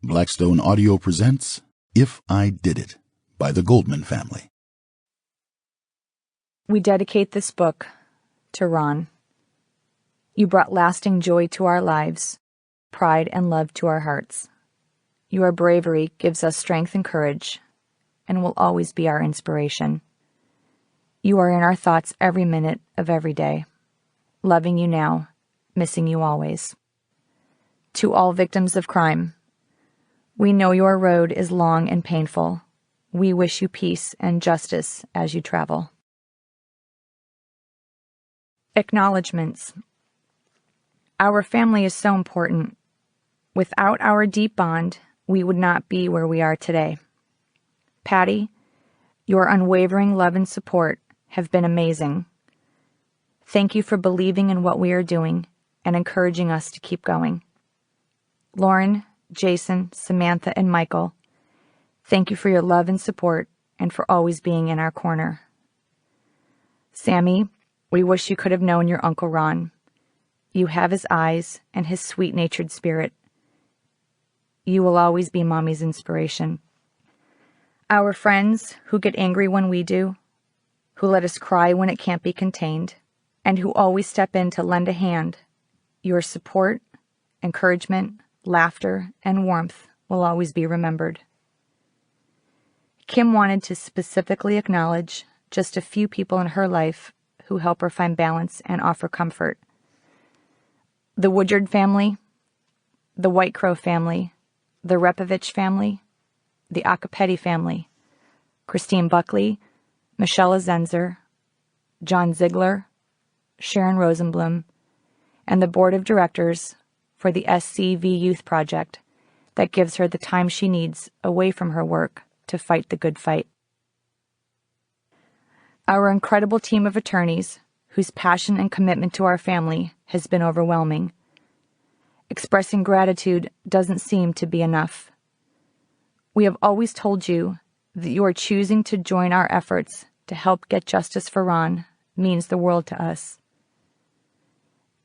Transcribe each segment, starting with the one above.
Blackstone Audio presents If I Did It by the Goldman Family. We dedicate this book to Ron. You brought lasting joy to our lives, pride and love to our hearts. Your bravery gives us strength and courage, and will always be our inspiration. You are in our thoughts every minute of every day, loving you now, missing you always. To all victims of crime, we know your road is long and painful. We wish you peace and justice as you travel. Acknowledgements. Our family is so important. Without our deep bond, we would not be where we are today. Patty, your unwavering love and support have been amazing. Thank you for believing in what we are doing and encouraging us to keep going. Lauren, Jason, Samantha, and Michael, thank you for your love and support and for always being in our corner. Sammy, we wish you could have known your Uncle Ron. You have his eyes and his sweet-natured spirit. You will always be Mommy's inspiration. Our friends who get angry when we do, who let us cry when it can't be contained, and who always step in to lend a hand, your support, encouragement, laughter, and warmth will always be remembered. Kim wanted to specifically acknowledge just a few people in her life who help her find balance and offer comfort. The Woodyard family, the White Crow family, the Repovich family, the Acapeti family, Christine Buckley, Michelle Zenzer, John Ziegler, Sharon Rosenblum, and the board of directors for the SCV Youth Project that gives her the time she needs away from her work to fight the good fight. Our incredible team of attorneys, whose passion and commitment to our family has been overwhelming. Expressing gratitude doesn't seem to be enough. We have always told you that you are choosing to join our efforts to help get justice for Ron means the world to us.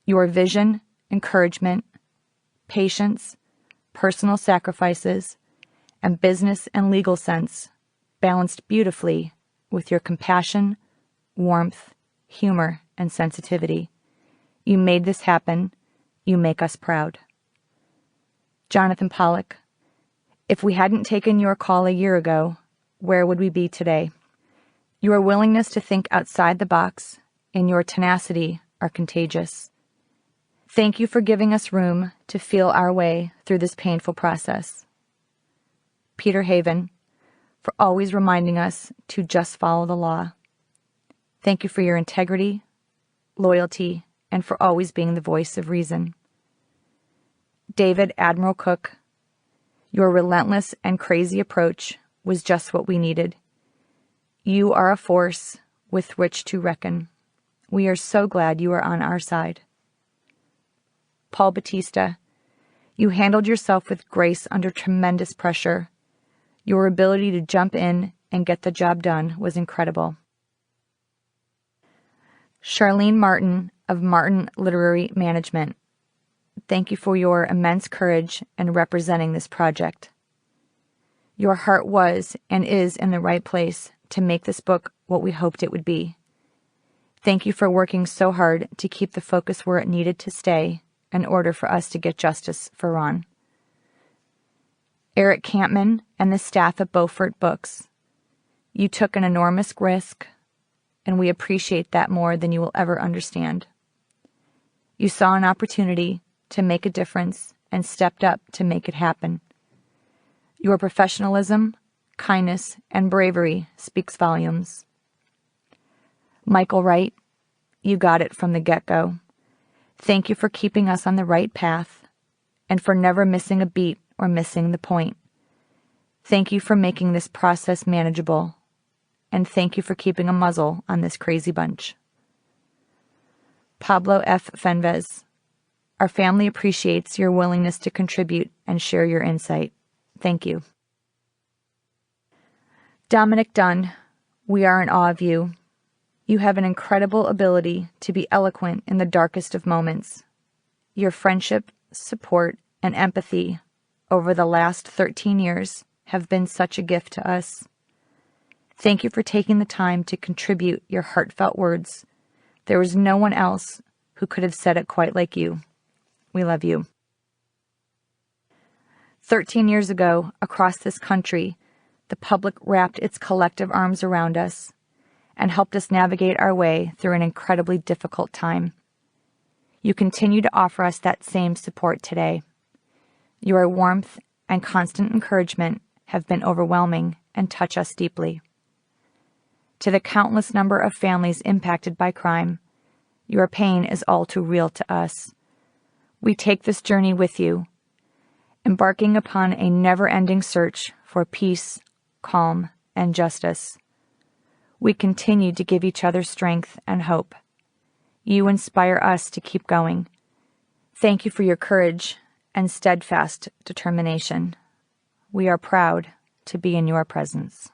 Your vision, encouragement, patience, personal sacrifices, and business and legal sense balanced beautifully with your compassion, warmth, humor, and sensitivity. You made this happen. You make us proud. Jonathan Pollock, if we hadn't taken your call a year ago, where would we be today? Your willingness to think outside the box and your tenacity are contagious. Thank you for giving us room to feel our way through this painful process. Peter Haven, for always reminding us to just follow the law. Thank you for your integrity, loyalty, and for always being the voice of reason. David Admiral Cook, your relentless and crazy approach was just what we needed. You are a force with which to reckon. We are so glad you are on our side. Paul Batista, you handled yourself with grace under tremendous pressure. Your ability to jump in and get the job done was incredible. Charlene Martin of Martin Literary Management, thank you for your immense courage in representing this project. Your heart was and is in the right place to make this book what we hoped it would be. Thank you for working so hard to keep the focus where it needed to stay in order for us to get justice for Ron. Eric Campman and the staff at Beaufort Books, you took an enormous risk, and we appreciate that more than you will ever understand. You saw an opportunity to make a difference and stepped up to make it happen. Your professionalism, kindness, and bravery speaks volumes. Michael Wright, you got it from the get-go. Thank you for keeping us on the right path and for never missing a beat or missing the point. Thank you for making this process manageable, and thank you for keeping a muzzle on this crazy bunch. Pablo F. Fenvez, our family appreciates your willingness to contribute and share your insight. Thank you. Dominic Dunn, we are in awe of you. You have an incredible ability to be eloquent in the darkest of moments. Your friendship, support, and empathy over the last 13 years have been such a gift to us. Thank you for taking the time to contribute your heartfelt words. There was no one else who could have said it quite like you. We love you. 13 years ago, across this country, the public wrapped its collective arms around us and helped us navigate our way through an incredibly difficult time. You continue to offer us that same support today. Your warmth and constant encouragement have been overwhelming and touch us deeply. To the countless number of families impacted by crime, your pain is all too real to us. We take this journey with you, embarking upon a never-ending search for peace, calm, and justice. We continue to give each other strength and hope. You inspire us to keep going. Thank you for your courage and steadfast determination. We are proud to be in your presence.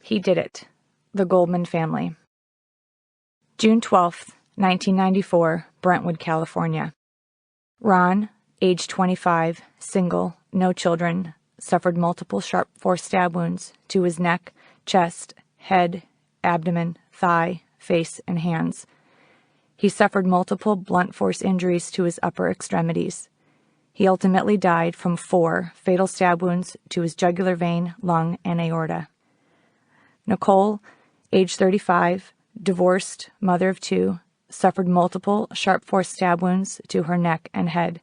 He did it. The Goldman family. June 12th, 1994, Brentwood, California. Ron, age 25, single, no children, suffered multiple sharp force stab wounds to his neck, chest, head, abdomen, thigh, face, and hands. He suffered multiple blunt force injuries to his upper extremities. He ultimately died from 4 fatal stab wounds to his jugular vein, lung, and aorta. Nicole, age 35, divorced, mother of 2, suffered multiple sharp force stab wounds to her neck and head.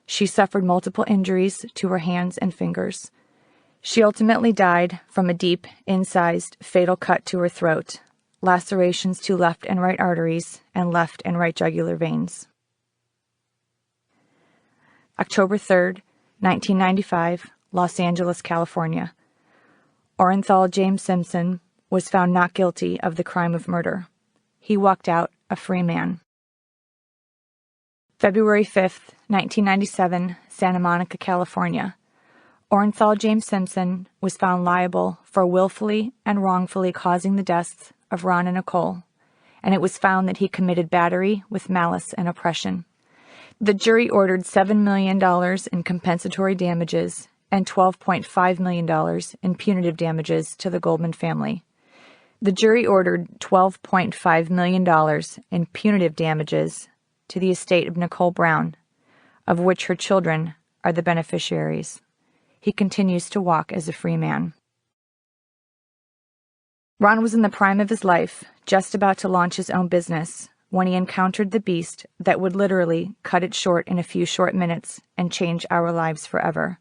She suffered multiple injuries to her hands and fingers. She ultimately died from a deep, incised, fatal cut to her throat, lacerations to left and right arteries, and left and right jugular veins. October 3rd, 1995, Los Angeles, California. Orenthal James Simpson was found not guilty of the crime of murder. He walked out a free man. February 5th, 1997, Santa Monica, California. Orenthal James Simpson was found liable for willfully and wrongfully causing the deaths of Ron and Nicole, and it was found that he committed battery with malice and oppression. The jury ordered $7 million in compensatory damages and $12.5 million in punitive damages to the Goldman family. The jury ordered $12.5 million in punitive damages to the estate of Nicole Brown, of which her children are the beneficiaries. He continues to walk as a free man. Ron was in the prime of his life, just about to launch his own business, when he encountered the beast that would literally cut it short in a few short minutes and change our lives forever.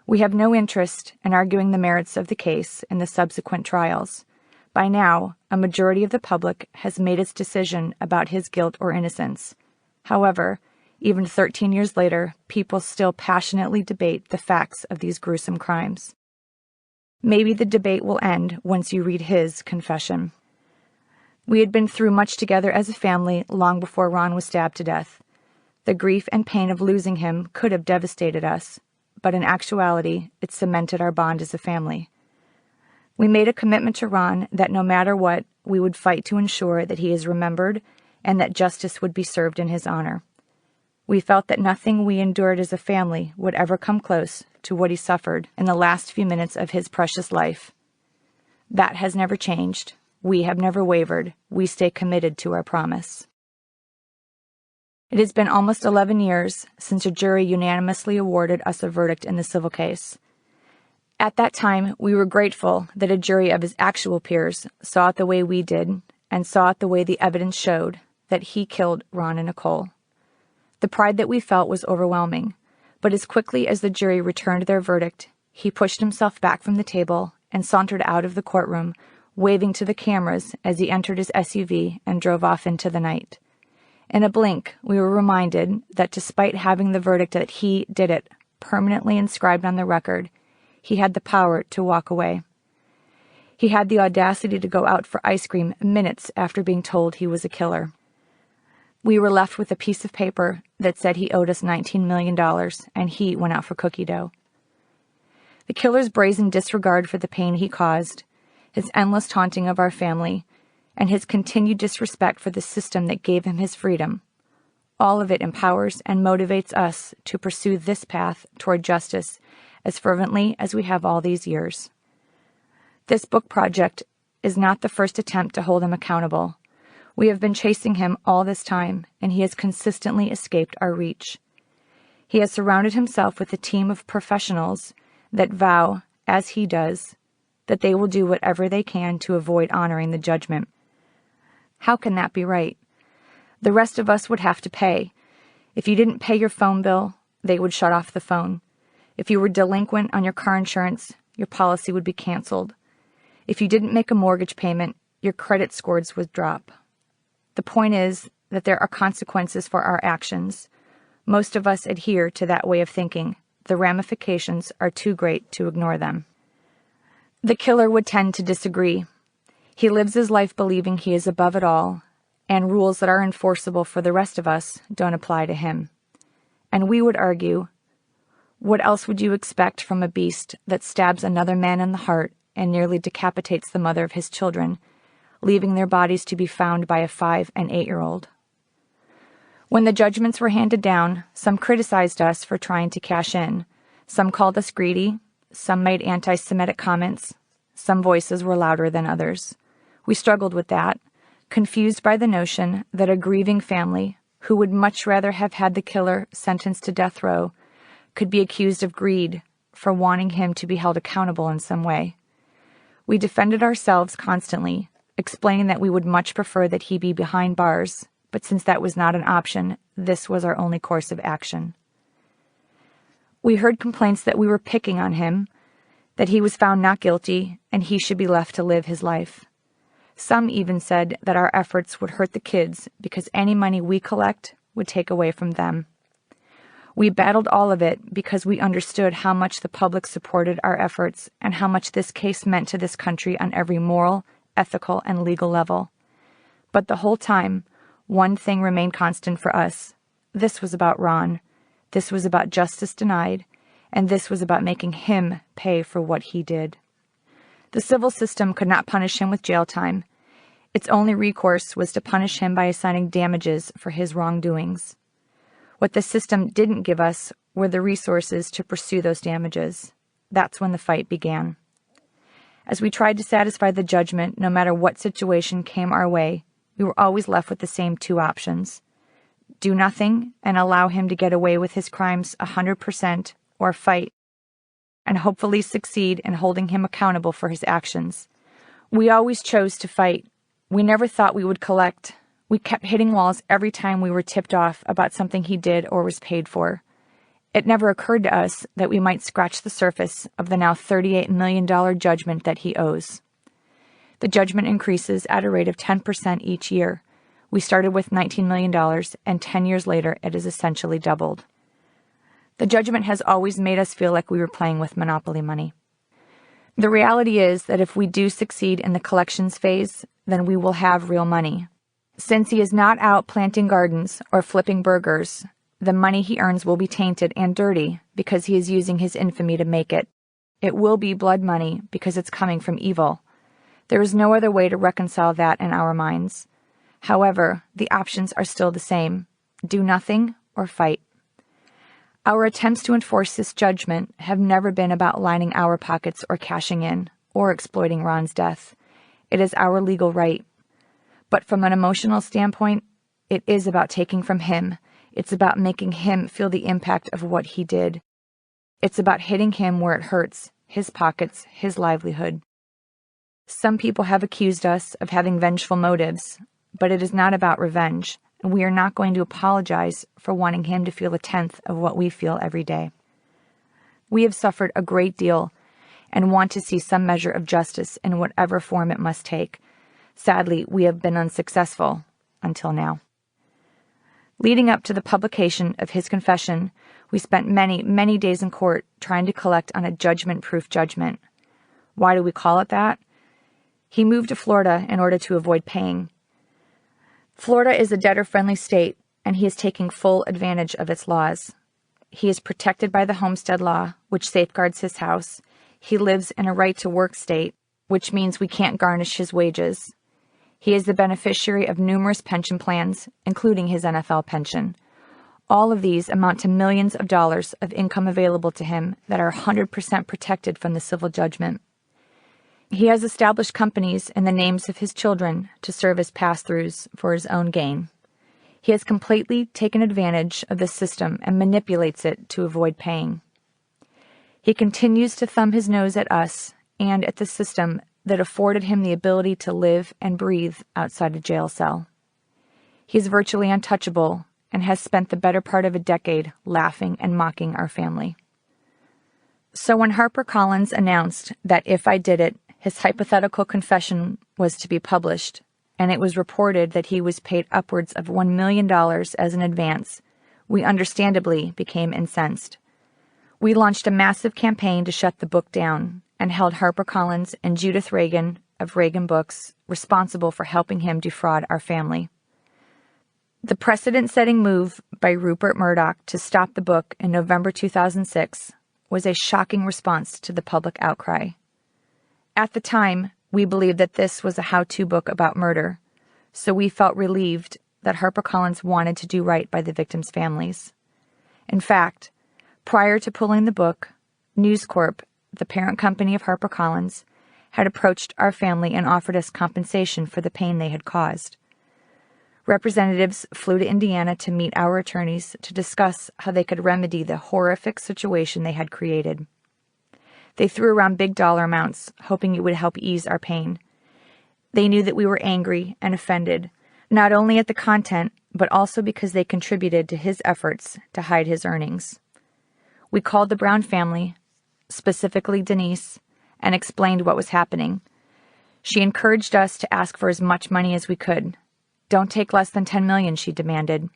We have no interest in arguing the merits of the case in the subsequent trials. By now, a majority of the public has made its decision about his guilt or innocence. However, even 13 years later, people still passionately debate the facts of these gruesome crimes. Maybe the debate will end once you read his confession. We had been through much together as a family long before Ron was stabbed to death. The grief and pain of losing him could have devastated us, but in actuality, it cemented our bond as a family. We made a commitment to Ron that no matter what, we would fight to ensure that he is remembered and that justice would be served in his honor. We felt that nothing we endured as a family would ever come close to what he suffered in the last few minutes of his precious life. That has never changed. We have never wavered. We stay committed to our promise. It has been almost 11 years since a jury unanimously awarded us a verdict in the civil case. At that time, we were grateful that a jury of his actual peers saw it the way we did and saw it the way the evidence showed, that he killed Ron and Nicole. The pride that we felt was overwhelming, but as quickly as the jury returned their verdict, he pushed himself back from the table and sauntered out of the courtroom, waving to the cameras as he entered his SUV and drove off into the night. In a blink, we were reminded that despite having the verdict that he did it permanently inscribed on the record, he had the power to walk away. He had the audacity to go out for ice cream minutes after being told he was a killer. We were left with a piece of paper that said he owed us $19 million, and he went out for cookie dough. The killer's brazen disregard for the pain he caused, his endless taunting of our family, and his continued disrespect for the system that gave him his freedom, All of it empowers and motivates us to pursue this path toward justice as fervently as we have all these years. This book project is not the first attempt to hold him accountable. We have been chasing him all this time, and he has consistently escaped our reach. He has surrounded himself with a team of professionals that vow, as he does, that they will do whatever they can to avoid honoring the judgment. How can that be right? The rest of us would have to pay. If you didn't pay your phone bill, they would shut off the phone. If you were delinquent on your car insurance, your policy would be canceled. If you didn't make a mortgage payment, your credit scores would drop. The point is that there are consequences for our actions. Most of us adhere to that way of thinking. The ramifications are too great to ignore them. The killer would tend to disagree. He lives his life believing he is above it all, and rules that are enforceable for the rest of us don't apply to him. And we would argue, what else would you expect from a beast that stabs another man in the heart and nearly decapitates the mother of his children, leaving their bodies to be found by a 5- and 8-year-old? When the judgments were handed down, some criticized us for trying to cash in. Some called us greedy. Some made anti-Semitic comments. Some voices were louder than others. We struggled with that, confused by the notion that a grieving family, who would much rather have had the killer sentenced to death row, could be accused of greed for wanting him to be held accountable in some way. We defended ourselves constantly, explaining that we would much prefer that he be behind bars, but since that was not an option, this was our only course of action. We heard complaints that we were picking on him, that he was found not guilty, and he should be left to live his life. Some even said that our efforts would hurt the kids because any money we collect would take away from them. We battled all of it because we understood how much the public supported our efforts and how much this case meant to this country on every moral, ethical, and legal level. But the whole time, one thing remained constant for us. This was about Ron. This was about justice denied, and this was about making him pay for what he did. The civil system could not punish him with jail time. Its only recourse was to punish him by assigning damages for his wrongdoings. What the system didn't give us were the resources to pursue those damages. That's when the fight began. As we tried to satisfy the judgment, no matter what situation came our way, we were always left with the same two options: do nothing and allow him to get away with his crimes 100%, or fight and hopefully succeed in holding him accountable for his actions. We always chose to fight. We never thought we would collect. We kept hitting walls every time we were tipped off about something he did or was paid for. It never occurred to us that we might scratch the surface of the now $38 million judgment that he owes. The judgment increases at a rate of 10% each year. We started with $19 million, and 10 years later, it is essentially doubled. The judgment has always made us feel like we were playing with monopoly money. The reality is that if we do succeed in the collections phase, then we will have real money. Since he is not out planting gardens or flipping burgers, the money he earns will be tainted and dirty because he is using his infamy to make it. It will be blood money because it's coming from evil. There is no other way to reconcile that in our minds. However, the options are still the same: do nothing or fight. Our attempts to enforce this judgment have never been about lining our pockets or cashing in or exploiting Ron's death. It is our legal right. But from an emotional standpoint, it is about taking from him. It's about making him feel the impact of what he did. It's about hitting him where it hurts, his pockets, his livelihood. Some people have accused us of having vengeful motives, but it is not about revenge. And we are not going to apologize for wanting him to feel a tenth of what we feel every day. We have suffered a great deal and want to see some measure of justice in whatever form it must take. Sadly, we have been unsuccessful until now. Leading up to the publication of his confession, we spent many, many days in court trying to collect on a judgment-proof judgment. Why do we call it that? He moved to Florida in order to avoid paying. Florida is a debtor-friendly state, and he is taking full advantage of its laws. He is protected by the homestead law, which safeguards his house. He lives in a right-to-work state, which means we can't garnish his wages. He is the beneficiary of numerous pension plans, including his NFL pension. All of these amount to millions of dollars of income available to him that are 100% protected from the civil judgment. He has established companies in the names of his children to serve as pass-throughs for his own gain. He has completely taken advantage of the system and manipulates it to avoid paying. He continues to thumb his nose at us and at the system that afforded him the ability to live and breathe outside a jail cell. He is virtually untouchable and has spent the better part of a decade laughing and mocking our family. So when HarperCollins announced that If I Did It, his hypothetical confession was to be published, and it was reported that he was paid upwards of $1 million as an advance, we understandably became incensed. We launched a massive campaign to shut the book down and held HarperCollins and Judith Reagan of Reagan Books responsible for helping him defraud our family. The precedent-setting move by Rupert Murdoch to stop the book in November 2006 was a shocking response to the public outcry. At the time, we believed that this was a how-to book about murder, so we felt relieved that HarperCollins wanted to do right by the victims' families. In fact, prior to pulling the book, News Corp, the parent company of HarperCollins, had approached our family and offered us compensation for the pain they had caused. Representatives flew to Indiana to meet our attorneys to discuss how they could remedy the horrific situation they had created. They threw around big dollar amounts, hoping it would help ease our pain. They knew that we were angry and offended, not only at the content, but also because they contributed to his efforts to hide his earnings. We called the Brown family, specifically Denise, and explained what was happening. She encouraged us to ask for as much money as we could. Don't take less than $10 million, she demanded.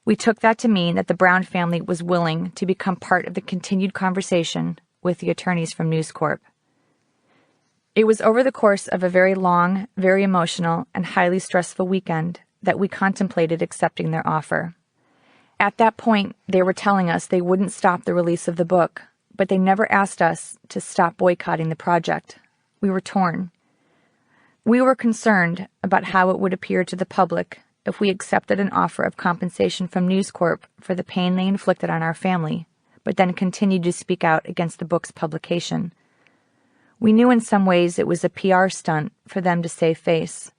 We took that to mean that the Brown family was willing to become part of the continued conversation with the attorneys from News Corp. It was over the course of a very long, very emotional, and highly stressful weekend that we contemplated accepting their offer. At that point, they were telling us they wouldn't stop the release of the book, but they never asked us to stop boycotting the project. We were torn. We were concerned about how it would appear to the public if we accepted an offer of compensation from News Corp for the pain they inflicted on our family, but then continued to speak out against the book's publication. We knew in some ways it was a PR stunt for them to save face,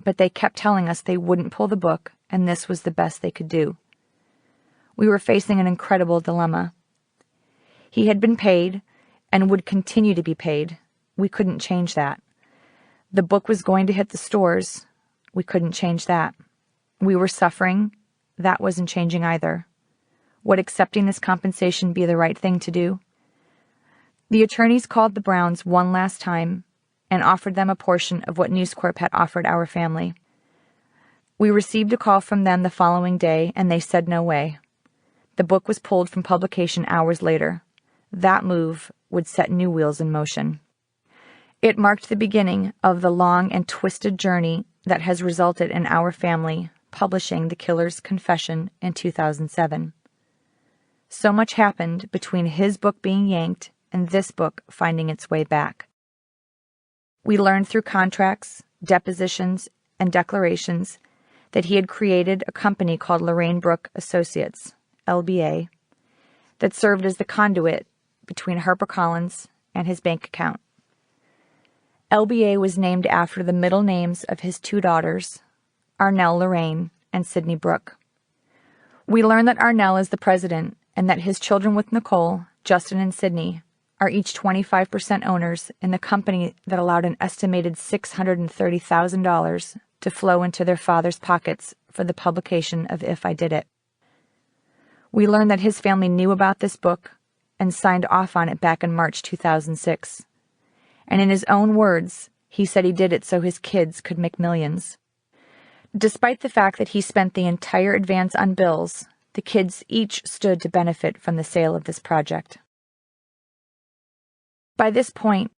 but they kept telling us they wouldn't pull the book, and this was the best they could do. We were facing an incredible dilemma. He had been paid and would continue to be paid. We couldn't change that. The book was going to hit the stores. We couldn't change that. We were suffering. That wasn't changing either. Would accepting this compensation be the right thing to do? The attorneys called the Browns one last time and offered them a portion of what News Corp had offered our family. We received a call from them the following day, and they said no way. The book was pulled from publication hours later. That move would set new wheels in motion. It marked the beginning of the long and twisted journey that has resulted in our family publishing The Killer's Confession in 2007. So much happened between his book being yanked and this book finding its way back. We learned through contracts, depositions, and declarations that he had created a company called Lorraine Brooke Associates, LBA, that served as the conduit between HarperCollins and his bank account. LBA was named after the middle names of his two daughters, Arnell Lorraine and Sydney Brooke. We learned that Arnell is the president and that his children with Nicole, Justin, and Sydney are each 25% owners in the company that allowed an estimated $630,000 to flow into their father's pockets for the publication of If I Did It. We learned that his family knew about this book and signed off on it back in March 2006. And in his own words, he said he did it so his kids could make millions. Despite the fact that he spent the entire advance on bills, the kids each stood to benefit from the sale of this project. By this point,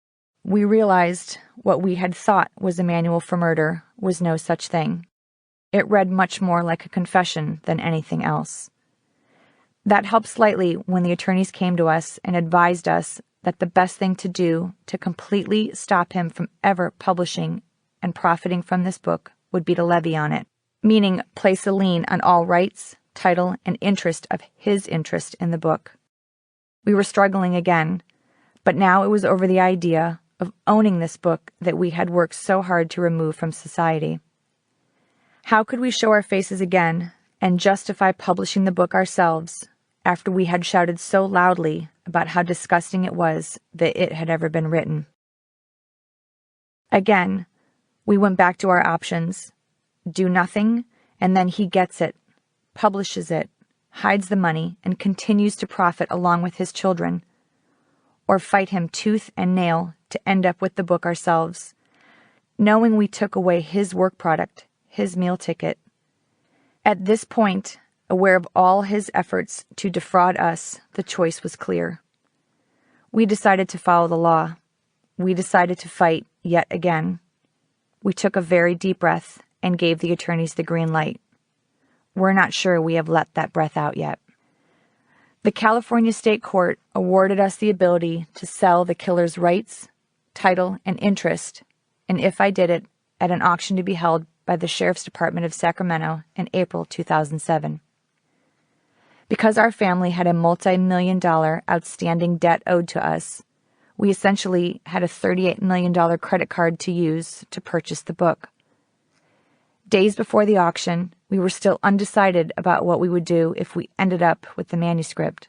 we realized what we had thought was a manual for murder was no such thing. It read much more like a confession than anything else. That helped slightly when the attorneys came to us and advised us that the best thing to do to completely stop him from ever publishing and profiting from this book would be to levy on it, meaning place a lien on all rights, title, and interest of his interest in the book. We were struggling again, but now it was over the idea of owning this book that we had worked so hard to remove from society. How could we show our faces again and justify publishing the book ourselves after we had shouted so loudly about how disgusting it was that it had ever been written? Again, we went back to our options. Do nothing, and then he gets it, publishes it, hides the money, and continues to profit along with his children. Or fight him tooth and nail to end up with the book ourselves, knowing we took away his work product, his meal ticket. At this point, aware of all his efforts to defraud us, the choice was clear. We decided to follow the law. We decided to fight yet again. We took a very deep breath and gave the attorneys the green light. We're not sure we have let that breath out yet. The California State Court awarded us the ability to sell the killer's rights, title, and interest, and if I did it, at an auction to be held by the Sheriff's Department of Sacramento in April 2007. Because our family had a multi-million-dollar outstanding debt owed to us, we essentially had a $38 million credit card to use to purchase the book. Days before the auction, we were still undecided about what we would do if we ended up with the manuscript.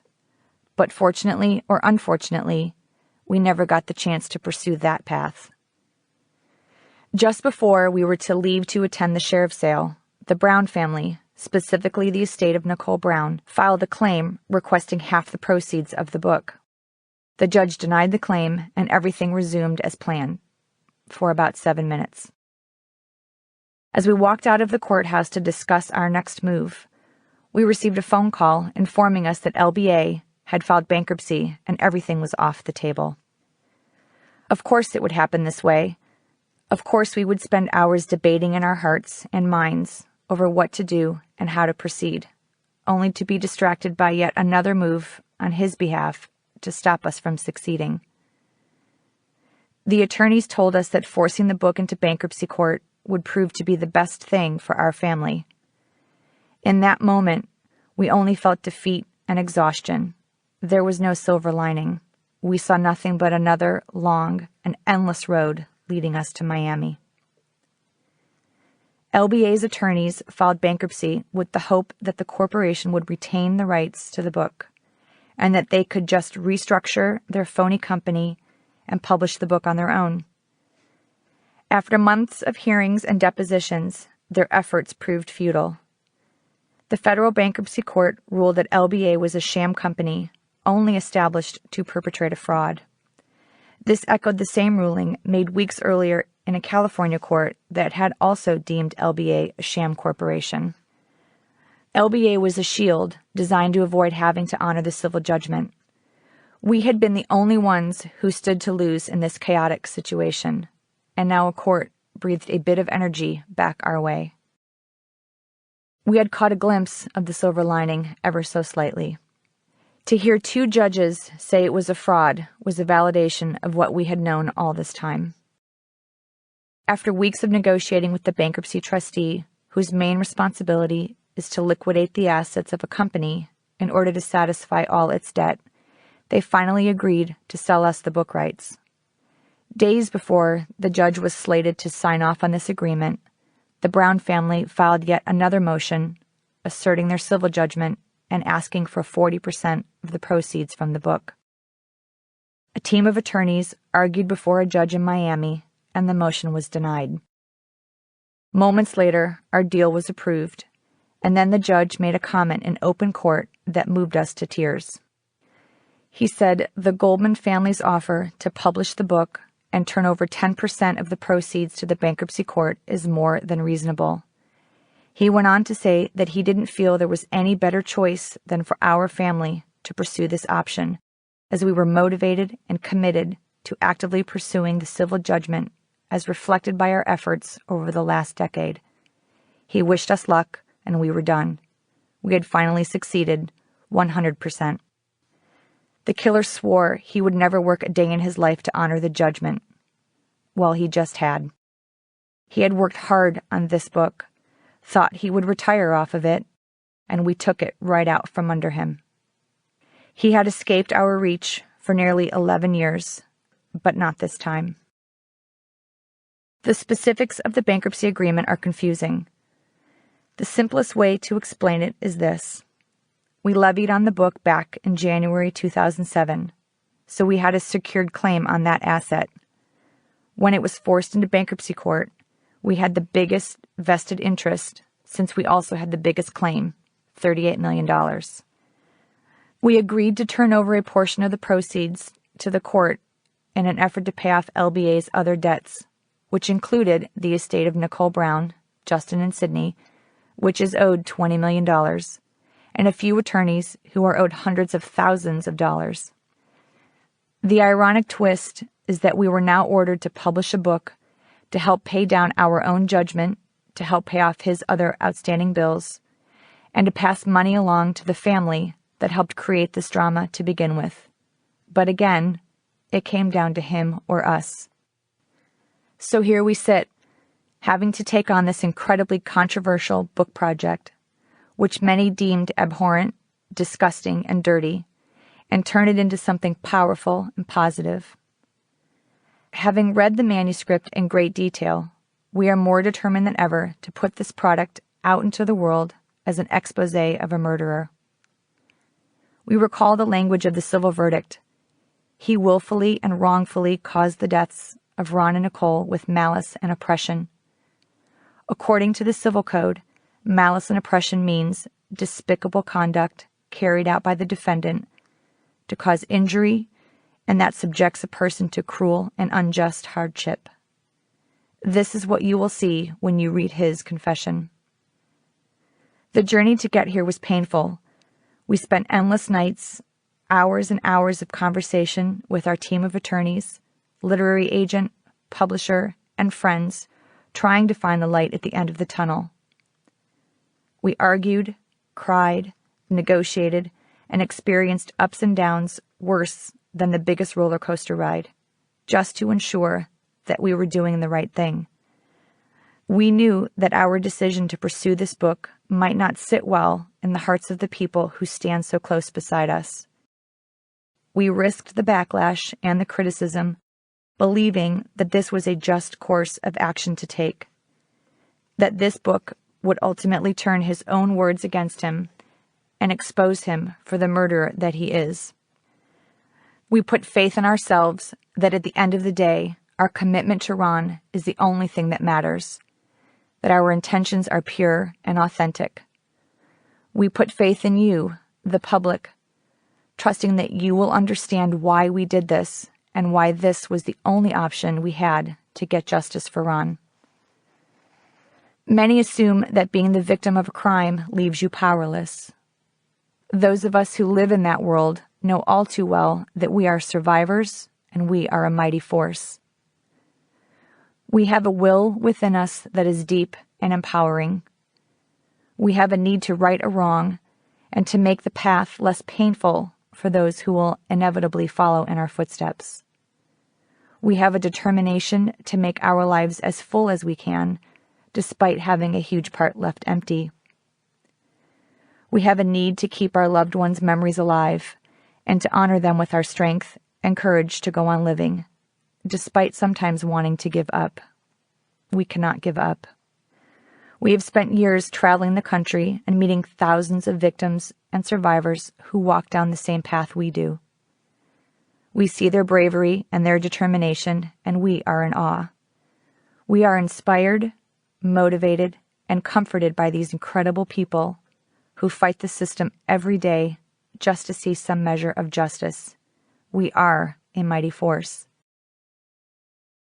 But fortunately or unfortunately, we never got the chance to pursue that path. Just before we were to leave to attend the sheriff's sale, the Brown family, specifically the estate of Nicole Brown, filed a claim requesting half the proceeds of the book. The judge denied the claim, and everything resumed as planned, for about 7 minutes. As we walked out of the courthouse to discuss our next move, we received a phone call informing us that LBA had filed bankruptcy and everything was off the table. Of course it would happen this way. Of course we would spend hours debating in our hearts and minds over what to do and how to proceed, only to be distracted by yet another move on his behalf to stop us from succeeding. The attorneys told us that forcing the book into bankruptcy court would prove to be the best thing for our family. In that moment, we only felt defeat and exhaustion. There was no silver lining. We saw nothing but another long and endless road leading us to Miami. LBA's attorneys filed bankruptcy with the hope that the corporation would retain the rights to the book and that they could just restructure their phony company and publish the book on their own. After months of hearings and depositions, their efforts proved futile. The federal bankruptcy court ruled that LBA was a sham company, only established to perpetrate a fraud. This echoed the same ruling made weeks earlier in a California court that had also deemed LBA a sham corporation. LBA was a shield designed to avoid having to honor the civil judgment. We had been the only ones who stood to lose in this chaotic situation, and now a court breathed a bit of energy back our way. We had caught a glimpse of the silver lining ever so slightly. To hear two judges say it was a fraud was a validation of what we had known all this time. After weeks of negotiating with the bankruptcy trustee, whose main responsibility is to liquidate the assets of a company in order to satisfy all its debt, they finally agreed to sell us the book rights. Days before the judge was slated to sign off on this agreement, the Brown family filed yet another motion, asserting their civil judgment and asking for 40% of the proceeds from the book. A team of attorneys argued before a judge in Miami, and the motion was denied. Moments later, our deal was approved, and then the judge made a comment in open court that moved us to tears. He said the Goldman family's offer to publish the book and turn over 10% of the proceeds to the bankruptcy court is more than reasonable. He went on to say that he didn't feel there was any better choice than for our family to pursue this option, as we were motivated and committed to actively pursuing the civil judgment as reflected by our efforts over the last decade. He wished us luck, and we were done. We had finally succeeded, 100%. The killer swore he would never work a day in his life to honor the judgment. Well, he just had. He had worked hard on this book, thought he would retire off of it, and we took it right out from under him. He had escaped our reach for nearly 11 years, but not this time. The specifics of the bankruptcy agreement are confusing. The simplest way to explain it is this. We levied on the book back in January 2007, so we had a secured claim on that asset. When it was forced into bankruptcy court, we had the biggest vested interest since we also had the biggest claim, $38 million. We agreed to turn over a portion of the proceeds to the court in an effort to pay off LBA's other debts, which included the estate of Nicole Brown, Justin and Sydney, which is owed $20 million, and a few attorneys who are owed hundreds of thousands of dollars. The ironic twist is that we were now ordered to publish a book to help pay down our own judgment, to help pay off his other outstanding bills, and to pass money along to the family that helped create this drama to begin with. But again, it came down to him or us. So here we sit, having to take on this incredibly controversial book project, which many deemed abhorrent, disgusting, and dirty, and turn it into something powerful and positive. Having read the manuscript in great detail, we are more determined than ever to put this product out into the world as an expose of a murderer. We recall the language of the civil verdict. He willfully and wrongfully caused the deaths of Ron and Nicole with malice and oppression. According to the Civil Code, malice and oppression means despicable conduct carried out by the defendant to cause injury and that subjects a person to cruel and unjust hardship. This is what you will see when you read his confession. The journey to get here was painful. We spent endless nights, hours and hours of conversation with our team of attorneys, literary agent, publisher, and friends, trying to find the light at the end of the tunnel. We argued, cried, negotiated, and experienced ups and downs worse than the biggest roller coaster ride, just to ensure that we were doing the right thing. We knew that our decision to pursue this book might not sit well in the hearts of the people who stand so close beside us. We risked the backlash and the criticism, believing that this was a just course of action to take, that this book would ultimately turn his own words against him and expose him for the murderer that he is. We put faith in ourselves that at the end of the day, our commitment to Ron is the only thing that matters, that our intentions are pure and authentic. We put faith in you, the public, trusting that you will understand why we did this and why this was the only option we had to get justice for Ron. Many assume that being the victim of a crime leaves you powerless. Those of us who live in that world know all too well that we are survivors and we are a mighty force. We have a will within us that is deep and empowering. We have a need to right a wrong and to make the path less painful for those who will inevitably follow in our footsteps. We have a determination to make our lives as full as we can, despite having a huge part left empty. We have a need to keep our loved ones' memories alive and to honor them with our strength and courage to go on living, despite sometimes wanting to give up. We cannot give up. We have spent years traveling the country and meeting thousands of victims and survivors who walk down the same path we do. We see their bravery and their determination, and we are in awe. We are inspired, motivated, and comforted by these incredible people who fight the system every day just to see some measure of justice. We are a mighty force.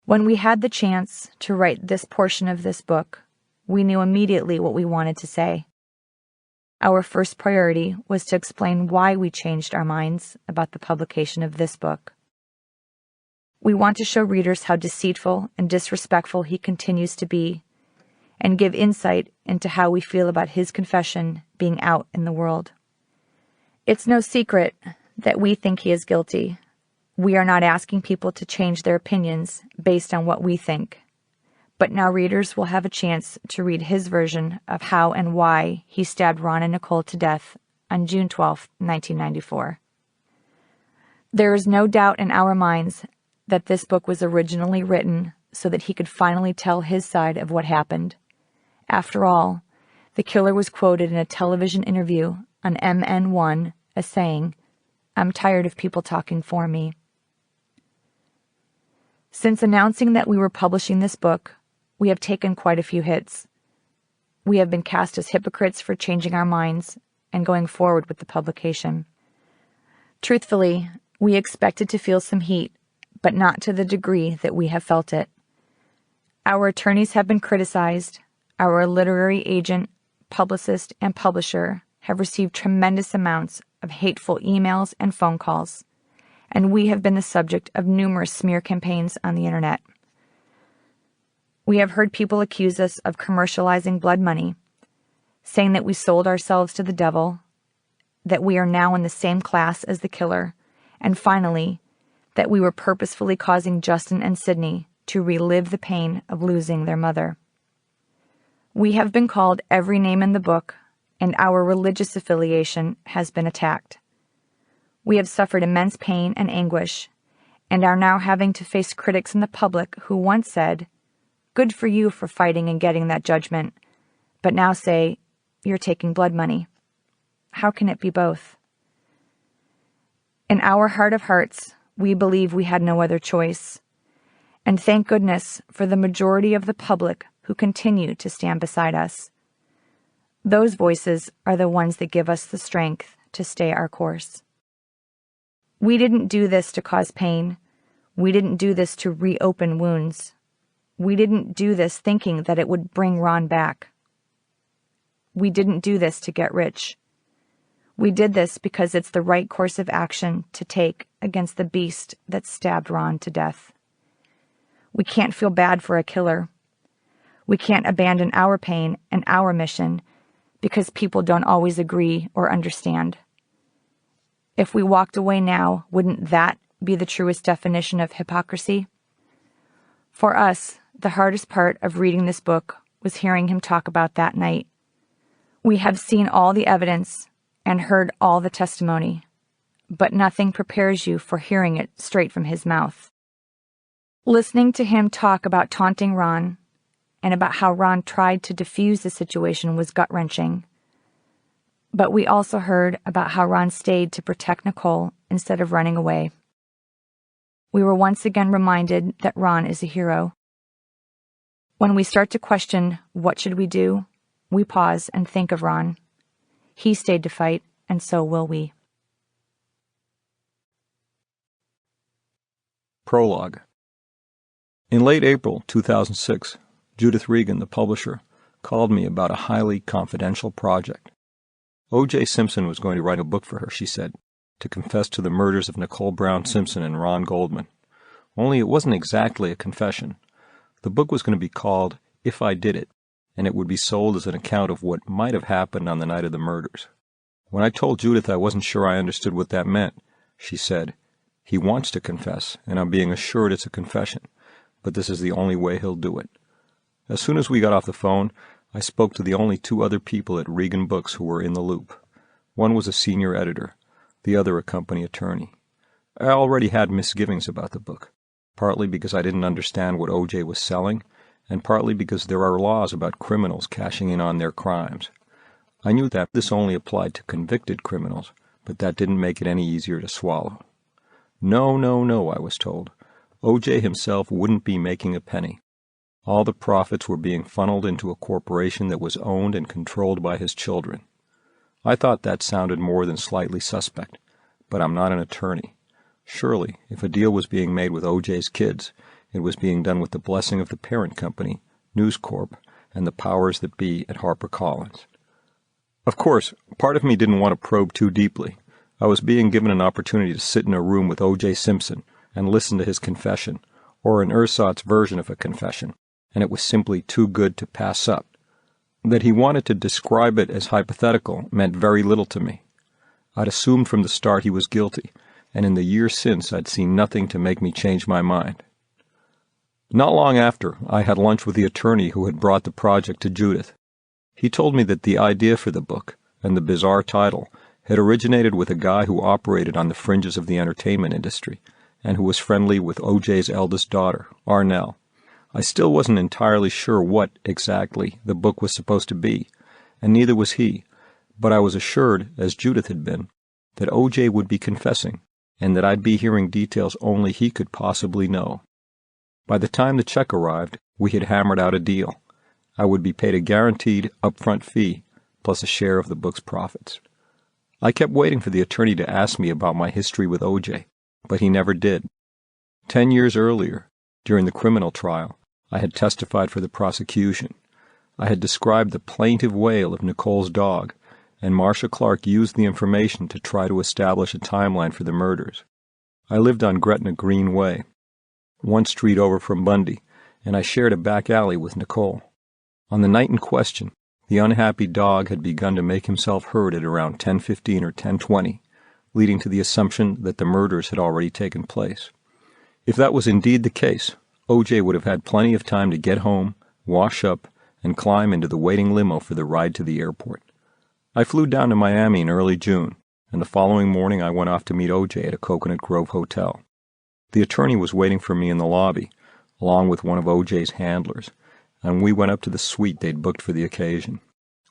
When we had the chance to write this portion of this book, we knew immediately what we wanted to say. Our first priority was to explain why we changed our minds about the publication of this book. We want to show readers how deceitful and disrespectful he continues to be, and give insight into how we feel about his confession being out in the world. It's no secret that we think he is guilty. We are not asking people to change their opinions based on what we think, But now readers will have a chance to read his version of how and why he stabbed Ron and Nicole to death on June 12, 1994. There is no doubt in our minds that this book was originally written so that he could finally tell his side of what happened. After all, the killer was quoted in a television interview on MN1 as saying, "I'm tired of people talking for me." Since announcing that we were publishing this book, we have taken quite a few hits. We have been cast as hypocrites for changing our minds and going forward with the publication. Truthfully, we expected to feel some heat, but not to the degree that we have felt it. Our attorneys have been criticized. Our literary agent, publicist, and publisher have received tremendous amounts of hateful emails and phone calls, and we have been the subject of numerous smear campaigns on the internet. We have heard people accuse us of commercializing blood money, saying that we sold ourselves to the devil, that we are now in the same class as the killer, and finally, that we were purposefully causing Justin and Sydney to relive the pain of losing their mother. We have been called every name in the book, and our religious affiliation has been attacked. We have suffered immense pain and anguish, and are now having to face critics in the public who once said, "Good for you for fighting and getting that judgment," but now say, "You're taking blood money." How can it be both? In our heart of hearts, we believe we had no other choice. And thank goodness for the majority of the public who continue to stand beside us. Those voices are the ones that give us the strength to stay our course. We didn't do this to cause pain. We didn't do this to reopen wounds. We didn't do this thinking that it would bring Ron back. We didn't do this to get rich. We did this because it's the right course of action to take against the beast that stabbed Ron to death. We can't feel bad for a killer. We can't abandon our pain and our mission because people don't always agree or understand. If we walked away now, wouldn't that be the truest definition of hypocrisy? For us, the hardest part of reading this book was hearing him talk about that night. We have seen all the evidence and heard all the testimony, but nothing prepares you for hearing it straight from his mouth. Listening to him talk about taunting Ron and about how Ron tried to defuse the situation was gut-wrenching. But we also heard about how Ron stayed to protect Nicole instead of running away. We were once again reminded that Ron is a hero. When we start to question what should we do, we pause and think of Ron. He stayed to fight, and so will we. Prologue. In late April 2006, Judith Regan, the publisher, called me about a highly confidential project. O.J. Simpson was going to write a book for her, she said, to confess to the murders of Nicole Brown Simpson and Ron Goldman. Only it wasn't exactly a confession. The book was going to be called If I Did It, and it would be sold as an account of what might have happened on the night of the murders. When I told Judith I wasn't sure I understood what that meant, she said, "He wants to confess, and I'm being assured it's a confession, but this is the only way he'll do it." As soon as we got off the phone, I spoke to the only two other people at Regan Books who were in the loop. One was a senior editor, the other a company attorney. I already had misgivings about the book, partly because I didn't understand what O.J. was selling, and partly because there are laws about criminals cashing in on their crimes. I knew that this only applied to convicted criminals, but that didn't make it any easier to swallow. No, I was told. O.J. himself wouldn't be making a penny. All the profits were being funneled into a corporation that was owned and controlled by his children. I thought that sounded more than slightly suspect, but I'm not an attorney. Surely, if a deal was being made with O.J.'s kids, it was being done with the blessing of the parent company, News Corp, and the powers that be at HarperCollins. Of course, part of me didn't want to probe too deeply. I was being given an opportunity to sit in a room with O.J. Simpson and listen to his confession, or an ersatz version of a confession, and it was simply too good to pass up. That he wanted to describe it as hypothetical meant very little to me. I'd assumed from the start he was guilty, and in the years since I'd seen nothing to make me change my mind. Not long after, I had lunch with the attorney who had brought the project to Judith. He told me that the idea for the book, and the bizarre title, had originated with a guy who operated on the fringes of the entertainment industry, and who was friendly with O.J.'s eldest daughter, Arnell. I still wasn't entirely sure what, exactly, the book was supposed to be, and neither was he, but I was assured, as Judith had been, that O.J. would be confessing, and that I'd be hearing details only he could possibly know. By the time the check arrived, we had hammered out a deal. I would be paid a guaranteed upfront fee, plus a share of the book's profits. I kept waiting for the attorney to ask me about my history with O.J., but he never did. 10 years earlier, during the criminal trial, I had testified for the prosecution. I had described the plaintive wail of Nicole's dog, and Marcia Clark used the information to try to establish a timeline for the murders. I lived on Gretna Green Way, one street over from Bundy, and I shared a back alley with Nicole. On the night in question, the unhappy dog had begun to make himself heard at around 10:15 or 10:20, leading to the assumption that the murders had already taken place. If that was indeed the case, O.J. would have had plenty of time to get home, wash up, and climb into the waiting limo for the ride to the airport. I flew down to Miami in early June, and the following morning I went off to meet O.J. at a Coconut Grove hotel. The attorney was waiting for me in the lobby, along with one of O.J.'s handlers, and we went up to the suite they'd booked for the occasion.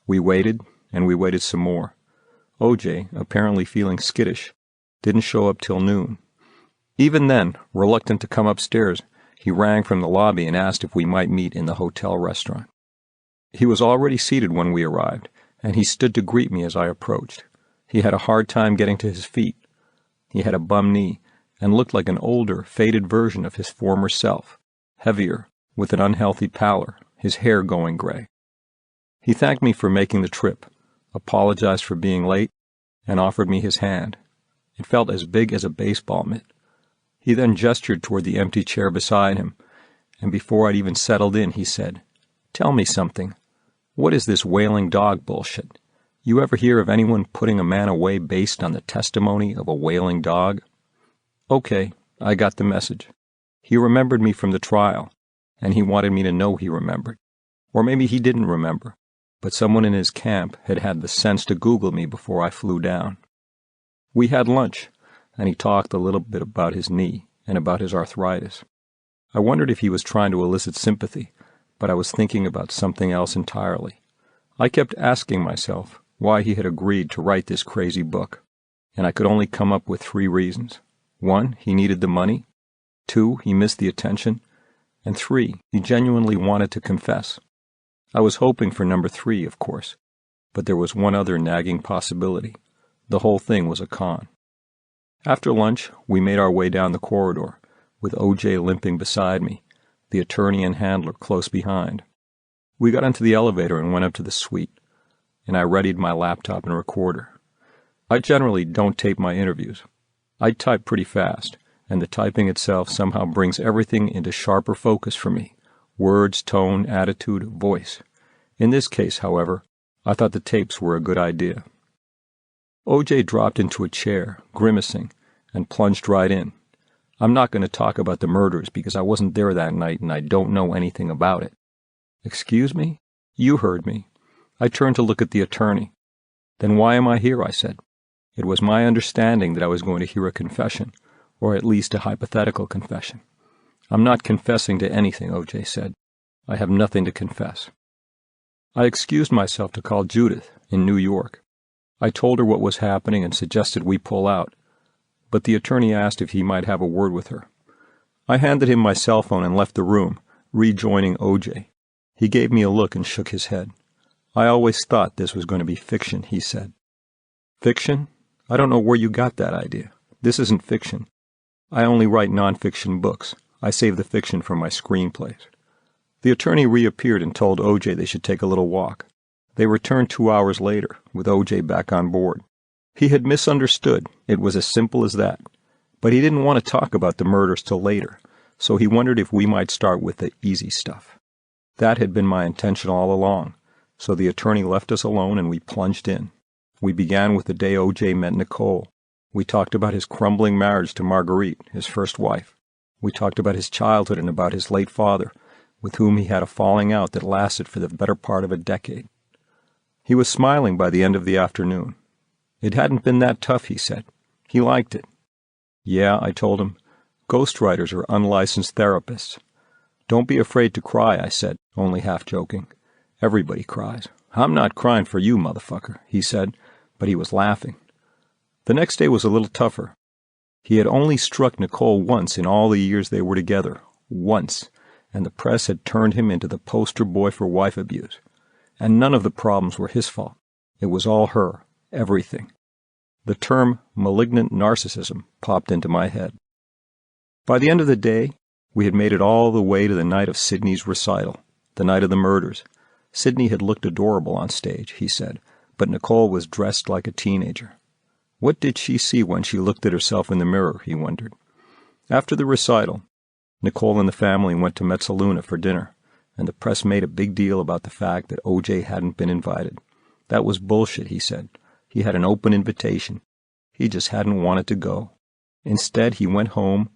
We waited, and we waited some more. O.J., apparently feeling skittish, didn't show up till noon. Even then, reluctant to come upstairs, he rang from the lobby and asked if we might meet in the hotel restaurant. He was already seated when we arrived, and he stood to greet me as I approached. He had a hard time getting to his feet. He had a bum knee, and looked like an older, faded version of his former self, heavier, with an unhealthy pallor, his hair going gray. He thanked me for making the trip, apologized for being late, and offered me his hand. It felt as big as a baseball mitt. He then gestured toward the empty chair beside him, and before I'd even settled in, he said, "Tell me something. What is this wailing dog bullshit? You ever hear of anyone putting a man away based on the testimony of a wailing dog?" Okay, I got the message. He remembered me from the trial, and he wanted me to know he remembered. Or maybe he didn't remember, but someone in his camp had had the sense to Google me before I flew down. We had lunch, and he talked a little bit about his knee and about his arthritis. I wondered if he was trying to elicit sympathy, but I was thinking about something else entirely. I kept asking myself why he had agreed to write this crazy book, and I could only come up with 3 reasons. 1, he needed the money. 2, he missed the attention. And 3, he genuinely wanted to confess. I was hoping for number 3, of course, but there was one other nagging possibility. The whole thing was a con. After lunch, we made our way down the corridor, with O.J. limping beside me, the attorney and handler close behind. We got into the elevator and went up to the suite, and I readied my laptop and recorder. I generally don't tape my interviews. I type pretty fast, and the typing itself somehow brings everything into sharper focus for me: words, tone, attitude, voice. In this case, however, I thought the tapes were a good idea. O.J. dropped into a chair, grimacing, and plunged right in. I'm not going to talk about the murders because I wasn't there that night and I don't know anything about it. Excuse me? You heard me. I turned to look at the attorney. Then why am I here? I said. It was my understanding that I was going to hear a confession, or at least a hypothetical confession. I'm not confessing to anything, O.J. said. I have nothing to confess. I excused myself to call Judith in New York. I told her what was happening and suggested we pull out, but the attorney asked if he might have a word with her. I handed him my cell phone and left the room, rejoining O.J. He gave me a look and shook his head. I always thought this was going to be fiction, he said. Fiction? I don't know where you got that idea. This isn't fiction. I only write nonfiction books. I save the fiction for my screenplays. The attorney reappeared and told O.J. they should take a little walk. They returned 2 hours later, with O.J. back on board. He had misunderstood. It was as simple as that. But he didn't want to talk about the murders till later, so he wondered if we might start with the easy stuff. That had been my intention all along, so the attorney left us alone and we plunged in. We began with the day O.J. met Nicole. We talked about his crumbling marriage to Marguerite, his first wife. We talked about his childhood and about his late father, with whom he had a falling out that lasted for the better part of a decade. He was smiling by the end of the afternoon. It hadn't been that tough, he said. He liked it. Yeah, I told him. Ghostwriters are unlicensed therapists. Don't be afraid to cry, I said, only half joking. Everybody cries. I'm not crying for you, motherfucker, he said, but he was laughing. The next day was a little tougher. He had only struck Nicole once in all the years they were together. Once. And the press had turned him into the poster boy for wife abuse. And none of the problems were his fault. It was all her. Everything. The term malignant narcissism popped into my head. By the end of the day, we had made it all the way to the night of Sidney's recital, the night of the murders. Sidney had looked adorable on stage, he said, but Nicole was dressed like a teenager. What did she see when she looked at herself in the mirror, he wondered. After the recital, Nicole and the family went to Mezzaluna for dinner, and the press made a big deal about the fact that O.J. hadn't been invited. That was bullshit, he said. He had an open invitation. He just hadn't wanted to go. Instead, he went home,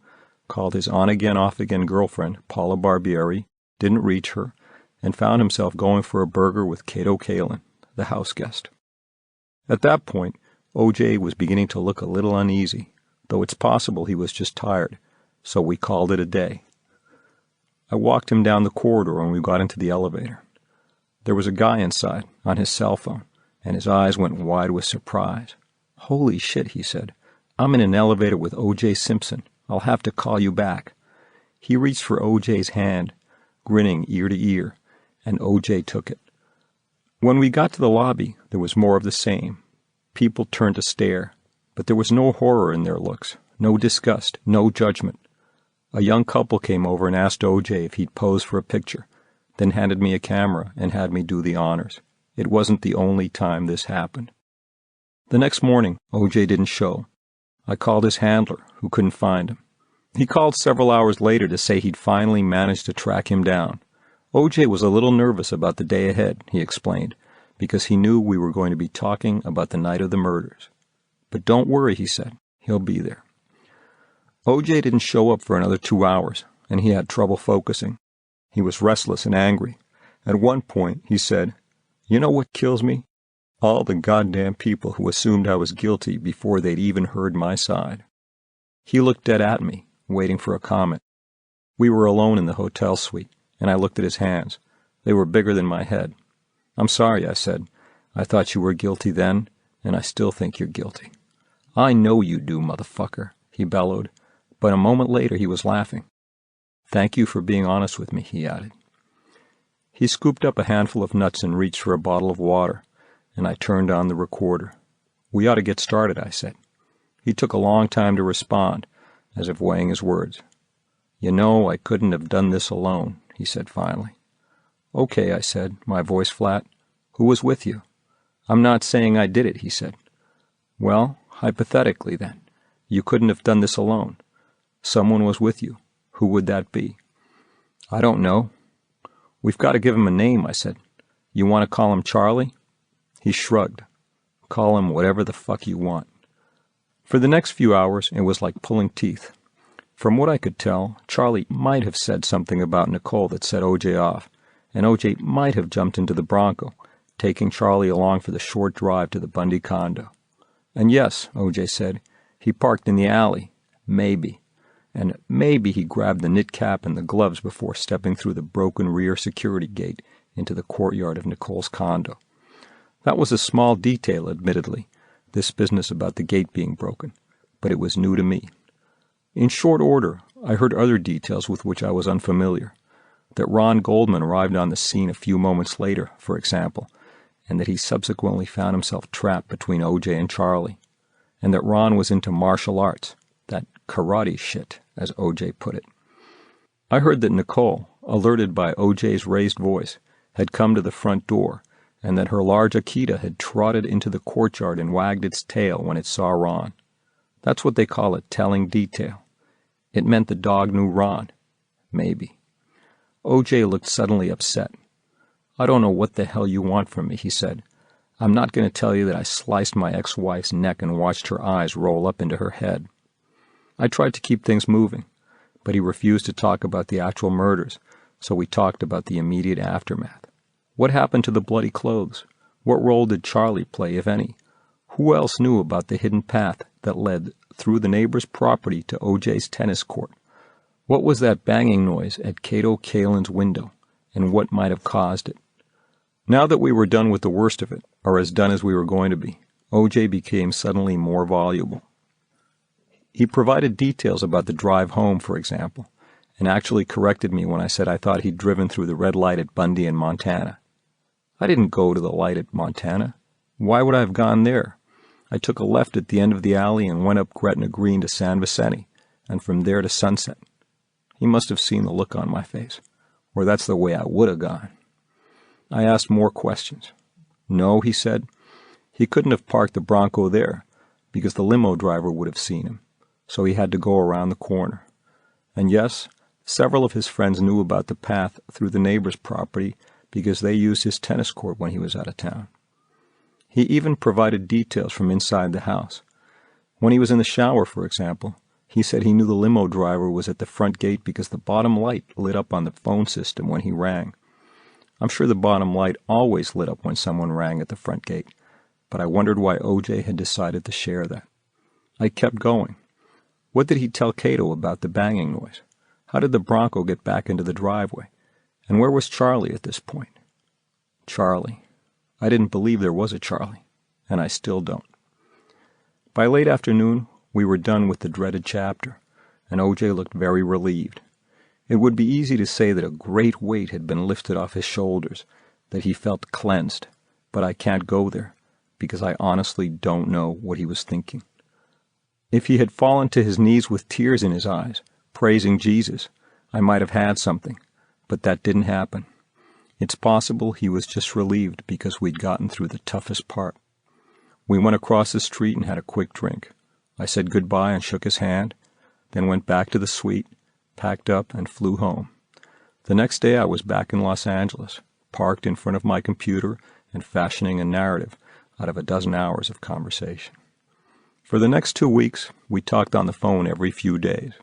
called his on-again, off-again girlfriend, Paula Barbieri, didn't reach her, and found himself going for a burger with Cato Kalin, the house guest. At that point, O.J. was beginning to look a little uneasy, though it's possible he was just tired, so we called it a day. I walked him down the corridor when we got into the elevator. There was a guy inside, on his cell phone, and his eyes went wide with surprise. Holy shit, he said. I'm in an elevator with O.J. Simpson. I'll have to call you back. He reached for O.J.'s hand, grinning ear to ear, and O.J. took it. When we got to the lobby, there was more of the same. People turned to stare, but there was no horror in their looks, no disgust, no judgment. A young couple came over and asked O.J. if he'd pose for a picture, then handed me a camera and had me do the honors. It wasn't the only time this happened. The next morning, O.J. didn't show. I called his handler, who couldn't find him. He called several hours later to say he'd finally managed to track him down. O.J. was a little nervous about the day ahead, he explained, because he knew we were going to be talking about the night of the murders. But don't worry, he said. He'll be there. O.J. didn't show up for another 2 hours, and he had trouble focusing. He was restless and angry. At one point, he said, "You know what kills me? All the goddamn people who assumed I was guilty before they'd even heard my side." He looked dead at me, waiting for a comment. We were alone in the hotel suite, and I looked at his hands. They were bigger than my head. "I'm sorry," I said. "I thought you were guilty then, and I still think you're guilty." "I know you do, motherfucker," he bellowed, but a moment later he was laughing. "Thank you for being honest with me," he added. He scooped up a handful of nuts and reached for a bottle of water, and I turned on the recorder. "We ought to get started," I said. He took a long time to respond, as if weighing his words. "You know, I couldn't have done this alone," he said finally. "Okay," I said, my voice flat. "Who was with you?" "I'm not saying I did it," he said. "Well, hypothetically, then. You couldn't have done this alone. Someone was with you. Who would that be?" "I don't know." "We've got to give him a name," I said. "You want to call him Charlie?" He shrugged. "Call him whatever the fuck you want." For the next few hours, it was like pulling teeth. From what I could tell, Charlie might have said something about Nicole that set O.J. off, and O.J. might have jumped into the Bronco, taking Charlie along for the short drive to the Bundy condo. And yes, O.J. said, he parked in the alley. Maybe. And maybe he grabbed the knit cap and the gloves before stepping through the broken rear security gate into the courtyard of Nicole's condo. That was a small detail, admittedly, this business about the gate being broken, but it was new to me. In short order, I heard other details with which I was unfamiliar. That Ron Goldman arrived on the scene a few moments later, for example, and that he subsequently found himself trapped between O.J. and Charlie, and that Ron was into martial arts, that karate shit, as O.J. put it. I heard that Nicole, alerted by O.J.'s raised voice, had come to the front door, and that her large Akita had trotted into the courtyard and wagged its tail when it saw Ron. That's what they call a telling detail. It meant the dog knew Ron. Maybe. O.J. looked suddenly upset. "I don't know what the hell you want from me," he said. "I'm not going to tell you that I sliced my ex-wife's neck and watched her eyes roll up into her head." I tried to keep things moving, but he refused to talk about the actual murders, so we talked about the immediate aftermath. What happened to the bloody clothes? What role did Charlie play, if any? Who else knew about the hidden path that led through the neighbor's property to O.J.'s tennis court? What was that banging noise at Cato Kalin's window, and what might have caused it? Now that we were done with the worst of it, or as done as we were going to be, O.J. became suddenly more voluble. He provided details about the drive home, for example, and actually corrected me when I said I thought he'd driven through the red light at Bundy in Montana. I didn't go to the light at Montana. Why would I have gone there? I took a left at the end of the alley and went up Gretna Green to San Vicente, and from there to Sunset. He must have seen the look on my face, or that's the way I would have gone. I asked more questions. No, he said. He couldn't have parked the Bronco there, because the limo driver would have seen him, so he had to go around the corner. And yes, several of his friends knew about the path through the neighbor's property because they used his tennis court when he was out of town. He even provided details from inside the house. When he was in the shower, for example, he said he knew the limo driver was at the front gate because the bottom light lit up on the phone system when he rang. I'm sure the bottom light always lit up when someone rang at the front gate, but I wondered why O.J. had decided to share that. I kept going. What did he tell Cato about the banging noise? How did the Bronco get back into the driveway? And where was Charlie at this point? Charlie. I didn't believe there was a Charlie, and I still don't. By late afternoon, we were done with the dreaded chapter, and O.J. looked very relieved. It would be easy to say that a great weight had been lifted off his shoulders, that he felt cleansed, but I can't go there, because I honestly don't know what he was thinking. If he had fallen to his knees with tears in his eyes, praising Jesus, I might have had something, but that didn't happen. It's possible he was just relieved because we'd gotten through the toughest part. We went across the street and had a quick drink. I said goodbye and shook his hand, then went back to the suite, packed up, and flew home. The next day I was back in Los Angeles, parked in front of my computer and fashioning a narrative out of a dozen hours of conversation. For the next 2 weeks, we talked on the phone every few days.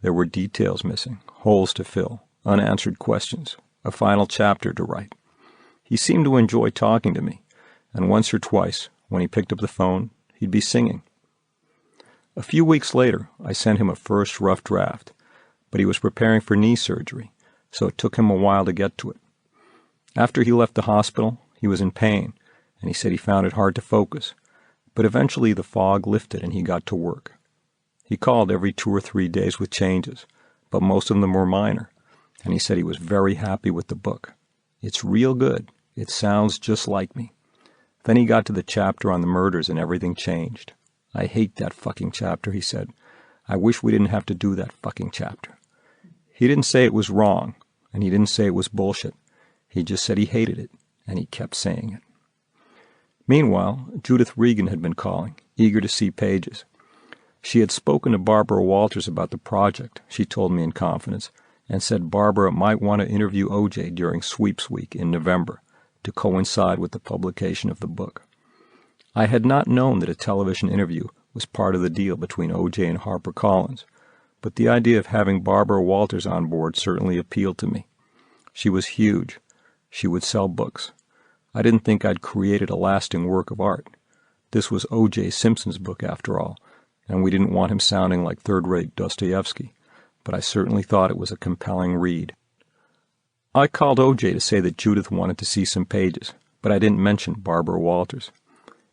There were details missing, holes to fill, unanswered questions, a final chapter to write. He seemed to enjoy talking to me, and once or twice, when he picked up the phone, he'd be singing. A few weeks later, I sent him a first rough draft, but he was preparing for knee surgery, so it took him a while to get to it. After he left the hospital, he was in pain, and he said he found it hard to focus, but eventually the fog lifted and he got to work. He called every 2 or 3 days with changes, but most of them were minor, and he said he was very happy with the book. It's real good. It sounds just like me. Then he got to the chapter on the murders and everything changed. I hate that fucking chapter, he said. I wish we didn't have to do that fucking chapter. He didn't say it was wrong, and he didn't say it was bullshit. He just said he hated it, and he kept saying it. Meanwhile, Judith Regan had been calling, eager to see pages. She had spoken to Barbara Walters about the project, she told me in confidence, and said Barbara might want to interview O.J. during Sweeps Week in November to coincide with the publication of the book. I had not known that a television interview was part of the deal between O.J. and HarperCollins, but the idea of having Barbara Walters on board certainly appealed to me. She was huge. She would sell books. I didn't think I'd created a lasting work of art. This was O.J. Simpson's book, after all, and we didn't want him sounding like third-rate Dostoevsky, but I certainly thought it was a compelling read. I called O.J. to say that Judith wanted to see some pages, but I didn't mention Barbara Walters.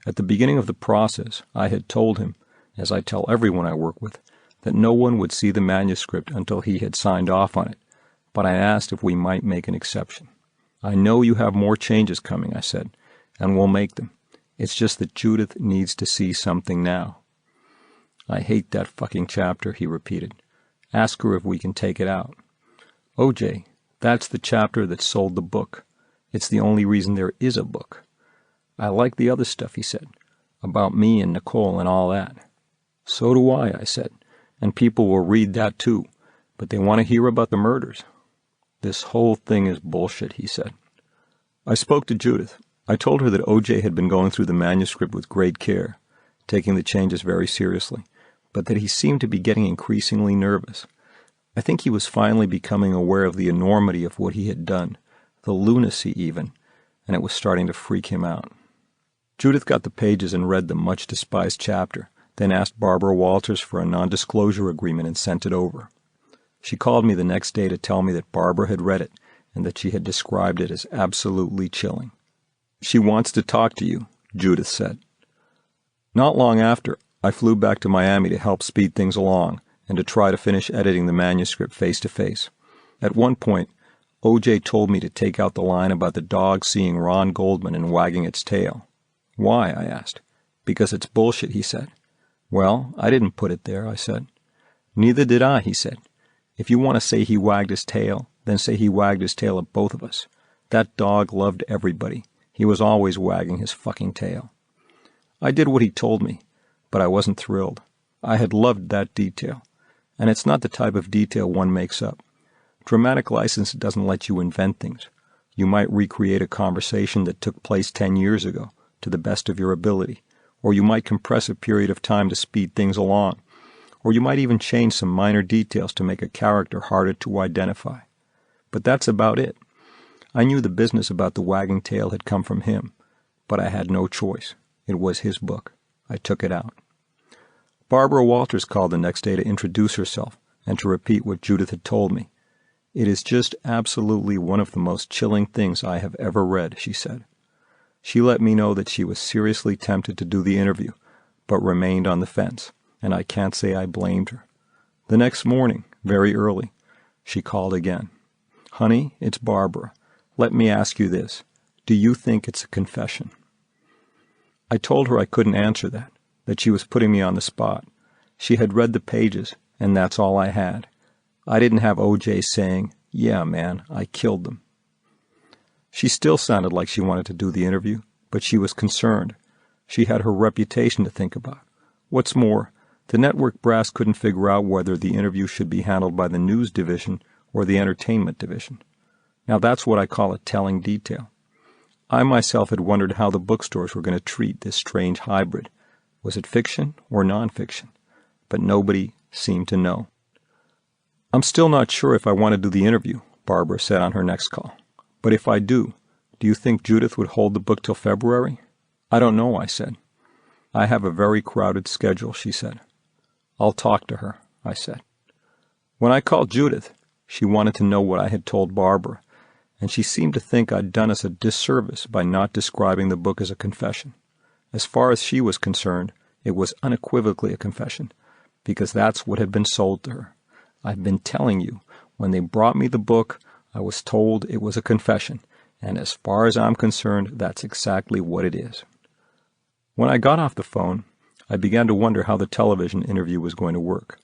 At the beginning of the process, I had told him, as I tell everyone I work with, that no one would see the manuscript until he had signed off on it, but I asked if we might make an exception. I know you have more changes coming, I said, and we'll make them. It's just that Judith needs to see something now. I hate that fucking chapter, he repeated. Ask her if we can take it out. O.J., that's the chapter that sold the book. It's the only reason there is a book. I like the other stuff, he said, about me and Nicole and all that. So do I said, and people will read that too, but they want to hear about the murders. This whole thing is bullshit, he said. I spoke to Judith. I told her that O.J. had been going through the manuscript with great care, taking the changes very seriously, but that he seemed to be getting increasingly nervous. I think he was finally becoming aware of the enormity of what he had done, the lunacy even, and it was starting to freak him out. Judith got the pages and read the much-despised chapter, then asked Barbara Walters for a non-disclosure agreement and sent it over. She called me the next day to tell me that Barbara had read it and that she had described it as absolutely chilling. "She wants to talk to you," Judith said. Not long after, I flew back to Miami to help speed things along and to try to finish editing the manuscript face-to-face. At one point, O.J. told me to take out the line about the dog seeing Ron Goldman and wagging its tail. "Why?" I asked. "Because it's bullshit," he said. "Well, I didn't put it there," I said. "Neither did I," he said. "If you want to say he wagged his tail, then say he wagged his tail at both of us. That dog loved everybody. He was always wagging his fucking tail." I did what he told me, but I wasn't thrilled. I had loved that detail, and it's not the type of detail one makes up. Dramatic license doesn't let you invent things. You might recreate a conversation that took place 10 years ago, to the best of your ability, or you might compress a period of time to speed things along, or you might even change some minor details to make a character harder to identify. But that's about it. I knew the business about the wagging tail had come from him, but I had no choice. It was his book. I took it out. Barbara Walters called the next day to introduce herself and to repeat what Judith had told me. "It is just absolutely one of the most chilling things I have ever read," she said. She let me know that she was seriously tempted to do the interview, but remained on the fence, and I can't say I blamed her. The next morning, very early, she called again. "Honey, it's Barbara. Let me ask you this. Do you think it's a confession?" I told her I couldn't answer that she was putting me on the spot. She had read the pages, and that's all I had. I didn't have O.J. saying, "Yeah, man, I killed them." She still sounded like she wanted to do the interview, but she was concerned. She had her reputation to think about. What's more, the network brass couldn't figure out whether the interview should be handled by the news division or the entertainment division. Now that's what I call a telling detail. I myself had wondered how the bookstores were going to treat this strange hybrid. Was it fiction or nonfiction? But nobody seemed to know. "I'm still not sure if I want to do the interview," Barbara said on her next call. "But if I do you think Judith would hold the book till February?" "I don't know," I said. "I have a very crowded schedule," she said. "I'll talk to her," I said. When I called Judith, she wanted to know what I had told Barbara, and she seemed to think I'd done us a disservice by not describing the book as a confession. As far as she was concerned, it was unequivocally a confession, because that's what had been sold to her. I've been telling you, when they brought me the book, I was told it was a confession, and as far as I'm concerned, that's exactly what it is. When I got off the phone, I began to wonder how the television interview was going to work.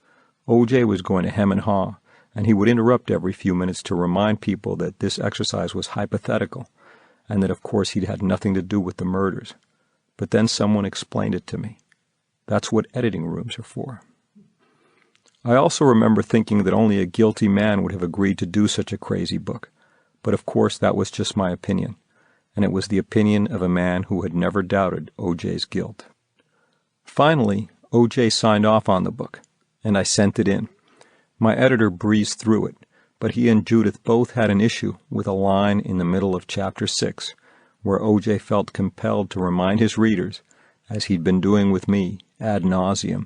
O.J. was going to hem and haw, and he would interrupt every few minutes to remind people that this exercise was hypothetical, and that of course he'd had nothing to do with the murders. But then someone explained it to me. That's what editing rooms are for. I also remember thinking that only a guilty man would have agreed to do such a crazy book, but of course that was just my opinion, and it was the opinion of a man who had never doubted O.J.'s guilt. Finally, O.J. signed off on the book, and I sent it in. My editor breezed through it, but he and Judith both had an issue with a line in the middle of Chapter 6, where O.J. felt compelled to remind his readers, as he'd been doing with me, ad nauseum,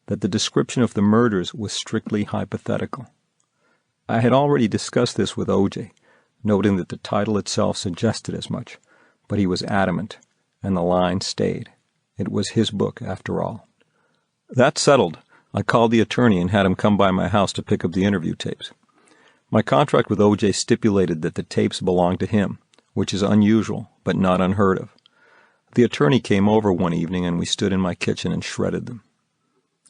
that the description of the murders was strictly hypothetical. I had already discussed this with O.J., noting that the title itself suggested as much, but he was adamant, and the line stayed. It was his book, after all. That settled, I called the attorney and had him come by my house to pick up the interview tapes. My contract with O.J. stipulated that the tapes belonged to him, which is unusual, but not unheard of. The attorney came over one evening and we stood in my kitchen and shredded them.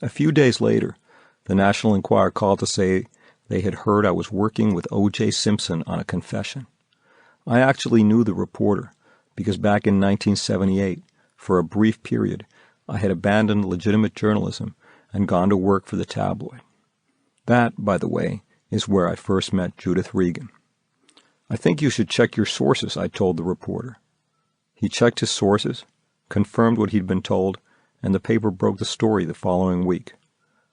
A few days later, the National Enquirer called to say they had heard I was working with O.J. Simpson on a confession. I actually knew the reporter, because back in 1978, for a brief period, I had abandoned legitimate journalism and gone to work for the tabloid. That, by the way, is where I first met Judith Regan. "I think you should check your sources," I told the reporter. He checked his sources, confirmed what he'd been told, and the paper broke the story the following week.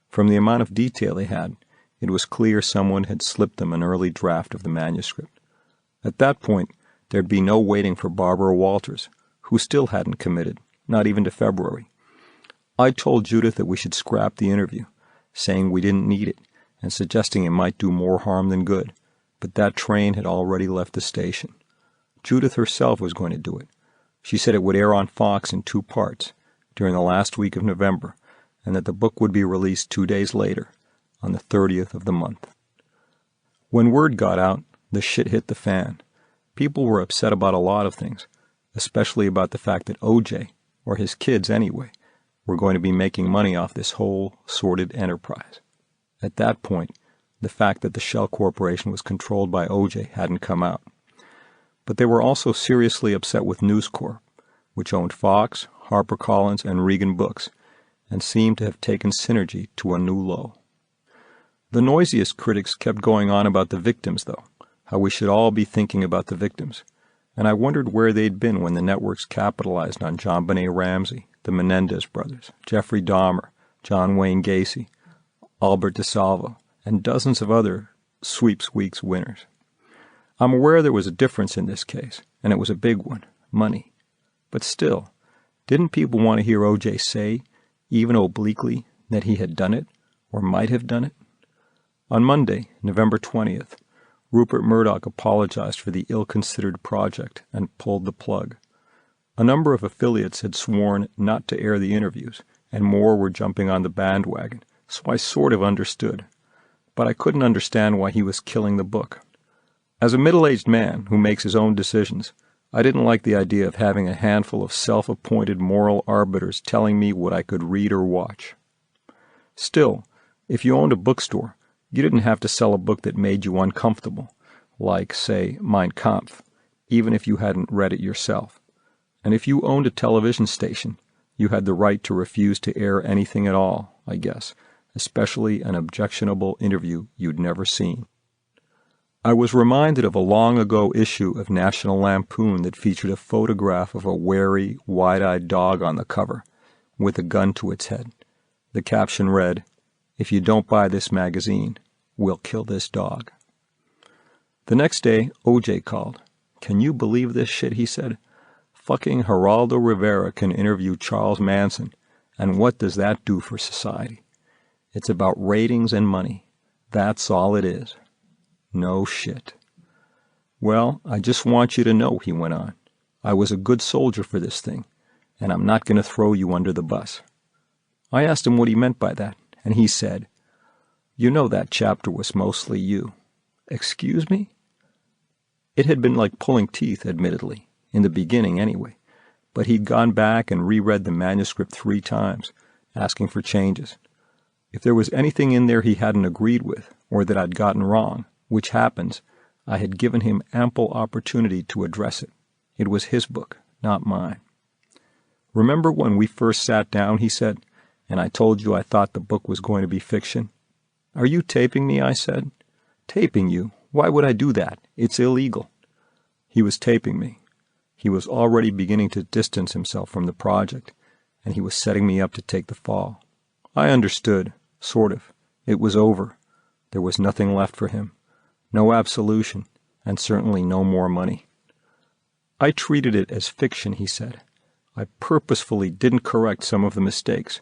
From the amount of detail they had, It was clear someone had slipped them an early draft of the manuscript. At that point, there'd be no waiting for Barbara Walters, who still hadn't committed, not even to February. I told Judith that we should scrap the interview, saying we didn't need it, and suggesting it might do more harm than good, but that train had already left the station. Judith herself was going to do it. She said it would air on Fox in 2 parts, during the last week of November, and that the book would be released 2 days later, on the 30th of the month. When word got out, the shit hit the fan. People were upset about a lot of things, especially about the fact that O.J., or his kids anyway, were going to be making money off this whole sordid enterprise. At that point, the fact that the Shell Corporation was controlled by O.J. hadn't come out. But they were also seriously upset with News Corp, which owned Fox, HarperCollins, and Regan Books, and seemed to have taken Synergy to a new low. The noisiest critics kept going on about the victims, though, how we should all be thinking about the victims, and I wondered where they'd been when the networks capitalized on JonBenet Ramsey, the Menendez brothers, Jeffrey Dahmer, John Wayne Gacy, Albert DeSalvo, and dozens of other Sweeps Weeks winners. I'm aware there was a difference in this case, and it was a big one, money. But still, didn't people want to hear O.J. say, even obliquely, that he had done it, or might have done it? On Monday, November 20th, Rupert Murdoch apologized for the ill-considered project and pulled the plug. A number of affiliates had sworn not to air the interviews, and more were jumping on the bandwagon, so I sort of understood. But I couldn't understand why he was killing the book. As a middle-aged man who makes his own decisions, I didn't like the idea of having a handful of self-appointed moral arbiters telling me what I could read or watch. Still, if you owned a bookstore, you didn't have to sell a book that made you uncomfortable, like, say, Mein Kampf, even if you hadn't read it yourself. And if you owned a television station, you had the right to refuse to air anything at all, I guess, especially an objectionable interview you'd never seen. I was reminded of a long-ago issue of National Lampoon that featured a photograph of a wary, wide-eyed dog on the cover, with a gun to its head. The caption read, "If you don't buy this magazine, we'll kill this dog." The next day, O.J. called. "Can you believe this shit?" he said. "Fucking Geraldo Rivera can interview Charles Manson, and what does that do for society? It's about ratings and money. That's all it is." No shit. "Well, I just want you to know," he went on, "I was a good soldier for this thing, and I'm not going to throw you under the bus." I asked him what he meant by that, and he said, "You know that chapter was mostly you." Excuse me? It had been like pulling teeth, admittedly, in the beginning anyway, but he'd gone back and reread the manuscript 3 times, asking for changes. If there was anything in there he hadn't agreed with, or that I'd gotten wrong, which happens, I had given him ample opportunity to address it. It was his book, not mine. "Remember when we first sat down," he said, "and I told you I thought the book was going to be fiction?" "Are you taping me?" I said. "Taping you? Why would I do that? It's illegal." He was taping me. He was already beginning to distance himself from the project, and he was setting me up to take the fall. I understood, sort of. It was over. There was nothing left for him. No absolution, and certainly no more money. "I treated it as fiction," he said. "I purposefully didn't correct some of the mistakes,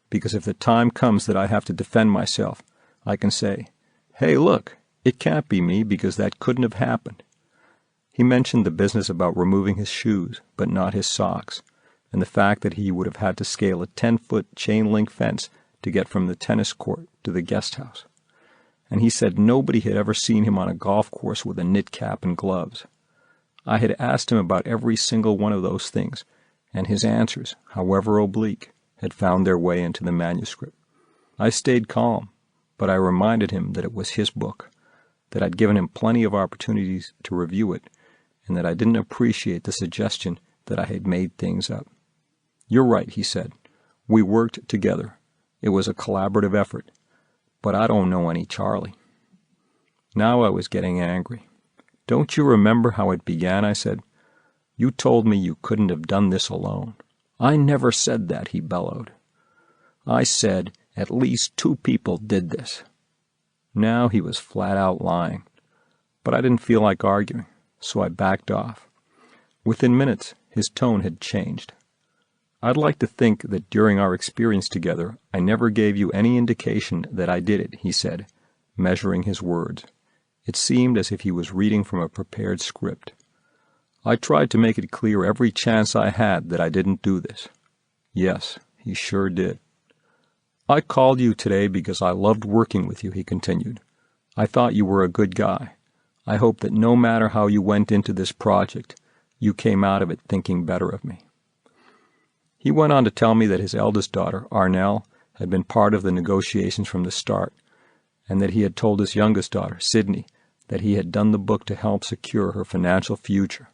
because if the time comes that I have to defend myself, I can say, 'Hey, look, it can't be me because that couldn't have happened.'" He mentioned the business about removing his shoes, but not his socks, and the fact that he would have had to scale a 10-foot chain-link fence to get from the tennis court to the guest house. And he said nobody had ever seen him on a golf course with a knit cap and gloves. I had asked him about every single one of those things, and his answers, however oblique, had found their way into the manuscript. I stayed calm, but I reminded him that it was his book, that I'd given him plenty of opportunities to review it, and that I didn't appreciate the suggestion that I had made things up. "You're right," he said. "We worked together. It was a collaborative effort. But I don't know any Charlie." Now I was getting angry. "Don't you remember how it began?" I said. "You told me you couldn't have done this alone." "I never said that," he bellowed. "I said at least 2 people did this." Now he was flat out lying. But I didn't feel like arguing, so I backed off. Within minutes, his tone had changed. I'd like to think that during our experience together, I never gave you any indication that I did it, he said, measuring his words. It seemed as if he was reading from a prepared script. I tried to make it clear every chance I had that I didn't do this. Yes, he sure did. I called you today because I loved working with you, he continued. I thought you were a good guy. I hope that no matter how you went into this project, you came out of it thinking better of me. He went on to tell me that his eldest daughter, Arnell, had been part of the negotiations from the start, and that he had told his youngest daughter, Sydney, that he had done the book to help secure her financial future.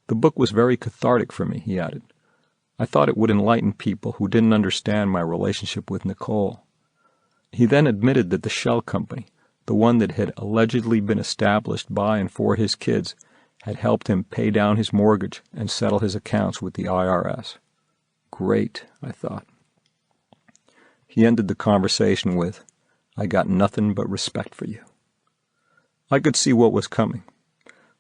The book was very cathartic for me, he added. I thought it would enlighten people who didn't understand my relationship with Nicole. He then admitted that the shell company, the one that had allegedly been established by and for his kids, had helped him pay down his mortgage and settle his accounts with the IRS. Great, I thought. He ended the conversation with, I got nothing but respect for you. I could see what was coming.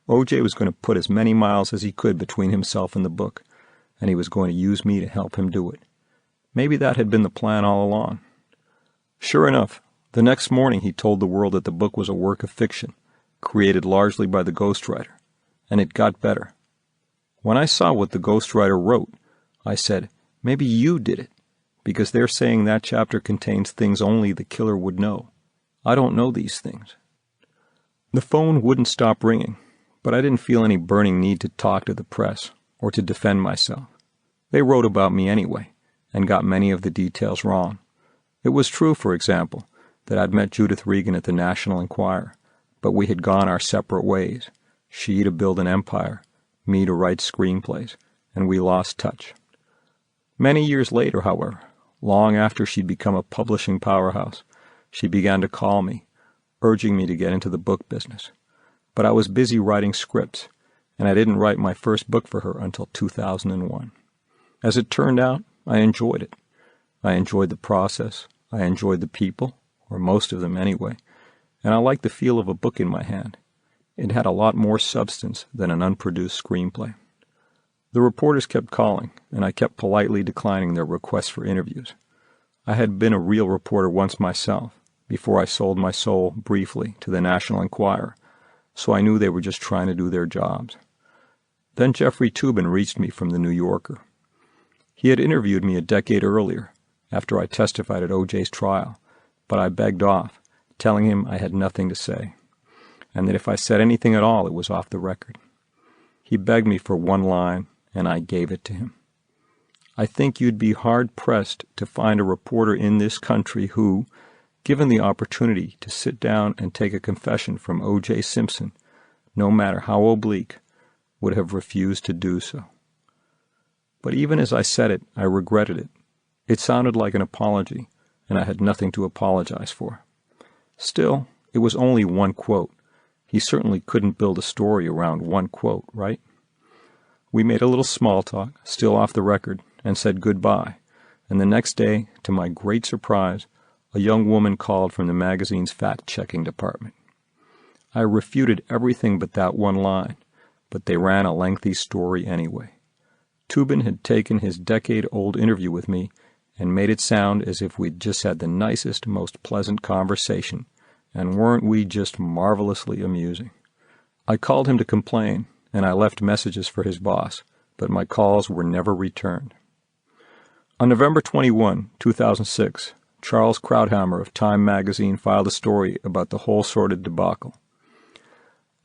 O.J. was going to put as many miles as he could between himself and the book, and he was going to use me to help him do it. Maybe that had been the plan all along. Sure enough, the next morning he told the world that the book was a work of fiction, created largely by the ghostwriter, and it got better. When I saw what the ghostwriter wrote, I said, maybe you did it, because they're saying that chapter contains things only the killer would know. I don't know these things. The phone wouldn't stop ringing, but I didn't feel any burning need to talk to the press or to defend myself. They wrote about me anyway, and got many of the details wrong. It was true, for example, that I'd met Judith Regan at the National Enquirer, but we had gone our separate ways, she to build an empire, me to write screenplays, and we lost touch. Many years later, however, long after she'd become a publishing powerhouse, she began to call me, urging me to get into the book business. But I was busy writing scripts, and I didn't write my first book for her until 2001. As it turned out, I enjoyed it. I enjoyed the process, I enjoyed the people, or most of them anyway, and I liked the feel of a book in my hand. It had a lot more substance than an unproduced screenplay. The reporters kept calling, and I kept politely declining their requests for interviews. I had been a real reporter once myself, before I sold my soul, briefly, to the National Enquirer, so I knew they were just trying to do their jobs. Then Jeffrey Toobin reached me from the New Yorker. He had interviewed me a decade earlier, after I testified at O.J.'s trial, but I begged off, telling him I had nothing to say, and that if I said anything at all, it was off the record. He begged me for one line, and I gave it to him. I think you'd be hard-pressed to find a reporter in this country who, given the opportunity to sit down and take a confession from O.J. Simpson, no matter how oblique, would have refused to do so. But even as I said it, I regretted it. It sounded like an apology, and I had nothing to apologize for. Still, it was only one quote. He certainly couldn't build a story around one quote, right? We made a little small talk, still off the record, and said goodbye, and the next day, to my great surprise, a young woman called from the magazine's fact-checking department. I refuted everything but that one line, but they ran a lengthy story anyway. Toobin had taken his decade-old interview with me and made it sound as if we'd just had the nicest, most pleasant conversation, and weren't we just marvelously amusing? I called him to complain, and I left messages for his boss, but my calls were never returned. On November 21, 2006, Charles Krauthammer of Time magazine filed a story about the whole sordid debacle.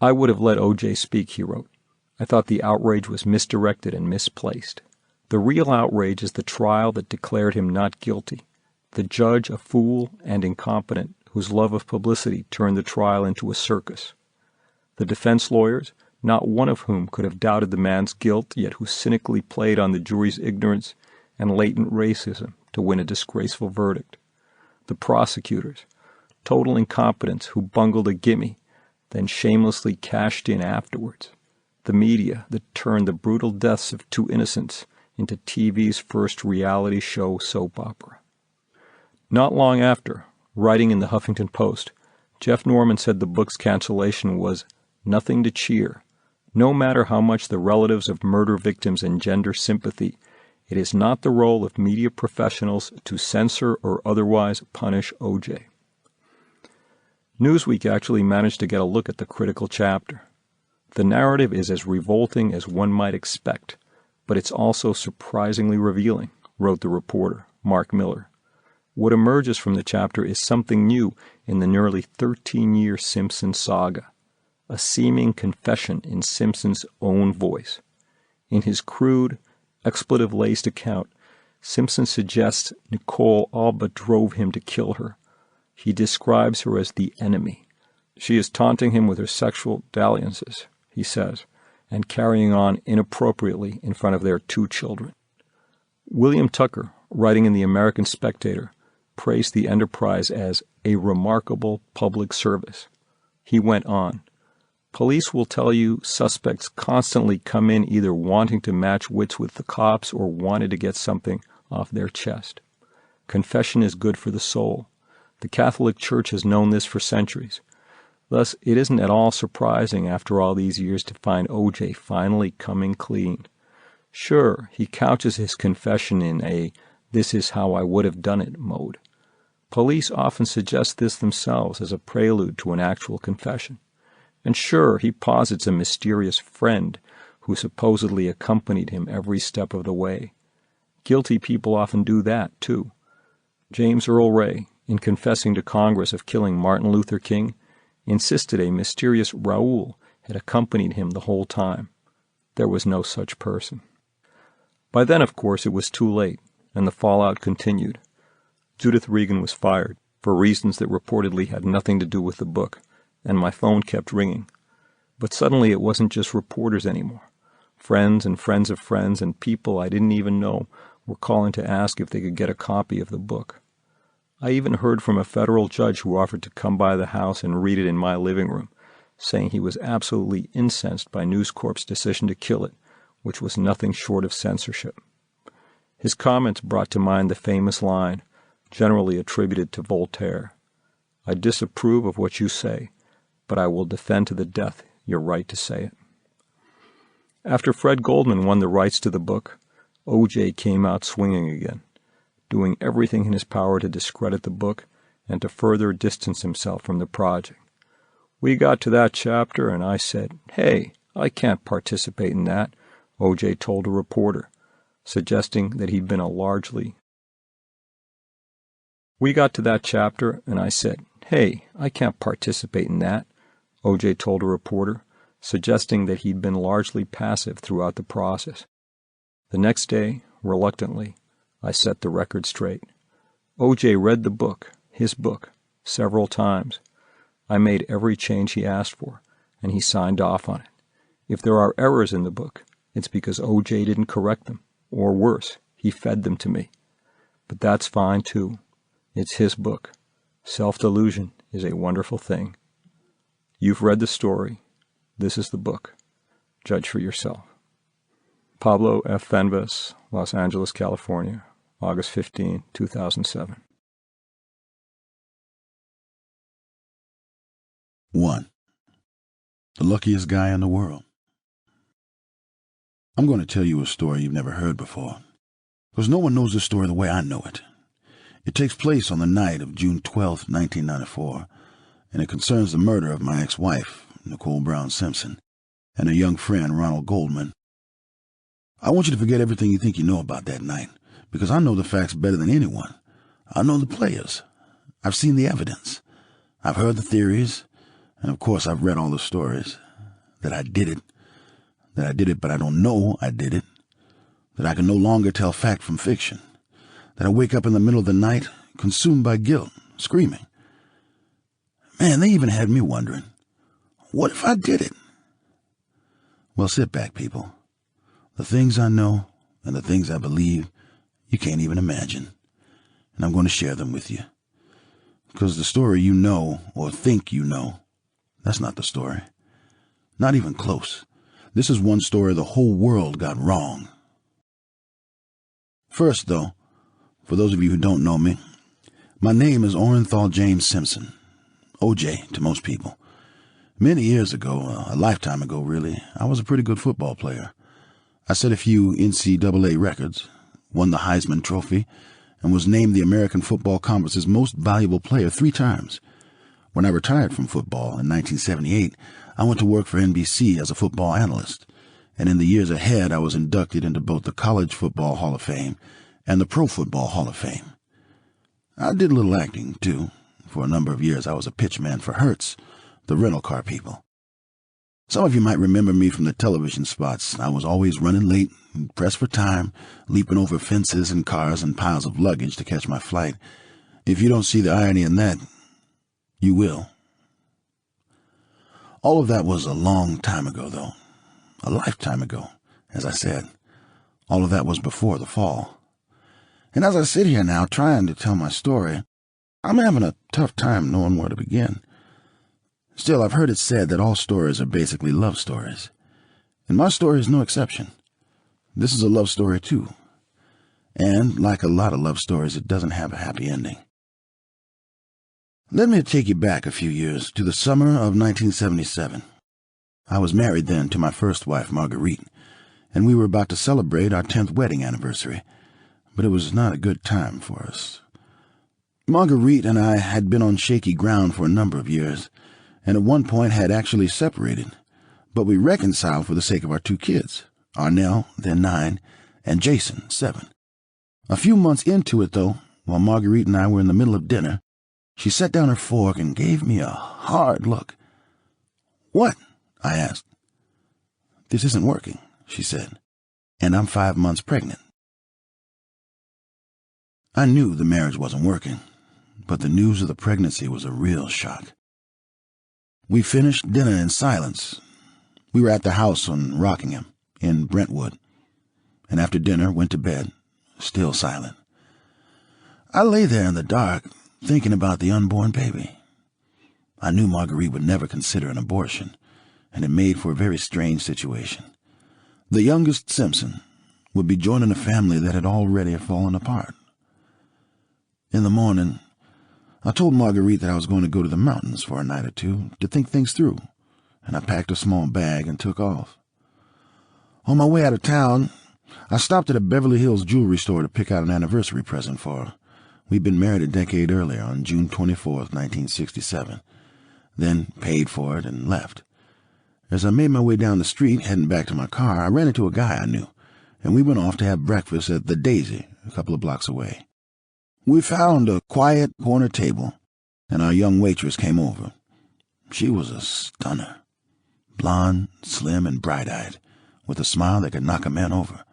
I would have let O.J. speak, he wrote. I thought the outrage was misdirected and misplaced. The real outrage is the trial that declared him not guilty, the judge a fool and incompetent whose love of publicity turned the trial into a circus. The defense lawyers, not one of whom could have doubted the man's guilt, yet who cynically played on the jury's ignorance and latent racism to win a disgraceful verdict. The prosecutors, total incompetents who bungled a gimme, then shamelessly cashed in afterwards. The media that turned the brutal deaths of two innocents into TV's first reality show soap opera. Not long after, writing in the Huffington Post, Jeff Norman said the book's cancellation was nothing to cheer. No matter how much the relatives of murder victims engender sympathy, it is not the role of media professionals to censor or otherwise punish O.J. Newsweek actually managed to get a look at the critical chapter. The narrative is as revolting as one might expect, but it's also surprisingly revealing, wrote the reporter, Mark Miller. What emerges from the chapter is something new in the nearly 13-year Simpson saga, a seeming confession in Simpson's own voice. In his crude, expletive-laced account, Simpson suggests Nicole all but drove him to kill her. He describes her as the enemy. She is taunting him with her sexual dalliances, he says, and carrying on inappropriately in front of their 2 children. William Tucker, writing in the American Spectator, praised the enterprise as a remarkable public service. He went on, "Police will tell you suspects constantly come in either wanting to match wits with the cops or wanted to get something off their chest. Confession is good for the soul. The Catholic Church has known this for centuries. Thus, it isn't at all surprising after all these years to find O.J. finally coming clean. Sure, he couches his confession in a 'this is how I would have done it' mode. Police often suggest this themselves as a prelude to an actual confession. And sure, he posits a mysterious friend who supposedly accompanied him every step of the way. Guilty people often do that, too. James Earl Ray, in confessing to Congress of killing Martin Luther King, insisted a mysterious Raoul had accompanied him the whole time. There was no such person. By then, of course, it was too late, and the fallout continued. Judith Regan was fired, for reasons that reportedly had nothing to do with the book, and my phone kept ringing. But suddenly it wasn't just reporters anymore. Friends and friends of friends and people I didn't even know were calling to ask if they could get a copy of the book. I even heard from a federal judge who offered to come by the house and read it in my living room, saying he was absolutely incensed by News Corp's decision to kill it, which was nothing short of censorship. His comments brought to mind the famous line, generally attributed to Voltaire, "I disapprove of what you say, but I will defend to the death your right to say it." After Fred Goldman won the rights to the book, O.J. came out swinging again, doing everything in his power to discredit the book and to further distance himself from the project. "We got to that chapter, and I said, 'Hey, I can't participate in that,' O.J. told a reporter, suggesting that he'd been a largely We got to that chapter, and I said, 'Hey, I can't participate in that,' O.J. told a reporter, suggesting that he'd been largely passive throughout the process. The next day, reluctantly, I set the record straight. O.J. read the book, his book, several times. I made every change he asked for, and he signed off on it. If there are errors in the book, it's because O.J. didn't correct them, or worse, he fed them to me. But that's fine, too. It's his book. Self-delusion is a wonderful thing. You've read the story. This is the book. Judge for yourself." Pablo F. Fenves, Los Angeles, California, August 15, 2007. 1. The luckiest guy in the world. I'm going to tell you a story you've never heard before, because no one knows this story the way I know it. It takes place on the night of June 12, 1994, and it concerns the murder of my ex-wife, Nicole Brown Simpson, and her young friend, Ronald Goldman. I want you to forget everything you think you know about that night, because I know the facts better than anyone. I know the players. I've seen the evidence. I've heard the theories, and of course I've read all the stories. That I did it, but I don't know I did it. That I can no longer tell fact from fiction. That I wake up in the middle of the night, consumed by guilt, screaming. Man, they even had me wondering, what if I did it? Well, sit back, people. The things I know and the things I believe, you can't even imagine. And I'm going to share them with you. Because the story you know or think you know, that's not the story. Not even close. This is one story the whole world got wrong. First, though, for those of you who don't know me, my name is Orenthal James Simpson. O.J. to most people. Many years ago, a lifetime ago really, I was a pretty good football player. I set a few NCAA records, won the Heisman Trophy, and was named the American Football Conference's most valuable player 3 times. When I retired from football in 1978, I went to work for NBC as a football analyst, and in the years ahead I was inducted into both the College Football Hall of Fame and the Pro Football Hall of Fame. I did a little acting, too. For a number of years I was a pitchman for Hertz, the rental car people. Some of you might remember me from the television spots. I was always running late, pressed for time, leaping over fences and cars and piles of luggage to catch my flight. If you don't see the irony in that, you will. All of that was a long time ago, though. A lifetime ago, as I said. All of that was before the fall. And as I sit here now trying to tell my story, I'm having a tough time knowing where to begin. Still, I've heard it said that all stories are basically love stories. And my story is no exception. This is a love story, too. And, like a lot of love stories, it doesn't have a happy ending. Let me take you back a few years to the summer of 1977. I was married then to my first wife, Marguerite, and we were about to celebrate our 10th wedding anniversary. But it was not a good time for us. Marguerite and I had been on shaky ground for a number of years, and at one point had actually separated, but we reconciled for the sake of our 2 kids, Arnell, then 9, and Jason, 7. A few months into it, though, while Marguerite and I were in the middle of dinner, she set down her fork and gave me a hard look. "What?" I asked. "This isn't working," she said, "and I'm 5 months pregnant." I knew the marriage wasn't working, but the news of the pregnancy was a real shock. We finished dinner in silence. We were at the house on Rockingham, in Brentwood, and after dinner went to bed, still silent. I lay there in the dark, thinking about the unborn baby. I knew Marguerite would never consider an abortion, and it made for a very strange situation. The youngest, Simpson, would be joining a family that had already fallen apart. In the morning, I told Marguerite that I was going to go to the mountains for a night or 2 to think things through, and I packed a small bag and took off. On my way out of town, I stopped at a Beverly Hills jewelry store to pick out an anniversary present for her. We'd been married a decade earlier, on June 24th, 1967, then paid for it and left. As I made my way down the street, heading back to my car, I ran into a guy I knew, and we went off to have breakfast at the Daisy, a couple of blocks away. We found a quiet corner table, and our young waitress came over. She was a stunner, blonde, slim, and bright-eyed, with a smile that could knock a man over.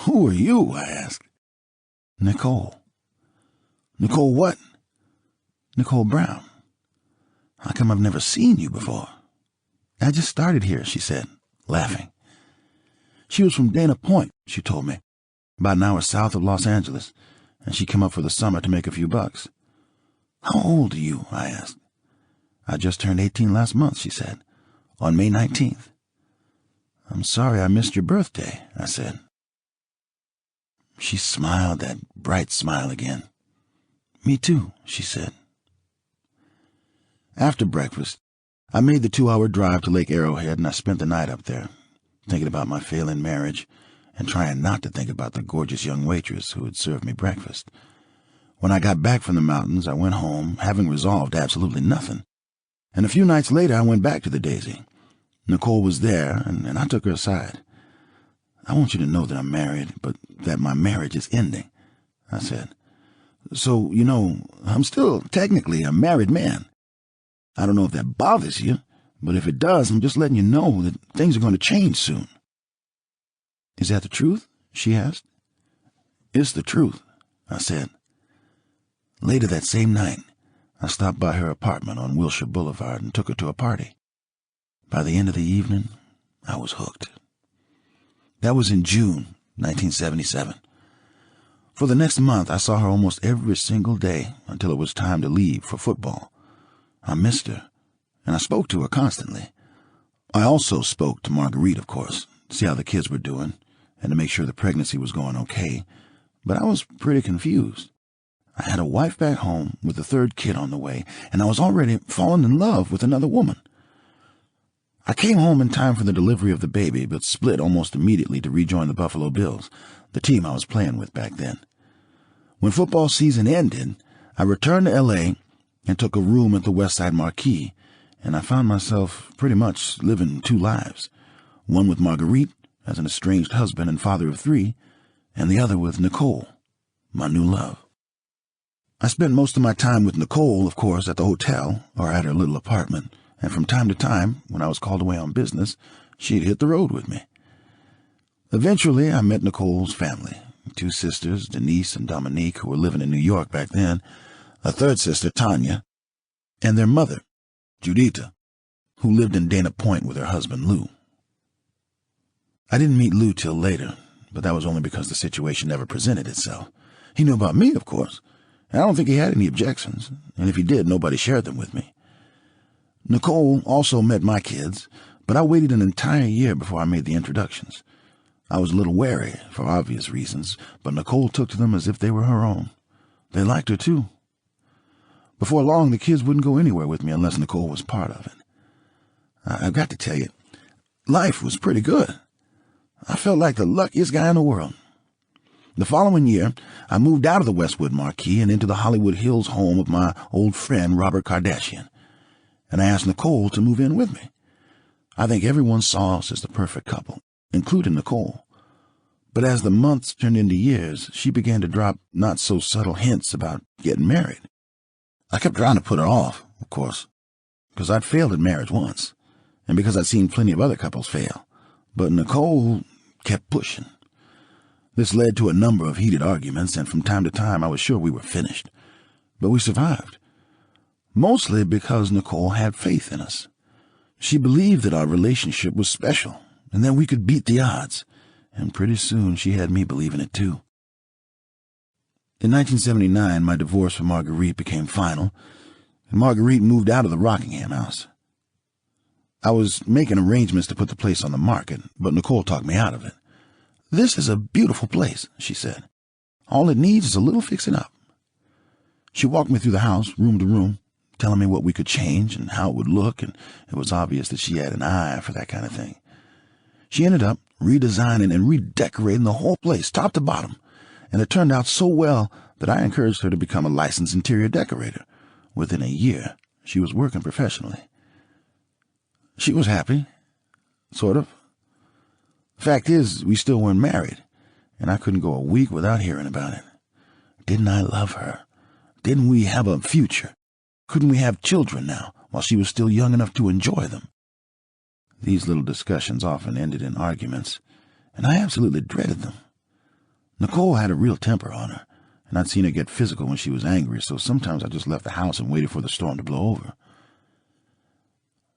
"Who are you?" I asked. "Nicole." "Nicole what?" "Nicole Brown. How come I've never seen you before?" "I just started here," she said, laughing. She was from Dana Point, she told me, about an hour south of Los Angeles, and she came up for the summer to make a few bucks. "How old are you?" I asked. "I just turned 18 last month," she said, "on May 19th. "I'm sorry I missed your birthday," I said. She smiled that bright smile again. "Me too," she said. After breakfast, I made the 2-hour drive to Lake Arrowhead, and I spent the night up there, thinking about my failing marriage and trying not to think about the gorgeous young waitress who had served me breakfast. When I got back from the mountains, I went home, having resolved absolutely nothing. And a few nights later, I went back to the Daisy. Nicole was there, and I took her aside. "I want you to know that I'm married, but that my marriage is ending," I said. "So, I'm still technically a married man. I don't know if that bothers you, but if it does, I'm just letting you know that things are going to change soon." "Is that the truth?" she asked. "It's the truth," I said. Later that same night, I stopped by her apartment on Wilshire Boulevard and took her to a party. By the end of the evening, I was hooked. That was in June 1977. For the next month, I saw her almost every single day until it was time to leave for football. I missed her, and I spoke to her constantly. I also spoke to Marguerite, of course, to see how the kids were doing and to make sure the pregnancy was going okay, but I was pretty confused. I had a wife back home with a third kid on the way, and I was already falling in love with another woman. I came home in time for the delivery of the baby, but split almost immediately to rejoin the Buffalo Bills, the team I was playing with back then. When football season ended, I returned to L.A. and took a room at the Westside Marquee, and I found myself pretty much living two lives, one with Marguerite as an estranged husband and father of three, and the other with Nicole, my new love. I spent most of my time with Nicole, of course, at the hotel or at her little apartment, and from time to time, when I was called away on business, she'd hit the road with me. Eventually, I met Nicole's family, two sisters, Denise and Dominique, who were living in New York back then, a third sister, Tanya, and their mother, Judita, who lived in Dana Point with her husband, Lou. I didn't meet Lou till later, but that was only because the situation never presented itself. He knew about me, of course, and I don't think he had any objections, and if he did, nobody shared them with me. Nicole also met my kids, but I waited an entire year before I made the introductions. I was a little wary, for obvious reasons, but Nicole took to them as if they were her own. They liked her, too. Before long, the kids wouldn't go anywhere with me unless Nicole was part of it. I've got to tell you, life was pretty good. I felt like the luckiest guy in the world. The following year, I moved out of the Westwood Marquee and into the Hollywood Hills home of my old friend Robert Kardashian, and I asked Nicole to move in with me. I think everyone saw us as the perfect couple, including Nicole. But as the months turned into years, she began to drop not-so-subtle hints about getting married. I kept trying to put her off, of course, because I'd failed at marriage once, and because I'd seen plenty of other couples fail. But Nicole kept pushing. This led to a number of heated arguments, and from time to time I was sure we were finished. But we survived, mostly because Nicole had faith in us. She believed that our relationship was special, and that we could beat the odds, and pretty soon she had me believing it too. In 1979, my divorce from Marguerite became final, and Marguerite moved out of the Rockingham house. I was making arrangements to put the place on the market, but Nicole talked me out of it. "This is a beautiful place," she said. "All it needs is a little fixing up." She walked me through the house, room to room, telling me what we could change and how it would look, and it was obvious that she had an eye for that kind of thing. She ended up redesigning and redecorating the whole place, top to bottom, and it turned out so well that I encouraged her to become a licensed interior decorator. Within a year, she was working professionally. She was happy, sort of. Fact is, we still weren't married, and I couldn't go a week without hearing about it. Didn't I love her? Didn't we have a future? Couldn't we have children now, while she was still young enough to enjoy them? These little discussions often ended in arguments, and I absolutely dreaded them. Nicole had a real temper on her, and I'd seen her get physical when she was angry, so sometimes I just left the house and waited for the storm to blow over.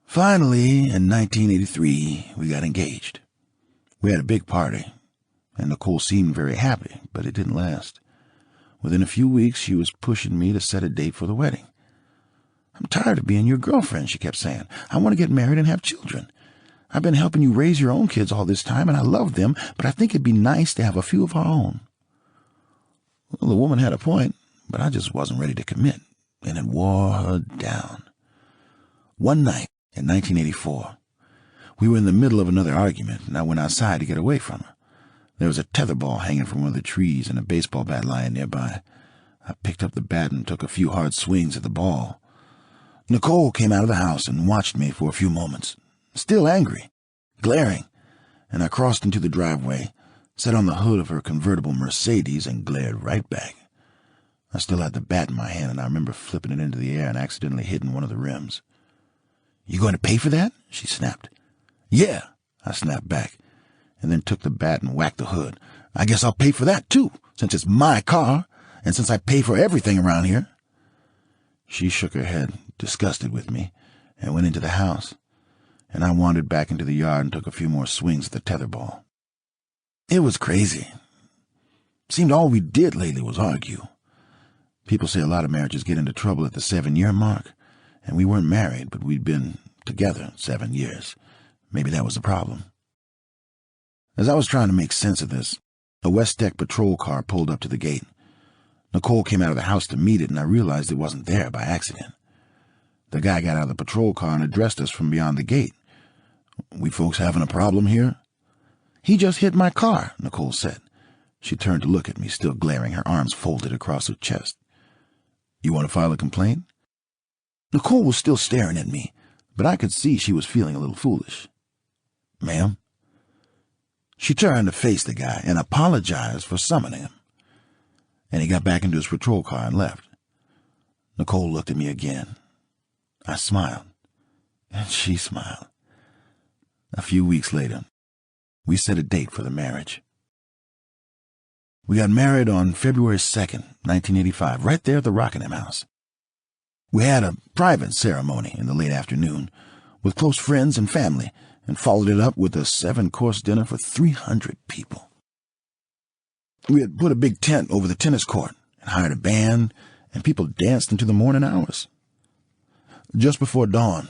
Finally, in 1983, we got engaged. We had a big party, and Nicole seemed very happy, but it didn't last. Within a few weeks, she was pushing me to set a date for the wedding. "I'm tired of being your girlfriend," she kept saying. "I want to get married and have children. I've been helping you raise your own kids all this time, and I love them, but I think it'd be nice to have a few of our own." Well, the woman had a point, but I just wasn't ready to commit, and it wore her down. One night in 1984, we were in the middle of another argument, and I went outside to get away from her. There was a tetherball hanging from one of the trees and a baseball bat lying nearby. I picked up the bat and took a few hard swings at the ball. Nicole came out of the house and watched me for a few moments, still angry, glaring, and I crossed into the driveway, sat on the hood of her convertible Mercedes, and glared right back. I still had the bat in my hand, and I remember flipping it into the air and accidentally hitting one of the rims. "You going to pay for that?" she snapped. "Yeah," I snapped back, and then took the bat and whacked the hood. "I guess I'll pay for that, too, since it's my car, and since I pay for everything around here." She shook her head, disgusted with me, and went into the house, and I wandered back into the yard and took a few more swings at the tetherball. It was crazy. Seemed all we did lately was argue. People say a lot of marriages get into trouble at the 7-year mark, and we weren't married, but we'd been together 7 years. Maybe that was the problem. As I was trying to make sense of this, a West Deck patrol car pulled up to the gate. Nicole came out of the house to meet it, and I realized it wasn't there by accident. The guy got out of the patrol car and addressed us from beyond the gate. "We folks having a problem here?" "He just hit my car," Nicole said. She turned to look at me, still glaring, her arms folded across her chest. "You want to file a complaint?" Nicole was still staring at me, but I could see she was feeling a little foolish. "Ma'am?" She turned to face the guy and apologized for summoning him. And he got back into his patrol car and left. Nicole looked at me again. I smiled, and she smiled. A few weeks later, we set a date for the marriage. We got married on February 2nd, 1985, right there at the Rockingham house. We had a private ceremony in the late afternoon with close friends and family, and followed it up with a 7-course dinner for 300 people. We had put a big tent over the tennis court and hired a band, and people danced into the morning hours. Just before dawn,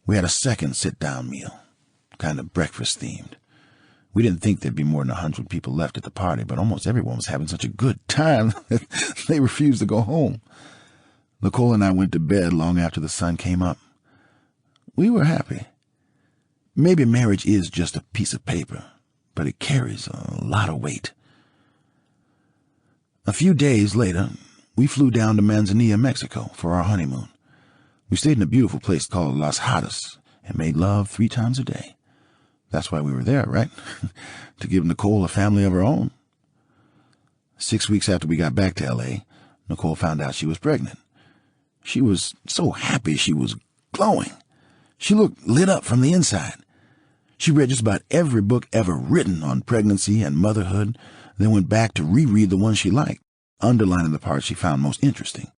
we had a second sit-down meal, kind of breakfast-themed. We didn't think there'd be more than 100 people left at the party, but almost everyone was having such a good time that they refused to go home. Nicole and I went to bed long after the sun came up. We were happy. Maybe marriage is just a piece of paper, but it carries a lot of weight. A few days later, we flew down to Manzanilla, Mexico, for our honeymoon. We stayed in a beautiful place called Las Hadas and made love 3 times a day. That's why we were there, right? To give Nicole a family of her own. 6 weeks after we got back to L.A., Nicole found out she was pregnant. She was so happy, she was glowing. She looked lit up from the inside. She read just about every book ever written on pregnancy and motherhood, then went back to reread the ones she liked, underlining the parts she found most interesting.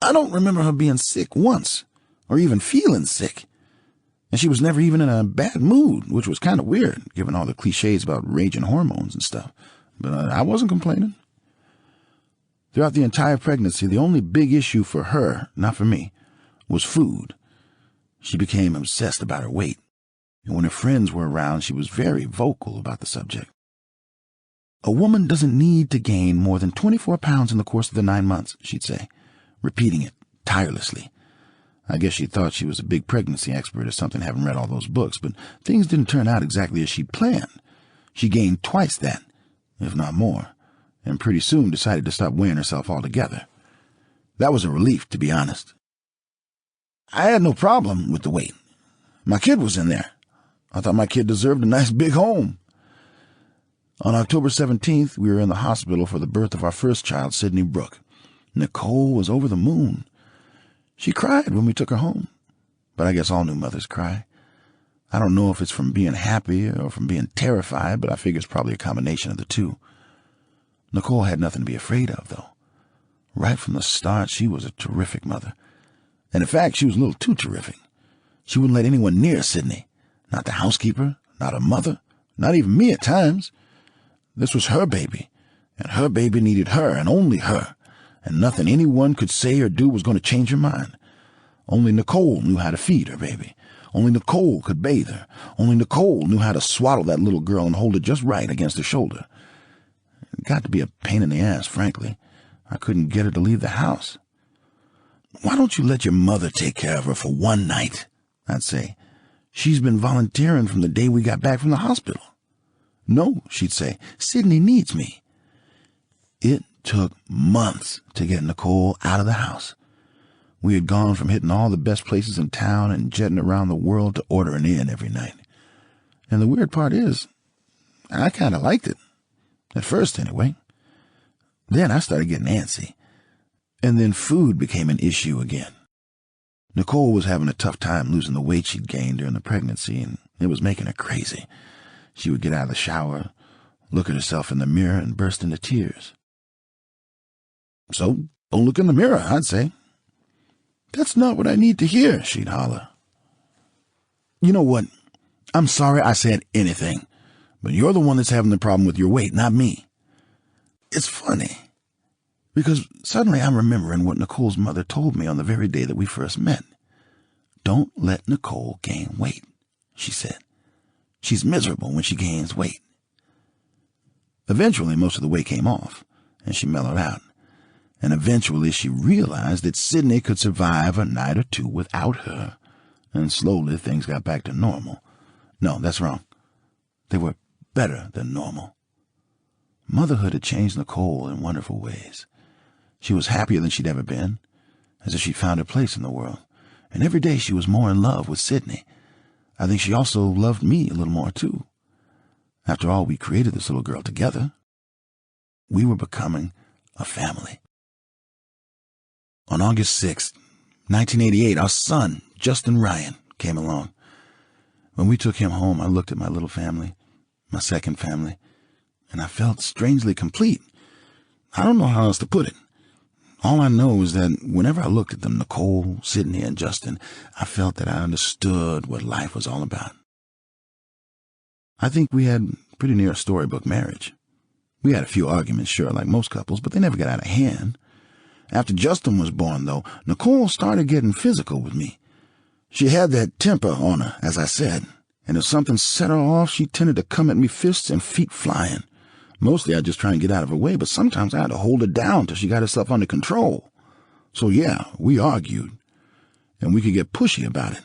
I don't remember her being sick once, or even feeling sick. And she was never even in a bad mood, which was kind of weird, given all the cliches about raging hormones and stuff. But I wasn't complaining. Throughout the entire pregnancy, the only big issue for her, not for me, was food. She became obsessed about her weight, and when her friends were around, she was very vocal about the subject. "A woman doesn't need to gain more than 24 pounds in the course of the 9 months," she'd say, repeating it tirelessly. I guess she thought she was a big pregnancy expert or something, having read all those books, but things didn't turn out exactly as she'd planned. She gained twice that, if not more, and pretty soon decided to stop weighing herself altogether. That was a relief, to be honest. I had no problem with the weight. My kid was in there. I thought my kid deserved a nice big home. On October 17th, we were in the hospital for the birth of our first child, Sydney Brooke. Nicole was over the moon. She cried when we took her home, but I guess all new mothers cry. I don't know if it's from being happy or from being terrified, but I figure it's probably a combination of the two. Nicole had nothing to be afraid of, though. Right from the start, she was a terrific mother. And in fact, she was a little too terrific. She wouldn't let anyone near Sydney. Not the housekeeper, not her mother, not even me at times. This was her baby, and her baby needed her and only her, and nothing anyone could say or do was going to change her mind. Only Nicole knew how to feed her baby. Only Nicole could bathe her. Only Nicole knew how to swaddle that little girl and hold it just right against her shoulder. It got to be a pain in the ass, frankly. I couldn't get her to leave the house. "Why don't you let your mother take care of her for one night?" I'd say. "She's been volunteering from the day we got back from the hospital." "No," she'd say, "Sydney needs me." It took months to get Nicole out of the house. We had gone from hitting all the best places in town and jetting around the world to ordering in every night. And the weird part is, I kind of liked it. At first, anyway. Then I started getting antsy. And then food became an issue again. Nicole was having a tough time losing the weight she'd gained during the pregnancy, and it was making her crazy. She would get out of the shower, look at herself in the mirror, and burst into tears. "So, don't look in the mirror," I'd say. "That's not what I need to hear," she'd holler. "You know what? I'm sorry I said anything, but you're the one that's having the problem with your weight, not me." It's funny, because suddenly I'm remembering what Nicole's mother told me on the very day that we first met. "Don't let Nicole gain weight," she said. "She's miserable when she gains weight." Eventually, most of the weight came off, and she mellowed out. And eventually she realized that Sydney could survive a night or two without her, and slowly things got back to normal. No, that's wrong. They were better than normal. Motherhood had changed Nicole in wonderful ways. She was happier than she'd ever been, as if she'd found her place in the world, and every day she was more in love with Sydney. I think she also loved me a little more, too. After all, we created this little girl together. We were becoming a family. On August 6, 1988, our son, Justin Ryan, came along. When we took him home, I looked at my little family, my second family, and I felt strangely complete. I don't know how else to put it. All I know is that whenever I looked at them, Nicole, Sydney, and Justin, I felt that I understood what life was all about. I think we had pretty near a storybook marriage. We had a few arguments, sure, like most couples, but they never got out of hand. After Justin was born, though, Nicole started getting physical with me. She had that temper on her, as I said, and if something set her off, she tended to come at me fists and feet flying. Mostly I'd just try and get out of her way, but sometimes I had to hold her down till she got herself under control. So yeah, we argued, and we could get pushy about it.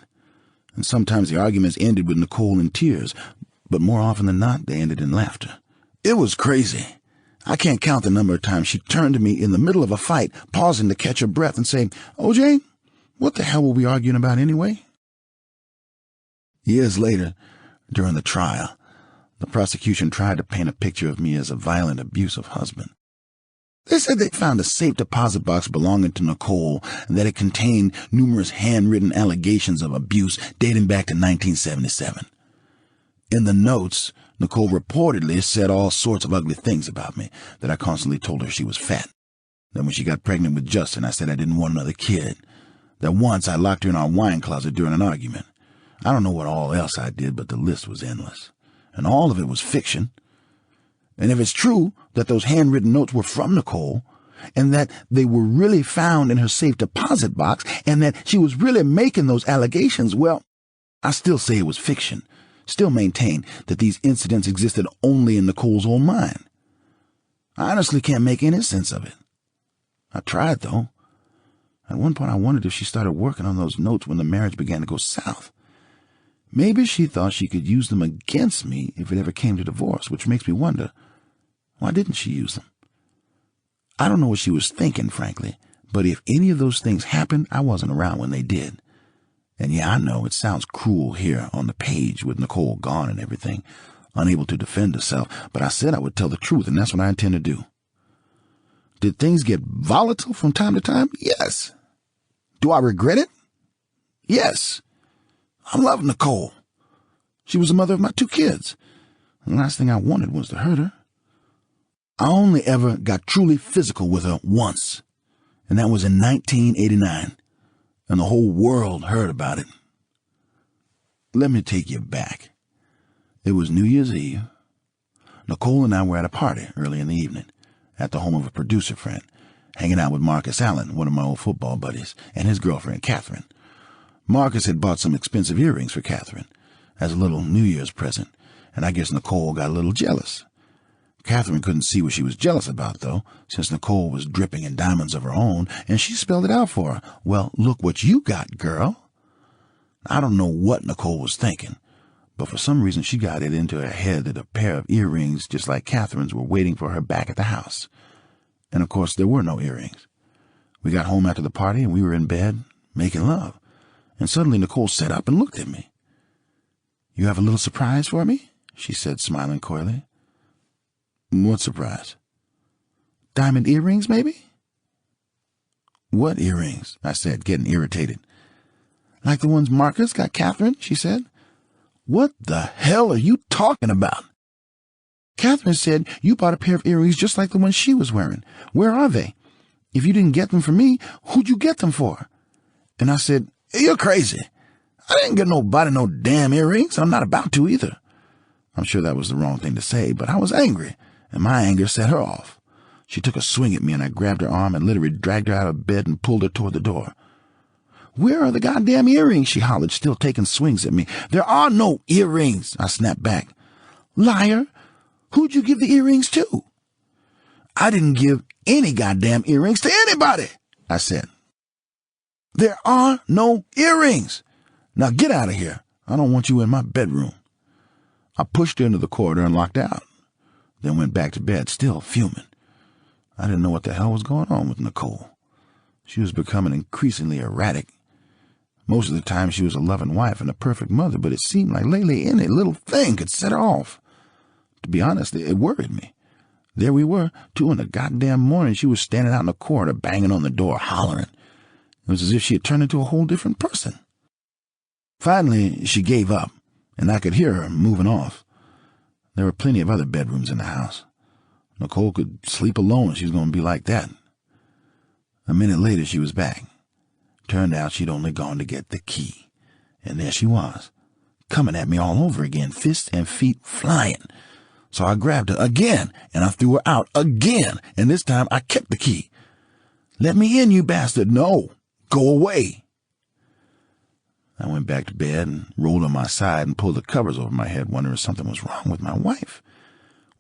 And sometimes the arguments ended with Nicole in tears, but more often than not, they ended in laughter. It was crazy. I can't count the number of times she turned to me in the middle of a fight, pausing to catch her breath and say, "OJ, what the hell were we arguing about anyway?" Years later, during the trial, the prosecution tried to paint a picture of me as a violent, abusive husband. They said they found a safe deposit box belonging to Nicole and that it contained numerous handwritten allegations of abuse dating back to 1977. In the notes, Nicole reportedly said all sorts of ugly things about me, that I constantly told her she was fat. Then when she got pregnant with Justin, I said I didn't want another kid. That once I locked her in our wine closet during an argument. I don't know what all else I did, but the list was endless. And all of it was fiction. And if it's true that those handwritten notes were from Nicole, and that they were really found in her safe deposit box, and that she was really making those allegations, well, I still say it was fiction. Still maintain that these incidents existed only in Nicole's own mind. I honestly can't make any sense of it. I tried, though. At one point I wondered if she started working on those notes when the marriage began to go south. Maybe she thought she could use them against me if it ever came to divorce, which makes me wonder, why didn't she use them? I don't know what she was thinking, frankly, but if any of those things happened, I wasn't around when they did. And yeah, I know it sounds cruel here on the page with Nicole gone and everything, unable to defend herself, but I said I would tell the truth, and that's what I intend to do. Did things get volatile from time to time? Yes. Do I regret it? Yes. I love Nicole. She was the mother of my 2 kids. The last thing I wanted was to hurt her. I only ever got truly physical with her once, and that was in 1989. And the whole world heard about it. Let me take you back. It was New Year's Eve. Nicole and I were at a party early in the evening at the home of a producer friend, hanging out with Marcus Allen, one of my old football buddies, and his girlfriend, Catherine. Marcus had bought some expensive earrings for Catherine as a little New Year's present, and I guess Nicole got a little jealous. Catherine couldn't see what she was jealous about, though, since Nicole was dripping in diamonds of her own, and she spelled it out for her. "Well, look what you got, girl." I don't know what Nicole was thinking, but for some reason she got it into her head that a pair of earrings just like Catherine's were waiting for her back at the house. And of course there were no earrings. We got home after the party and we were in bed, making love, and suddenly Nicole sat up and looked at me. "You have a little surprise for me?" she said, smiling coyly. "What surprise?" "Diamond earrings, maybe?" "What earrings?" I said, getting irritated. "Like the ones Marcus got Catherine," she said. "What the hell are you talking about?" "Catherine said you bought a pair of earrings just like the ones she was wearing. Where are they? If you didn't get them for me, who'd you get them for?" And I said, "You're crazy. I didn't get nobody no damn earrings. I'm not about to either." I'm sure that was the wrong thing to say, but I was angry, and my anger set her off. She took a swing at me, and I grabbed her arm and literally dragged her out of bed and pulled her toward the door. "Where are the goddamn earrings?" she hollered, still taking swings at me. "There are no earrings," I snapped back. "Liar! Who'd you give the earrings to?" I didn't give any goddamn earrings to anybody, I said. There are no earrings. Now get out of here. I don't want you in my bedroom. I pushed her into the corridor and locked out, then went back to bed, still fuming. I didn't know what the hell was going on with Nicole. She was becoming increasingly erratic. Most of the time she was a loving wife and a perfect mother, but it seemed like lately any little thing could set her off. To be honest, it worried me. There we were, 2 in the goddamn morning. She was standing out in the corridor, banging on the door, hollering. It was as if she had turned into a whole different person. Finally, she gave up, and I could hear her moving off. There were plenty of other bedrooms in the house. Nicole could sleep alone if she was going to be like that. A minute later, she was back. Turned out she'd only gone to get the key. And there she was, coming at me all over again, fists and feet flying. So I grabbed her again, and I threw her out again, and this time I kept the key. Let me in, you bastard. No, go away. I went back to bed and rolled on my side and pulled the covers over my head, wondering if something was wrong with my wife.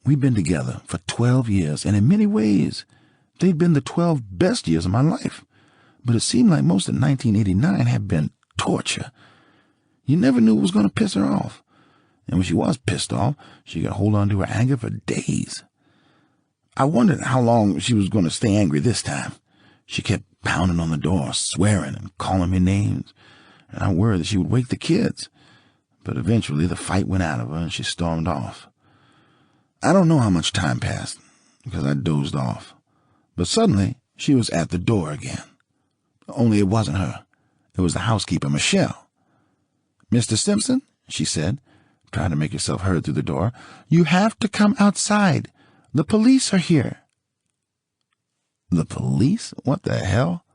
We'd been together for 12 years, and in many ways, they'd been the 12 best years of my life. But it seemed like most of 1989 had been torture. You never knew what was going to piss her off. And when she was pissed off, she could hold on to her anger for days. I wondered how long she was going to stay angry this time. She kept pounding on the door, swearing and calling me names, and I worried that she would wake the kids. But eventually the fight went out of her and she stormed off. I don't know how much time passed, because I dozed off. But suddenly she was at the door again. Only it wasn't her. It was the housekeeper, Michelle. "Mr. Simpson," she said, trying to make herself heard through the door, "you have to come outside. The police are here." The police? What the hell?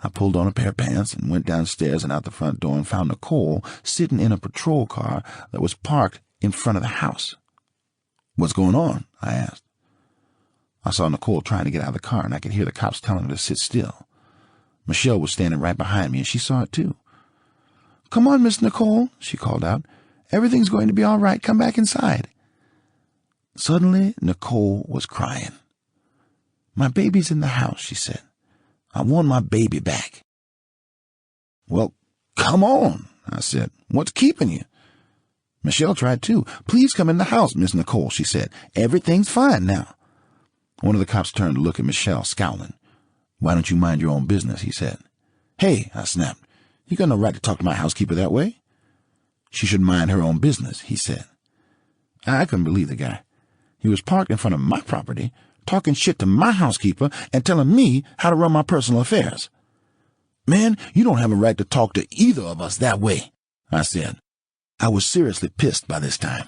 I pulled on a pair of pants and went downstairs and out the front door and found Nicole sitting in a patrol car that was parked in front of the house. "What's going on?" I asked. I saw Nicole trying to get out of the car, and I could hear the cops telling her to sit still. Michelle was standing right behind me, and she saw it too. "Come on, Miss Nicole," she called out. "Everything's going to be all right. Come back inside." Suddenly, Nicole was crying. "My baby's in the house," she said. "I want my baby back." "Well, come on," I said. "What's keeping you?" Michelle tried too. "Please come in the house, Miss Nicole," she said. "Everything's fine now." One of the cops turned to look at Michelle, scowling. "Why don't you mind your own business?" he said. "Hey," I snapped, "you got no right to talk to my housekeeper that way." "She should mind her own business," he said. I couldn't believe the guy. He was parked in front of my property, talking shit to my housekeeper and telling me how to run my personal affairs. "Man, you don't have a right to talk to either of us that way," I said. I was seriously pissed by this time,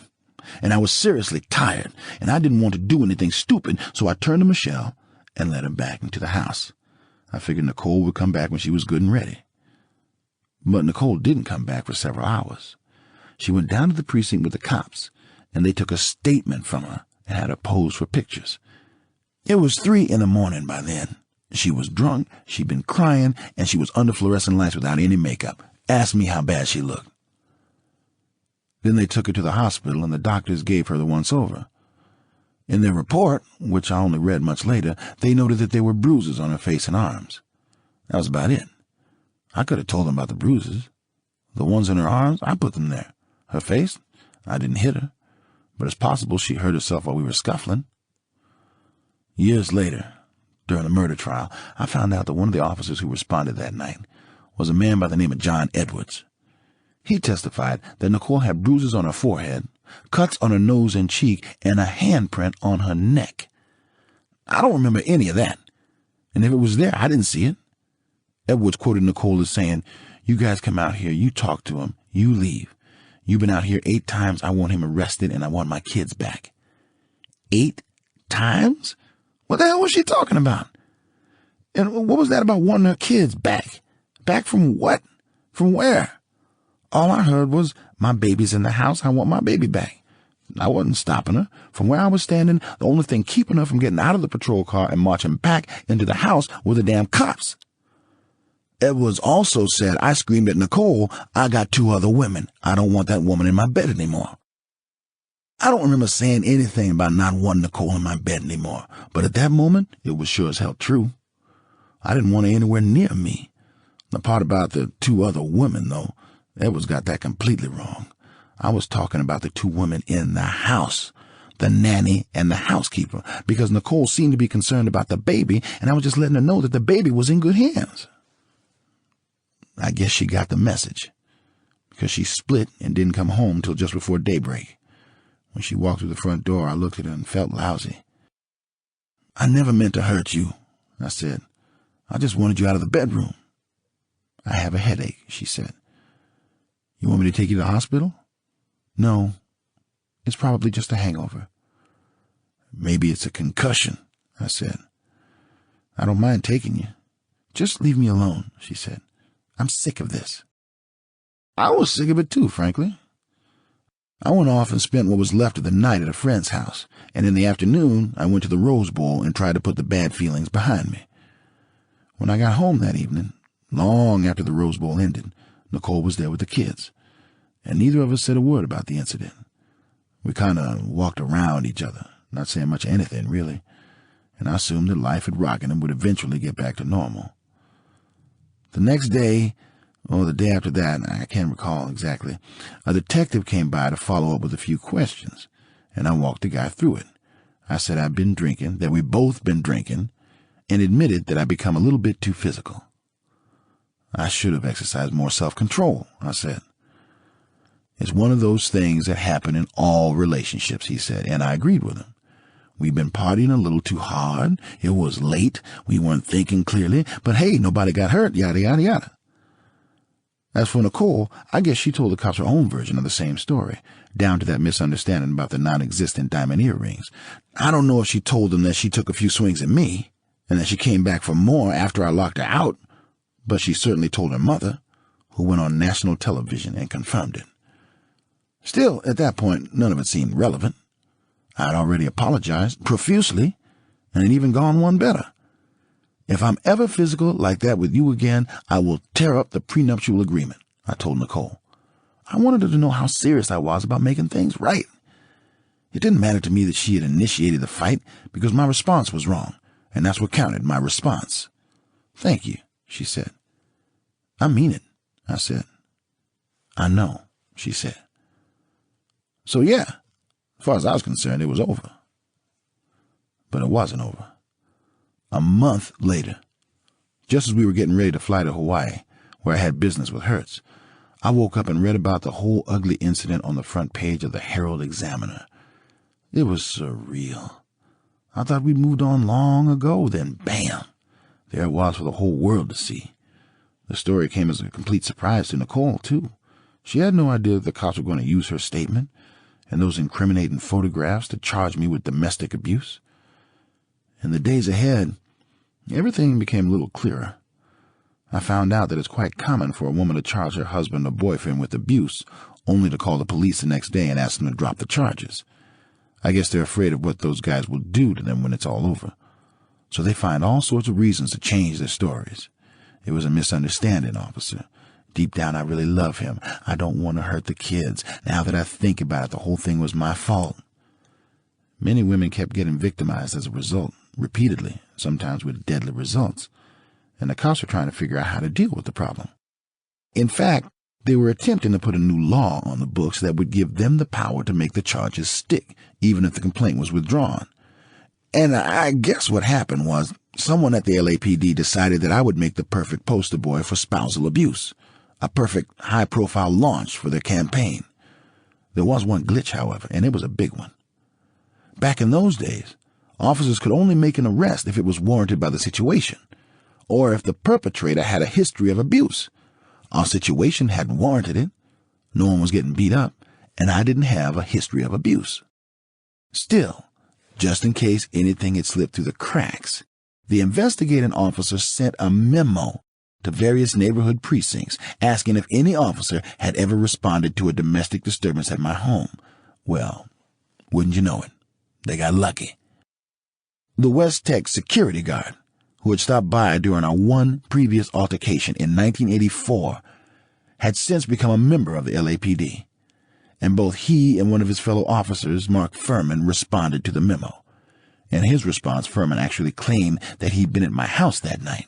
and I was seriously tired, and I didn't want to do anything stupid, so I turned to Michelle and led her back into the house. I figured Nicole would come back when she was good and ready. But Nicole didn't come back for several hours. She went down to the precinct with the cops, and they took a statement from her and had her pose for pictures. It was 3 in the morning by then. She was drunk, she'd been crying, and she was under fluorescent lights without any makeup. Ask me how bad she looked. Then they took her to the hospital, and the doctors gave her the once-over. In their report, which I only read much later, they noted that there were bruises on her face and arms. That was about it. I could have told them about the bruises. The ones in her arms, I put them there. Her face, I didn't hit her, but it's possible she hurt herself while we were scuffling. Years later, during the murder trial, I found out that one of the officers who responded that night was a man by the name of John Edwards. He testified that Nicole had bruises on her forehead, cuts on her nose and cheek, and a handprint on her neck. I don't remember any of that, and if it was there, I didn't see it. Edwards quoted Nicole as saying, "You guys come out here, you talk to him, you leave. You've been out here 8 times, I want him arrested, and I want my kids back." 8 times? What the hell was she talking about? And what was that about wanting her kids back? Back from what? From where? All I heard was, "My baby's in the house, I want my baby back." I wasn't stopping her. From where I was standing, the only thing keeping her from getting out of the patrol car and marching back into the house were the damn cops. Edwards also said I screamed at Nicole, "I got 2 other women. I don't want that woman in my bed anymore." I don't remember saying anything about not wanting Nicole in my bed anymore, but at that moment, it was sure as hell true. I didn't want her anywhere near me. The part about the two other women, though, Edwards got that completely wrong. I was talking about the two women in the house, the nanny and the housekeeper, because Nicole seemed to be concerned about the baby, and I was just letting her know that the baby was in good hands. I guess she got the message, because she split and didn't come home till just before daybreak. When she walked through the front door, I looked at her and felt lousy. "I never meant to hurt you," I said. "I just wanted you out of the bedroom." "I have a headache," she said. "You want me to take you to the hospital?" "No, it's probably just a hangover." "Maybe it's a concussion," I said. "I don't mind taking you. Just leave me alone," she said. "I'm sick of this." I was sick of it too, frankly. I went off and spent what was left of the night at a friend's house, and in the afternoon I went to the Rose Bowl and tried to put the bad feelings behind me. When I got home that evening, long after the Rose Bowl ended, Nicole was there with the kids, and neither of us said a word about the incident. We kind of walked around each other, not saying much of anything, really, and I assumed that life at Rockingham would eventually get back to normal. The next day, or the day after that, I can't recall exactly, a detective came by to follow up with a few questions, and I walked the guy through it. I said I'd been drinking, that we'd both been drinking, and admitted that I'd become a little bit too physical. "I should have exercised more self-control," I said. "It's one of those things that happen in all relationships," he said, and I agreed with him. "We've been partying a little too hard. It was late. We weren't thinking clearly, but hey, nobody got hurt, yada, yada, yada." As for Nicole, I guess she told the cops her own version of the same story, down to that misunderstanding about the non-existent diamond earrings. I don't know if she told them that she took a few swings at me, and that she came back for more after I locked her out, but she certainly told her mother, who went on national television and confirmed it. Still, at that point, none of it seemed relevant. I'd already apologized profusely, and had even gone one better. "If I'm ever physical like that with you again, I will tear up the prenuptial agreement," I told Nicole. I wanted her to know how serious I was about making things right. It didn't matter to me that she had initiated the fight, because my response was wrong, and that's what counted, my response. "Thank you," she said. "I mean it," I said. "I know," she said. So yeah, as far as I was concerned, it was over. But it wasn't over. A month later, just as we were getting ready to fly to Hawaii, where I had business with Hertz, I woke up and read about the whole ugly incident on the front page of the Herald-Examiner. It was surreal. I thought we'd moved on long ago, then bam, there it was for the whole world to see. The story came as a complete surprise to Nicole, too. She had no idea that the cops were going to use her statement and those incriminating photographs to charge me with domestic abuse. In the days ahead, everything became a little clearer. I found out that it's quite common for a woman to charge her husband or boyfriend with abuse, only to call the police the next day and ask them to drop the charges. I guess they're afraid of what those guys will do to them when it's all over. So they find all sorts of reasons to change their stories. It was a misunderstanding, officer. Deep down, I really love him. I don't want to hurt the kids. Now that I think about it, the whole thing was my fault. Many women kept getting victimized as a result, repeatedly, sometimes with deadly results, and the cops were trying to figure out how to deal with the problem. In fact, they were attempting to put a new law on the books that would give them the power to make the charges stick, even if the complaint was withdrawn. And I guess what happened was someone at the LAPD decided that I would make the perfect poster boy for spousal abuse, a perfect high-profile launch for their campaign. There was one glitch, however, and it was a big one. Back in those days, officers could only make an arrest if it was warranted by the situation, or if the perpetrator had a history of abuse. Our situation hadn't warranted it. No one was getting beat up, and I didn't have a history of abuse. Still, just in case anything had slipped through the cracks, the investigating officer sent a memo to various neighborhood precincts asking if any officer had ever responded to a domestic disturbance at my home. Well, wouldn't you know it, they got lucky. The West Tech security guard, who had stopped by during our one previous altercation in 1984, had since become a member of the LAPD. and both he and one of his fellow officers, Mark Furman, responded to the memo. In his response, Furman actually claimed that he'd been at my house that night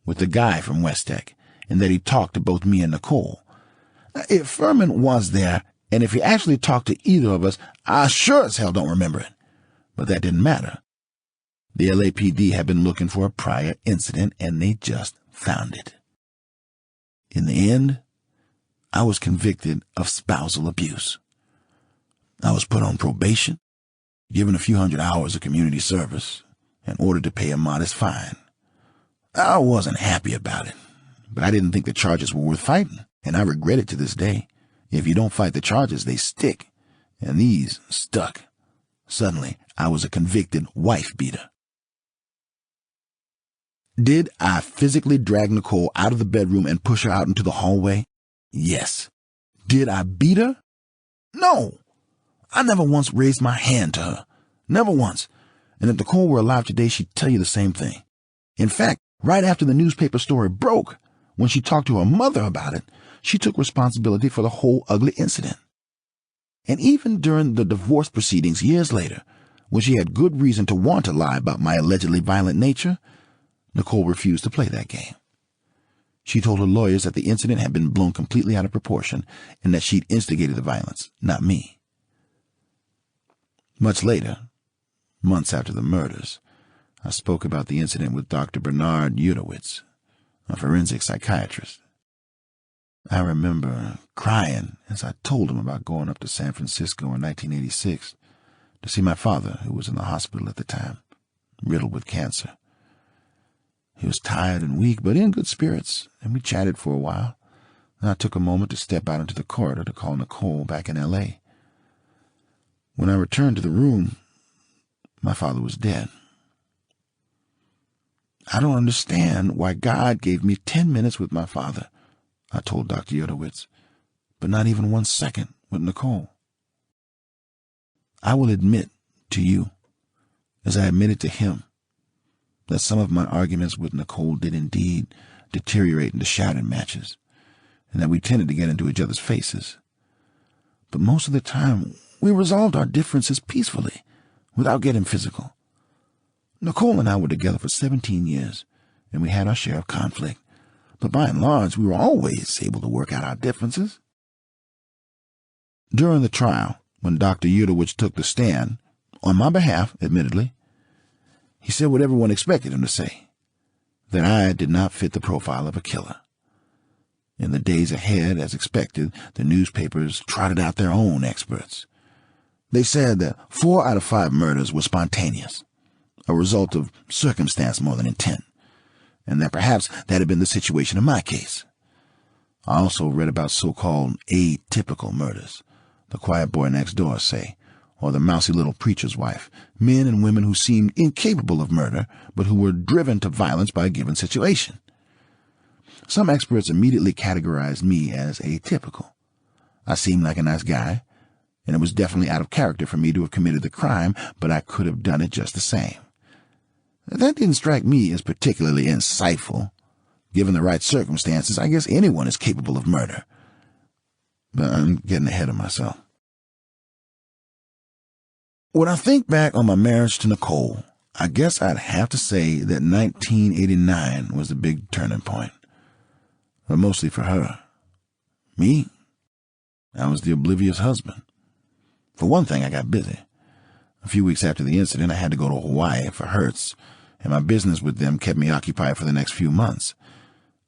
with the guy from West Tech, and that he talked to both me and Nicole. If Furman was there, and if he actually talked to either of us, I sure as hell don't remember it. But that didn't matter. The LAPD had been looking for a prior incident, and they just found it. In the end, I was convicted of spousal abuse. I was put on probation, given a few hundred hours of community service, and ordered to pay a modest fine. I wasn't happy about it, but I didn't think the charges were worth fighting, and I regret it to this day. If you don't fight the charges, they stick, and these stuck. Suddenly, I was a convicted wife-beater. Did I physically drag Nicole out of the bedroom and push her out into the hallway? Yes. Did I beat her? No. I never once raised my hand to her. Never once. And if Nicole were alive today, she'd tell you the same thing. In fact, right after the newspaper story broke, when she talked to her mother about it, she took responsibility for the whole ugly incident. And even during the divorce proceedings years later, when she had good reason to want to lie about my allegedly violent nature, Nicole refused to play that game. She told her lawyers that the incident had been blown completely out of proportion and that she'd instigated the violence, not me. Much later, months after the murders, I spoke about the incident with Dr. Bernard Udowitz, a forensic psychiatrist. I remember crying as I told him about going up to San Francisco in 1986 to see my father, who was in the hospital at the time, riddled with cancer. He was tired and weak, but in good spirits, and we chatted for a while. Then I took a moment to step out into the corridor to call Nicole back in L.A. When I returned to the room, my father was dead. I don't understand why God gave me 10 minutes with my father, I told Dr. Udowitz, but not even 1 second with Nicole. I will admit to you, as I admitted to him, that some of my arguments with Nicole did indeed deteriorate into shouting matches, and that we tended to get into each other's faces. But most of the time, we resolved our differences peacefully, without getting physical. Nicole and I were together for 17 years, and we had our share of conflict, but by and large, we were always able to work out our differences. During the trial, when Dr. Udowitz took the stand, on my behalf, admittedly, he said what everyone expected him to say, that I did not fit the profile of a killer. In the days ahead, as expected, the newspapers trotted out their own experts. They said that 4 out of 5 murders were spontaneous, a result of circumstance more than intent, and that perhaps that had been the situation in my case. I also read about so-called atypical murders, the quiet boy next door, say, or the mousy little preacher's wife, men and women who seemed incapable of murder, but who were driven to violence by a given situation. Some experts immediately categorized me as atypical. I seemed like a nice guy, and it was definitely out of character for me to have committed the crime, but I could have done it just the same. That didn't strike me as particularly insightful. Given the right circumstances, I guess anyone is capable of murder. But I'm getting ahead of myself. When I think back on my marriage to Nicole, I guess I'd have to say that 1989 was the big turning point. But mostly for her. Me? I was the oblivious husband. For one thing, I got busy. A few weeks after the incident, I had to go to Hawaii for Hertz, and my business with them kept me occupied for the next few months.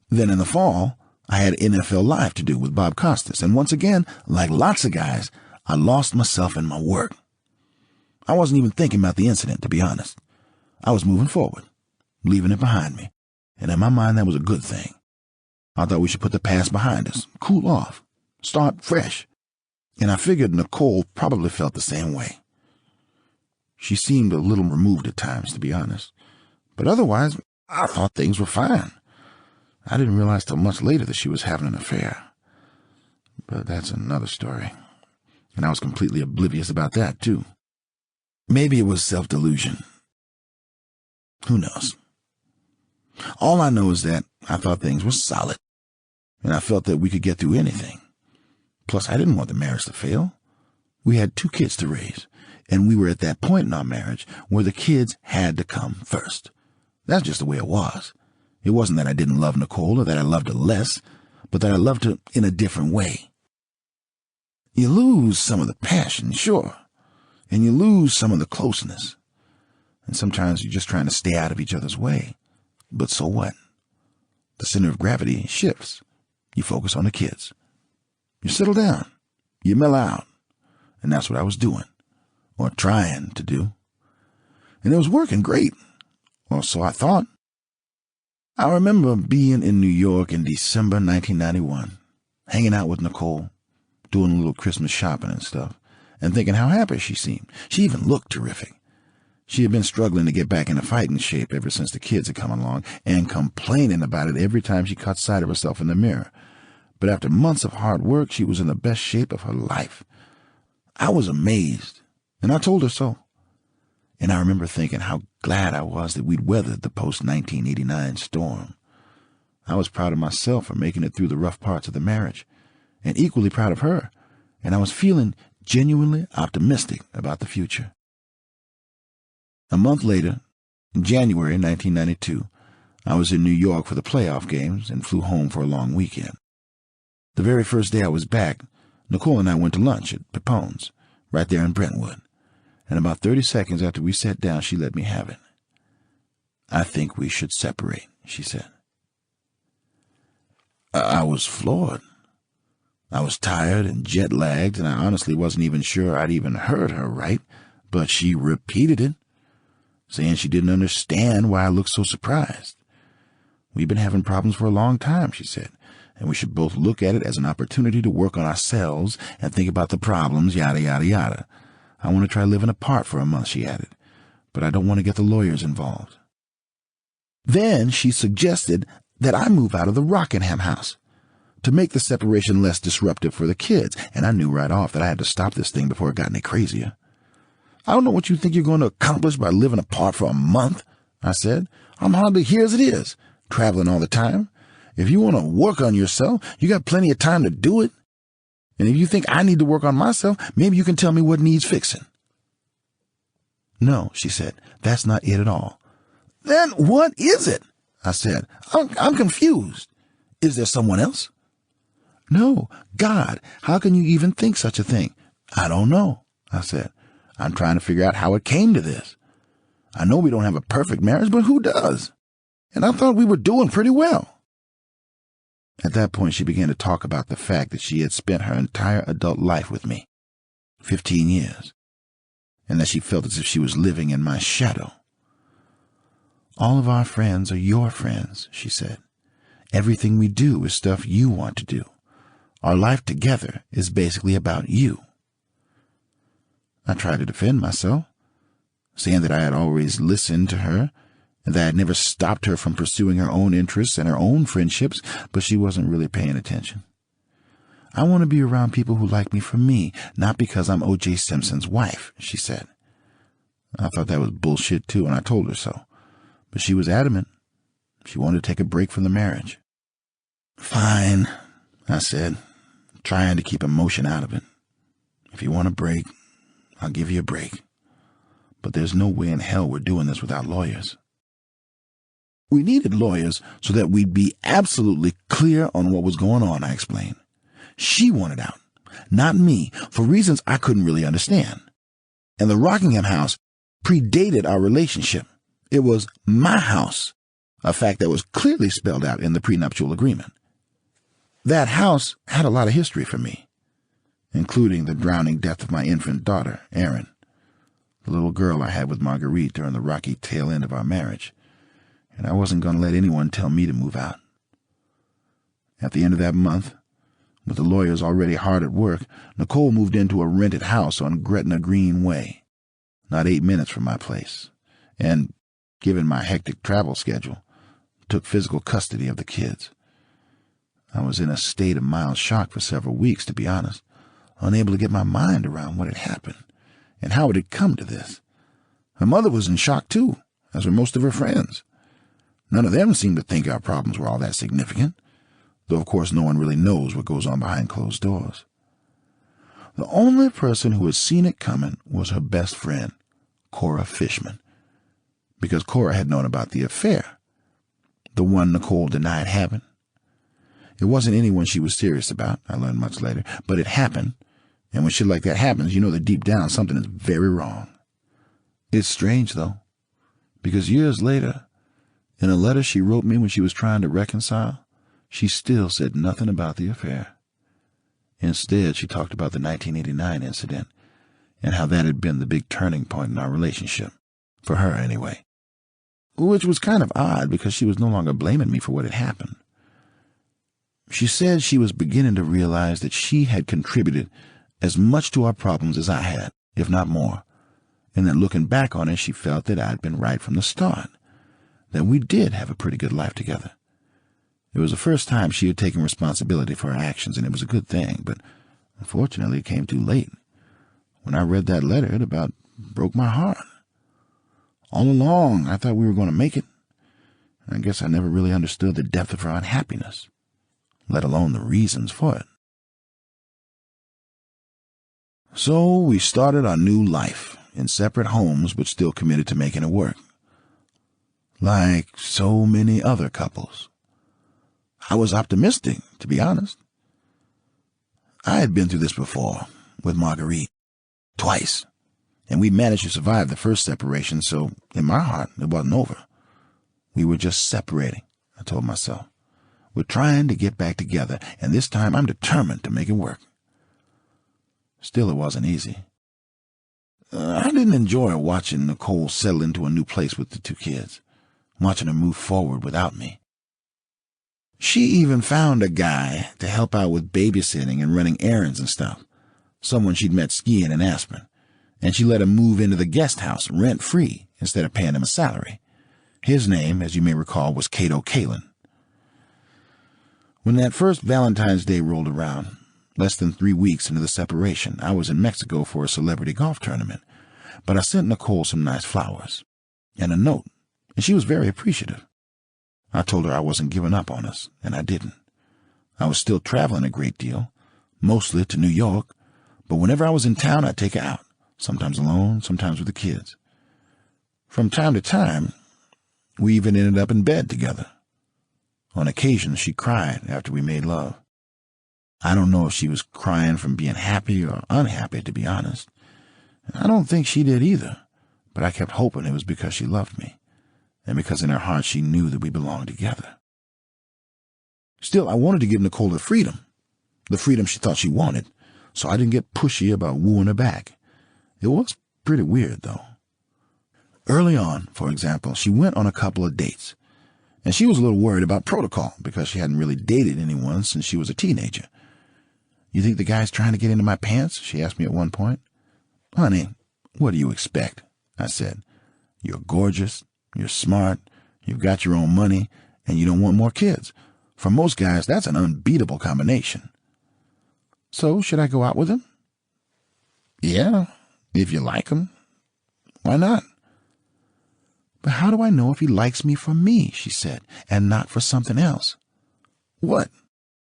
Then in the fall, I had NFL Live to do with Bob Costas, and once again, like lots of guys, I lost myself in my work. I wasn't even thinking about the incident, to be honest. I was moving forward, leaving it behind me, and in my mind that was a good thing. I thought we should put the past behind us, cool off, start fresh, and I figured Nicole probably felt the same way. She seemed a little removed at times, to be honest, but otherwise I thought things were fine. I didn't realize till much later that she was having an affair. But that's another story, and I was completely oblivious about that, too. Maybe it was self-delusion. Who knows? All I know is that I thought things were solid, and I felt that we could get through anything. Plus, I didn't want the marriage to fail. We had 2 kids to raise, and we were at that point in our marriage where the kids had to come first. That's just the way it was. It wasn't that I didn't love Nicole or that I loved her less, but that I loved her in a different way. You lose some of the passion, sure, and you lose some of the closeness. And sometimes you're just trying to stay out of each other's way. But so what? The center of gravity shifts. You focus on the kids. You settle down. You mellow out. And that's what I was doing, or trying to do. And it was working great, or so I thought. I remember being in New York in December 1991, hanging out with Nicole, doing a little Christmas shopping and stuff, and thinking how happy she seemed. She even looked terrific. She had been struggling to get back into fighting shape ever since the kids had come along, and complaining about it every time she caught sight of herself in the mirror. But after months of hard work, she was in the best shape of her life. I was amazed, and I told her so. And I remember thinking how glad I was that we'd weathered the post-1989 storm. I was proud of myself for making it through the rough parts of the marriage, and equally proud of her, and I was feeling genuinely optimistic about the future. A month later, in January 1992, I was in New York for the playoff games and flew home for a long weekend. The very first day I was back, Nicole and I went to lunch at Pepone's, right there in Brentwood, and about 30 seconds after we sat down, she let me have it. "I think we should separate," she said. I was floored. I was tired and jet-lagged, and I honestly wasn't even sure I'd even heard her right, but she repeated it, saying she didn't understand why I looked so surprised. "We've been having problems for a long time," she said, "and we should both look at it as an opportunity to work on ourselves and think about the problems, yada, yada, yada. I want to try living apart for a month," she added, "but I don't want to get the lawyers involved." Then she suggested that I move out of the Rockingham house to make the separation less disruptive for the kids, and I knew right off that I had to stop this thing before it got any crazier. "I don't know what you think you're going to accomplish by living apart for a month," I said. "I'm hardly here as it is, traveling all the time. If you want to work on yourself, you got plenty of time to do it. And if you think I need to work on myself, maybe you can tell me what needs fixing." "No," she said, "that's not it at all." "Then what is it?" I said. I'm confused. Is there someone else?" "No, God, how can you even think such a thing?" "I don't know," I said. "I'm trying to figure out how it came to this. I know we don't have a perfect marriage, but who does? And I thought we were doing pretty well." At that point, she began to talk about the fact that she had spent her entire adult life with me, 15 years, and that she felt as if she was living in my shadow. "All of our friends are your friends," she said. "Everything we do is stuff you want to do. Our life together is basically about you." I tried to defend myself, saying that I had always listened to her and that I had never stopped her from pursuing her own interests and her own friendships, but she wasn't really paying attention. "I want to be around people who like me for me, not because I'm O.J. Simpson's wife," she said. I thought that was bullshit too, and I told her so. But she was adamant. She wanted to take a break from the marriage. "Fine," I said, trying to keep emotion out of it. "If you want a break, I'll give you a break. But there's no way in hell we're doing this without lawyers." "We needed lawyers so that we'd be absolutely clear on what was going on," I explained. "She wanted out, not me, for reasons I couldn't really understand. And the Rockingham house predated our relationship. It was my house, a fact that was clearly spelled out in the prenuptial agreement. That house had a lot of history for me, including the drowning death of my infant daughter, Erin, the little girl I had with Marguerite during the rocky tail end of our marriage, and I wasn't going to let anyone tell me to move out. At the end of that month, with the lawyers already hard at work, Nicole moved into a rented house on Gretna Green Way, not 8 minutes from my place, and, given my hectic travel schedule, took physical custody of the kids. I was in a state of mild shock for several weeks, to be honest, unable to get my mind around what had happened and how it had come to this. Her mother was in shock too, as were most of her friends. None of them seemed to think our problems were all that significant, though of course no one really knows what goes on behind closed doors. The only person who had seen it coming was her best friend, Cora Fishman, because Cora had known about the affair, the one Nicole denied having. It wasn't anyone she was serious about, I learned much later, but it happened, and when shit like that happens, you know that deep down something is very wrong. It's strange, though, because years later, in a letter she wrote me when she was trying to reconcile, she still said nothing about the affair. Instead, she talked about the 1989 incident and how that had been the big turning point in our relationship, for her anyway, which was kind of odd because she was no longer blaming me for what had happened. She said she was beginning to realize that she had contributed as much to our problems as I had, if not more, and that looking back on it, she felt that I'd been right from the start, that we did have a pretty good life together. It was the first time she had taken responsibility for her actions, and it was a good thing, but unfortunately it came too late. When I read that letter, it about broke my heart. All along, I thought we were going to make it. I guess I never really understood the depth of her unhappiness, let alone the reasons for it. So we started our new life in separate homes, but still committed to making it work. Like so many other couples. I was optimistic, to be honest. I had been through this before, with Marguerite, twice, and we managed to survive the first separation, so in my heart, it wasn't over. We were just separating, I told myself. We're trying to get back together, and this time I'm determined to make it work. Still, it wasn't easy. I didn't enjoy watching Nicole settle into a new place with the two kids, watching her move forward without me. She even found a guy to help out with babysitting and running errands and stuff, someone she'd met skiing in Aspen, and she let him move into the guest house rent-free instead of paying him a salary. His name, as you may recall, was Cato Kalin. When that first Valentine's Day rolled around, less than 3 weeks into the separation, I was in Mexico for a celebrity golf tournament, but I sent Nicole some nice flowers and a note, and she was very appreciative. I told her I wasn't giving up on us, and I didn't. I was still traveling a great deal, mostly to New York, but whenever I was in town, I'd take her out, sometimes alone, sometimes with the kids. From time to time, we even ended up in bed together. On occasion, she cried after we made love. I don't know if she was crying from being happy or unhappy, to be honest. I don't think she did either, but I kept hoping it was because she loved me, and because in her heart she knew that we belonged together. Still, I wanted to give Nicole the freedom she thought she wanted, so I didn't get pushy about wooing her back. It was pretty weird, though. Early on, for example, she went on a couple of dates, and she was a little worried about protocol because she hadn't really dated anyone since she was a teenager. "You think the guy's trying to get into my pants?" she asked me at one point. "Honey, what do you expect?" I said. "You're gorgeous, you're smart, you've got your own money, and you don't want more kids. For most guys, that's an unbeatable combination." "So, should I go out with him?" "Yeah, if you like him. Why not?" "But how do I know if he likes me for me," she said, "and not for something else?" "What?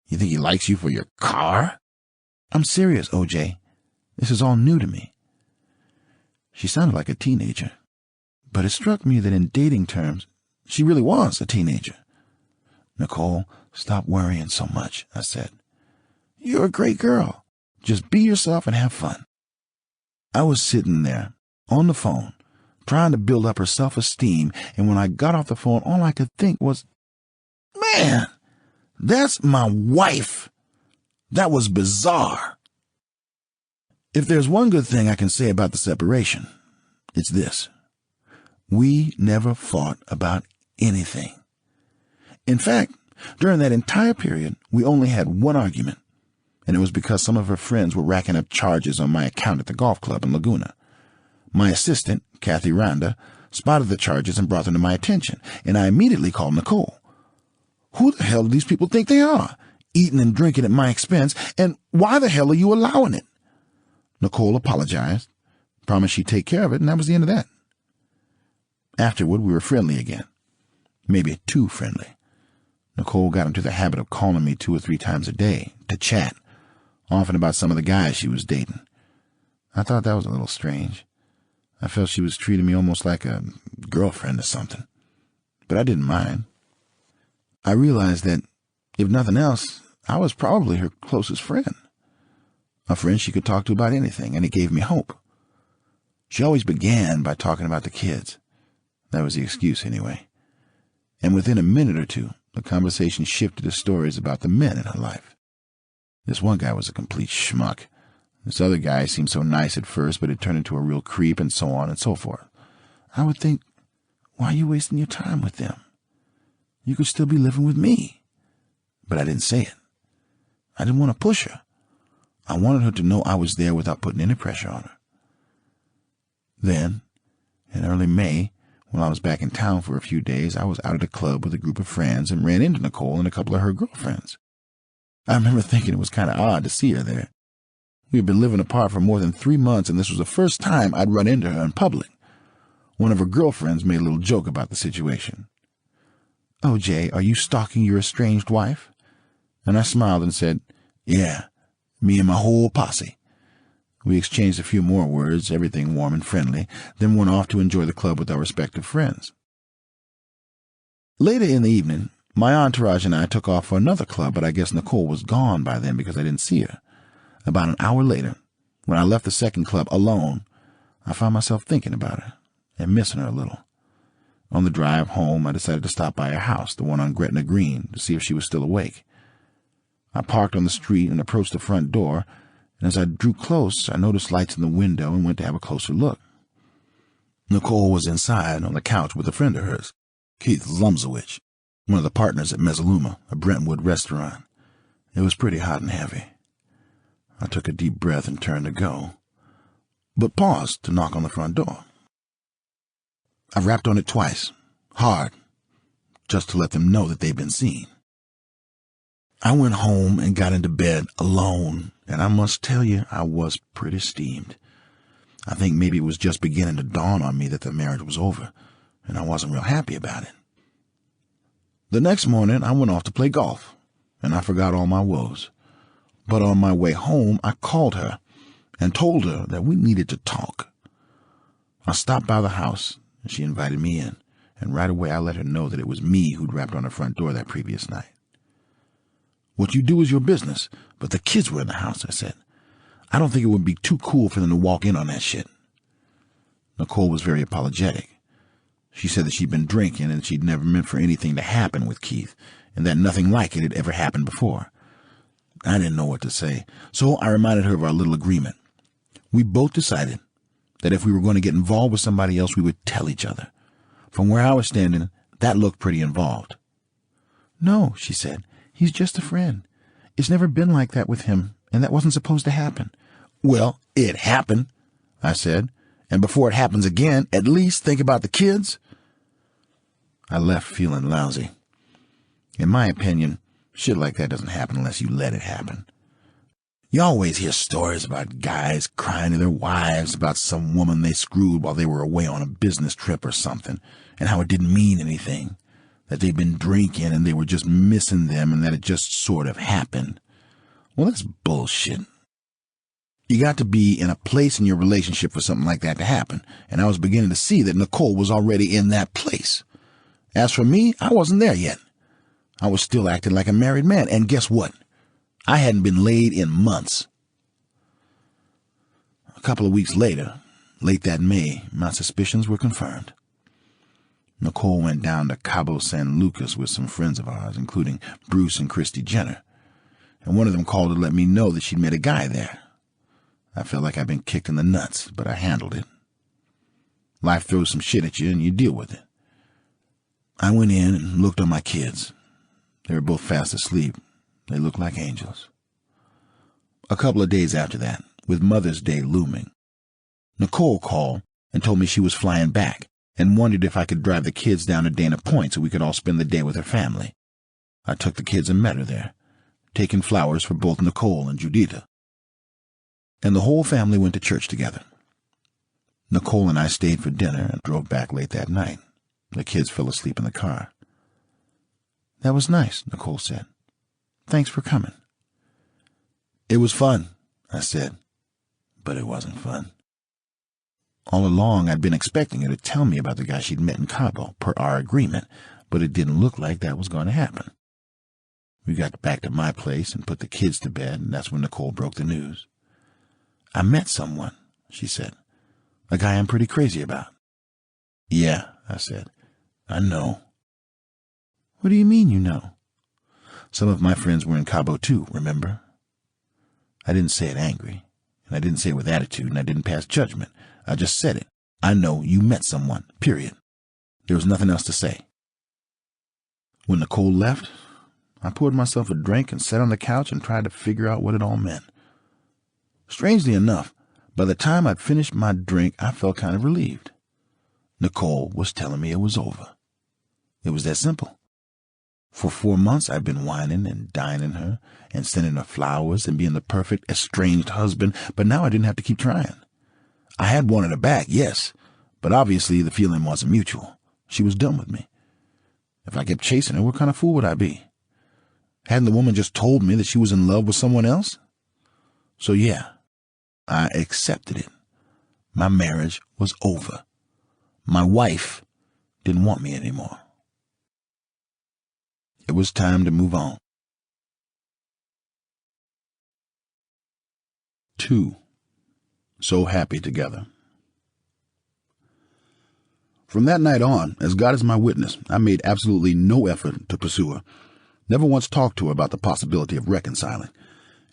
You think he likes you for your car?" "I'm serious, O.J. This is all new to me." She sounded like a teenager, but it struck me that in dating terms, she really was a teenager. "Nicole, stop worrying so much," I said. "You're a great girl. Just be yourself and have fun." I was sitting there, on the phone, trying to build up her self-esteem, and when I got off the phone, all I could think was, "Man, that's my wife." That was bizarre. If there's one good thing I can say about the separation, it's this. We never fought about anything. In fact, during that entire period, we only had one argument, and it was because some of her friends were racking up charges on my account at the golf club in Laguna. My assistant, Kathy Randa, spotted the charges and brought them to my attention, and I immediately called Nicole. "Who the hell do these people think they are, eating and drinking at my expense, and why the hell are you allowing it?" Nicole apologized, promised she'd take care of it, and that was the end of that. Afterward, we were friendly again. Maybe too friendly. Nicole got into the habit of calling me 2 or 3 times a day to chat, often about some of the guys she was dating. I thought that was a little strange. I felt she was treating me almost like a girlfriend or something, but I didn't mind. I realized that, if nothing else, I was probably her closest friend. A friend she could talk to about anything, and it gave me hope. She always began by talking about the kids. That was the excuse, anyway. And within a minute or two, the conversation shifted to stories about the men in her life. This one guy was a complete schmuck. This other guy seemed so nice at first, but had turned into a real creep, and so on and so forth. I would think, why are you wasting your time with them? You could still be living with me. But I didn't say it. I didn't want to push her. I wanted her to know I was there without putting any pressure on her. Then, in early May, when I was back in town for a few days, I was out at a club with a group of friends and ran into Nicole and a couple of her girlfriends. I remember thinking it was kind of odd to see her there. We had been living apart for more than 3 months, and this was the first time I'd run into her in public. One of her girlfriends made a little joke about the situation. "Oh, Jay, are you stalking your estranged wife?" And I smiled and said, "Yeah, me and my whole posse." We exchanged a few more words, everything warm and friendly, then went off to enjoy the club with our respective friends. Later in the evening, my entourage and I took off for another club, but I guess Nicole was gone by then because I didn't see her. About an hour later, when I left the second club alone, I found myself thinking about her and missing her a little. On the drive home, I decided to stop by her house, the one on Gretna Green, to see if she was still awake. I parked on the street and approached the front door, and as I drew close, I noticed lights in the window and went to have a closer look. Nicole was inside on the couch with a friend of hers, Keith Lumsowich, one of the partners at Mezzaluma, a Brentwood restaurant. It was pretty hot and heavy. I took a deep breath and turned to go, but paused to knock on the front door. I rapped on it twice, hard, just to let them know that they'd been seen. I went home and got into bed alone, and I must tell you, I was pretty steamed. I think maybe it was just beginning to dawn on me that the marriage was over, and I wasn't real happy about it. The next morning, I went off to play golf, and I forgot all my woes. But on my way home, I called her and told her that we needed to talk. I stopped by the house, and she invited me in, and right away I let her know that it was me who'd rapped on her front door that previous night. "What you do is your business, but the kids were in the house," I said. "I don't think it would be too cool for them to walk in on that shit." Nicole was very apologetic. She said that she'd been drinking and she'd never meant for anything to happen with Keith, and that nothing like it had ever happened before. I didn't know what to say, so I reminded her of our little agreement. We both decided that if we were going to get involved with somebody else, we would tell each other. From where I was standing, that looked pretty involved. "No," she said, "he's just a friend. It's never been like that with him, and that wasn't supposed to happen." "Well, it happened," I said, "and before it happens again, at least think about the kids." I left feeling lousy. In my opinion, shit like that doesn't happen unless you let it happen. You always hear stories about guys crying to their wives about some woman they screwed while they were away on a business trip or something, and how it didn't mean anything, that they'd been drinking and they were just missing them and that it just sort of happened. Well, that's bullshit. You got to be in a place in your relationship for something like that to happen, and I was beginning to see that Nicole was already in that place. As for me, I wasn't there yet. I was still acting like a married man, and guess what? I hadn't been laid in months. A couple of weeks later, late that May, my suspicions were confirmed. Nicole went down to Cabo San Lucas with some friends of ours, including Bruce and Christy Jenner, and one of them called to let me know that she'd met a guy there. I felt like I'd been kicked in the nuts, but I handled it. Life throws some shit at you, and you deal with it. I went in and looked on my kids. They were both fast asleep. They looked like angels. A couple of days after that, with Mother's Day looming, Nicole called and told me she was flying back and wondered if I could drive the kids down to Dana Point so we could all spend the day with her family. I took the kids and met her there, taking flowers for both Nicole and Judita. And the whole family went to church together. Nicole and I stayed for dinner and drove back late that night. The kids fell asleep in the car. "That was nice," Nicole said. "Thanks for coming." It was fun, I said, but it wasn't fun. All along, I'd been expecting her to tell me about the guy she'd met in Cabo, per our agreement, but it didn't look like that was going to happen. We got back to my place and put the kids to bed, and that's when Nicole broke the news. I met someone, she said. A guy I'm pretty crazy about. Yeah, I said. I know. What do you mean you know? Some of my friends were in Cabo too, remember? I didn't say it angry, and I didn't say it with attitude, and I didn't pass judgment. I just said it. I know you met someone, period. There was nothing else to say. When Nicole left, I poured myself a drink and sat on the couch and tried to figure out what it all meant. Strangely enough, by the time I'd finished my drink, I felt kind of relieved. Nicole was telling me it was over. It was that simple. For 4 months, I'd been whining and dining her and sending her flowers and being the perfect estranged husband, but now I didn't have to keep trying. I had wanted her back, yes, but obviously the feeling wasn't mutual. She was done with me. If I kept chasing her, what kind of fool would I be? Hadn't the woman just told me that she was in love with someone else? So yeah, I accepted it. My marriage was over. My wife didn't want me anymore. It was time to move on. 2. So happy together. From that night on, as God is my witness, I made absolutely no effort to pursue her. Never once talked to her about the possibility of reconciling,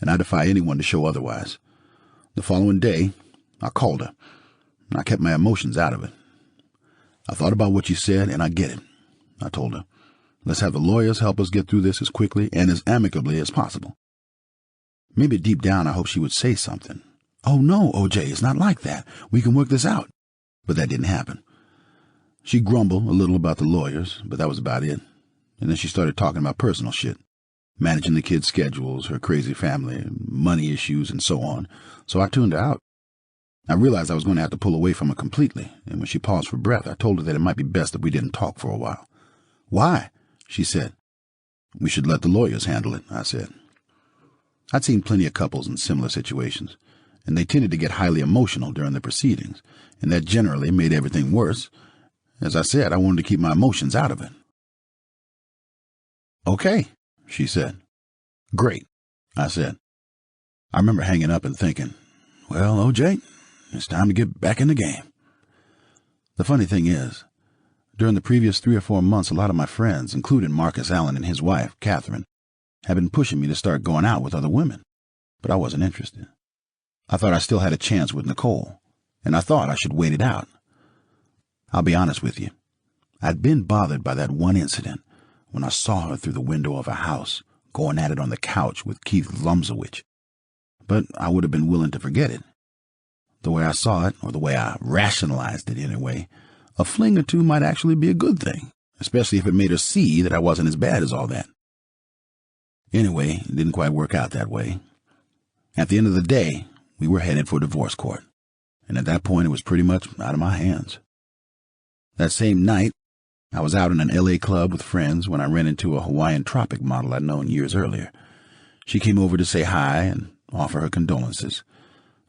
and I defy anyone to show otherwise. The following day, I called her, and I kept my emotions out of it. I thought about what you said, and I get it. I told her, let's have the lawyers help us get through this as quickly and as amicably as possible. Maybe deep down I hoped she would say something. Oh no, OJ, it's not like that. We can work this out. But that didn't happen. She grumbled a little about the lawyers, but that was about it. And then she started talking about personal shit. Managing the kids' schedules, her crazy family, money issues, and so on. So I tuned her out. I realized I was going to have to pull away from her completely, and when she paused for breath, I told her that it might be best that we didn't talk for a while. Why? She said. We should let the lawyers handle it, I said. I'd seen plenty of couples in similar situations, and they tended to get highly emotional during the proceedings, and that generally made everything worse. As I said, I wanted to keep my emotions out of it. Okay, she said. Great, I said. I remember hanging up and thinking, well, OJ, it's time to get back in the game. The funny thing is, during the previous 3 or 4 months, a lot of my friends, including Marcus Allen and his wife, Catherine, had been pushing me to start going out with other women, but I wasn't interested. I thought I still had a chance with Nicole, and I thought I should wait it out. I'll be honest with you. I'd been bothered by that one incident when I saw her through the window of a house, going at it on the couch with Keith Lumsowich. But I would have been willing to forget it. The way I saw it, or the way I rationalized it anyway, a fling or two might actually be a good thing, especially if it made her see that I wasn't as bad as all that. Anyway, it didn't quite work out that way. At the end of the day, we were headed for divorce court, and at that point it was pretty much out of my hands. That same night, I was out in an LA club with friends when I ran into a Hawaiian tropic model I'd known years earlier. She came over to say hi and offer her condolences.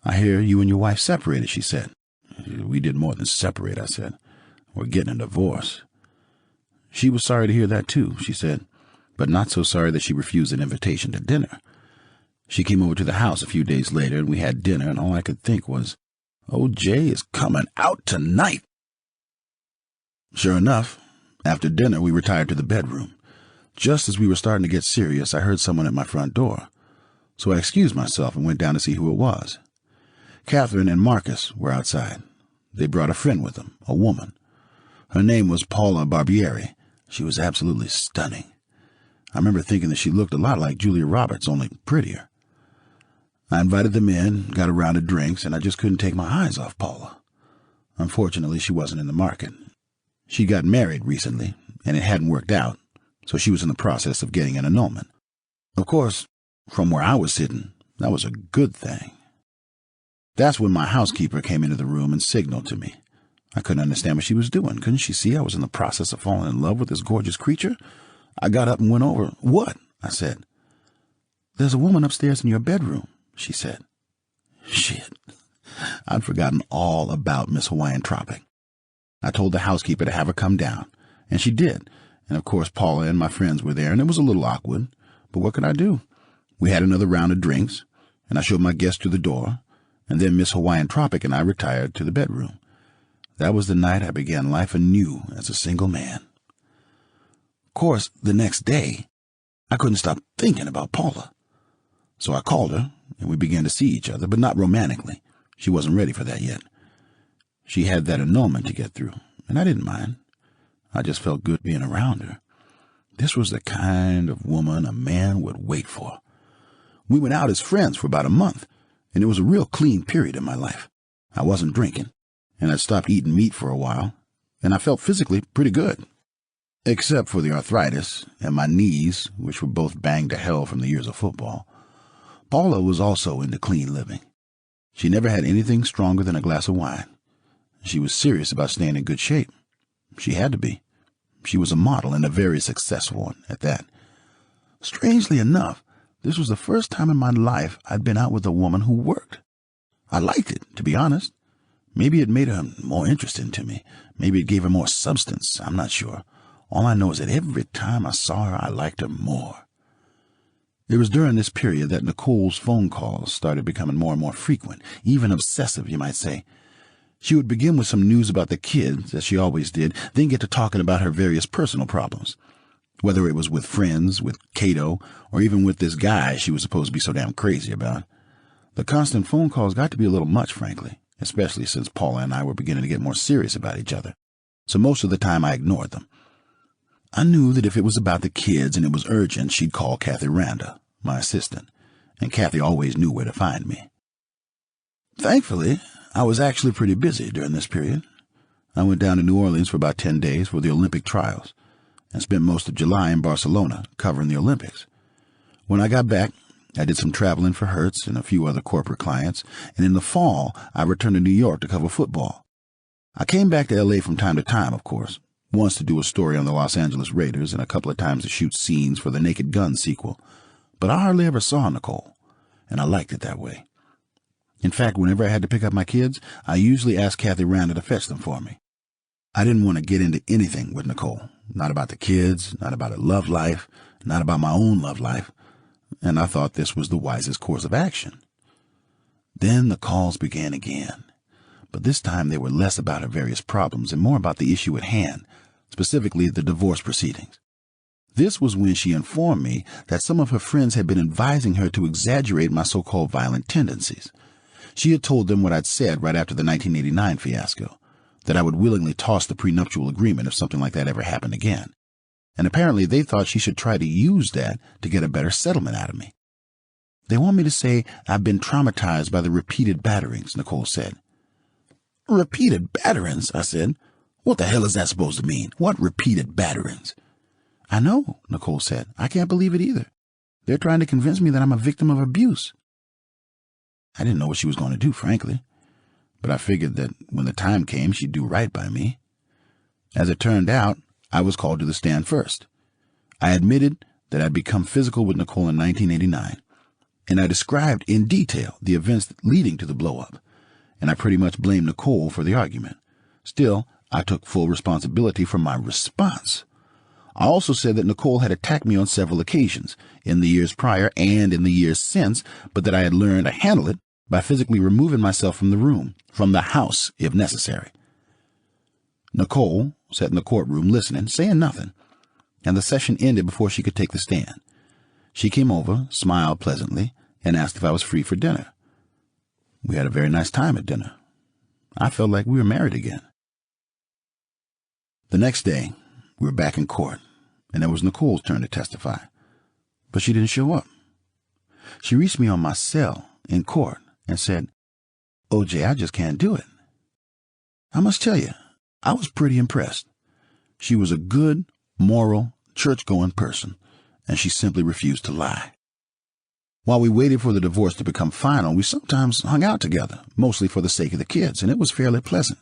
I hear you and your wife separated, she said. We did more than separate, I said. We're getting a divorce. She was sorry to hear that too, she said, but not so sorry that she refused an invitation to dinner. She came over to the house a few days later and we had dinner, and all I could think was, OJ is coming out tonight. Sure enough, after dinner we retired to the bedroom. Just as we were starting to get serious, I heard someone at my front door. So I excused myself and went down to see who it was. Catherine and Marcus were outside. They brought a friend with them, a woman. Her name was Paula Barbieri. She was absolutely stunning. I remember thinking that she looked a lot like Julia Roberts, only prettier. I invited them in, got a round of drinks, and I just couldn't take my eyes off Paula. Unfortunately, she wasn't in the market. She got married recently, and it hadn't worked out, so she was in the process of getting an annulment. Of course, from where I was sitting, that was a good thing. That's when my housekeeper came into the room and signaled to me. I couldn't understand what she was doing. Couldn't she see I was in the process of falling in love with this gorgeous creature? I got up and went over. What? I said. There's a woman upstairs in your bedroom. she said. Shit. I'd forgotten all about Miss Hawaiian Tropic. I told the housekeeper to have her come down, and she did. And of course, Paula and my friends were there, and it was a little awkward. But what could I do? We had another round of drinks, and I showed my guest to the door, and then Miss Hawaiian Tropic and I retired to the bedroom. That was the night I began life anew as a single man. Of course, the next day, I couldn't stop thinking about Paula. So I called her, and we began to see each other, but not romantically. She wasn't ready for that yet. She had that annulment to get through, and I didn't mind. I just felt good being around her. This was the kind of woman a man would wait for. We went out as friends for about a month, and it was a real clean period in my life. I wasn't drinking, and I'd stopped eating meat for a while, and I felt physically pretty good. Except for the arthritis and my knees, which were both banged to hell from the years of football. Paula was also into clean living. She never had anything stronger than a glass of wine. She was serious about staying in good shape. She had to be. She was a model, and a very successful one at that. Strangely enough, this was the first time in my life I'd been out with a woman who worked. I liked it, to be honest. Maybe it made her more interesting to me. Maybe it gave her more substance. I'm not sure. All I know is that every time I saw her, I liked her more. It was during this period that Nicole's phone calls started becoming more and more frequent, even obsessive, you might say. She would begin with some news about the kids, as she always did, then get to talking about her various personal problems. Whether it was with friends, with Cato, or even with this guy she was supposed to be so damn crazy about. The constant phone calls got to be a little much, frankly, especially since Paula and I were beginning to get more serious about each other. So most of the time I ignored them. I knew that if it was about the kids and it was urgent, she'd call Kathy Randa, my assistant, and Kathy always knew where to find me. Thankfully, I was actually pretty busy during this period. I went down to New Orleans for about 10 days for the Olympic trials and spent most of July in Barcelona covering the Olympics. When I got back, I did some traveling for Hertz and a few other corporate clients, and in the fall, I returned to New York to cover football. I came back to L.A. from time to time, of course, once to do a story on the Los Angeles Raiders and a couple of times to shoot scenes for the Naked Gun sequel. But I hardly ever saw Nicole, and I liked it that way. In fact, whenever I had to pick up my kids, I usually asked Kathy Randa to fetch them for me. I didn't want to get into anything with Nicole, not about the kids, not about her love life, not about my own love life, and I thought this was the wisest course of action. Then the calls began again, but this time they were less about her various problems and more about the issue at hand, specifically the divorce proceedings. This was when she informed me that some of her friends had been advising her to exaggerate my so-called violent tendencies. She had told them what I'd said right after the 1989 fiasco, that I would willingly toss the prenuptial agreement if something like that ever happened again. And apparently they thought she should try to use that to get a better settlement out of me. They want me to say I've been traumatized by the repeated batterings, Nicole said. Repeated batterings, I said. What the hell is that supposed to mean? What repeated batterings? I know, Nicole said. I can't believe it either. They're trying to convince me that I'm a victim of abuse. I didn't know what she was going to do, frankly, but I figured that when the time came, she'd do right by me. As it turned out, I was called to the stand first. I admitted that I'd become physical with Nicole in 1989, and I described in detail the events leading to the blow-up, and I pretty much blamed Nicole for the argument. Still, I took full responsibility for my response. I also said that Nicole had attacked me on several occasions, in the years prior and in the years since, but that I had learned to handle it by physically removing myself from the room, from the house, if necessary. Nicole sat in the courtroom listening, saying nothing, and the session ended before she could take the stand. She came over, smiled pleasantly, and asked if I was free for dinner. We had a very nice time at dinner. I felt like we were married again. The next day, we were back in court, and it was Nicole's turn to testify, but she didn't show up. She reached me on my cell in court and said, "O.J., I just can't do it." I must tell you, I was pretty impressed. She was a good, moral, church-going person, and she simply refused to lie. While we waited for the divorce to become final, we sometimes hung out together, mostly for the sake of the kids, and it was fairly pleasant.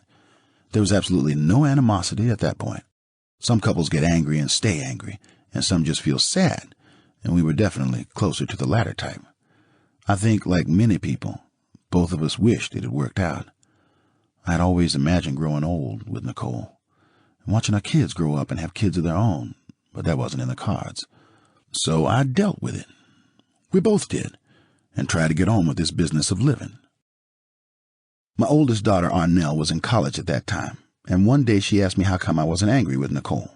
There was absolutely no animosity at that point. Some couples get angry and stay angry, and some just feel sad, and we were definitely closer to the latter type. I think, like many people, both of us wished it had worked out. I'd always imagined growing old with Nicole and watching our kids grow up and have kids of their own, but that wasn't in the cards. So I dealt with it. We both did, and tried to get on with this business of living. My oldest daughter, Arnell, was in college at that time, and one day she asked me how come I wasn't angry with Nicole.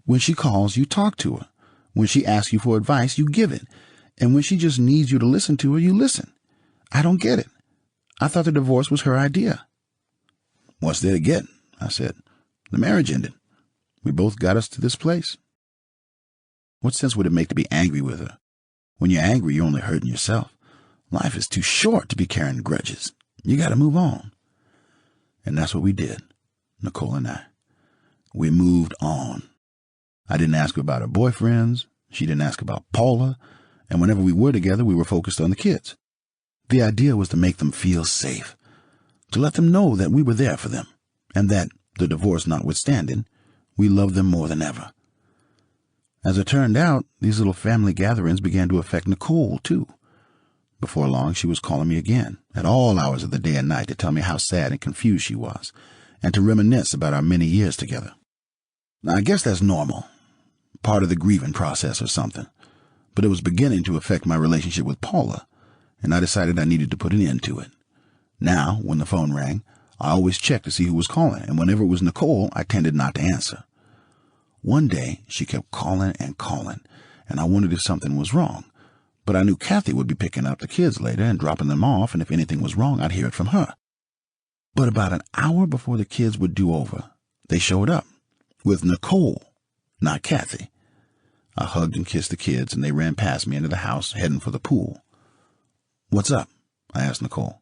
When she calls, you talk to her. When she asks you for advice, you give it. And when she just needs you to listen to her, you listen. I don't get it. I thought the divorce was her idea. What's there to get? I said. The marriage ended. We both got us to this place. What sense would it make to be angry with her? When you're angry, you're only hurting yourself. Life is too short to be carrying grudges. You got to move on. And that's what we did, Nicole and I. We moved on. I didn't ask her about her boyfriends. She didn't ask about Paula. And whenever we were together, we were focused on the kids. The idea was to make them feel safe, to let them know that we were there for them, and that, the divorce notwithstanding, we loved them more than ever. As it turned out, these little family gatherings began to affect Nicole, too. Before long, she was calling me again, at all hours of the day and night, to tell me how sad and confused she was, and to reminisce about our many years together. Now, I guess that's normal, part of the grieving process or something, but it was beginning to affect my relationship with Paula, and I decided I needed to put an end to it. Now, when the phone rang, I always checked to see who was calling, and whenever it was Nicole, I tended not to answer. One day, she kept calling and calling, and I wondered if something was wrong, but I knew Kathy would be picking up the kids later and dropping them off, and if anything was wrong, I'd hear it from her. But about an hour before the kids were due over, they showed up, with Nicole, not Kathy. I hugged and kissed the kids, and they ran past me into the house, heading for the pool. What's up? I asked Nicole.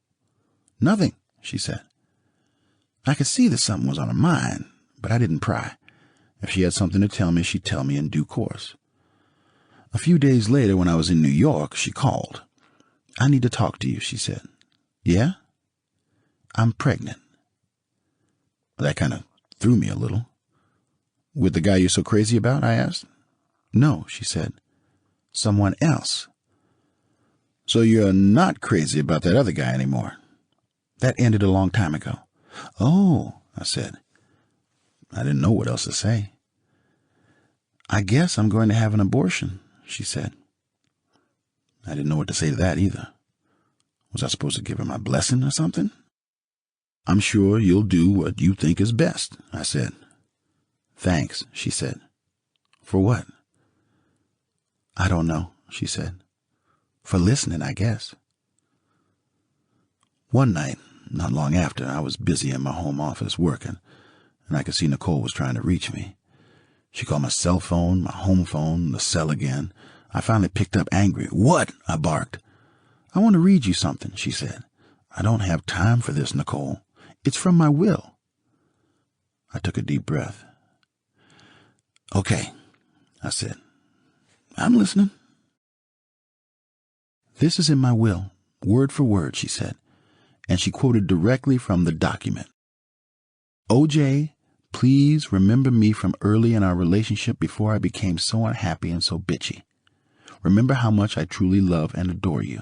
Nothing, she said. I could see that something was on her mind, but I didn't pry. If she had something to tell me, she'd tell me in due course. A few days later, when I was in New York, she called. I need to talk to you, she said. Yeah? I'm pregnant. That kind of threw me a little. With the guy you're so crazy about? I asked. No, she said. Someone else. So you're not crazy about that other guy anymore? That ended a long time ago. Oh, I said. I didn't know what else to say. I guess I'm going to have an abortion, she said. I didn't know what to say to that either. Was I supposed to give her my blessing or something? I'm sure you'll do what you think is best, I said. Thanks, she said. For what? I don't know, she said. For listening, I guess. One night, not long after, I was busy in my home office working, and I could see Nicole was trying to reach me. She called my cell phone, my home phone, the cell again. I finally picked up angry. What? I barked. I want to read you something, she said. I don't have time for this, Nicole. It's from my will. I took a deep breath. Okay, I said. I'm listening. This is in my will, word for word, she said, and she quoted directly from the document. O.J., please remember me from early in our relationship before I became so unhappy and so bitchy. Remember how much I truly love and adore you.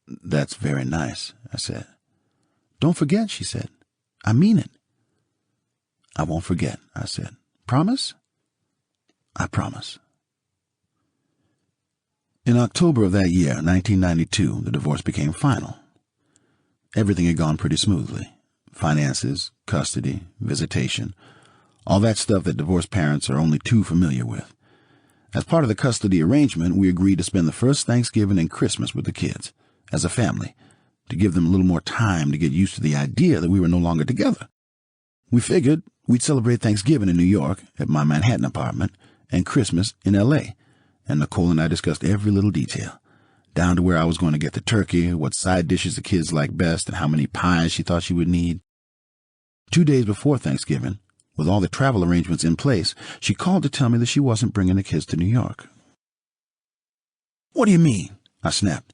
That's very nice, I said. Don't forget, she said. I mean it. I won't forget, I said. Promise? I promise. In October of that year, 1992, the divorce became final. Everything had gone pretty smoothly. Finances, custody, visitation, all that stuff that divorced parents are only too familiar with. As part of the custody arrangement, we agreed to spend the first Thanksgiving and Christmas with the kids, as a family, to give them a little more time to get used to the idea that we were no longer together. We figured we'd celebrate Thanksgiving in New York at my Manhattan apartment and Christmas in L.A., and Nicole and I discussed every little detail, down to where I was going to get the turkey, what side dishes the kids liked best, and how many pies she thought she would need. 2 days before Thanksgiving, with all the travel arrangements in place, she called to tell me that she wasn't bringing the kids to New York. What do you mean? I snapped.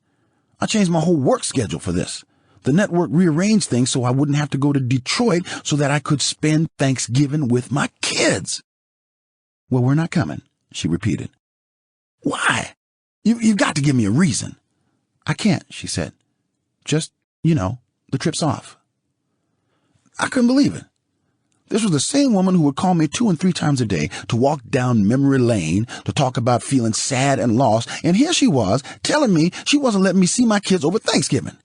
I changed my whole work schedule for this. The network rearranged things so I wouldn't have to go to Detroit so that I could spend Thanksgiving with my kids. Well, we're not coming, she repeated. Why? You've got to give me a reason." "I can't," she said. "Just, the trip's off." I couldn't believe it. This was the same woman who would call me 2 and 3 times a day to walk down memory lane, to talk about feeling sad and lost, and here she was telling me she wasn't letting me see my kids over Thanksgiving,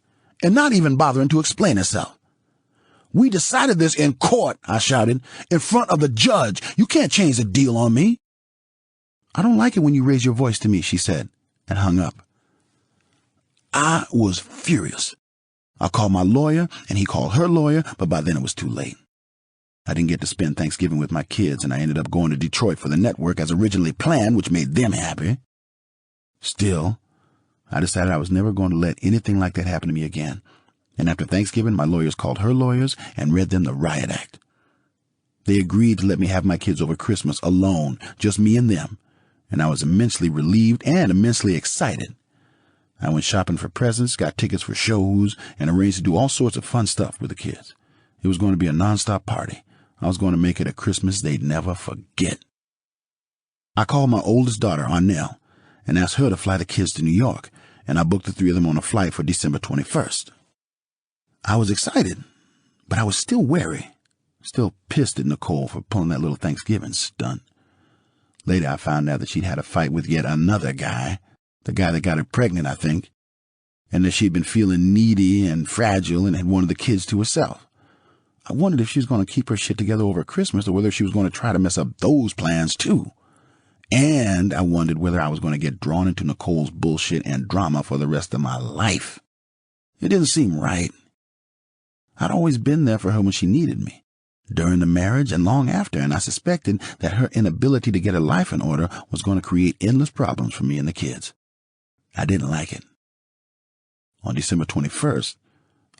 and not even bothering to explain herself. "We decided this in court," I shouted, "in front of the judge. You can't change the deal on me." "I don't like it when you raise your voice to me," she said, and hung up. I was furious. I called my lawyer, and he called her lawyer, but by then it was too late. I didn't get to spend Thanksgiving with my kids, and I ended up going to Detroit for the network as originally planned, which made them happy. Still, I decided I was never going to let anything like that happen to me again. And after Thanksgiving, my lawyers called her lawyers and read them the riot act. They agreed to let me have my kids over Christmas alone, just me and them, and I was immensely relieved and immensely excited. I went shopping for presents, got tickets for shows, and arranged to do all sorts of fun stuff with the kids. It was going to be a nonstop party. I was going to make it a Christmas they'd never forget. I called my oldest daughter, Arnell, and asked her to fly the kids to New York, and I booked the 3 of them on a flight for December 21st. I was excited, but I was still wary, still pissed at Nicole for pulling that little Thanksgiving stunt. Later, I found out that she'd had a fight with yet another guy, the guy that got her pregnant, I think, and that she'd been feeling needy and fragile and had wanted the kids to herself. I wondered if she was going to keep her shit together over Christmas or whether she was going to try to mess up those plans, too. And I wondered whether I was going to get drawn into Nicole's bullshit and drama for the rest of my life. It didn't seem right. I'd always been there for her when she needed me, during the marriage and long after, and I suspected that her inability to get her life in order was going to create endless problems for me and the kids. I didn't like it. On December 21st,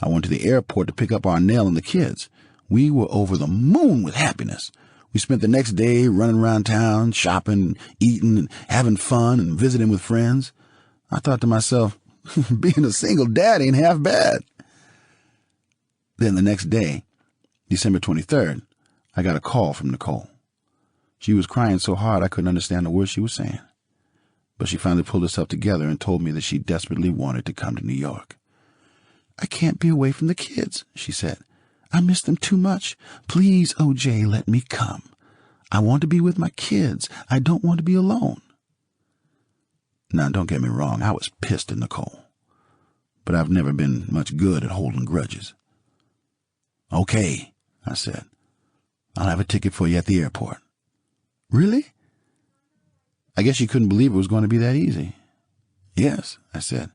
I went to the airport to pick up Arnell and the kids. We were over the moon with happiness. We spent the next day running around town, shopping, eating, and having fun and visiting with friends. I thought to myself, being a single dad ain't half bad. Then the next day, December 23rd, I got a call from Nicole. She was crying so hard I couldn't understand the words she was saying. But she finally pulled herself together and told me that she desperately wanted to come to New York. "I can't be away from the kids," she said. "I miss them too much. Please, O.J., let me come. I want to be with my kids. I don't want to be alone." Now, don't get me wrong, I was pissed at Nicole. But I've never been much good at holding grudges. "Okay," I said. "I'll have a ticket for you at the airport." "Really?" I guess she couldn't believe it was going to be that easy. "Yes," I said.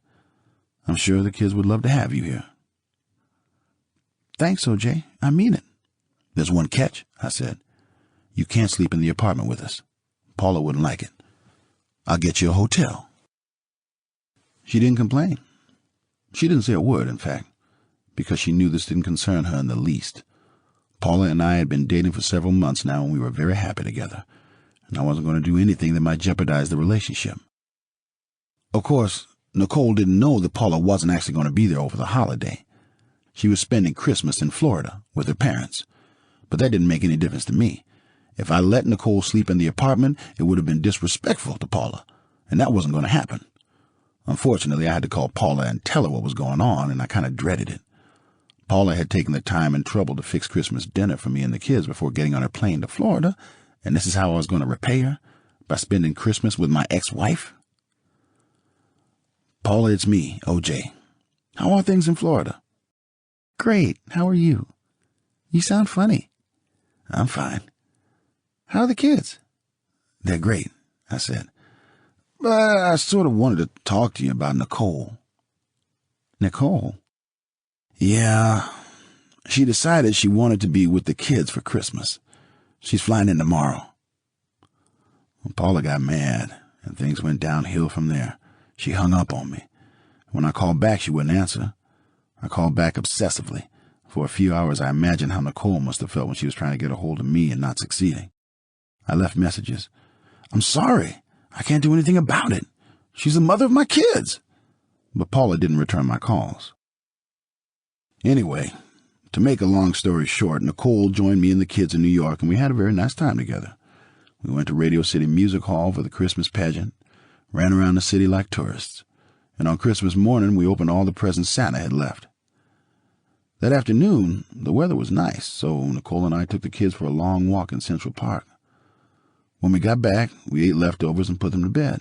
"I'm sure the kids would love to have you here." "Thanks, O.J. I mean it." "There's one catch," I said. "You can't sleep in the apartment with us. Paula wouldn't like it. I'll get you a hotel." She didn't complain. She didn't say a word, in fact, because she knew this didn't concern her in the least. Paula and I had been dating for several months now, and we were very happy together, and I wasn't going to do anything that might jeopardize the relationship. Of course, Nicole didn't know that Paula wasn't actually going to be there over the holiday. She was spending Christmas in Florida with her parents, but that didn't make any difference to me. If I let Nicole sleep in the apartment, it would have been disrespectful to Paula, and that wasn't going to happen. Unfortunately, I had to call Paula and tell her what was going on, and I kind of dreaded it. Paula had taken the time and trouble to fix Christmas dinner for me and the kids before getting on her plane to Florida, and this is how I was going to repay her, by spending Christmas with my ex-wife? "Paula, it's me, O.J. How are things in Florida?" "Great. How are you? You sound funny." "I'm fine." "How are the kids?" "They're great," I said. "But I sort of wanted to talk to you about Nicole." "Nicole?" "Yeah. She decided she wanted to be with the kids for Christmas. She's flying in tomorrow." Paula got mad, and things went downhill from there. She hung up on me. When I called back, she wouldn't answer. I called back obsessively. For a few hours, I imagined how Nicole must have felt when she was trying to get a hold of me and not succeeding. I left messages. "I'm sorry. I can't do anything about it. She's the mother of my kids." But Paula didn't return my calls. Anyway, to make a long story short, Nicole joined me and the kids in New York, and we had a very nice time together. We went to Radio City Music Hall for the Christmas pageant. ran around the city like tourists, and on Christmas morning we opened all the presents Santa had left. That afternoon, the weather was nice, so Nicole and I took the kids for a long walk in Central Park. When we got back, we ate leftovers and put them to bed.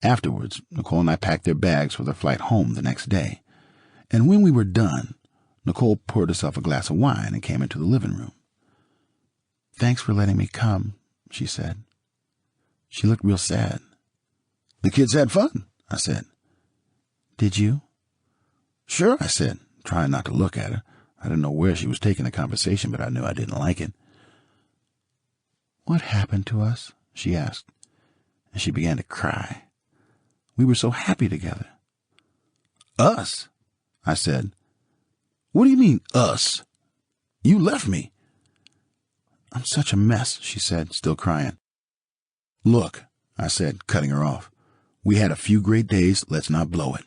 Afterwards, Nicole and I packed their bags for their flight home the next day, and when we were done, Nicole poured herself a glass of wine and came into the living room. "Thanks for letting me come," she said. She looked real sad. "The kids had fun," I said. "Did you?" "Sure," I said, trying not to look at her. I didn't know where she was taking the conversation, but I knew I didn't like it. "What happened to us?" she asked, and she began to cry. We were so happy together. "Us?" I said. "What do you mean, us? You left me." "I'm such a mess," she said, still crying. "Look," I said, cutting her off. "We had a few great days. Let's not blow it.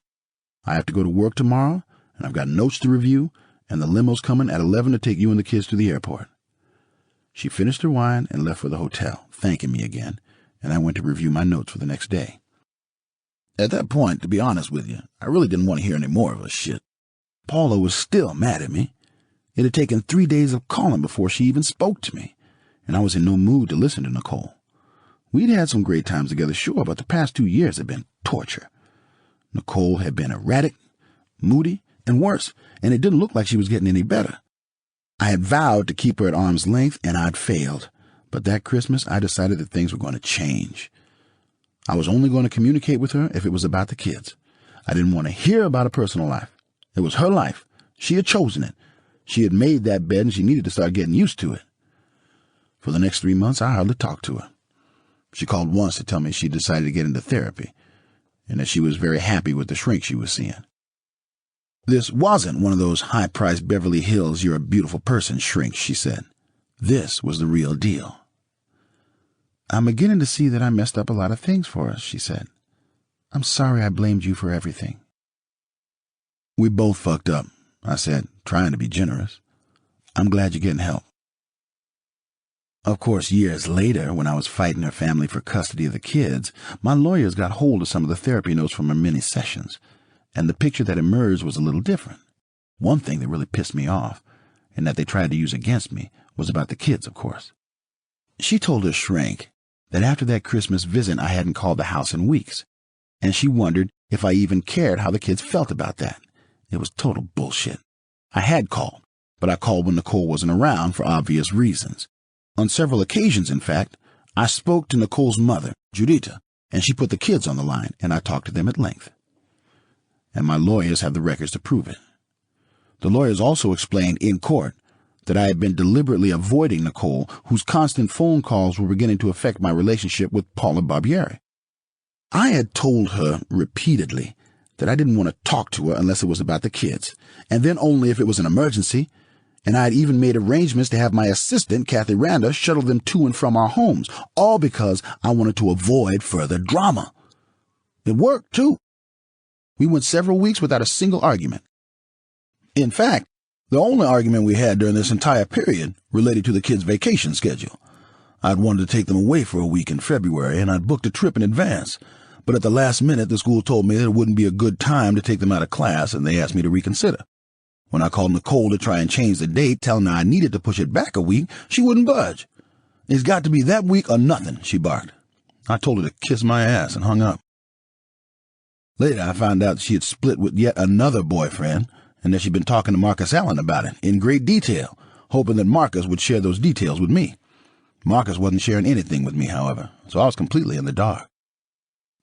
I have to go to work tomorrow, and I've got notes to review, and the limo's coming at 11 to take you and the kids to the airport." She finished her wine and left for the hotel, thanking me again, and I went to review my notes for the next day. At that point, to be honest with you, I really didn't want to hear any more of her shit. Paula was still mad at me. It had taken 3 days of calling before she even spoke to me, and I was in no mood to listen to Nicole. We'd had some great times together, sure, but the past 2 years had been torture. Nicole had been erratic, moody, and worse, and it didn't look like she was getting any better. I had vowed to keep her at arm's length, and I'd failed. But that Christmas, I decided that things were going to change. I was only going to communicate with her if it was about the kids. I didn't want to hear about her personal life. It was her life. She had chosen it. She had made that bed, and she needed to start getting used to it. For the next 3 months, I hardly talked to her. She called once to tell me she decided to get into therapy, and that she was very happy with the shrink she was seeing. This wasn't one of those high-priced Beverly Hills "you're a beautiful person" shrinks, she said. This was the real deal. "I'm beginning to see that I messed up a lot of things for us," she said. "I'm sorry I blamed you for everything." "We both fucked up," I said, trying to be generous. "I'm glad you're getting help." Of course, years later, when I was fighting her family for custody of the kids, my lawyers got hold of some of the therapy notes from her many sessions, and the picture that emerged was a little different. One thing that really pissed me off, and that they tried to use against me, was about the kids, of course. She told her shrink that after that Christmas visit I hadn't called the house in weeks, and she wondered if I even cared how the kids felt about that. It was total bullshit. I had called, but I called when Nicole wasn't around for obvious reasons. On several occasions, in fact, I spoke to Nicole's mother, Judita, and she put the kids on the line, and I talked to them at length. And my lawyers have the records to prove it. The lawyers also explained in court that I had been deliberately avoiding Nicole, whose constant phone calls were beginning to affect my relationship with Paula Barbieri. I had told her repeatedly that I didn't want to talk to her unless it was about the kids, and then only if it was an emergency, and I had even made arrangements to have my assistant, Kathy Randa, shuttle them to and from our homes, all because I wanted to avoid further drama. It worked, too. We went several weeks without a single argument. In fact, the only argument we had during this entire period related to the kids' vacation schedule. I'd wanted to take them away for a week in February, and I'd booked a trip in advance. But at the last minute, the school told me that it wouldn't be a good time to take them out of class, and they asked me to reconsider. When I called Nicole to try and change the date, telling her I needed to push it back a week, she wouldn't budge. "It's got to be that week or nothing," she barked. I told her to kiss my ass and hung up. Later, I found out that she had split with yet another boyfriend, and that she'd been talking to Marcus Allen about it in great detail, hoping that Marcus would share those details with me. Marcus wasn't sharing anything with me, however, so I was completely in the dark.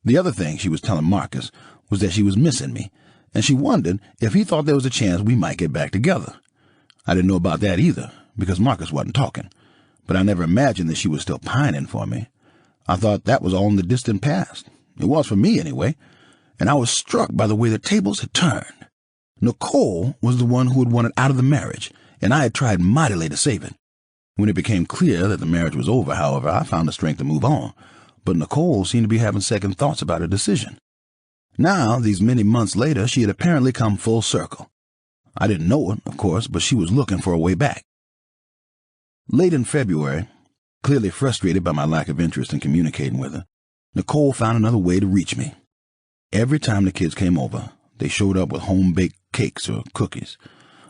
The other thing she was telling Marcus was that she was missing me, and she wondered if he thought there was a chance we might get back together. I didn't know about that either, because Marcus wasn't talking, but I never imagined that she was still pining for me. I thought that was all in the distant past. It was for me, anyway, and I was struck by the way the tables had turned. Nicole was the one who had wanted out of the marriage, and I had tried mightily to save it. When it became clear that the marriage was over, however, I found the strength to move on, but Nicole seemed to be having second thoughts about her decision. Now, these many months later, she had apparently come full circle. I didn't know it, of course, but she was looking for a way back. Late in February, clearly frustrated by my lack of interest in communicating with her, Nicole found another way to reach me. Every time the kids came over, they showed up with home-baked cakes or cookies.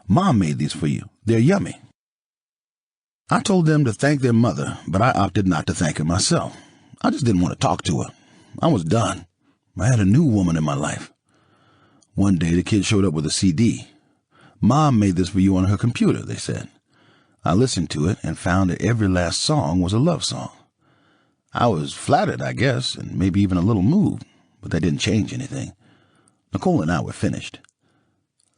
Mom made these for you. They're yummy. I told them to thank their mother, but I opted not to thank her myself. I just didn't want to talk to her. I was done. I had a new woman in my life. One day, the kids showed up with a CD. Mom made this for you on her computer, they said. I listened to it and found that every last song was a love song. I was flattered, I guess, and maybe even a little moved, but that didn't change anything. Nicole and I were finished.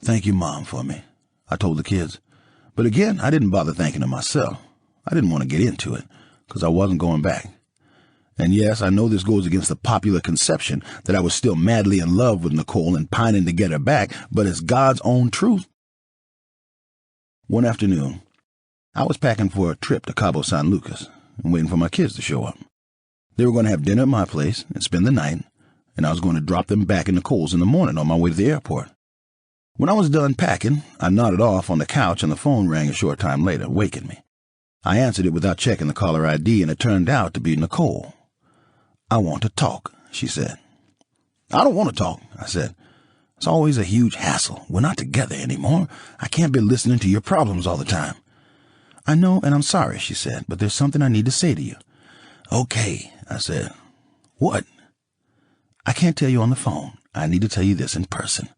Thank you, Mom, for me, I told the kids. But again, I didn't bother thanking her myself. I didn't want to get into it, because I wasn't going back. And yes, I know this goes against the popular conception that I was still madly in love with Nicole and pining to get her back, but it's God's own truth. One afternoon, I was packing for a trip to Cabo San Lucas and waiting for my kids to show up. They were going to have dinner at my place and spend the night, and I was going to drop them back in Nicole's in the morning on my way to the airport. When I was done packing, I nodded off on the couch and the phone rang a short time later, waking me. I answered it without checking the caller ID, and it turned out to be Nicole. I want to talk, she said. I don't want to talk, I said. It's always a huge hassle. We're not together anymore. I can't be listening to your problems all the time. I know, and I'm sorry, she said, but there's something I need to say to you. Okay, I said. What? I can't tell you on the phone. I need to tell you this in person.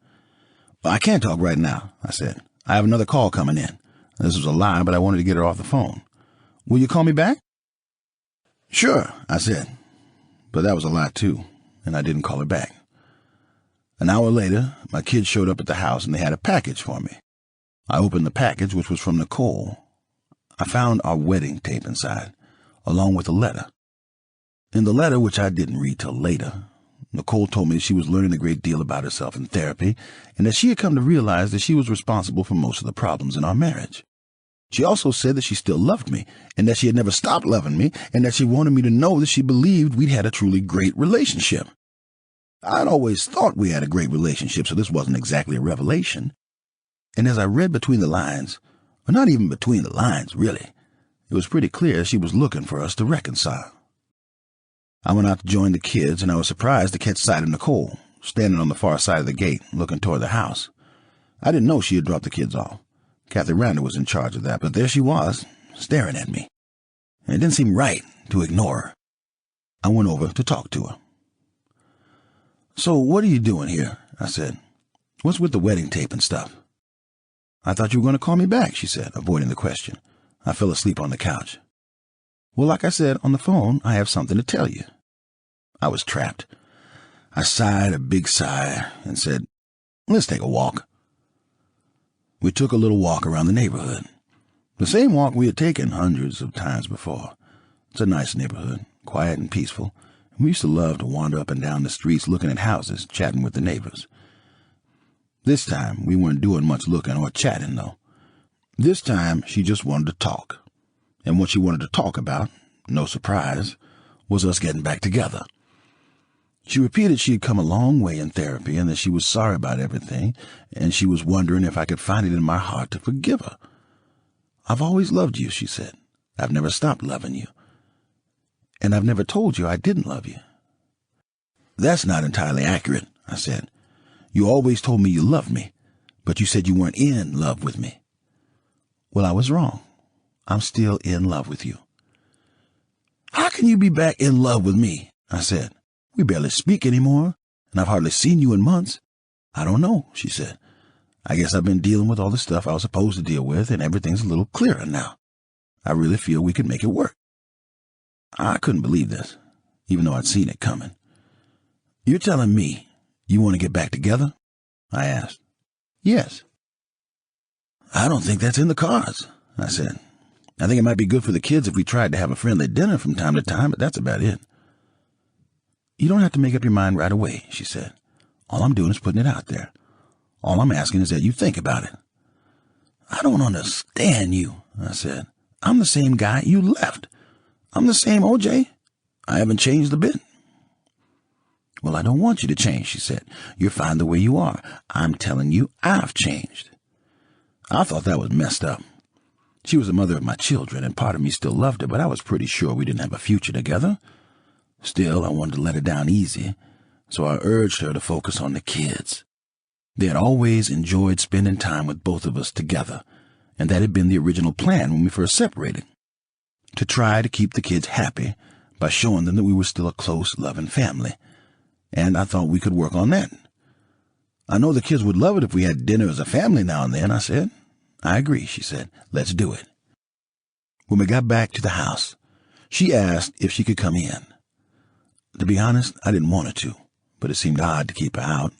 I can't talk right now, I said. I have another call coming in. This was a lie, but I wanted to get her off the phone. Will you call me back? Sure, I said. But that was a lie, too, and I didn't call her back. An hour later, my kids showed up at the house, and they had a package for me. I opened the package, which was from Nicole. I found our wedding tape inside, along with a letter. In the letter, which I didn't read till later, Nicole told me she was learning a great deal about herself in therapy, and that she had come to realize that she was responsible for most of the problems in our marriage. She also said that she still loved me, and that she had never stopped loving me, and that she wanted me to know that she believed we'd had a truly great relationship. I'd always thought we had a great relationship, so this wasn't exactly a revelation. And as I read between the lines, or not even between the lines, really, it was pretty clear she was looking for us to reconcile. I went out to join the kids, and I was surprised to catch sight of Nicole, standing on the far side of the gate, looking toward the house. I didn't know she had dropped the kids off. Kathy Randall was in charge of that, but there she was, staring at me. And it didn't seem right to ignore her. I went over to talk to her. So what are you doing here? I said. What's with the wedding tape and stuff? I thought you were going to call me back, she said, avoiding the question. I fell asleep on the couch. Well, like I said on the phone, I have something to tell you. I was trapped. I sighed a big sigh and said, let's take a walk. We took a little walk around the neighborhood. The same walk we had taken hundreds of times before. It's a nice neighborhood, quiet and peaceful. We used to love to wander up and down the streets looking at houses, chatting with the neighbors. This time, we weren't doing much looking or chatting, though. This time, she just wanted to talk. And what she wanted to talk about, no surprise, was us getting back together. She repeated she had come a long way in therapy and that she was sorry about everything, and she was wondering if I could find it in my heart to forgive her. I've always loved you, she said. I've never stopped loving you. And I've never told you I didn't love you. That's not entirely accurate, I said. You always told me you loved me, but you said you weren't in love with me. Well, I was wrong. I'm still in love with you. How can you be back in love with me? I said. We barely speak anymore, and I've hardly seen you in months. I don't know, she said. I guess I've been dealing with all the stuff I was supposed to deal with, and everything's a little clearer now. I really feel we could make it work. I couldn't believe this, even though I'd seen it coming. You're telling me you want to get back together? I asked. Yes. I don't think that's in the cards, I said. I think it might be good for the kids if we tried to have a friendly dinner from time to time, but that's about it. You don't have to make up your mind right away, she said. All I'm doing is putting it out there. All I'm asking is that you think about it. I don't understand you, I said. I'm the same guy you left. I'm the same OJ. I haven't changed a bit. Well, I don't want you to change, she said. You're fine the way you are. I'm telling you I've changed. I thought that was messed up. She was the mother of my children, and part of me still loved her, but I was pretty sure we didn't have a future together. Still, I wanted to let her down easy, so I urged her to focus on the kids. They had always enjoyed spending time with both of us together, and that had been the original plan when we first separated, to try to keep the kids happy by showing them that we were still a close, loving family, and I thought we could work on that. I know the kids would love it if we had dinner as a family now and then, I said. I agree, she said. Let's do it. When we got back to the house, she asked if she could come in. To be honest, I didn't want her to, but it seemed odd to keep her out,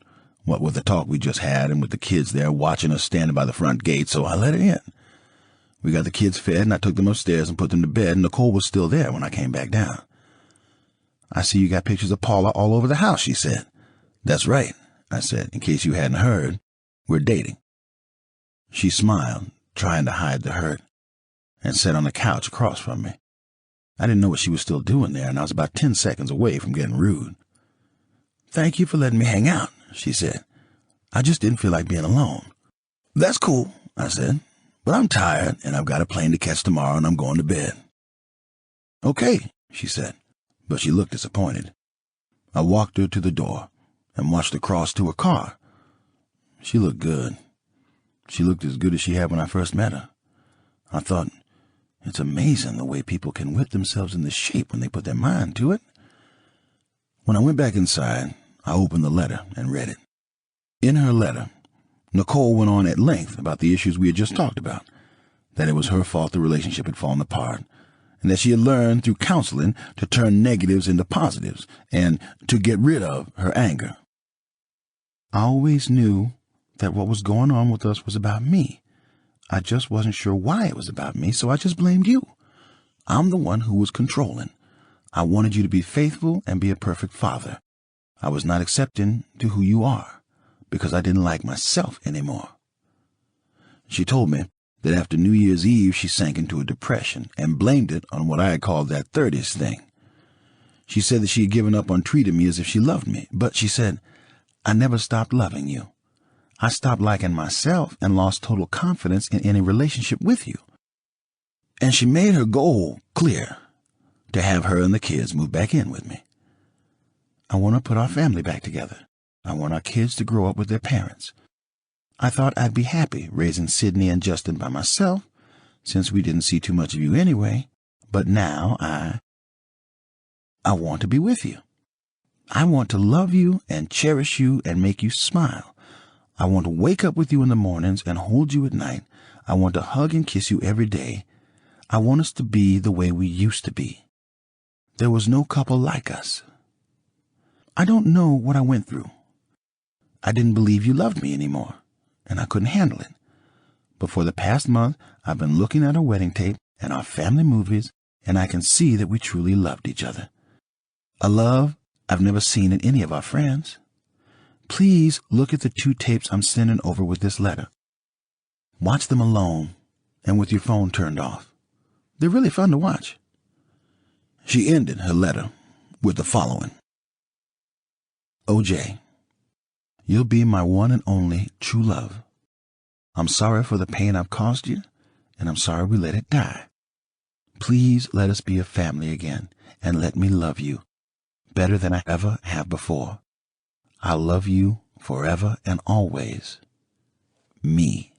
what with the talk we just had and with the kids there watching us standing by the front gate, so I let her in. We got the kids fed, and I took them upstairs and put them to bed, and Nicole was still there when I came back down. I see you got pictures of Paula all over the house, she said. That's right, I said, in case you hadn't heard. We're dating. She smiled, trying to hide the hurt, and sat on the couch across from me. I didn't know what she was still doing there, and I was about 10 seconds away from getting rude. Thank you for letting me hang out, she said. I just didn't feel like being alone. That's cool, I said, but I'm tired, and I've got a plane to catch tomorrow, and I'm going to bed. Okay, she said, but she looked disappointed. I walked her to the door and watched her cross to her car. She looked good. She looked as good as she had when I first met her. I thought, it's amazing the way people can whip themselves into shape when they put their mind to it. When I went back inside, I opened the letter and read it. In her letter, Nicole went on at length about the issues we had just talked about, that it was her fault the relationship had fallen apart, and that she had learned through counseling to turn negatives into positives and to get rid of her anger. I always knew that what was going on with us was about me. I just wasn't sure why it was about me, so I just blamed you. I'm the one who was controlling. I wanted you to be faithful and be a perfect father. I was not accepting to who you are because I didn't like myself anymore. She told me that after New Year's Eve she sank into a depression and blamed it on what I had called that 30s thing. She said that she had given up on treating me as if she loved me, but she said, I never stopped loving you. I stopped liking myself and lost total confidence in any relationship with you. And she made her goal clear, to have her and the kids move back in with me. I want to put our family back together. I want our kids to grow up with their parents. I thought I'd be happy raising Sydney and Justin by myself, since we didn't see too much of you anyway, but now I want to be with you. I want to love you and cherish you and make you smile. I want to wake up with you in the mornings and hold you at night. I want to hug and kiss you every day. I want us to be the way we used to be. There was no couple like us. I don't know what I went through. I didn't believe you loved me anymore, and I couldn't handle it. But for the past month, I've been looking at our wedding tape and our family movies, and I can see that we truly loved each other. A love I've never seen in any of our friends. Please look at the 2 tapes I'm sending over with this letter. Watch them alone and with your phone turned off. They're really fun to watch. She ended her letter with the following. OJ, you'll be my one and only true love. I'm sorry for the pain I've caused you, and I'm sorry we let it die. Please let us be a family again, and let me love you better than I ever have before. I'll love you forever and always. Me.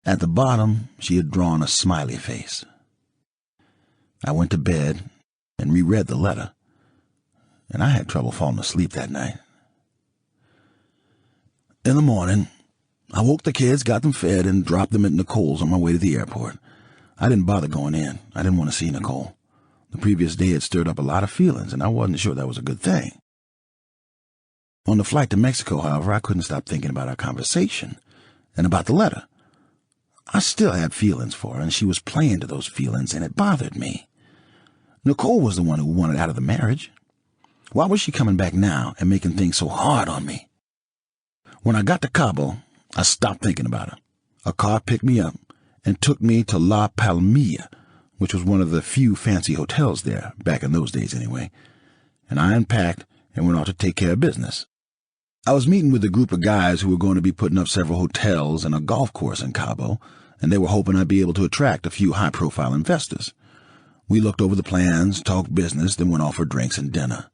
At the bottom, she had drawn a smiley face. I went to bed and reread the letter, and I had trouble falling asleep that night. In the morning, I woke the kids, got them fed, and dropped them at Nicole's on my way to the airport. I didn't bother going in. I didn't want to see Nicole. The previous day had stirred up a lot of feelings, and I wasn't sure that was a good thing. On the flight to Mexico, however, I couldn't stop thinking about our conversation and about the letter. I still had feelings for her, and she was playing to those feelings, and it bothered me. Nicole was the one who wanted out of the marriage. Why was she coming back now and making things so hard on me? When I got to Cabo, I stopped thinking about her. A car picked me up and took me to La Palmilla, which was one of the few fancy hotels there, back in those days anyway, and I unpacked and went off to take care of business. I was meeting with a group of guys who were going to be putting up several hotels and a golf course in Cabo, and they were hoping I'd be able to attract a few high-profile investors. We looked over the plans, talked business, then went off for drinks and dinner.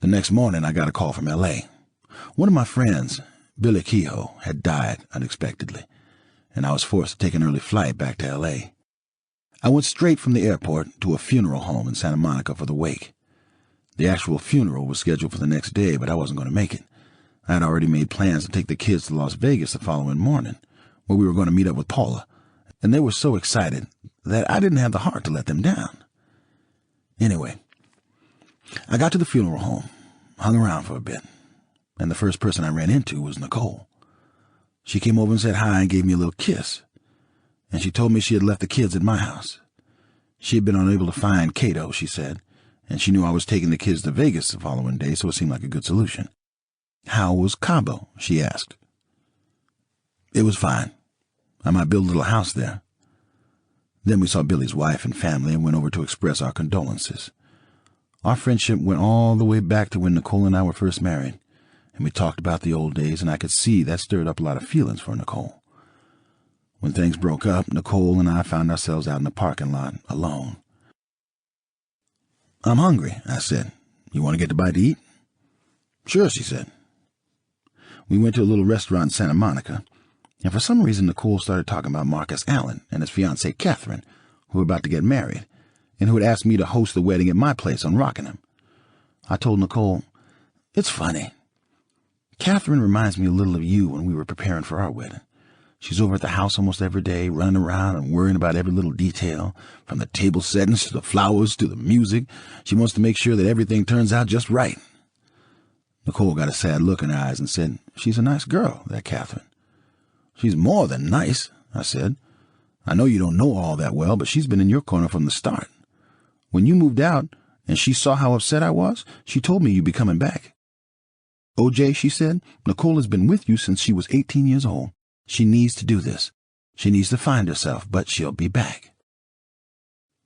The next morning, I got a call from L.A. One of my friends, Billy Kehoe, had died unexpectedly, and I was forced to take an early flight back to L.A. I went straight from the airport to a funeral home in Santa Monica for the wake. The actual funeral was scheduled for the next day, but I wasn't going to make it. I had already made plans to take the kids to Las Vegas the following morning, where we were going to meet up with Paula, and they were so excited that I didn't have the heart to let them down. Anyway, I got to the funeral home, hung around for a bit, and the first person I ran into was Nicole. She came over and said hi and gave me a little kiss, and she told me she had left the kids at my house. She had been unable to find Cato, she said, and she knew I was taking the kids to Vegas the following day, so it seemed like a good solution. How was Cabo? She asked. It was fine. I might build a little house there. Then we saw Billy's wife and family and went over to express our condolences. Our friendship went all the way back to when Nicole and I were first married, and we talked about the old days, and I could see that stirred up a lot of feelings for Nicole. When things broke up, Nicole and I found ourselves out in the parking lot, alone. I'm hungry, I said. You want to get a bite to eat? Sure, she said. We went to a little restaurant in Santa Monica, and for some reason Nicole started talking about Marcus Allen and his fiancée Catherine, who were about to get married, and who had asked me to host the wedding at my place on Rockingham. I told Nicole, it's funny. Catherine reminds me a little of you when we were preparing for our wedding. She's over at the house almost every day, running around and worrying about every little detail, from the table settings to the flowers to the music. She wants to make sure that everything turns out just right. Nicole got a sad look in her eyes and said, she's a nice girl, that Catherine. She's more than nice, I said. I know you don't know all that well, but she's been in your corner from the start. When you moved out and she saw how upset I was, she told me you'd be coming back. O.J., she said, Nicole has been with you since she was 18 years old. She needs to do this. She needs to find herself, but she'll be back.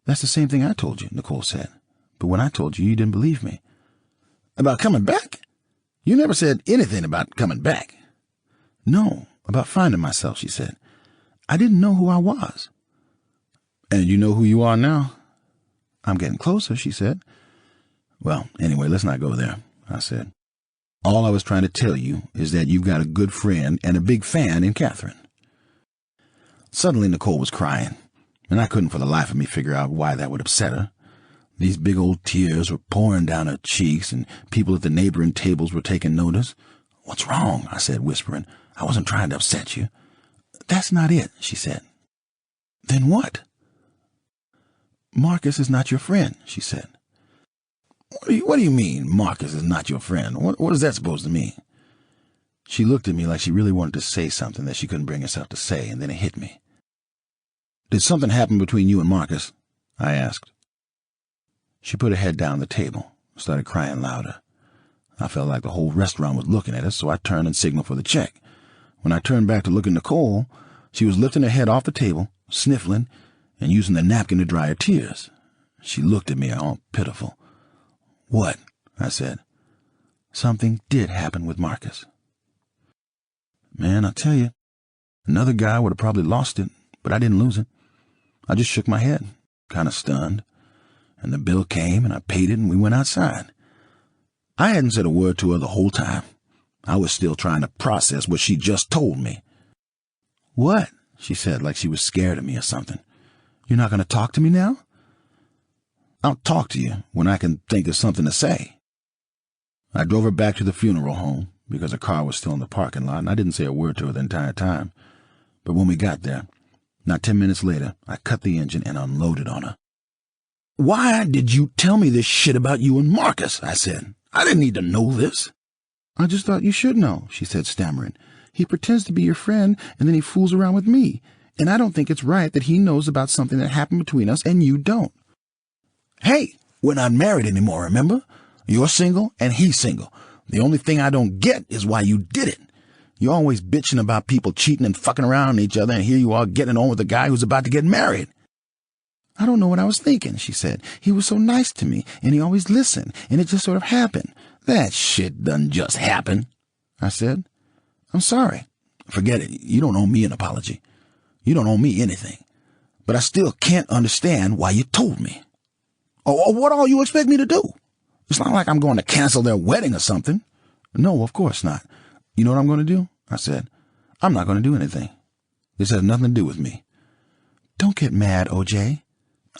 That's the same thing I told you, Nicole said. But when I told you, you didn't believe me. About coming back? You never said anything about coming back. No, about finding myself, she said. I didn't know who I was. And you know who you are now? I'm getting closer, she said. Well, anyway, let's not go there, I said. All I was trying to tell you is that you've got a good friend and a big fan in Catherine. Suddenly Nicole was crying, and I couldn't for the life of me figure out why that would upset her. These big old tears were pouring down her cheeks, and people at the neighboring tables were taking notice. What's wrong? I said, whispering. I wasn't trying to upset you. That's not it, she said. Then what? Marcus is not your friend, she said. What do you mean, Marcus is not your friend? What is that supposed to mean? She looked at me like she really wanted to say something that she couldn't bring herself to say, and then it hit me. Did something happen between you and Marcus? I asked. She put her head down on the table, started crying louder. I felt like the whole restaurant was looking at us, so I turned and signaled for the check. When I turned back to look at Nicole, she was lifting her head off the table, sniffling, and using the napkin to dry her tears. She looked at me all pitiful. What? I said. Something did happen with Marcus. Man, I tell you, another guy would have probably lost it, but I didn't lose it. I just shook my head, kind of stunned, and the bill came and I paid it and we went outside. I hadn't said a word to her the whole time. I was still trying to process what she just told me. What? She said, like she was scared of me or something. You're not going to talk to me now? I'll talk to you when I can think of something to say. I drove her back to the funeral home because her car was still in the parking lot, and I didn't say a word to her the entire time. But when we got there, not 10 minutes later, I cut the engine and unloaded on her. Why did you tell me this shit about you and Marcus? I said. I didn't need to know this. I just thought you should know, she said, stammering. He pretends to be your friend, and then he fools around with me, and I don't think it's right that he knows about something that happened between us and you don't. Hey, we're not married anymore, remember? You're single and he's single. The only thing I don't get is why you did it. You're always bitching about people cheating and fucking around on each other, and here you are getting on with a guy who's about to get married. I don't know what I was thinking, she said. He was so nice to me, and he always listened, and it just sort of happened. That shit doesn't just happen, I said. I'm sorry. Forget it. You don't owe me an apology. You don't owe me anything. But I still can't understand why you told me. Or what all you expect me to do? It's not like I'm going to cancel their wedding or something. No, of course not. You know what I'm going to do? I said. I'm not going to do anything. This has nothing to do with me. Don't get mad, OJ.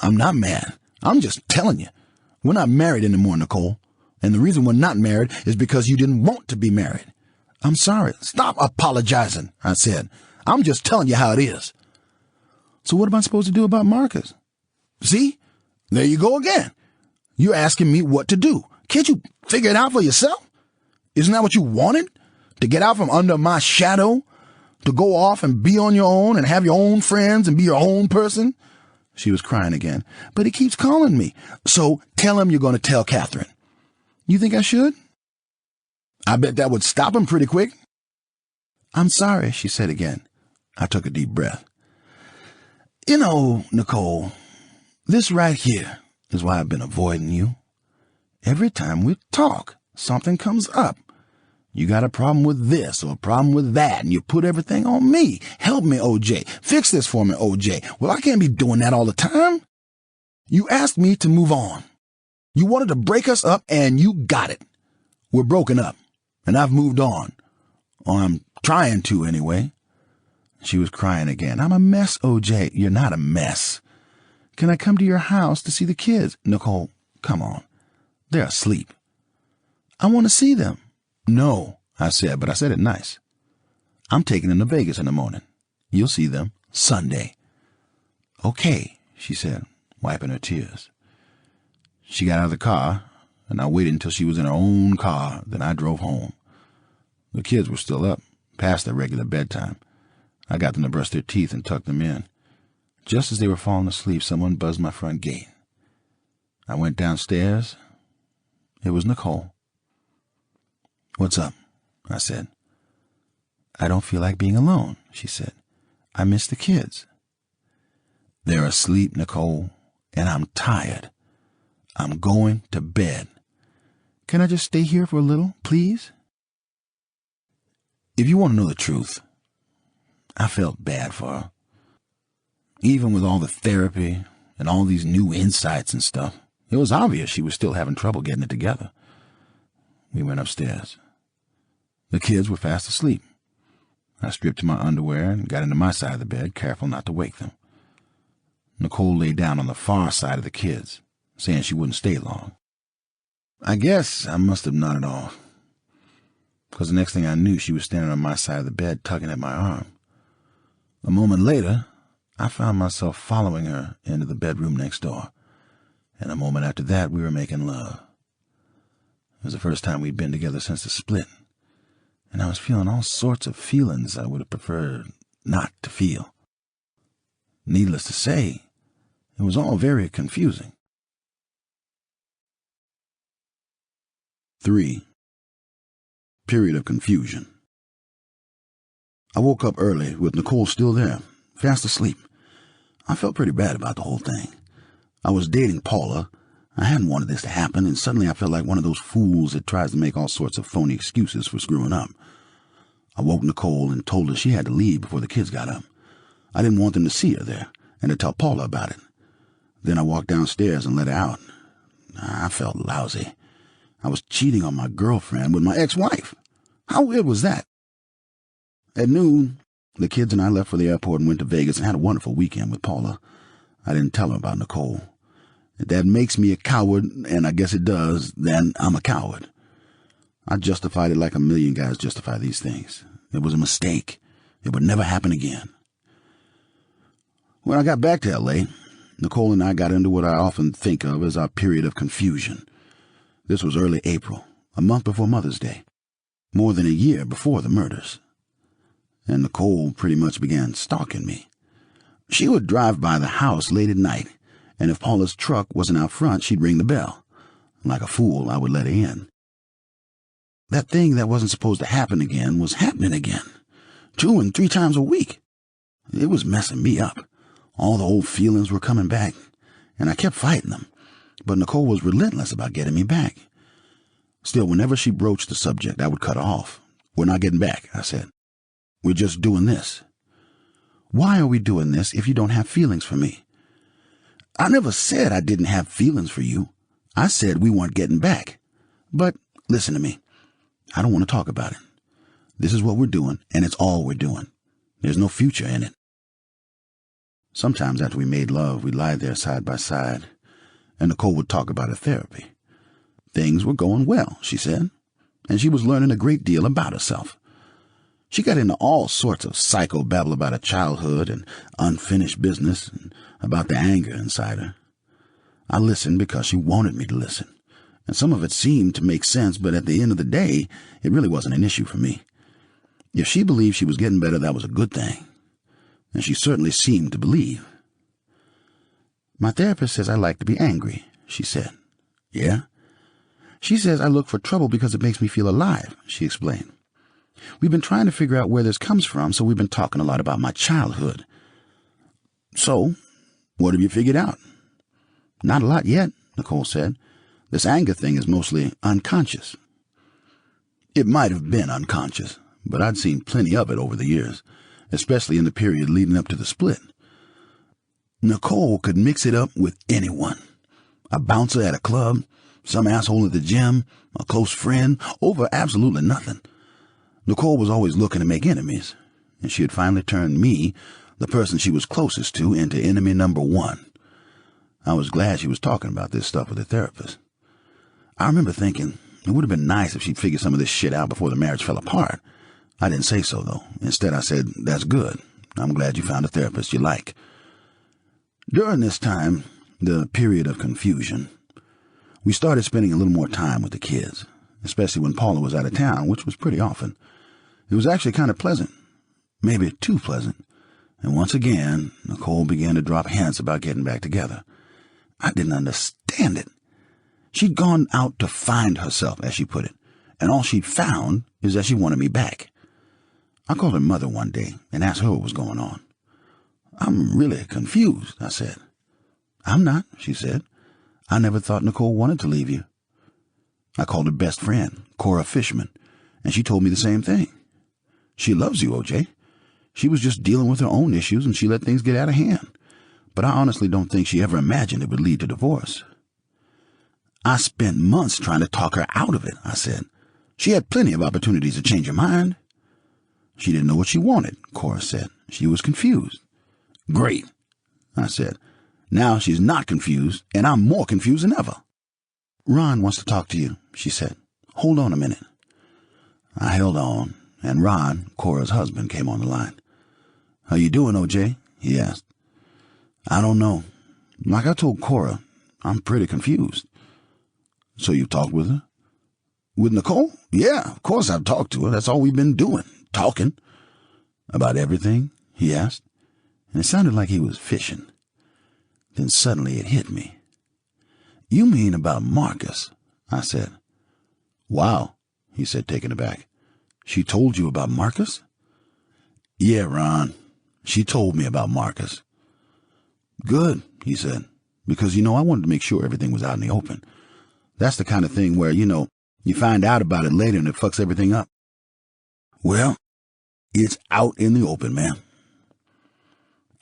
I'm not mad. I'm just telling you. We're not married anymore, Nicole. And the reason we're not married is because you didn't want to be married. I'm sorry. Stop apologizing, I said. I'm just telling you how it is. So what am I supposed to do about Marcus? See? There you go again. You're asking me what to do. Can't you figure it out for yourself? Isn't that what you wanted? To get out from under my shadow? To go off and be on your own and have your own friends and be your own person? She was crying again. But he keeps calling me. So tell him you're going to tell Catherine. You think I should? I bet that would stop him pretty quick. I'm sorry, she said again. I took a deep breath. You know, Nicole, this right here is why I've been avoiding you. Every time we talk, something comes up. You got a problem with this or a problem with that, and you put everything on me. Help me, OJ. Fix this for me, OJ. Well, I can't be doing that all the time. You asked me to move on. You wanted to break us up, and you got it. We're broken up, and I've moved on. Or I'm trying to, anyway. She was crying again. I'm a mess, OJ. You're not a mess. Can I come to your house to see the kids? Nicole, come on. They're asleep. I want to see them. No, I said, but I said it nice. I'm taking them to Vegas in the morning. You'll see them Sunday. Okay, she said, wiping her tears. She got out of the car, and I waited until she was in her own car. Then I drove home. The kids were still up, past their regular bedtime. I got them to brush their teeth and tuck them in. Just as they were falling asleep, someone buzzed my front gate. I went downstairs. It was Nicole. What's up? I said. I don't feel like being alone, she said. I miss the kids. They're asleep, Nicole, and I'm tired. I'm going to bed. Can I just stay here for a little, please? If you want to know the truth, I felt bad for her. Even with all the therapy and all these new insights and stuff, it was obvious she was still having trouble getting it together. We went upstairs. The kids were fast asleep. I stripped to my underwear and got into my side of the bed, careful not to wake them. Nicole lay down on the far side of the kids, saying she wouldn't stay long. I guess I must have nodded off, because the next thing I knew, she was standing on my side of the bed, tugging at my arm. A moment later, I found myself following her into the bedroom next door, and a moment after that, we were making love. It was the first time we'd been together since the split, and I was feeling all sorts of feelings I would have preferred not to feel. Needless to say, it was all very confusing. 3. Period of confusion. I woke up early with Nicole still there, fast asleep. I felt pretty bad about the whole thing. I was dating Paula. I hadn't wanted this to happen, and suddenly I felt like one of those fools that tries to make all sorts of phony excuses for screwing up. I woke Nicole and told her she had to leave before the kids got up. I didn't want them to see her there, and to tell Paula about it. Then I walked downstairs and let her out. I felt lousy. I was cheating on my girlfriend with my ex-wife. How weird was that? At noon, the kids and I left for the airport and went to Vegas and had a wonderful weekend with Paula. I didn't tell her about Nicole. If that makes me a coward, and I guess it does, then I'm a coward. I justified it like a million guys justify these things. It was a mistake. It would never happen again. When I got back to L.A., Nicole and I got into what I often think of as our period of confusion. This was early April, a month before Mother's Day, more than a year before the murders. And Nicole pretty much began stalking me. She would drive by the house late at night, and if Paula's truck wasn't out front, she'd ring the bell. Like a fool, I would let her in. That thing that wasn't supposed to happen again was happening again, 2 and 3 times a week. It was messing me up. All the old feelings were coming back, and I kept fighting them, but Nicole was relentless about getting me back. Still, whenever she broached the subject, I would cut her off. We're not getting back, I said. We're just doing this. Why are we doing this if you don't have feelings for me? I never said I didn't have feelings for you. I said we weren't getting back. But listen to me. I don't want to talk about it. This is what we're doing, and it's all we're doing. There's no future in it. Sometimes after we made love, we'd lie there side by side, and Nicole would talk about her therapy. Things were going well, she said, and she was learning a great deal about herself. She got into all sorts of psychobabble about her childhood and unfinished business and about the anger inside her. I listened because she wanted me to listen, and some of it seemed to make sense, but at the end of the day, it really wasn't an issue for me. If she believed she was getting better, that was a good thing, and she certainly seemed to believe. My therapist says I like to be angry, she said. Yeah? She says I look for trouble because it makes me feel alive, she explained. We've been trying to figure out where this comes from, so we've been talking a lot about my childhood. So, what have you figured out? Not a lot yet, Nicole said. This anger thing is mostly unconscious. It might have been unconscious, but I'd seen plenty of it over the years, especially in the period leading up to the split. Nicole could mix it up with anyone. A bouncer at a club, some asshole at the gym, a close friend, over absolutely nothing. Nicole was always looking to make enemies, and she had finally turned me, the person she was closest to, into enemy number one. I was glad she was talking about this stuff with her therapist. I remember thinking it would have been nice if she'd figured some of this shit out before the marriage fell apart. I didn't say so, though. Instead, I said, that's good. I'm glad you found a therapist you like. During this time, the period of confusion, we started spending a little more time with the kids, especially when Paula was out of town, which was pretty often. It was actually kind of pleasant, maybe too pleasant, and once again, Nicole began to drop hints about getting back together. I didn't understand it. She'd gone out to find herself, as she put it, and all she'd found is that she wanted me back. I called her mother one day and asked her what was going on. I'm really confused, I said. I'm not, she said. I never thought Nicole wanted to leave you. I called her best friend, Cora Fishman, and she told me the same thing. She loves you, O.J. She was just dealing with her own issues and she let things get out of hand. But I honestly don't think she ever imagined it would lead to divorce. I spent months trying to talk her out of it, I said. She had plenty of opportunities to change her mind. She didn't know what she wanted, Cora said. She was confused. Great, I said. Now she's not confused, and I'm more confused than ever. Ron wants to talk to you, she said. Hold on a minute. I held on, and Ron, Cora's husband, came on the line. How you doing, O.J.? he asked. I don't know. Like I told Cora, I'm pretty confused. So you talked with her? With Nicole? Yeah, of course I've talked to her. That's all we've been doing, talking. About everything? He asked, and it sounded like he was fishing. Then suddenly it hit me. You mean about Marcus? I said. Wow, he said, taken aback. She told you about Marcus? Yeah, Ron. She told me about Marcus. Good, he said, because, I wanted to make sure everything was out in the open. That's the kind of thing where, you find out about it later and it fucks everything up. Well, it's out in the open, man.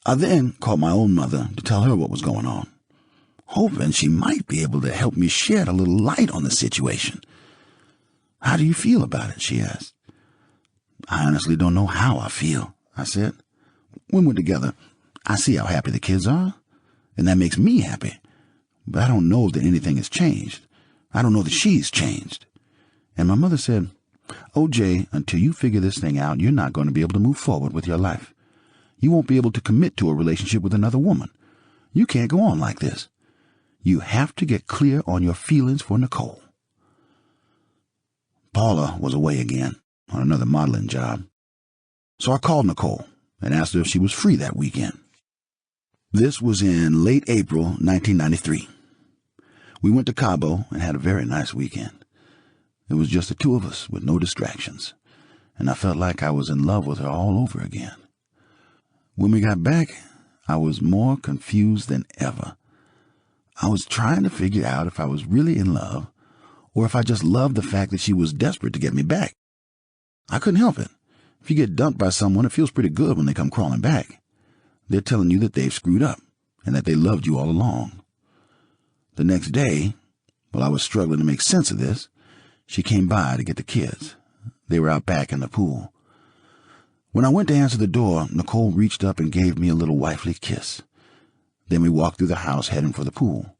I then called my own mother to tell her what was going on, hoping she might be able to help me shed a little light on the situation. How do you feel about it? She asked. I honestly don't know how I feel, I said. When we're together, I see how happy the kids are, and that makes me happy. But I don't know that anything has changed. I don't know that she's changed. And my mother said, O.J., until you figure this thing out, you're not going to be able to move forward with your life. You won't be able to commit to a relationship with another woman. You can't go on like this. You have to get clear on your feelings for Nicole. Paula was away again on another modeling job. So I called Nicole and asked her if she was free that weekend. This was in late April 1993. We went to Cabo and had a very nice weekend. It was just the two of us with no distractions, and I felt like I was in love with her all over again. When we got back, I was more confused than ever. I was trying to figure out if I was really in love or if I just loved the fact that she was desperate to get me back. I couldn't help it. If you get dumped by someone, it feels pretty good when they come crawling back. They're telling you that they've screwed up, and that they loved you all along. The next day, while I was struggling to make sense of this, she came by to get the kids. They were out back in the pool. When I went to answer the door, Nicole reached up and gave me a little wifely kiss. Then we walked through the house heading for the pool.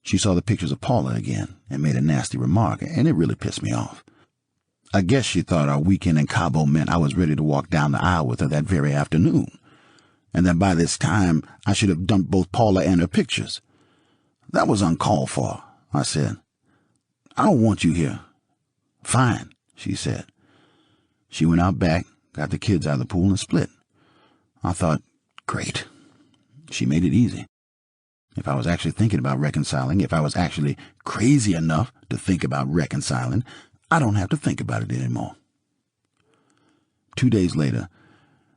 She saw the pictures of Paula again and made a nasty remark, and it really pissed me off. I guess she thought our weekend in Cabo meant I was ready to walk down the aisle with her that very afternoon, and that by this time I should have dumped both Paula and her pictures. That was uncalled for, I said. I don't want you here. Fine, she said. She went out back, got the kids out of the pool, and split. I thought, great. She made it easy. If I was actually thinking about reconciling, if I was actually crazy enough to think about reconciling, I don't have to think about it anymore. 2 days later,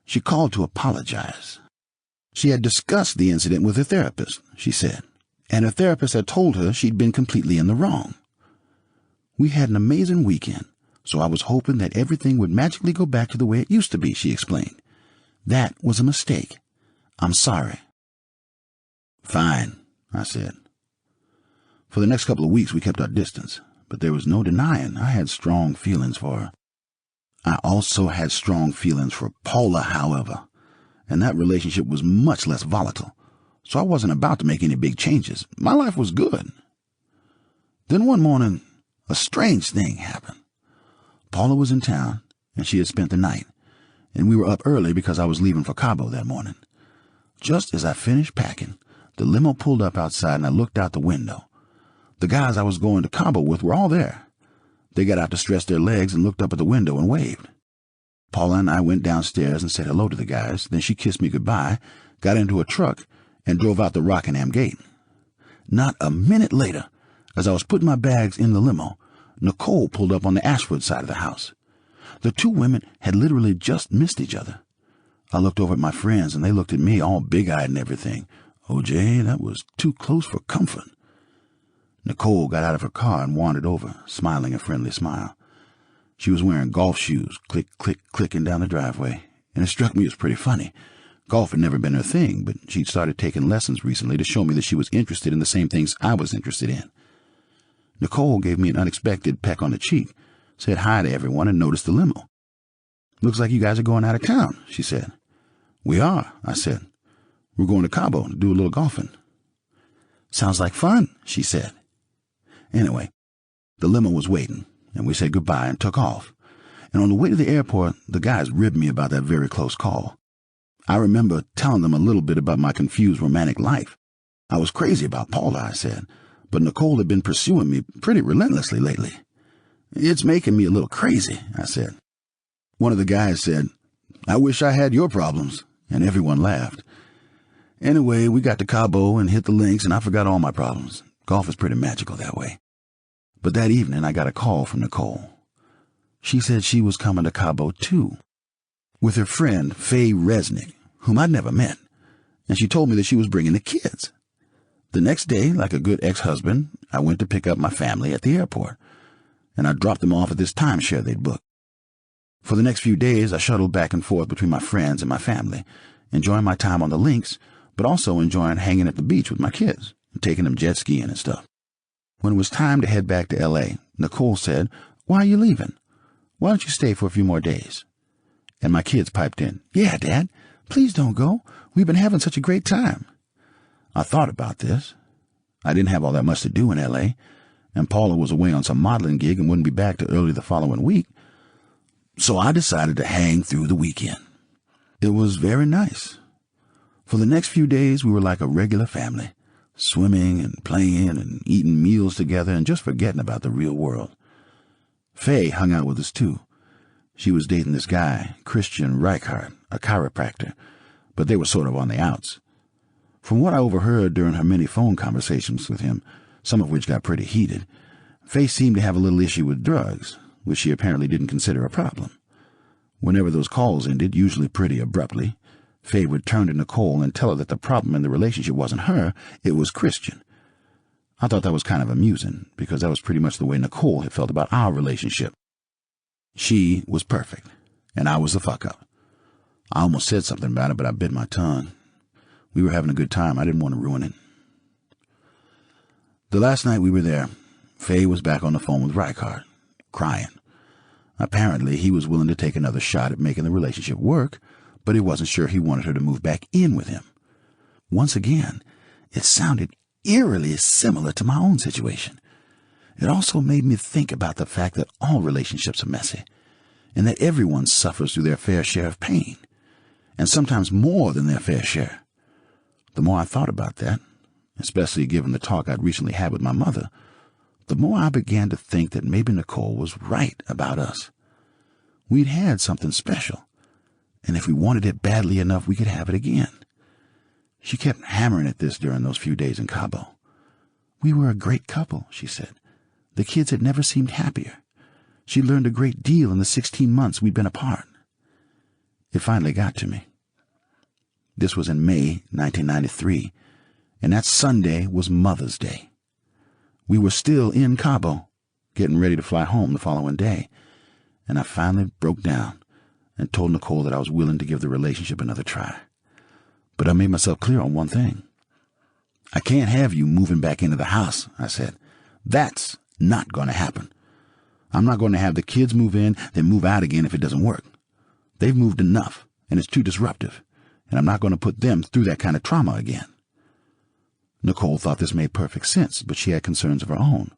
she called to apologize. She had discussed the incident with her therapist, she said, and her therapist had told her she'd been completely in the wrong. We had an amazing weekend, so I was hoping that everything would magically go back to the way it used to be, she explained. That was a mistake. I'm sorry. Fine, I said. For the next couple of weeks we kept our distance, but there was no denying I had strong feelings for her. I also had strong feelings for Paula, however, and that relationship was much less volatile, so I wasn't about to make any big changes. My life was good. Then one morning, a strange thing happened. Paula was in town, and she had spent the night, and we were up early because I was leaving for Cabo that morning. Just as I finished packing, the limo pulled up outside, and I looked out the window. The guys I was going to Cabo with were all there. They got out to stretch their legs and looked up at the window and waved. Paula and I went downstairs and said hello to the guys. Then she kissed me goodbye, got into a truck, and drove out the Rockingham gate. Not a minute later, as I was putting my bags in the limo, Nicole pulled up on the Ashford side of the house. The two women had literally just missed each other. I looked over at my friends, and they looked at me all big-eyed and everything. OJ, that was too close for comfort. Nicole got out of her car and wandered over, smiling a friendly smile. She was wearing golf shoes, click, click, clicking down the driveway, and it struck me as pretty funny. Golf had never been her thing, but she'd started taking lessons recently to show me that she was interested in the same things I was interested in. Nicole gave me an unexpected peck on the cheek, said hi to everyone, and noticed the limo. Looks like you guys are going out of town, she said. We are, I said. We're going to Cabo to do a little golfing. Sounds like fun, she said. Anyway, the limo was waiting, and we said goodbye and took off. And on the way to the airport, the guys ribbed me about that very close call. I remember telling them a little bit about my confused romantic life. I was crazy about Paula, I said, but Nicole had been pursuing me pretty relentlessly lately. It's making me a little crazy, I said. One of the guys said, I wish I had your problems, and everyone laughed. Anyway, we got to Cabo and hit the links, and I forgot all my problems. Golf is pretty magical that way. But that evening, I got a call from Nicole. She said she was coming to Cabo, too, with her friend, Faye Resnick, whom I'd never met, and she told me that she was bringing the kids. The next day, like a good ex-husband, I went to pick up my family at the airport, and I dropped them off at this timeshare they'd booked. For the next few days, I shuttled back and forth between my friends and my family, enjoying my time on the links, but also enjoying hanging at the beach with my kids and taking them jet skiing and stuff. When it was time to head back to L.A., Nicole said, Why are you leaving? Why don't you stay for a few more days? And my kids piped in, Yeah, Dad, please don't go. We've been having such a great time. I thought about this. I didn't have all that much to do in L.A., and Paula was away on some modeling gig and wouldn't be back till early the following week. So I decided to hang through the weekend. It was very nice. For the next few days, we were like a regular family, swimming and playing and eating meals together and just forgetting about the real world. Faye hung out with us, too. She was dating this guy, Christian Reichhardt, a chiropractor, but they were sort of on the outs. From what I overheard during her many phone conversations with him, some of which got pretty heated, Faye seemed to have a little issue with drugs, which she apparently didn't consider a problem. Whenever those calls ended, usually pretty abruptly, Faye would turn to Nicole and tell her that the problem in the relationship wasn't her, it was Christian. I thought that was kind of amusing, because that was pretty much the way Nicole had felt about our relationship. She was perfect, and I was the fuck-up. I almost said something about it, but I bit my tongue. We were having a good time. I didn't want to ruin it. The last night we were there, Faye was back on the phone with Reichardt, crying. Apparently, he was willing to take another shot at making the relationship work, but he wasn't sure he wanted her to move back in with him. Once again, it sounded eerily similar to my own situation. It also made me think about the fact that all relationships are messy, and that everyone suffers through their fair share of pain, and sometimes more than their fair share. The more I thought about that, especially given the talk I'd recently had with my mother, the more I began to think that maybe Nicole was right about us. We'd had something special, and if we wanted it badly enough, we could have it again. She kept hammering at this during those few days in Cabo. We were a great couple, she said. The kids had never seemed happier. She learned a great deal in the 16 months we'd been apart. It finally got to me. This was in May 1993, and that Sunday was Mother's Day. We were still in Cabo, getting ready to fly home the following day, and I finally broke down and told Nicole that I was willing to give the relationship another try. But I made myself clear on one thing. I can't have you moving back into the house, I said. That's not going to happen. I'm not going to have the kids move in, then move out again if it doesn't work. They've moved enough, and it's too disruptive, and I'm not going to put them through that kind of trauma again. Nicole thought this made perfect sense, but she had concerns of her own.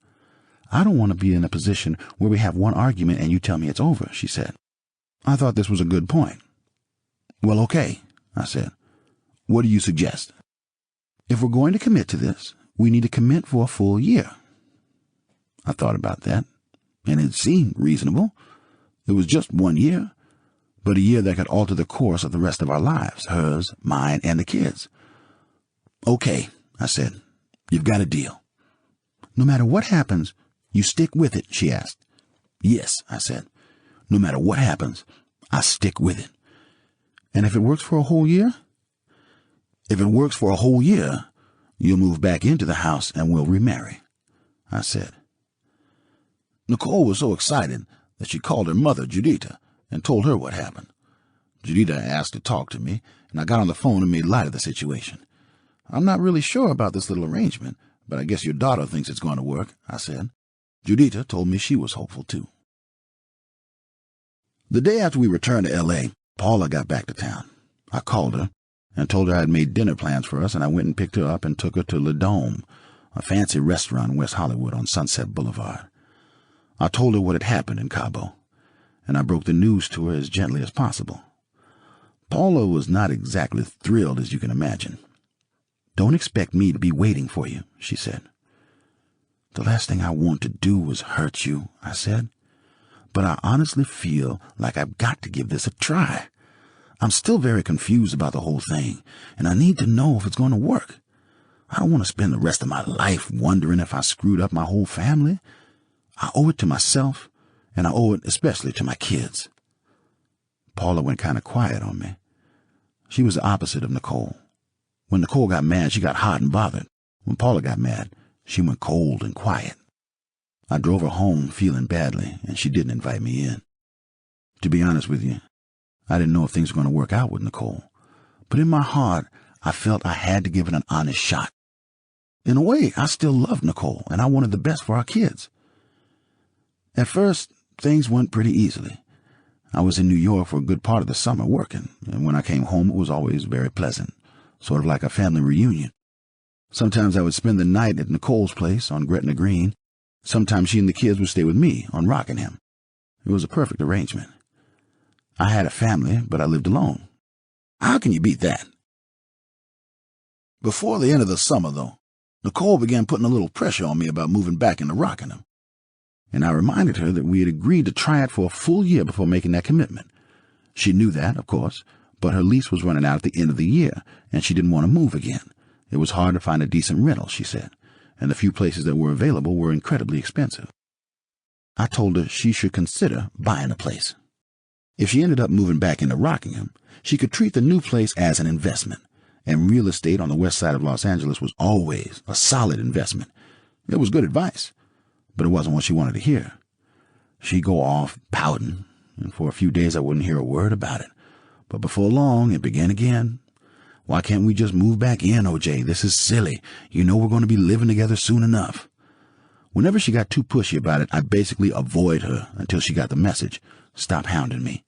I don't want to be in a position where we have one argument and you tell me it's over, she said. I thought this was a good point. Well, okay, I said. What do you suggest? If we're going to commit to this, we need to commit for a full year. I thought about that, and it seemed reasonable. It was just 1 year, but a year that could alter the course of the rest of our lives, hers, mine, and the kids. Okay, I said. You've got a deal. No matter what happens, you stick with it, she asked. Yes, I said. No matter what happens, I stick with it. And if it works for a whole year? If it works for a whole year, you'll move back into the house and we'll remarry, I said. Nicole was so excited that she called her mother, Judita, and told her what happened. Judita asked to talk to me, and I got on the phone and made light of the situation. I'm not really sure about this little arrangement, but I guess your daughter thinks it's going to work, I said. Judita told me she was hopeful, too. The day after we returned to L.A., Paula got back to town. I called her and told her I had made dinner plans for us, and I went and picked her up and took her to Le Dome, a fancy restaurant in West Hollywood on Sunset Boulevard. I told her what had happened in Cabo, and I broke the news to her as gently as possible. Paula was not exactly thrilled, as you can imagine. Don't expect me to be waiting for you, she said. The last thing I want to do was hurt you, I said. But I honestly feel like I've got to give this a try. I'm still very confused about the whole thing, and I need to know if it's going to work. I don't want to spend the rest of my life wondering if I screwed up my whole family. I owe it to myself, and I owe it especially to my kids. Paula went kind of quiet on me. She was the opposite of Nicole. When Nicole got mad, she got hot and bothered. When Paula got mad, she went cold and quiet. I drove her home feeling badly, and she didn't invite me in. To be honest with you, I didn't know if things were going to work out with Nicole, but in my heart, I felt I had to give it an honest shot. In a way, I still loved Nicole, and I wanted the best for our kids. At first, things went pretty easily. I was in New York for a good part of the summer working, and when I came home, it was always very pleasant, sort of like a family reunion. Sometimes I would spend the night at Nicole's place on Gretna Green. Sometimes she and the kids would stay with me on Rockingham. It was a perfect arrangement. I had a family, but I lived alone. How can you beat that? Before the end of the summer, though, Nicole began putting a little pressure on me about moving back into Rockingham. And I reminded her that we had agreed to try it for a full year before making that commitment. She knew that, of course, but her lease was running out at the end of the year, and she didn't want to move again. It was hard to find a decent rental, she said, and the few places that were available were incredibly expensive. I told her she should consider buying a place. If she ended up moving back into Rockingham, she could treat the new place as an investment, and real estate on the west side of Los Angeles was always a solid investment. It was good advice, but it wasn't what she wanted to hear. She'd go off pouting, and for a few days I wouldn't hear a word about it. But before long, it began again. Why can't we just move back in, O.J.? This is silly. You know we're going to be living together soon enough. Whenever she got too pushy about it, I basically avoid her until she got the message. Stop hounding me.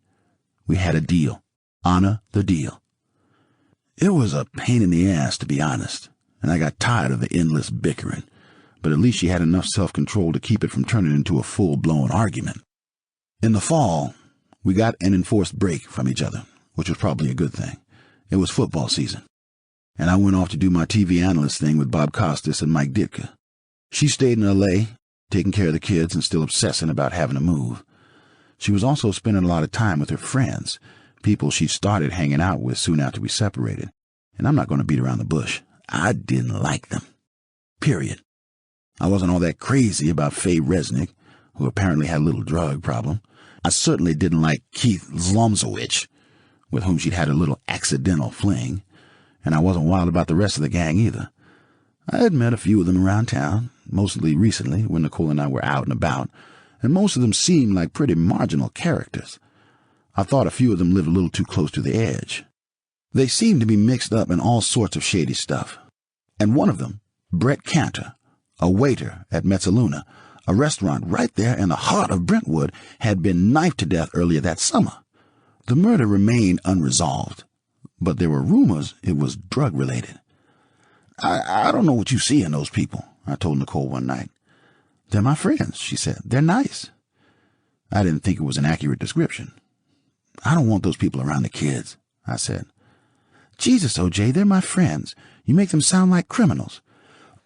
We had a deal. Honor the deal. It was a pain in the ass, to be honest, and I got tired of the endless bickering, but at least she had enough self-control to keep it from turning into a full-blown argument. In the fall, we got an enforced break from each other, which was probably a good thing. It was football season, and I went off to do my TV analyst thing with Bob Costas and Mike Ditka. She stayed in L.A., taking care of the kids and still obsessing about having to move. She was also spending a lot of time with her friends, people she started hanging out with soon after we separated. And I'm not going to beat around the bush. I didn't like them. Period. I wasn't all that crazy about Faye Resnick, who apparently had a little drug problem. I certainly didn't like Keith Zlomzowicz, with whom she'd had a little accidental fling. And I wasn't wild about the rest of the gang either. I had met a few of them around town, mostly recently when Nicole and I were out and about, and most of them seemed like pretty marginal characters. I thought a few of them lived a little too close to the edge. They seemed to be mixed up in all sorts of shady stuff. And one of them, Brett Cantor, a waiter at Mezzaluna, a restaurant right there in the heart of Brentwood, had been knifed to death earlier that summer. The murder remained unresolved, but there were rumors it was drug-related. I don't know what you see in those people, I told Nicole one night. They're my friends, she said. They're nice. I didn't think it was an accurate description. I don't want those people around the kids, I said. Jesus, O.J., they're my friends. You make them sound like criminals.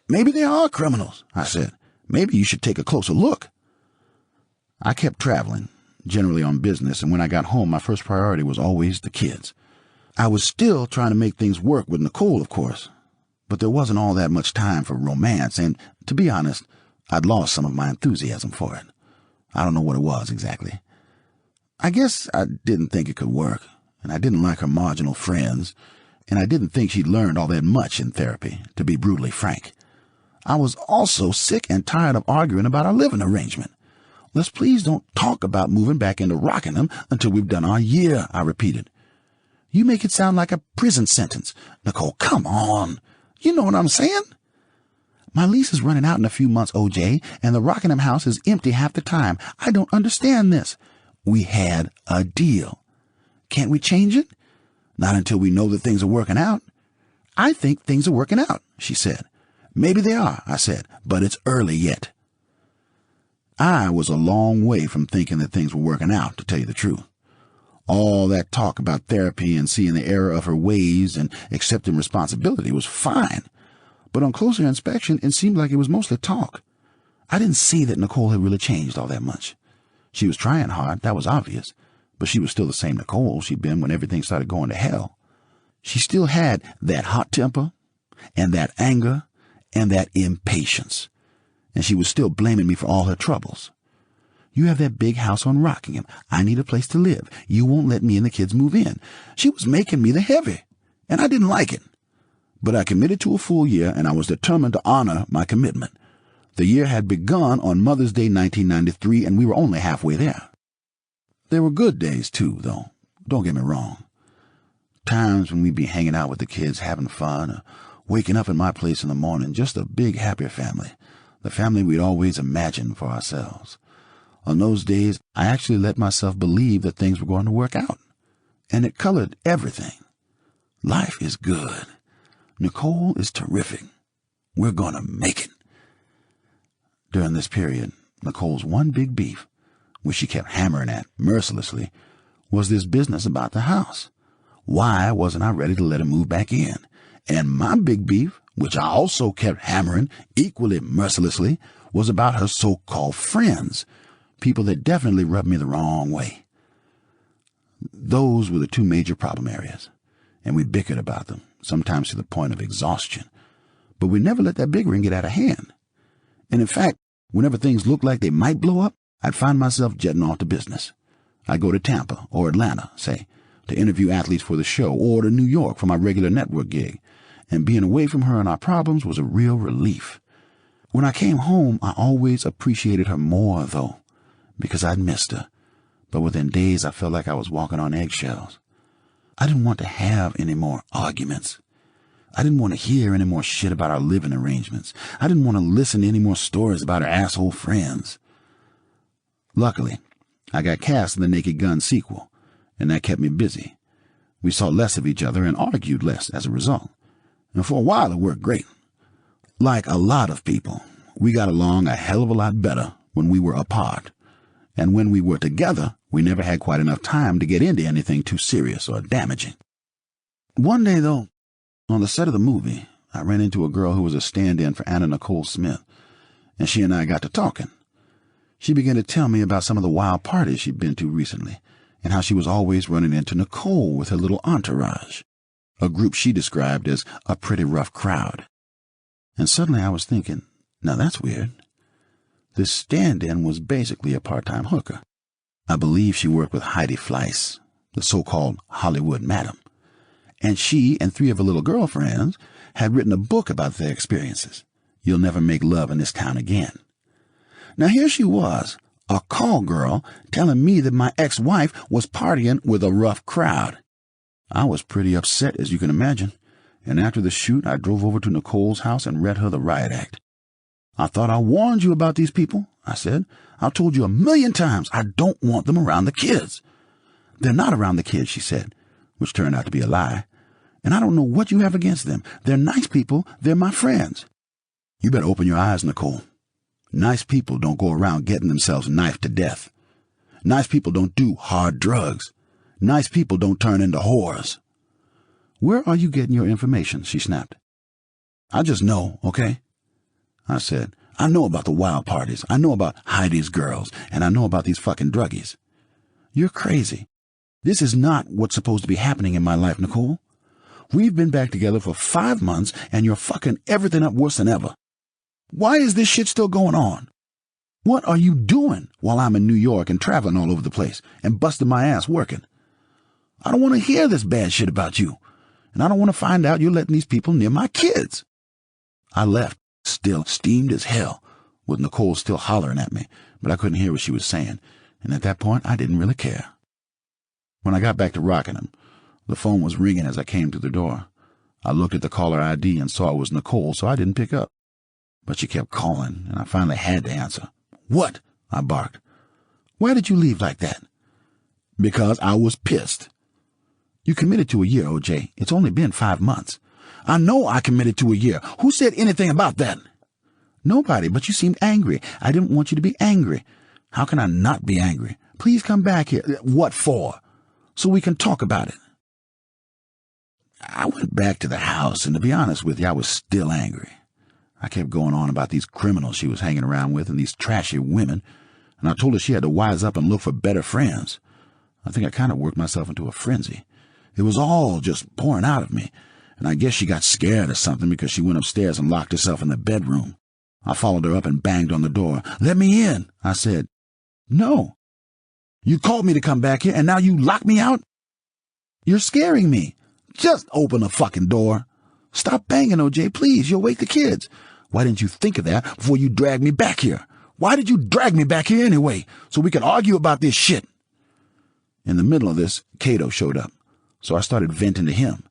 Maybe they are criminals, I said. Maybe you should take a closer look. I kept traveling, generally on business, and when I got home, my first priority was always the kids. I was still trying to make things work with Nicole, of course, but there wasn't all that much time for romance, and, to be honest, I'd lost some of my enthusiasm for it. I don't know what it was exactly. I guess I didn't think it could work, and I didn't like her marginal friends, and I didn't think she'd learned all that much in therapy, to be brutally frank. I was also sick and tired of arguing about our living arrangement. Let's please don't talk about moving back into Rockingham until we've done our year, I repeated. You make it sound like a prison sentence. Nicole, come on. You know what I'm saying? My lease is running out in a few months, O.J., and the Rockingham house is empty half the time. I don't understand this. We had a deal. Can't we change it? Not until we know that things are working out. I think things are working out, she said. Maybe they are, I said, but it's early yet. I was a long way from thinking that things were working out, to tell you the truth. All that talk about therapy and seeing the error of her ways and accepting responsibility was fine, but on closer inspection, it seemed like it was mostly talk. I didn't see that Nicole had really changed all that much. She was trying hard, that was obvious, but she was still the same Nicole she'd been when everything started going to hell. She still had that hot temper, and that anger, and that impatience, and she was still blaming me for all her troubles. You have that big house on Rockingham. I need a place to live. You won't let me and the kids move in. She was making me the heavy, and I didn't like it. But I committed to a full year, and I was determined to honor my commitment. The year had begun on Mother's Day 1993, and we were only halfway there. There were good days, too, though. Don't get me wrong. Times when we'd be hanging out with the kids, having fun, or waking up in my place in the morning, just a big, happy family, the family we'd always imagined for ourselves. On those days, I actually let myself believe that things were going to work out, and it colored everything. Life is good. Nicole is terrific. We're going to make it. During this period, Nicole's one big beef, which she kept hammering at mercilessly, was this business about the house. Why wasn't I ready to let her move back in? And my big beef, which I also kept hammering equally mercilessly, was about her so-called friends, people that definitely rubbed me the wrong way. Those were the two major problem areas, and we bickered about them, sometimes to the point of exhaustion. But we never let that bickering get out of hand. And in fact, whenever things looked like they might blow up, I'd find myself jetting off to business. I'd go to Tampa or Atlanta, say, to interview athletes for the show, or to New York for my regular network gig. And being away from her and our problems was a real relief. When I came home, I always appreciated her more, though, because I'd missed her. But within days, I felt like I was walking on eggshells. I didn't want to have any more arguments. I didn't want to hear any more shit about our living arrangements. I didn't want to listen to any more stories about our asshole friends. Luckily, I got cast in the Naked Gun sequel, and that kept me busy. We saw less of each other and argued less as a result. And for a while it worked great. Like a lot of people, we got along a hell of a lot better when we were apart. And when we were together, we never had quite enough time to get into anything too serious or damaging. One day, though, on the set of the movie, I ran into a girl who was a stand-in for Anna Nicole Smith, and she and I got to talking. She began to tell me about some of the wild parties she'd been to recently, and how she was always running into Nicole with her little entourage, a group she described as a pretty rough crowd. And suddenly I was thinking, now that's weird. This stand-in was basically a part-time hooker. I believe she worked with Heidi Fleiss, the so-called Hollywood madam, and she and 3 of her little girlfriends had written a book about their experiences. You'll Never Make Love in This Town Again. Now here she was, a call girl, telling me that my ex-wife was partying with a rough crowd. I was pretty upset, as you can imagine, and after the shoot I drove over to Nicole's house and read her the riot act. I thought I warned you about these people, I said. I've told you 1,000,000 times I don't want them around the kids. They're not around the kids, she said, which turned out to be a lie. And I don't know what you have against them. They're nice people. They're my friends. You better open your eyes, Nicole. Nice people don't go around getting themselves knifed to death. Nice people don't do hard drugs. Nice people don't turn into whores. Where are you getting your information? She snapped. I just know, okay? I said, I know about the wild parties. I know about Heidi's girls. And I know about these fucking druggies. You're crazy. This is not what's supposed to be happening in my life, Nicole. We've been back together for 5 months, and you're fucking everything up worse than ever. Why is this shit still going on? What are you doing while I'm in New York and traveling all over the place and busting my ass working? I don't want to hear this bad shit about you, and I don't want to find out you're letting these people near my kids. I left, still steamed as hell, with Nicole still hollering at me, but I couldn't hear what she was saying, and at that point I didn't really care. When I got back to Rockingham, the phone was ringing as I came to the door. I looked at the caller ID and saw it was Nicole, so I didn't pick up. But she kept calling, and I finally had to answer. What? I barked. Why did you leave like that? Because I was pissed. You committed to a year, O.J. It's only been 5 months. I know I committed to a year. Who said anything about that? Nobody, but you seemed angry. I didn't want you to be angry. How can I not be angry? Please come back here. What for? So we can talk about it. I went back to the house, and to be honest with you, I was still angry. I kept going on about these criminals she was hanging around with and these trashy women, and I told her she had to wise up and look for better friends. I think I kind of worked myself into a frenzy. It was all just pouring out of me, and I guess she got scared or something because she went upstairs and locked herself in the bedroom. I followed her up and banged on the door. Let me in, I said. No. You called me to come back here, and now you lock me out? You're scaring me. Just open the fucking door. Stop banging, O.J., please. You'll wake the kids. Why didn't you think of that before you dragged me back here? Why did you drag me back here anyway, so we can argue about this shit? In the middle of this, Cato showed up, so I started venting to him.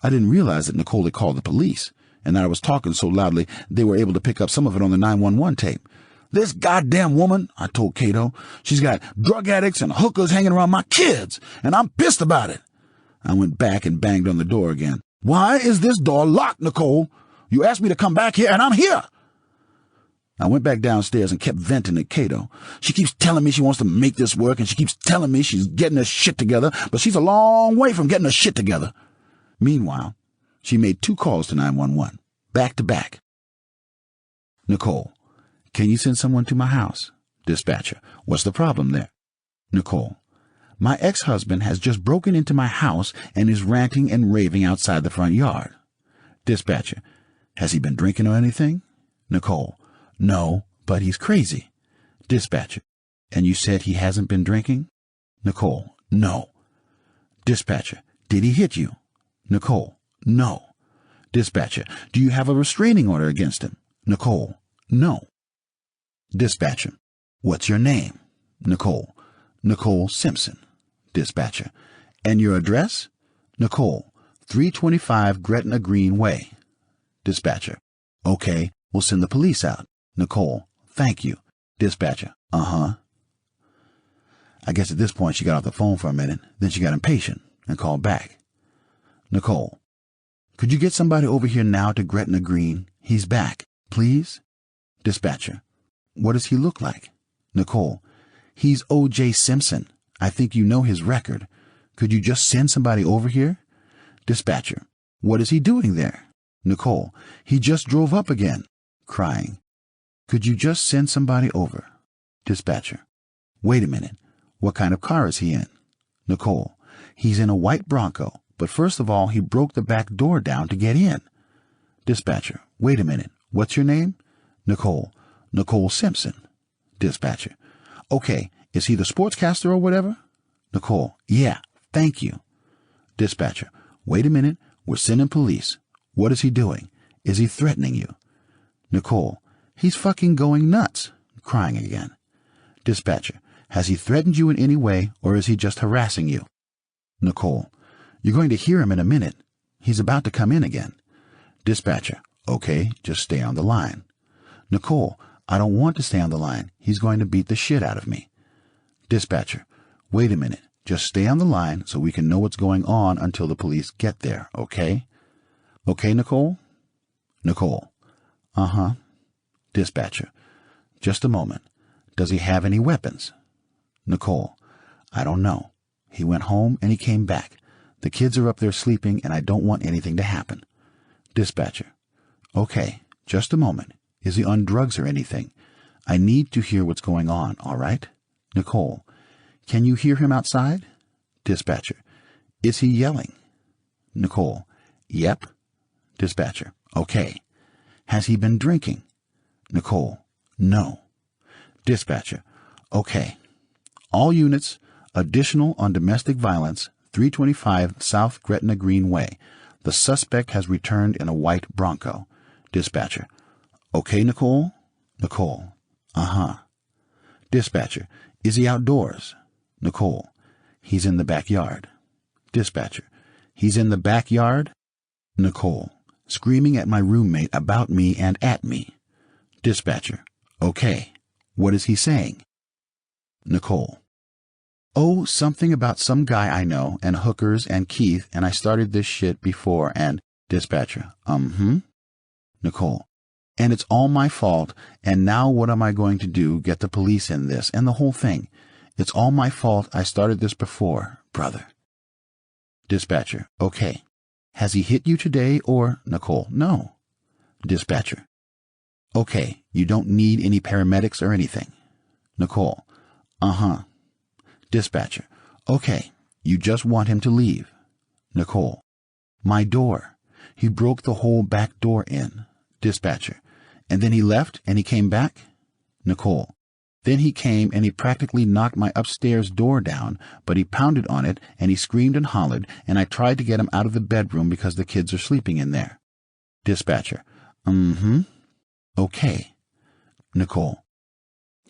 I didn't realize that Nicole had called the police, and that I was talking so loudly they were able to pick up some of it on the 911 tape. This goddamn woman, I told Cato, she's got drug addicts and hookers hanging around my kids, and I'm pissed about it. I went back and banged on the door again. Why is this door locked, Nicole? You asked me to come back here, and I'm here. I went back downstairs and kept venting at Cato. She keeps telling me she wants to make this work, and she keeps telling me she's getting her shit together, but she's a long way from getting her shit together. Meanwhile, she made 2 calls to 911, back to back. Nicole, can you send someone to my house? Dispatcher, what's the problem there? Nicole, my ex-husband has just broken into my house and is ranting and raving outside the front yard. Dispatcher, has he been drinking or anything? Nicole, no, but he's crazy. Dispatcher, and you said he hasn't been drinking? Nicole, no. Dispatcher, did he hit you? Nicole, no. Dispatcher, do you have a restraining order against him? Nicole, no. Dispatcher, what's your name? Nicole, Nicole Simpson. Dispatcher, and your address? Nicole, 325 Gretna Green Way. Dispatcher: Okay, we'll send the police out. Nicole: Thank you. Dispatcher: Uh-huh. I guess at this point she got off the phone for a minute, then she got impatient and called back. Nicole: Could you get somebody over here now to Gretna Green? He's back, please. Dispatcher: What does he look like? Nicole: He's O.J. Simpson. I think you know his record. Could you just send somebody over here? Dispatcher: What is he doing there? Nicole: He just drove up again. Crying: Could you just send somebody over? Dispatcher: Wait a minute. What kind of car is he in? Nicole: He's in a white Bronco, but first of all he broke the back door down to get in. Dispatcher: Wait a minute. What's your name? Nicole: Nicole Simpson. Dispatcher: Okay, is he the sportscaster or whatever? Nicole: Yeah, thank you. Dispatcher: Wait a minute. We're sending police. What is he doing? Is he threatening you? Nicole: He's fucking going nuts. Crying again. Dispatcher: Has he threatened you in any way, or is he just harassing you? Nicole: You're going to hear him in a minute. He's about to come in again. Dispatcher: Okay, just stay on the line. Nicole: I don't want to stay on the line. He's going to beat the shit out of me. Dispatcher: Wait a minute. Just stay on the line so we can know what's going on until the police get there, okay? Okay, Nicole? Nicole: Uh-huh. Dispatcher: Just a moment. Does he have any weapons? Nicole: I don't know. He went home and he came back. The kids are up there sleeping and I don't want anything to happen. Dispatcher: Okay, just a moment. Is he on drugs or anything? I need to hear what's going on, all right? Nicole: Can you hear him outside? Dispatcher: Is he yelling? Nicole: Yep. Dispatcher: Okay. Has he been drinking? Nicole: No. Dispatcher: Okay. All units, additional on domestic violence, 325 South Gretna Green Way. The suspect has returned in a white Bronco. Dispatcher: Okay, Nicole? Nicole: Uh-huh. Dispatcher: Is he outdoors? Nicole: He's in the backyard. Dispatcher: He's in the backyard? Nicole: Screaming at my roommate about me and at me. Dispatcher: Okay. What is he saying? Nicole: Oh, something about some guy I know, and hookers, and Keith, and I started this shit before, and... Dispatcher: Nicole: And it's all my fault, and now what am I going to do, get the police in this, and the whole thing? It's all my fault, I started this before, brother. Dispatcher: Okay. Has he hit you today, or... Nicole: No. Dispatcher: Okay, you don't need any paramedics or anything. Nicole: Uh-huh. Dispatcher: Okay, you just want him to leave. Nicole: My door. He broke the whole back door in. Dispatcher: And then he left and he came back? Nicole: Then he came and he practically knocked my upstairs door down, but he pounded on it and he screamed and hollered, and I tried to get him out of the bedroom because the kids are sleeping in there. Dispatcher: Okay. Nicole: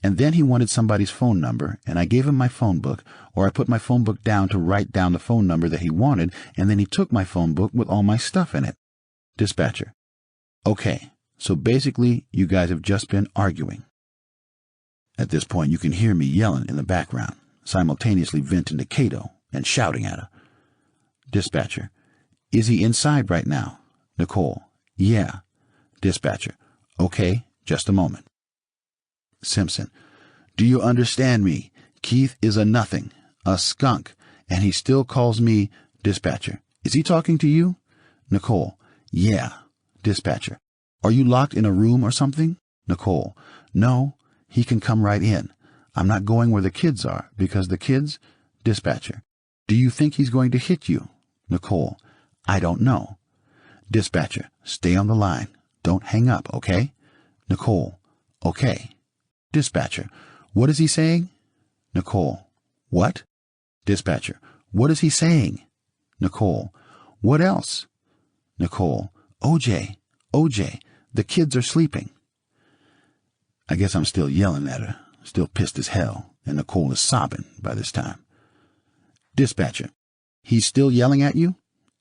And then he wanted somebody's phone number, and I gave him my phone book, or I put my phone book down to write down the phone number that he wanted, and then he took my phone book with all my stuff in it. Dispatcher: Okay, so basically you guys have just been arguing. At this point you can hear me yelling in the background, simultaneously venting to Cato and shouting at her. Dispatcher: Is he inside right now? Nicole: Yeah. Dispatcher: Okay, just a moment. Simpson: Do you understand me? Keith is a nothing, a skunk, and he still calls me... Dispatcher: Is he talking to you? Nicole: Yeah. Dispatcher: Are you locked in a room or something? Nicole: No, he can come right in. I'm not going where the kids are, because the kids... Dispatcher: Do you think he's going to hit you? Nicole: I don't know. Dispatcher: Stay on the line. Don't hang up, okay? Nicole: Okay. Dispatcher: What is he saying? Nicole: What? Dispatcher: What is he saying? Nicole: What else? Nicole: OJ, the kids are sleeping. I guess I'm still yelling at her, still pissed as hell, and Nicole is sobbing by this time. Dispatcher: He's still yelling at you?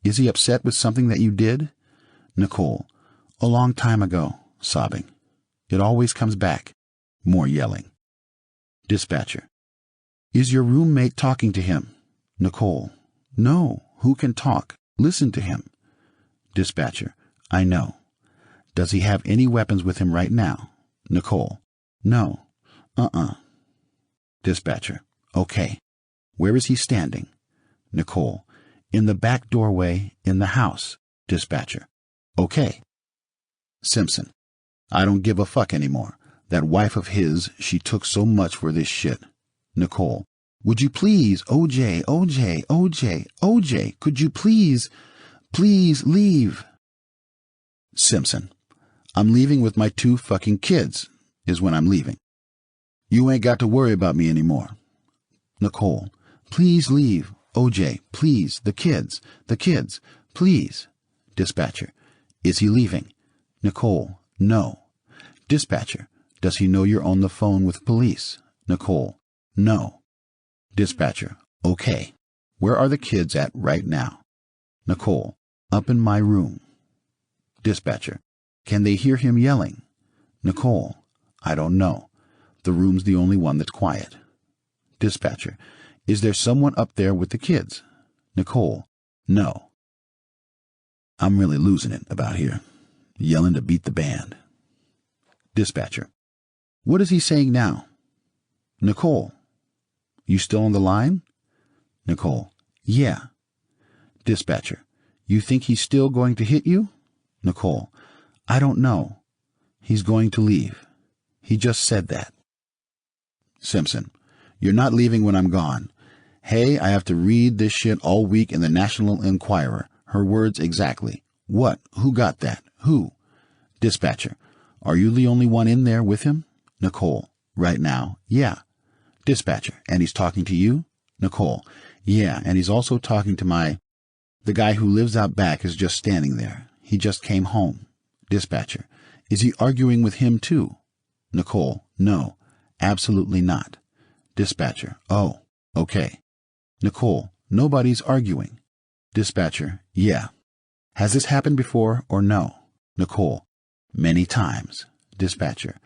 Is he upset with something that you did? Nicole. A long time ago. Sobbing. It always comes back. More yelling. Dispatcher. Is your roommate talking to him? Nicole. No. Who can talk? Listen to him. Dispatcher. I know. Does he have any weapons with him right now? Nicole. No. Dispatcher. Okay. Where is he standing? Nicole. In the back doorway in the house. Dispatcher. Okay. Simpson. I don't give a fuck anymore. That wife of his, she took so much for this shit. Nicole. Would you please, OJ, could you please leave? Simpson. I'm leaving with my 2 fucking kids, is when I'm leaving. You ain't got to worry about me anymore. Nicole. Please leave. OJ, please, the kids, please. Dispatcher. Is he leaving? Nicole. No. Dispatcher. Does he know you're on the phone with police? Nicole. No. Dispatcher. Okay. Where are the kids at right now? Nicole. Up in my room. Dispatcher. Can they hear him yelling? Nicole. I don't know. The room's the only one that's quiet. Dispatcher. Is there someone up there with the kids? Nicole. No. I'm really losing it about here. Yelling to beat the band. Dispatcher. What is he saying now? Nicole. You still on the line? Nicole. Yeah. Dispatcher. You think he's still going to hit you? Nicole. I don't know. He's going to leave. He just said that. Simpson. You're not leaving when I'm gone. Hey, I have to read this shit all week in the National Enquirer. Her words exactly. What? Who got that? Who? Dispatcher. Are you the only one in there with him? Nicole. Right now. Yeah. Dispatcher. And he's talking to you? Nicole. Yeah, and he's also talking to the guy who lives out back is just standing there. He just came home. Dispatcher. Is he arguing with him too? Nicole. No. Absolutely not. Dispatcher. Oh. Okay. Nicole. Nobody's arguing. Dispatcher. Yeah. Has this happened before or no? Nicole. Many times. Dispatcher.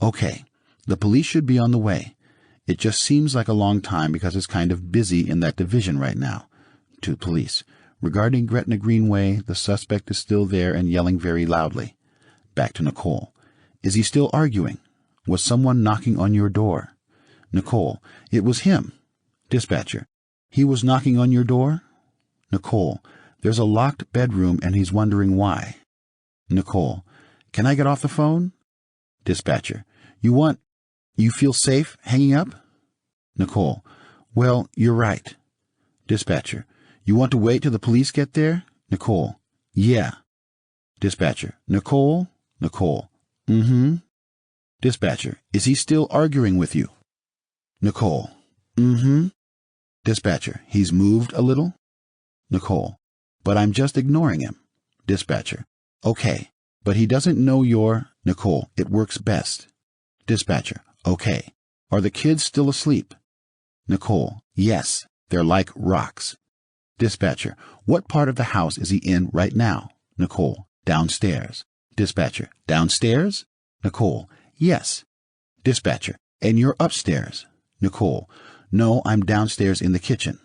Okay. The police should be on the way. It just seems like a long time because it's kind of busy in that division right now. To police. Regarding Gretna Greenway, the suspect is still there and yelling very loudly. Back to Nicole. Is he still arguing? Was someone knocking on your door? Nicole. It was him. Dispatcher. He was knocking on your door? Nicole. There's a locked bedroom and he's wondering why. Nicole. Can I get off the phone? Dispatcher. You feel safe hanging up? Nicole. Well, you're right. Dispatcher. You want to wait till the police get there? Nicole. Yeah. Dispatcher. Nicole? Nicole. Mm-hmm. Dispatcher. Is he still arguing with you? Nicole. Mm-hmm. Dispatcher. He's moved a little? Nicole. But I'm just ignoring him. Dispatcher. Okay. But he doesn't know you're... Nicole. It works best. Dispatcher. Okay. Are the kids still asleep? Nicole. Yes. They're like rocks. Dispatcher. What part of the house is he in right now? Nicole. Downstairs. Dispatcher. Downstairs? Nicole. Yes. Dispatcher. And you're upstairs? Nicole. No, I'm downstairs in the kitchen.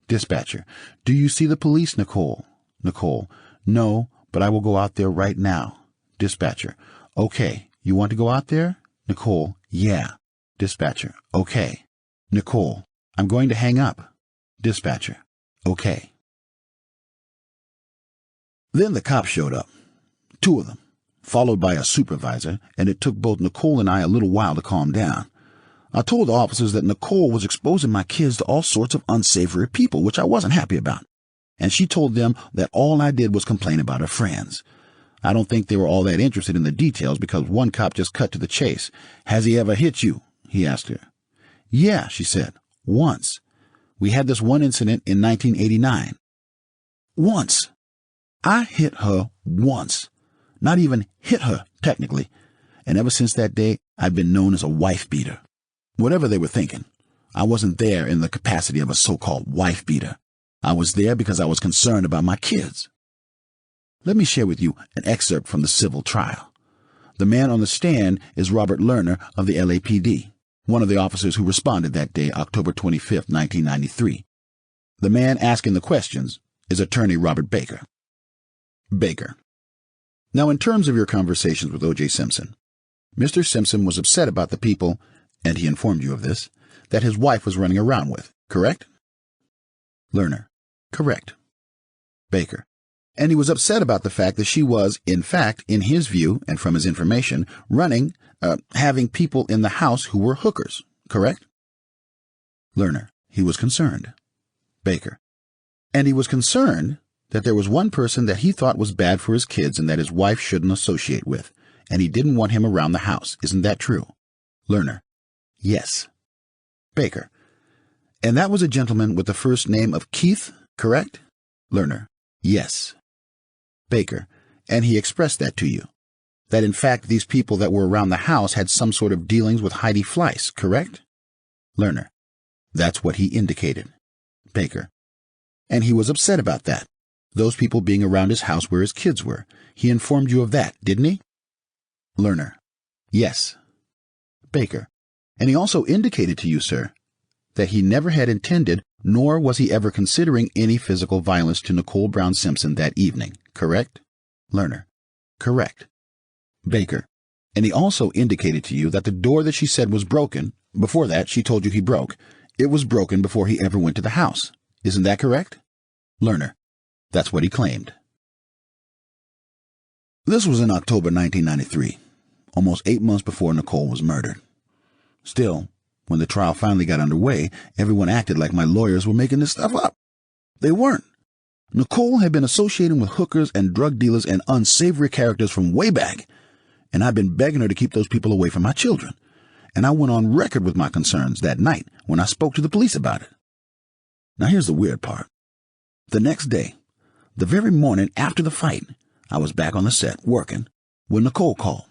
Dispatcher. Do you see the police, Nicole? Nicole. No, but I will go out there right now. Dispatcher. Okay. You want to go out there? Nicole. Yeah. Dispatcher. Okay. Nicole. I'm going to hang up. Dispatcher. Okay. Then the cops showed up. 2 of them, followed by a supervisor, and it took both Nicole and I a little while to calm down. I told the officers that Nicole was exposing my kids to all sorts of unsavory people, which I wasn't happy about. And she told them that all I did was complain about her friends. I don't think they were all that interested in the details because one cop just cut to the chase. Has he ever hit you? He asked her. Yeah, she said. Once. We had this one incident in 1989. Once. I hit her once. Not even hit her, technically. And ever since that day, I've been known as a wife beater. Whatever they were thinking, I wasn't there in the capacity of a so-called wife beater. I was there because I was concerned about my kids. Let me share with you an excerpt from the civil trial. The man on the stand is Robert Lerner of the LAPD, one of the officers who responded that day, October 25, 1993. The man asking the questions is attorney Robert Baker. Baker: Now, in terms of your conversations with O.J. Simpson, Mr. Simpson was upset about the people, and he informed you of this, that his wife was running around with, correct? Lerner: Correct. Baker: And he was upset about the fact that she was, in fact, in his view and from his information, having people in the house who were hookers, correct? Lerner: He was concerned. Baker: And he was concerned that there was one person that he thought was bad for his kids and that his wife shouldn't associate with, and he didn't want him around the house. Isn't that true? Lerner: Yes. Baker: And that was a gentleman with the first name of Keith, correct? Lerner: Yes. Baker: And he expressed that to you, that in fact these people that were around the house had some sort of dealings with Heidi Fleiss, correct? Lerner: That's what he indicated. Baker: And he was upset about that, those people being around his house where his kids were. He informed you of that, didn't he? Lerner: Yes. Baker: And he also indicated to you, sir, that he never had intended, nor was he ever considering any physical violence to Nicole Brown Simpson that evening, correct? Lerner: Correct. Baker: And he also indicated to you that the door that she said was broken, before that she told you he broke, it was broken before he ever went to the house. Isn't that correct? Lerner: That's what he claimed. This was in October 1993, almost 8 months before Nicole was murdered. Still, when the trial finally got underway, everyone acted like my lawyers were making this stuff up. They weren't. Nicole had been associating with hookers and drug dealers and unsavory characters from way back, and I'd been begging her to keep those people away from my children. And I went on record with my concerns that night when I spoke to the police about it. Now here's the weird part. The next day, the very morning after the fight, I was back on the set, working, when Nicole called.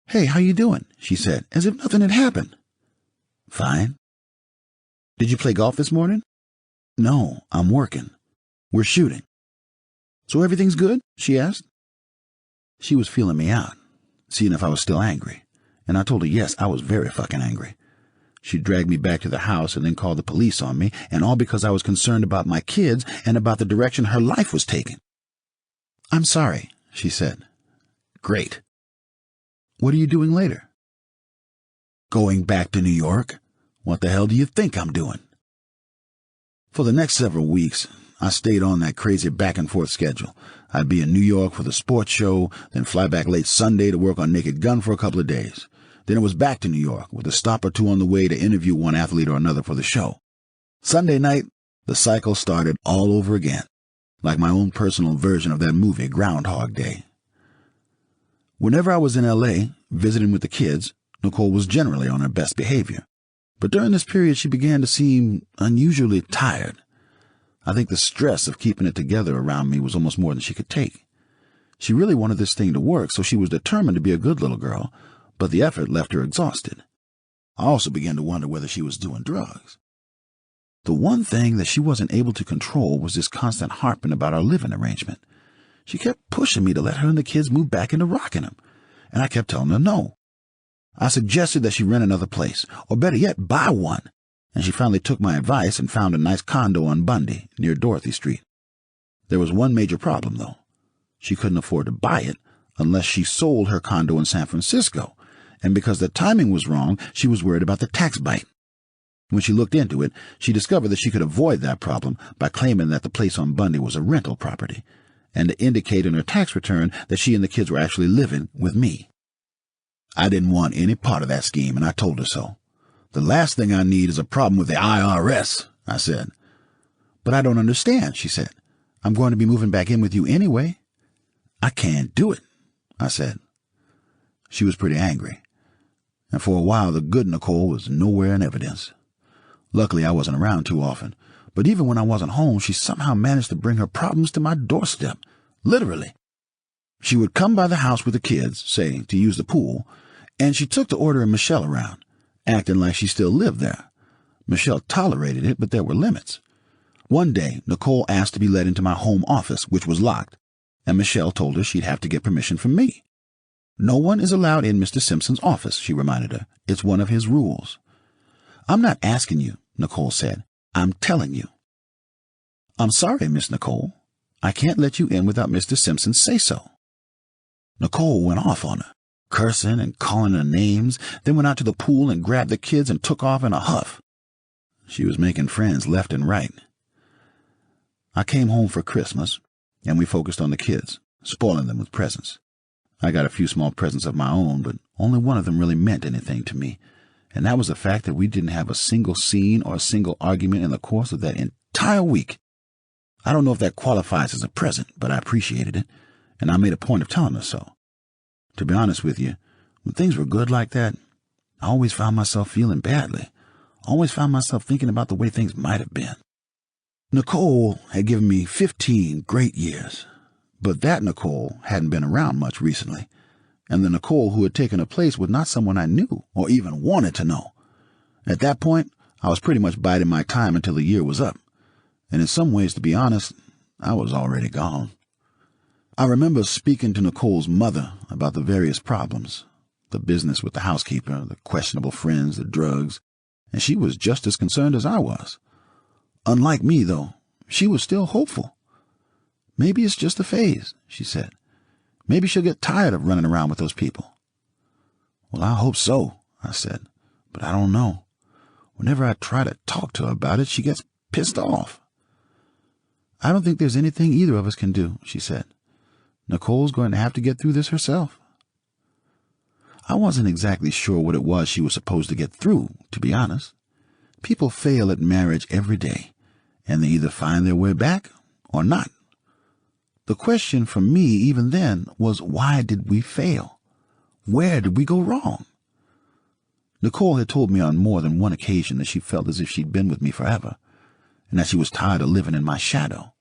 "Hey, how you doing?" she said, as if nothing had happened. "Fine." "Did you play golf this morning?" "No, I'm working. We're shooting." "So everything's good?" she asked. She was feeling me out, seeing if I was still angry, and I told her yes, I was very fucking angry. She dragged me back to the house and then called the police on me, and all because I was concerned about my kids and about the direction her life was taking. "I'm sorry," she said. "Great. What are you doing later?" "Going back to New York. What the hell do you think I'm doing?" For the next several weeks, I stayed on that crazy back-and-forth schedule. I'd be in New York for the sports show, then fly back late Sunday to work on Naked Gun for a couple of days. Then it was back to New York, with a stop or two on the way to interview one athlete or another for the show. Sunday night, the cycle started all over again, like my own personal version of that movie, Groundhog Day. Whenever I was in L.A., visiting with the kids, Nicole was generally on her best behavior. But during this period, she began to seem unusually tired. I think the stress of keeping it together around me was almost more than she could take. She really wanted this thing to work, so she was determined to be a good little girl, but the effort left her exhausted. I also began to wonder whether she was doing drugs. The one thing that she wasn't able to control was this constant harping about our living arrangement. She kept pushing me to let her and the kids move back into Rockingham, and I kept telling her no. I suggested that she rent another place, or better yet, buy one, and she finally took my advice and found a nice condo on Bundy, near Dorothy Street. There was one major problem, though. She couldn't afford to buy it unless she sold her condo in San Francisco, and because the timing was wrong, she was worried about the tax bite. When she looked into it, she discovered that she could avoid that problem by claiming that the place on Bundy was a rental property, and to indicate in her tax return that she and the kids were actually living with me. I didn't want any part of that scheme, and I told her so. "The last thing I need is a problem with the IRS," I said. "But I don't understand," she said. "I'm going to be moving back in with you anyway." "I can't do it," I said. She was pretty angry, and for a while the good Nicole was nowhere in evidence. Luckily, I wasn't around too often, but even when I wasn't home, she somehow managed to bring her problems to my doorstep, literally. She would come by the house with the kids, say, to use the pool, and she took to ordering Michelle around, acting like she still lived there. Michelle tolerated it, but there were limits. One day, Nicole asked to be let into my home office, which was locked, and Michelle told her she'd have to get permission from me. No one is allowed in Mr. Simpson's office, she reminded her. It's one of his rules. I'm not asking you, Nicole said. I'm telling you. I'm sorry, Miss Nicole. I can't let you in without Mr. Simpson's say-so. Nicole went off on her, cursing and calling her names, then went out to the pool and grabbed the kids and took off in a huff. She was making friends left and right. I came home for Christmas, and we focused on the kids, spoiling them with presents. I got a few small presents of my own, but only one of them really meant anything to me, and that was the fact that we didn't have a single scene or a single argument in the course of that entire week. I don't know if that qualifies as a present, but I appreciated it, and I made a point of telling her so. To be honest with you, when things were good like that, I always found myself feeling badly. I always found myself thinking about the way things might have been. Nicole had given me 15 great years, but that Nicole hadn't been around much recently, and the Nicole who had taken her place was not someone I knew or even wanted to know. At that point, I was pretty much biding my time until the year was up, and in some ways, to be honest, I was already gone. I remember speaking to Nicole's mother about the various problems, the business with the housekeeper, the questionable friends, the drugs, and she was just as concerned as I was. Unlike me, though, she was still hopeful. Maybe it's just a phase, she said. Maybe she'll get tired of running around with those people. Well, I hope so, I said, but I don't know. Whenever I try to talk to her about it, she gets pissed off. I don't think there's anything either of us can do, she said. Nicole's going to have to get through this herself. I wasn't exactly sure what it was she was supposed to get through, to be honest. People fail at marriage every day, and they either find their way back or not. The question for me, even then, was why did we fail? Where did we go wrong? Nicole had told me on more than one occasion that she felt as if she'd been with me forever, and that she was tired of living in my shadow.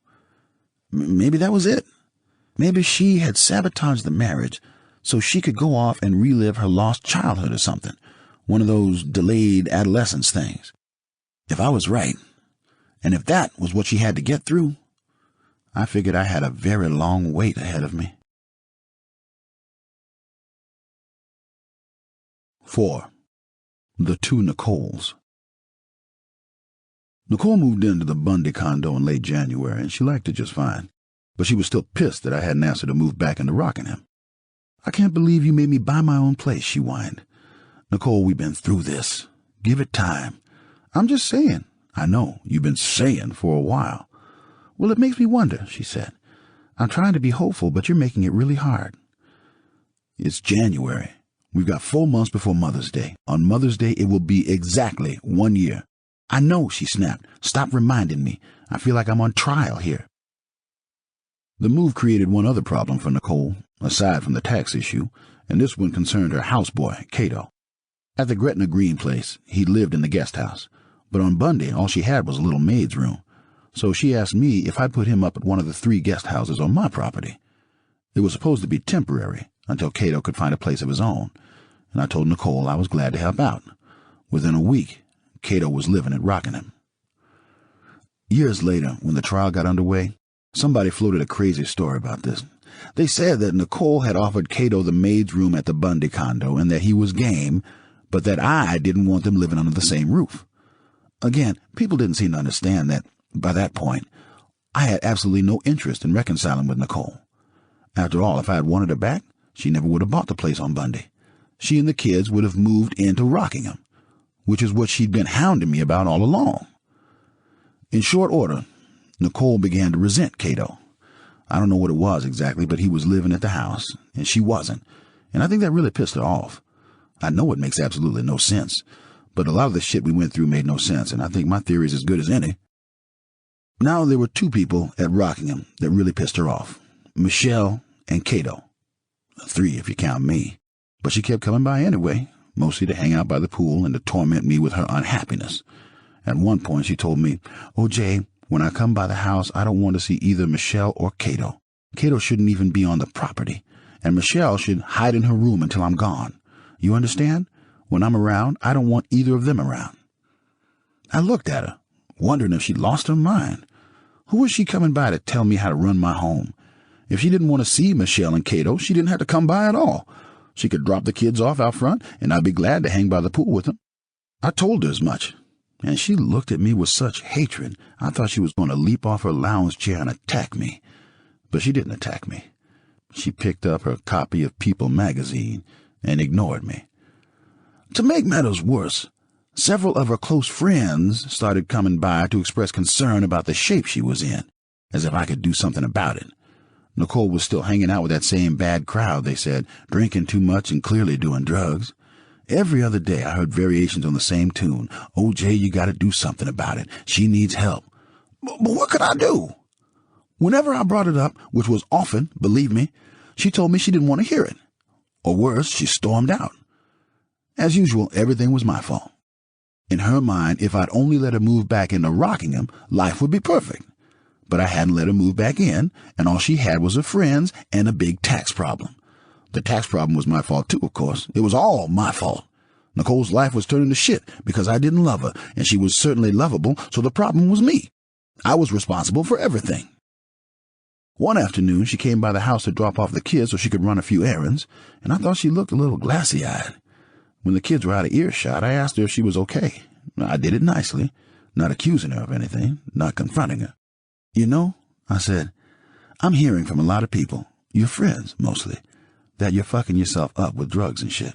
Maybe that was it. Maybe she had sabotaged the marriage so she could go off and relive her lost childhood or something, one of those delayed adolescence things. If I was right, and if that was what she had to get through, I figured I had a very long wait ahead of me. 4. The Two Nicoles. Nicole moved into the Bundy condo in late January, and she liked it just fine, but she was still pissed that I hadn't asked her to move back into Rockingham. I can't believe you made me buy my own place, she whined. Nicole, we've been through this. Give it time. I'm just saying. I know, you've been saying for a while. Well, it makes me wonder, she said. I'm trying to be hopeful, but you're making it really hard. It's January. We've got 4 months before Mother's Day. On Mother's Day, it will be exactly 1 year. I know, she snapped. Stop reminding me. I feel like I'm on trial here. The move created one other problem for Nicole, aside from the tax issue, and this one concerned her houseboy, Cato. At the Gretna Green place, he lived in the guest house, but on Bundy, all she had was a little maid's room, so she asked me if I'd put him up at one of the 3 guest houses on my property. It was supposed to be temporary, until Cato could find a place of his own, and I told Nicole I was glad to help out. Within a week, Cato was living at Rockingham. Years later, when the trial got underway, somebody floated a crazy story about this. They said that Nicole had offered Cato the maid's room at the Bundy condo and that he was game, but that I didn't want them living under the same roof. Again, people didn't seem to understand that, by that point, I had absolutely no interest in reconciling with Nicole. After all, if I had wanted her back, she never would have bought the place on Bundy. She and the kids would have moved into Rockingham, which is what she'd been hounding me about all along. In short order, Nicole began to resent Cato. I don't know what it was exactly, but he was living at the house, and she wasn't, and I think that really pissed her off. I know it makes absolutely no sense, but a lot of the shit we went through made no sense, and I think my theory is as good as any. Now there were 2 people at Rockingham that really pissed her off, Michelle and Cato. 3 if you count me, but she kept coming by anyway, mostly to hang out by the pool and to torment me with her unhappiness. At one point she told me, "Oh, Jay, when I come by the house, I don't want to see either Michelle or Cato. Cato shouldn't even be on the property, and Michelle should hide in her room until I'm gone. You understand? When I'm around, I don't want either of them around." I looked at her, wondering if she'd lost her mind. Who was she coming by to tell me how to run my home? If she didn't want to see Michelle and Cato, she didn't have to come by at all. She could drop the kids off out front, and I'd be glad to hang by the pool with them. I told her as much, and she looked at me with such hatred, I thought she was going to leap off her lounge chair and attack me. But she didn't attack me. She picked up her copy of People magazine and ignored me. To make matters worse, several of her close friends started coming by to express concern about the shape she was in, as if I could do something about it. Nicole was still hanging out with that same bad crowd, they said, drinking too much and clearly doing drugs. Every other day I heard variations on the same tune. O.J., you got to do something about it. She needs help. But what could I do? Whenever I brought it up, which was often, believe me, she told me she didn't want to hear it. Or worse, she stormed out. As usual, everything was my fault. In her mind, if I'd only let her move back into Rockingham, life would be perfect. But I hadn't let her move back in, and all she had was her friends and a big tax problem. The tax problem was my fault too, of course. It was all my fault. Nicole's life was turning to shit because I didn't love her, and she was certainly lovable, so the problem was me. I was responsible for everything. One afternoon, she came by the house to drop off the kids so she could run a few errands, and I thought she looked a little glassy-eyed. When the kids were out of earshot, I asked her if she was okay. I did it nicely, not accusing her of anything, not confronting her. You know, I said, I'm hearing from a lot of people, your friends mostly, that you're fucking yourself up with drugs and shit.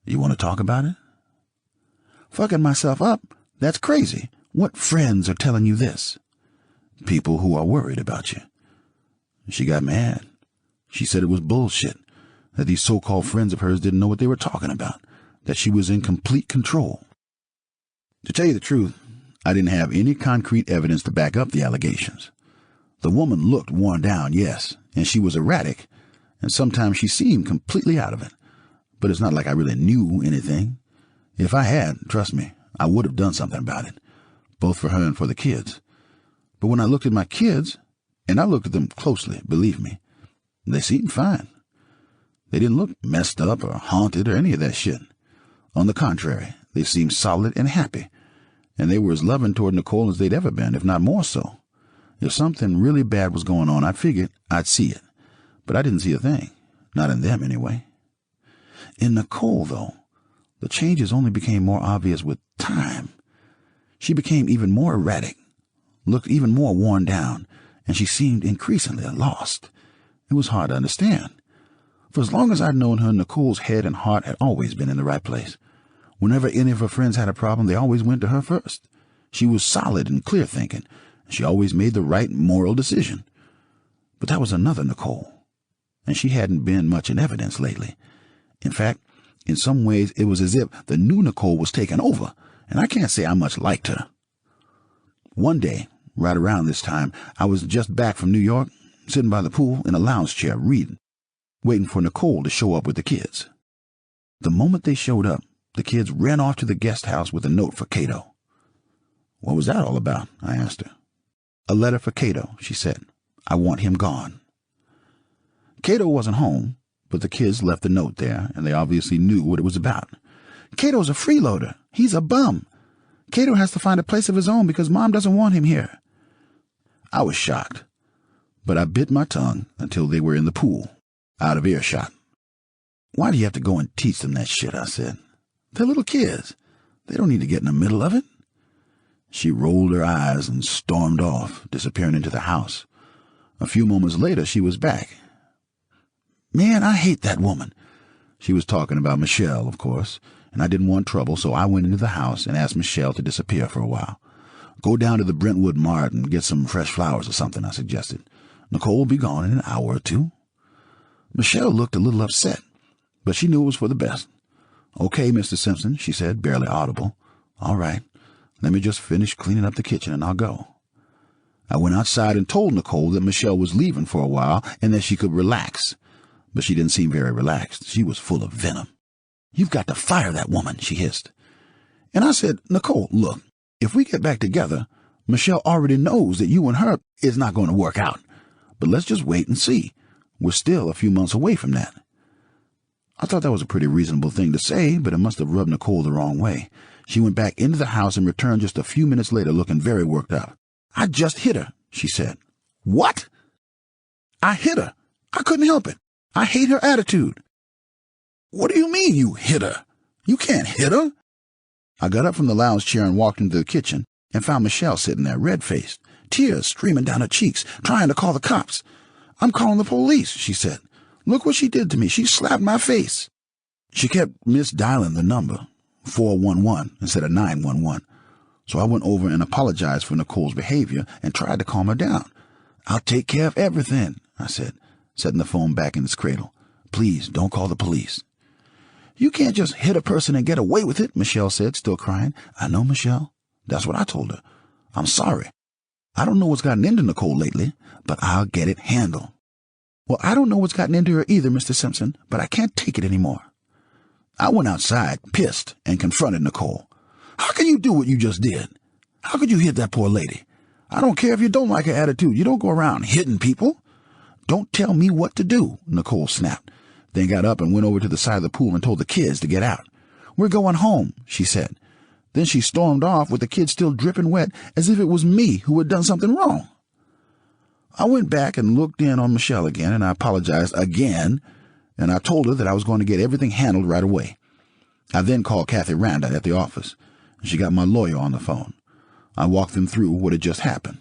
You want to talk about it? Fucking myself up? That's crazy. What friends are telling you this? People who are worried about you. She got mad. She said it was bullshit, that these so-called friends of hers didn't know what they were talking about, that she was in complete control. To tell you the truth, I didn't have any concrete evidence to back up the allegations. The woman looked worn down, yes, and she was erratic, and sometimes she seemed completely out of it. But it's not like I really knew anything. If I had, trust me, I would have done something about it, both for her and for the kids. But when I looked at my kids, and I looked at them closely, believe me, they seemed fine. They didn't look messed up or haunted or any of that shit. On the contrary, they seemed solid and happy, and they were as loving toward Nicole as they'd ever been, if not more so. If something really bad was going on, I figured I'd see it. But I didn't see a thing. Not in them, anyway. In Nicole, though, the changes only became more obvious with time. She became even more erratic, looked even more worn down, and she seemed increasingly lost. It was hard to understand. For as long as I'd known her, Nicole's head and heart had always been in the right place. Whenever any of her friends had a problem, they always went to her first. She was solid and clear-thinking, and she always made the right moral decision. But that was another Nicole, and she hadn't been much in evidence lately. In fact, in some ways it was as if the new Nicole was taking over, and I can't say I much liked her. One day, right around this time, I was just back from New York, sitting by the pool in a lounge chair reading, waiting for Nicole to show up with the kids. The moment they showed up, the kids ran off to the guest house with a note for Cato. What was that all about? I asked her. A letter for Cato, she said. I want him gone. Cato wasn't home, but the kids left the note there, and they obviously knew what it was about. Cato's a freeloader. He's a bum. Cato has to find a place of his own because Mom doesn't want him here. I was shocked, but I bit my tongue until they were in the pool, out of earshot. Why do you have to go and teach them that shit? I said. They're little kids. They don't need to get in the middle of it. She rolled her eyes and stormed off, disappearing into the house. A few moments later, she was back. Man, I hate that woman. She was talking about Michelle, of course, and I didn't want trouble, so I went into the house and asked Michelle to disappear for a while. Go down to the Brentwood Mart and get some fresh flowers or something, I suggested. Nicole will be gone in an hour or two. Michelle looked a little upset, but she knew it was for the best. Okay, Mr. Simpson, she said, barely audible. All right, let me just finish cleaning up the kitchen and I'll go. I went outside and told Nicole that Michelle was leaving for a while and that she could relax. But she didn't seem very relaxed. She was full of venom. You've got to fire that woman, she hissed. And I said, Nicole, look, if we get back together, Michelle already knows that you and her is not going to work out. But let's just wait and see. We're still a few months away from that. I thought that was a pretty reasonable thing to say, but it must have rubbed Nicole the wrong way. She went back into the house and returned just a few minutes later looking very worked up. I just hit her, she said. What? I hit her. I couldn't help it. I hate her attitude. What do you mean you hit her? You can't hit her. I got up from the lounge chair and walked into the kitchen and found Michelle sitting there, red-faced, tears streaming down her cheeks, trying to call the cops. I'm calling the police, she said. Look what she did to me. She slapped my face. She kept misdialing the number, 411 instead of 911. So I went over and apologized for Nicole's behavior and tried to calm her down. I'll take care of everything, I said, setting the phone back in its cradle. Please don't call the police. You can't just hit a person and get away with it, Michelle said, still crying. I know, Michelle. That's what I told her. I'm sorry. I don't know what's gotten into Nicole lately, but I'll get it handled. Well, I don't know what's gotten into her either, Mr. Simpson, but I can't take it anymore. I went outside, pissed, and confronted Nicole. How can you do what you just did? How could you hit that poor lady? I don't care if you don't like her attitude. You don't go around hitting people. Don't tell me what to do, Nicole snapped, then got up and went over to the side of the pool and told the kids to get out. We're going home, she said. Then she stormed off with the kids still dripping wet as if it was me who had done something wrong. I went back and looked in on Michelle again, and I apologized again, and I told her that I was going to get everything handled right away. I then called Kathy Randa at the office, and she got my lawyer on the phone. I walked them through what had just happened.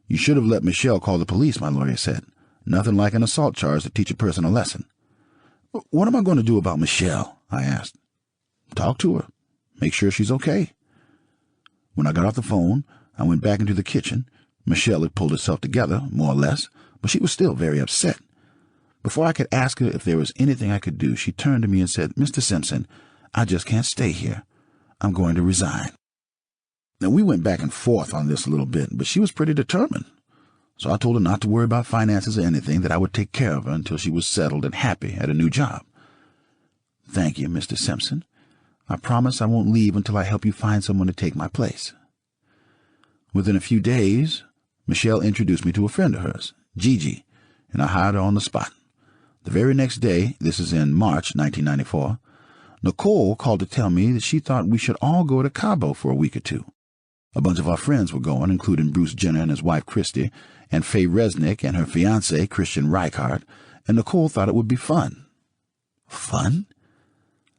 You should have let Michelle call the police, my lawyer said. Nothing like an assault charge to teach a person a lesson. What am I going to do about Michelle? I asked. Talk to her. Make sure she's okay. When I got off the phone, I went back into the kitchen. Michelle had pulled herself together, more or less, but she was still very upset. Before I could ask her if there was anything I could do, she turned to me and said, Mr. Simpson, I just can't stay here. I'm going to resign. Now, we went back and forth on this a little bit, but she was pretty determined. So I told her not to worry about finances or anything, that I would take care of her until she was settled and happy at a new job. Thank you, Mr. Simpson. I promise I won't leave until I help you find someone to take my place. Within a few days, Michelle introduced me to a friend of hers, Gigi, and I hired her on the spot. The very next day, this is in March 1994, Nicole called to tell me that she thought we should all go to Cabo for a week or two. A bunch of our friends were going, including Bruce Jenner and his wife Christy, and Faye Resnick and her fiancé Christian Reichhardt, and Nicole thought it would be fun. Fun?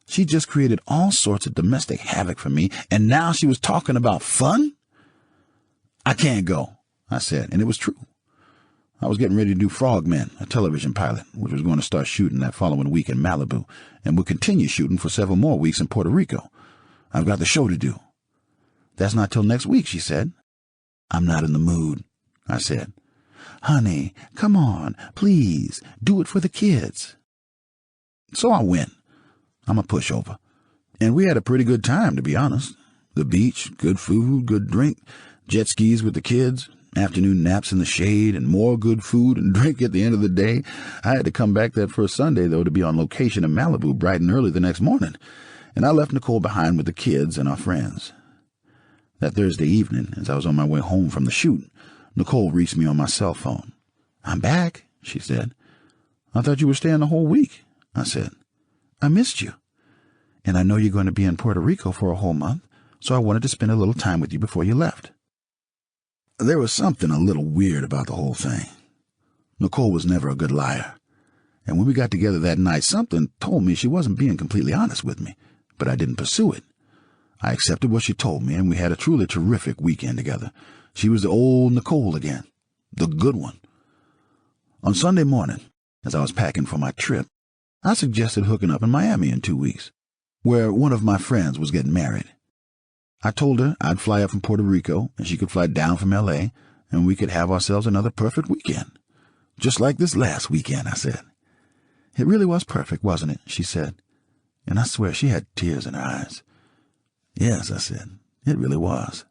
She just created all sorts of domestic havoc for me, and now she was talking about fun? I can't go, I said, and it was true. I was getting ready to do Frogmen, a television pilot, which was going to start shooting that following week in Malibu, and would continue shooting for several more weeks in Puerto Rico. I've got the show to do. That's not till next week, she said. I'm not in the mood, I said. Honey, come on, please, do it for the kids. So I went. I'm a pushover. And we had a pretty good time, to be honest. The beach, good food, good drink, jet skis with the kids, afternoon naps in the shade, and more good food and drink at the end of the day. I had to come back that first Sunday, though, to be on location in Malibu bright and early the next morning, and I left Nicole behind with the kids and our friends. That Thursday evening, as I was on my way home from the shoot, Nicole reached me on my cell phone. I'm back, she said. I thought you were staying the whole week, I said. I missed you. And I know you're going to be in Puerto Rico for a whole month, so I wanted to spend a little time with you before you left. There was something a little weird about the whole thing. Nicole was never a good liar. And when we got together that night, something told me she wasn't being completely honest with me, but I didn't pursue it. I accepted what she told me, and we had a truly terrific weekend together. She was the old Nicole again, the good one. On Sunday morning, as I was packing for my trip, I suggested hooking up in Miami in 2 weeks, where one of my friends was getting married. I told her I'd fly up from Puerto Rico, and she could fly down from L.A., and we could have ourselves another perfect weekend. Just like this last weekend, I said. It really was perfect, wasn't it? She said. And I swear she had tears in her eyes. Yes, I said, it really was.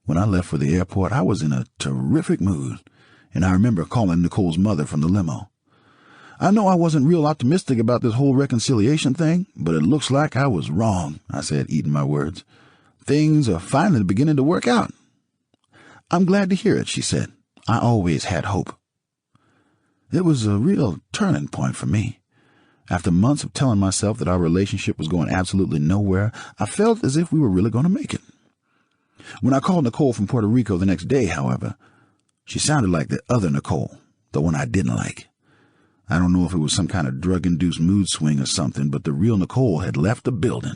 When I left for the airport, I was in a terrific mood, and I remember calling Nicole's mother from the limo. I know I wasn't real optimistic about this whole reconciliation thing, but it looks like I was wrong, I said, eating my words. Things are finally beginning to work out. I'm glad to hear it, she said. I always had hope. It was a real turning point for me. After months of telling myself that our relationship was going absolutely nowhere, I felt as if we were really going to make it. When I called Nicole from Puerto Rico the next day, however, she sounded like the other Nicole, the one I didn't like. I don't know if it was some kind of drug-induced mood swing or something, but the real Nicole had left the building.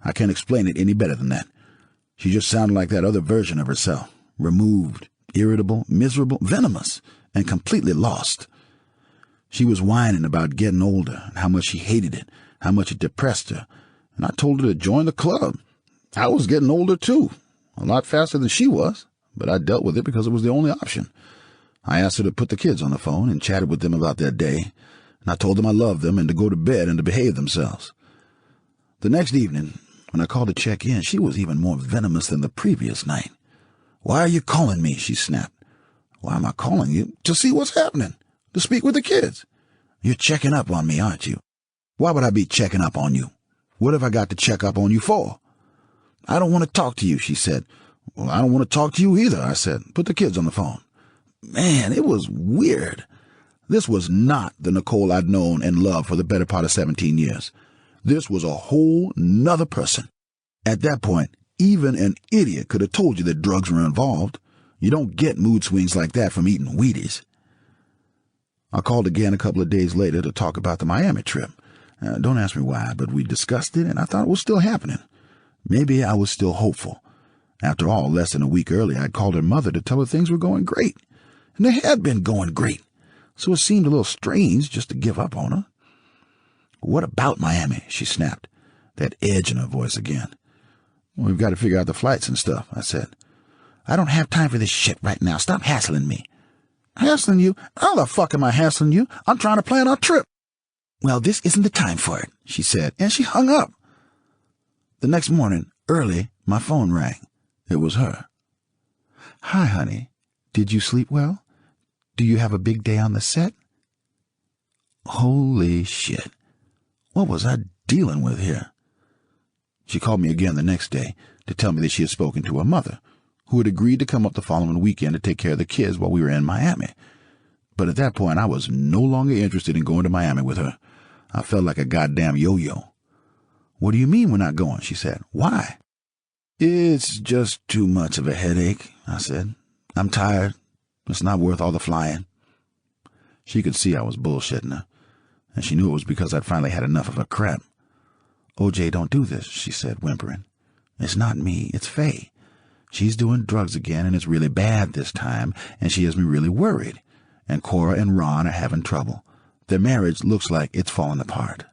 I can't explain it any better than that. She just sounded like that other version of herself, removed, irritable, miserable, venomous, and completely lost. She was whining about getting older and how much she hated it, how much it depressed her, and I told her to join the club. I was getting older too, a lot faster than she was, but I dealt with it because it was the only option. I asked her to put the kids on the phone and chatted with them about their day, and I told them I loved them and to go to bed and to behave themselves. The next evening, when I called to check in, she was even more venomous than the previous night. "Why are you calling me?" she snapped. "Why am I calling you? To see what's happening, to speak with the kids. You're checking up on me, aren't you? Why would I be checking up on you? What have I got to check up on you for?" "I don't want to talk to you," she said. "Well, I don't want to talk to you either," I said. "Put the kids on the phone." Man, it was weird. This was not the Nicole I'd known and loved for the better part of 17 years. This was a whole nother person. At that point, even an idiot could have told you that drugs were involved. You don't get mood swings like that from eating Wheaties. I called again a couple of days later to talk about the Miami trip. Don't ask me why, but we discussed it, and I thought it was still happening. Maybe I was still hopeful. After all, less than a week earlier, I'd called her mother to tell her things were going great. And they had been going great, so it seemed a little strange just to give up on her. "What about Miami?" she snapped, that edge in her voice again. "Well, we've got to figure out the flights and stuff," I said. "I don't have time for this shit right now. Stop hassling me." "Hassling you? How the fuck am I hassling you? I'm trying to plan our trip." "Well, this isn't the time for it," she said, and she hung up. The next morning, early, my phone rang. It was her. "Hi, honey. Did you sleep well? Do you have a big day on the set?" Holy shit. What was I dealing with here? She called me again the next day to tell me that she had spoken to her mother, who had agreed to come up the following weekend to take care of the kids while we were in Miami. But at that point, I was no longer interested in going to Miami with her. I felt like a goddamn yo-yo. "What do you mean we're not going?" she said. "Why?" "It's just too much of a headache," I said. "I'm tired. It's not worth all the flying." She could see I was bullshitting her, and she knew it was because I'd finally had enough of her crap. "OJ, don't do this," she said, whimpering. "It's not me, it's Faye. She's doing drugs again, and it's really bad this time, and she has me really worried. And Cora and Ron are having trouble. Their marriage looks like it's falling apart."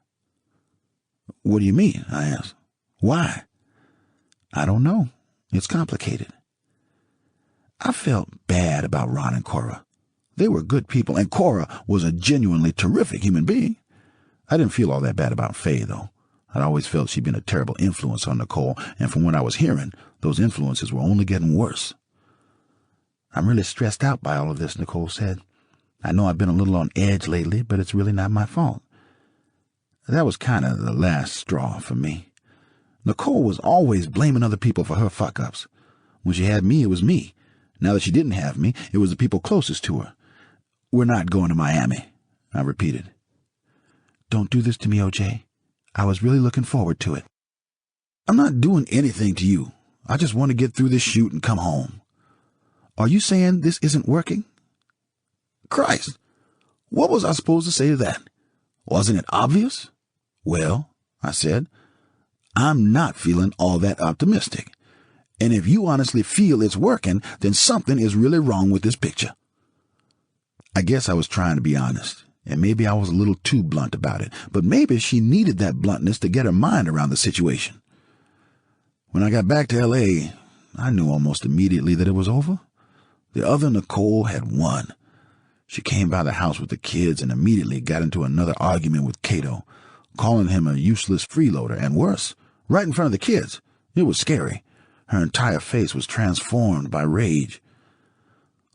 "What do you mean?" I asked. "Why?" "I don't know. It's complicated." I felt bad about Ron and Cora. They were good people, and Cora was a genuinely terrific human being. I didn't feel all that bad about Faye, though. I'd always felt she'd been a terrible influence on Nicole, and from what I was hearing, those influences were only getting worse. "I'm really stressed out by all of this," Nicole said. "I know I've been a little on edge lately, but it's really not my fault." That was kind of the last straw for me. Nicole was always blaming other people for her fuck-ups. When she had me, it was me. Now that she didn't have me, it was the people closest to her. "We're not going to Miami," I repeated. "Don't do this to me, OJ. I was really looking forward to it." "I'm not doing anything to you. I just want to get through this shoot and come home." "Are you saying this isn't working?" Christ, what was I supposed to say to that? Wasn't it obvious? "Well," I said, "I'm not feeling all that optimistic. And if you honestly feel it's working, then something is really wrong with this picture." I guess I was trying to be honest, and maybe I was a little too blunt about it, but maybe she needed that bluntness to get her mind around the situation. When I got back to L.A., I knew almost immediately that it was over. The other Nicole had won. She came by the house with the kids and immediately got into another argument with Cato, calling him a useless freeloader, and worse, right in front of the kids. It was scary. Her entire face was transformed by rage.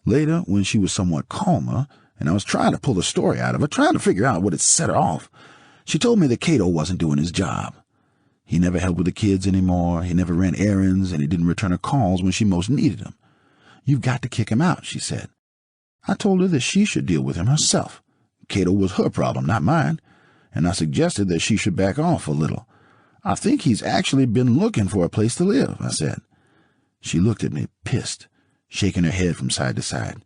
Later, when she was somewhat calmer, and I was trying to pull the story out of her, trying to figure out what had set her off, she told me that Cato wasn't doing his job. He never helped with the kids anymore, he never ran errands, and he didn't return her calls when she most needed him. "You've got to kick him out," she said. I told her that she should deal with him herself. Cato was her problem, not mine, and I suggested that she should back off a little. "I think he's actually been looking for a place to live," I said. She looked at me, pissed, shaking her head from side to side.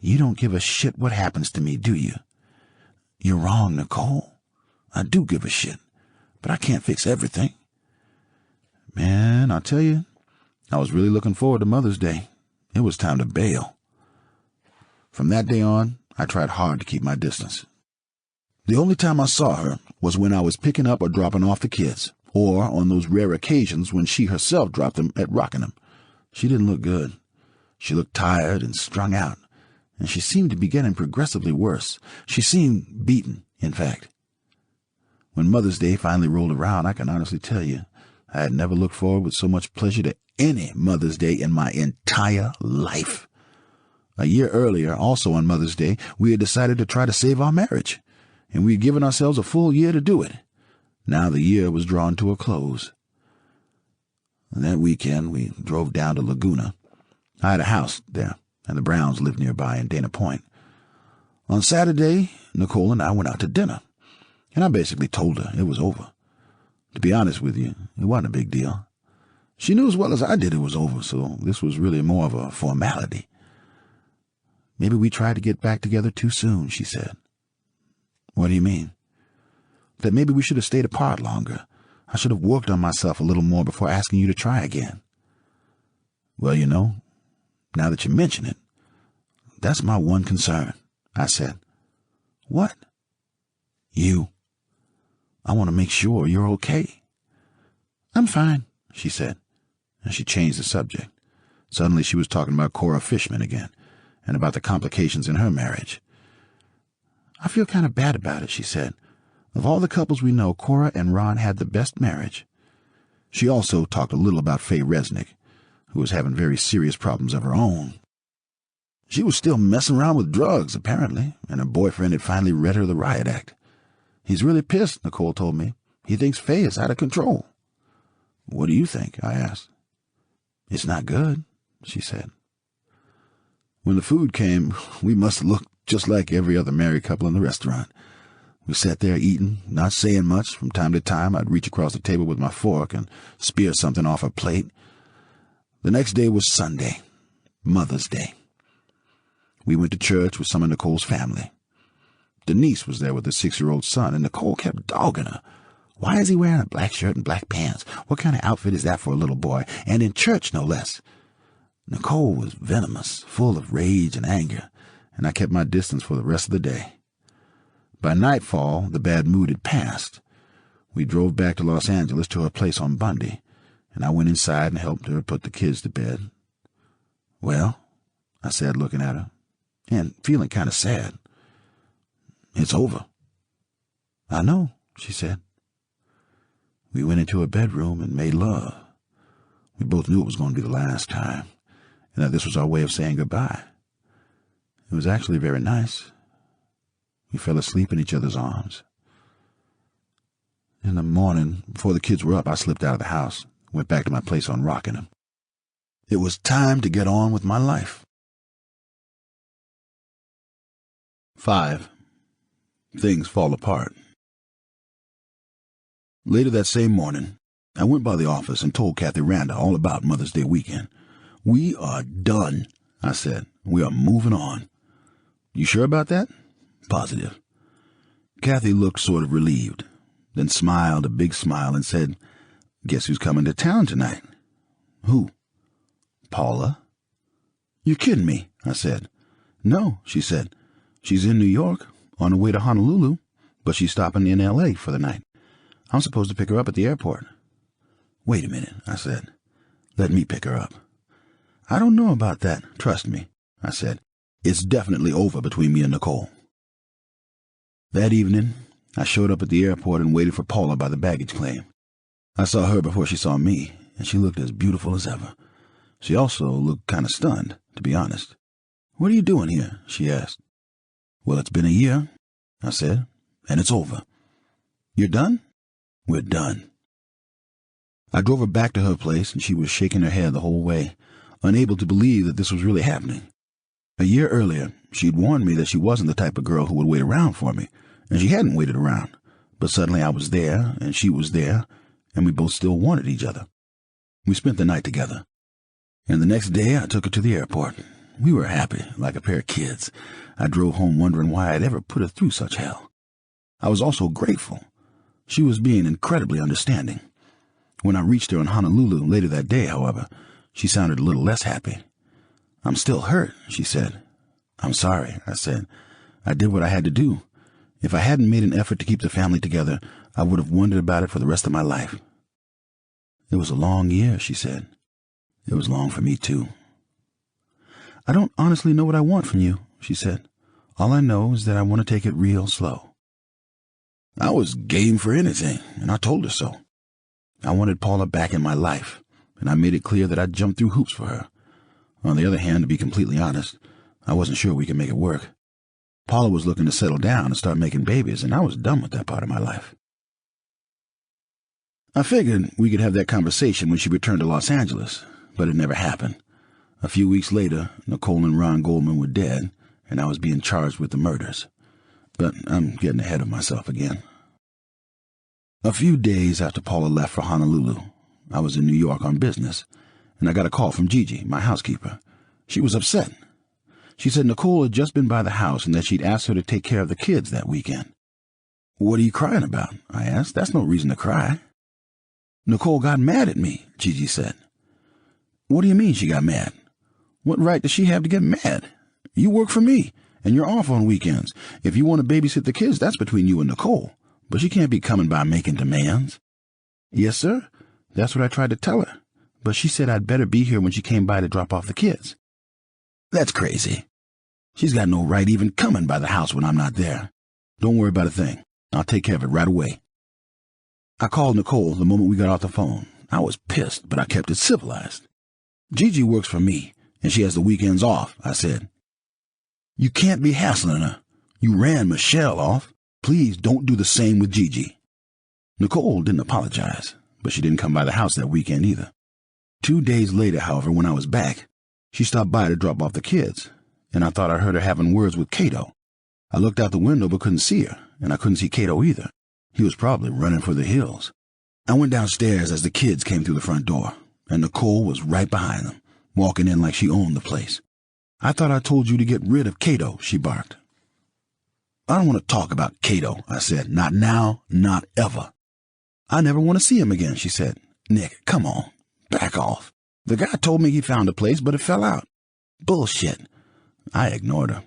"You don't give a shit what happens to me, do you?" "You're wrong, Nicole. I do give a shit, but I can't fix everything." Man, I'll tell you, I was really looking forward to Mother's Day. It was time to bail. From that day on, I tried hard to keep my distance. The only time I saw her was when I was picking up or dropping off the kids, or on those rare occasions when she herself dropped them at Rockingham. She didn't look good. She looked tired and strung out, and she seemed to be getting progressively worse. She seemed beaten, in fact. When Mother's Day finally rolled around, I can honestly tell you, I had never looked forward with so much pleasure to any Mother's Day in my entire life. A year earlier, also on Mother's Day, we had decided to try to save our marriage, and we had given ourselves a full year to do it. Now the year was drawing to a close. And that weekend, we drove down to Laguna. I had a house there, and the Browns lived nearby in Dana Point. On Saturday, Nicole and I went out to dinner, and I basically told her it was over. To be honest with you, it wasn't a big deal. She knew as well as I did it was over, so this was really more of a formality. "Maybe we tried to get back together too soon," she said. "What do you mean?" "That maybe we should have stayed apart longer. I should have worked on myself a little more before asking you to try again." "Well, you know, now that you mention it, that's my one concern," I said. "What?" "You. I want to make sure you're okay." "I'm fine," she said, and she changed the subject. Suddenly she was talking about Cora Fishman again, and about the complications in her marriage. "I feel kind of bad about it," she said. "Of all the couples we know, Cora and Ron had the best marriage." She also talked a little about Faye Resnick, who was having very serious problems of her own. She was still messing around with drugs, apparently, and her boyfriend had finally read her the riot act. "He's really pissed," Nicole told me. "He thinks Faye is out of control." "What do you think?" I asked. "It's not good," she said. When the food came, we must have looked just like every other married couple in the restaurant. We sat there eating, not saying much. From time to time, I'd reach across the table with my fork and spear something off her plate. The next day was Sunday, Mother's Day. We went to church with some of Nicole's family. Denise was there with her 6-year-old son, and Nicole kept dogging her. "Why is he wearing a black shirt and black pants? What kind of outfit is that for a little boy? And in church, no less." Nicole was venomous, full of rage and anger, and I kept my distance for the rest of the day. By nightfall, the bad mood had passed. We drove back to Los Angeles to her place on Bundy, and I went inside and helped her put the kids to bed. "Well," I said, looking at her, and feeling kind of sad. "It's over." "I know," she said. We went into her bedroom and made love. We both knew it was going to be the last time, and that this was our way of saying goodbye. It was actually very nice. We fell asleep in each other's arms. In the morning, before the kids were up, I slipped out of the house, went back to my place on Rockingham. It was time to get on with my life. 5. Things fall apart. Later that same morning, I went by the office and told Kathy Randa all about Mother's Day weekend. "We are done," I said. "We are moving on." "You sure about that?" "Positive." Kathy looked sort of relieved, then smiled a big smile and said, "Guess who's coming to town tonight?" "Who?" "Paula." "You're kidding me," I said. "No," she said. "She's in New York, on her way to Honolulu, but she's stopping in L.A. for the night. I'm supposed to pick her up at the airport." "Wait a minute," I said. "Let me pick her up." "I don't know about that, trust me," I said. "It's definitely over between me and Nicole." That evening, I showed up at the airport and waited for Paula by the baggage claim. I saw her before she saw me, and she looked as beautiful as ever. She also looked kind of stunned, to be honest. "What are you doing here?" she asked. "Well, it's been a year," I said, "and it's over." "You're done?" "We're done." I drove her back to her place, and she was shaking her head the whole way, unable to believe that this was really happening. A year earlier, she'd warned me that she wasn't the type of girl who would wait around for me, and she hadn't waited around. But suddenly I was there, and she was there, and we both still wanted each other. We spent the night together. And the next day I took her to the airport. We were happy, like a pair of kids. I drove home wondering why I'd ever put her through such hell. I was also grateful. She was being incredibly understanding. When I reached her in Honolulu later that day, however, she sounded a little less happy. "I'm still hurt," she said. "I'm sorry," I said. "I did what I had to do. If I hadn't made an effort to keep the family together, I would have wondered about it for the rest of my life." "It was a long year," she said. "It was long for me, too." "I don't honestly know what I want from you," she said. "All I know is that I want to take it real slow." I was game for anything, and I told her so. I wanted Paula back in my life, and I made it clear that I'd jump through hoops for her. On the other hand, to be completely honest, I wasn't sure we could make it work. Paula was looking to settle down and start making babies, and I was done with that part of my life. I figured we could have that conversation when she returned to Los Angeles, but it never happened. A few weeks later, Nicole and Ron Goldman were dead, and I was being charged with the murders. But I'm getting ahead of myself again. A few days after Paula left for Honolulu, I was in New York on business, and I got a call from Gigi, my housekeeper. She was upset. She said Nicole had just been by the house and that she'd asked her to take care of the kids that weekend. "What are you crying about?" I asked. "That's no reason to cry." "Nicole got mad at me," Gigi said. "What do you mean she got mad? What right does she have to get mad? You work for me, and you're off on weekends. If you want to babysit the kids, that's between you and Nicole. But she can't be coming by making demands." "Yes, sir. That's what I tried to tell her. But she said I'd better be here when she came by to drop off the kids." "That's crazy. She's got no right even coming by the house when I'm not there. Don't worry about a thing. I'll take care of it right away." I called Nicole the moment we got off the phone. I was pissed, but I kept it civilized. "Gigi works for me, and she has the weekends off," I said. "You can't be hassling her. You ran Michelle off. Please don't do the same with Gigi." Nicole didn't apologize, but she didn't come by the house that weekend either. 2 days later, however, when I was back, she stopped by to drop off the kids, and I thought I heard her having words with Cato. I looked out the window but couldn't see her, and I couldn't see Cato either. He was probably running for the hills. I went downstairs as the kids came through the front door, and Nicole was right behind them, walking in like she owned the place. "I thought I told you to get rid of Cato," she barked. "I don't want to talk about Cato," I said. "Not now, not ever." "I never want to see him again," she said. "Nick, come on. Back off. The guy told me he found a place, but it fell out." "Bullshit." I ignored her.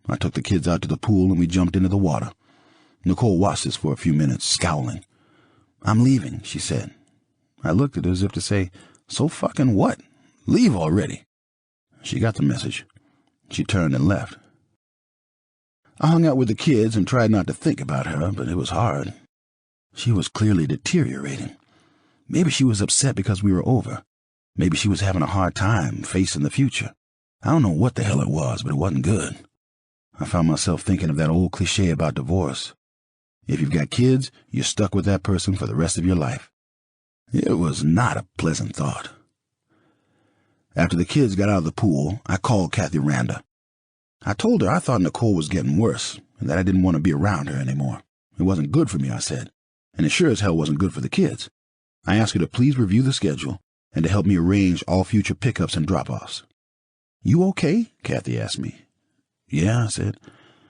I took the kids out to the pool and we jumped into the water. Nicole watched us for a few minutes, scowling. "I'm leaving," she said. I looked at her as if to say, "So fucking what? Leave already." She got the message. She turned and left. I hung out with the kids and tried not to think about her, but it was hard. She was clearly deteriorating. Maybe she was upset because we were over. Maybe she was having a hard time facing the future. I don't know what the hell it was, but it wasn't good. I found myself thinking of that old cliche about divorce. If you've got kids, you're stuck with that person for the rest of your life. It was not a pleasant thought. After the kids got out of the pool, I called Kathy Randa. I told her I thought Nicole was getting worse and that I didn't want to be around her anymore. It wasn't good for me, I said, and it sure as hell wasn't good for the kids. I asked her to please review the schedule and to help me arrange all future pickups and drop-offs. "You okay?" Kathy asked me. "Yeah," I said.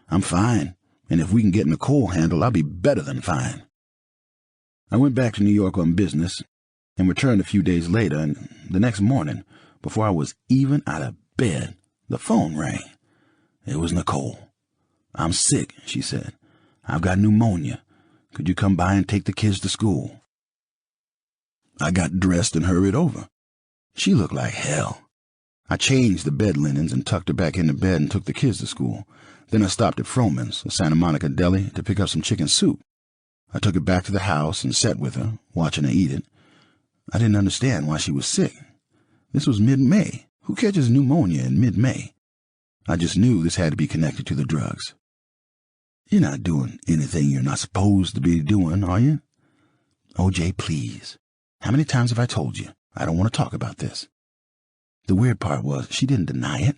"I'm fine, and if we can get Nicole handled, I'll be better than fine." I went back to New York on business and returned a few days later, and the next morning, before I was even out of bed, the phone rang. It was Nicole. "I'm sick," she said. "I've got pneumonia. Could you come by and take the kids to school?" I got dressed and hurried over. She looked like hell. I changed the bed linens and tucked her back into bed and took the kids to school. Then I stopped at Froman's, a Santa Monica deli, to pick up some chicken soup. I took it back to the house and sat with her, watching her eat it. I didn't understand why she was sick. This was mid-May. Who catches pneumonia in mid-May? I just knew this had to be connected to the drugs. "You're not doing anything you're not supposed to be doing, are you?" "OJ, please. How many times have I told you? I don't want to talk about this." The weird part was she didn't deny it.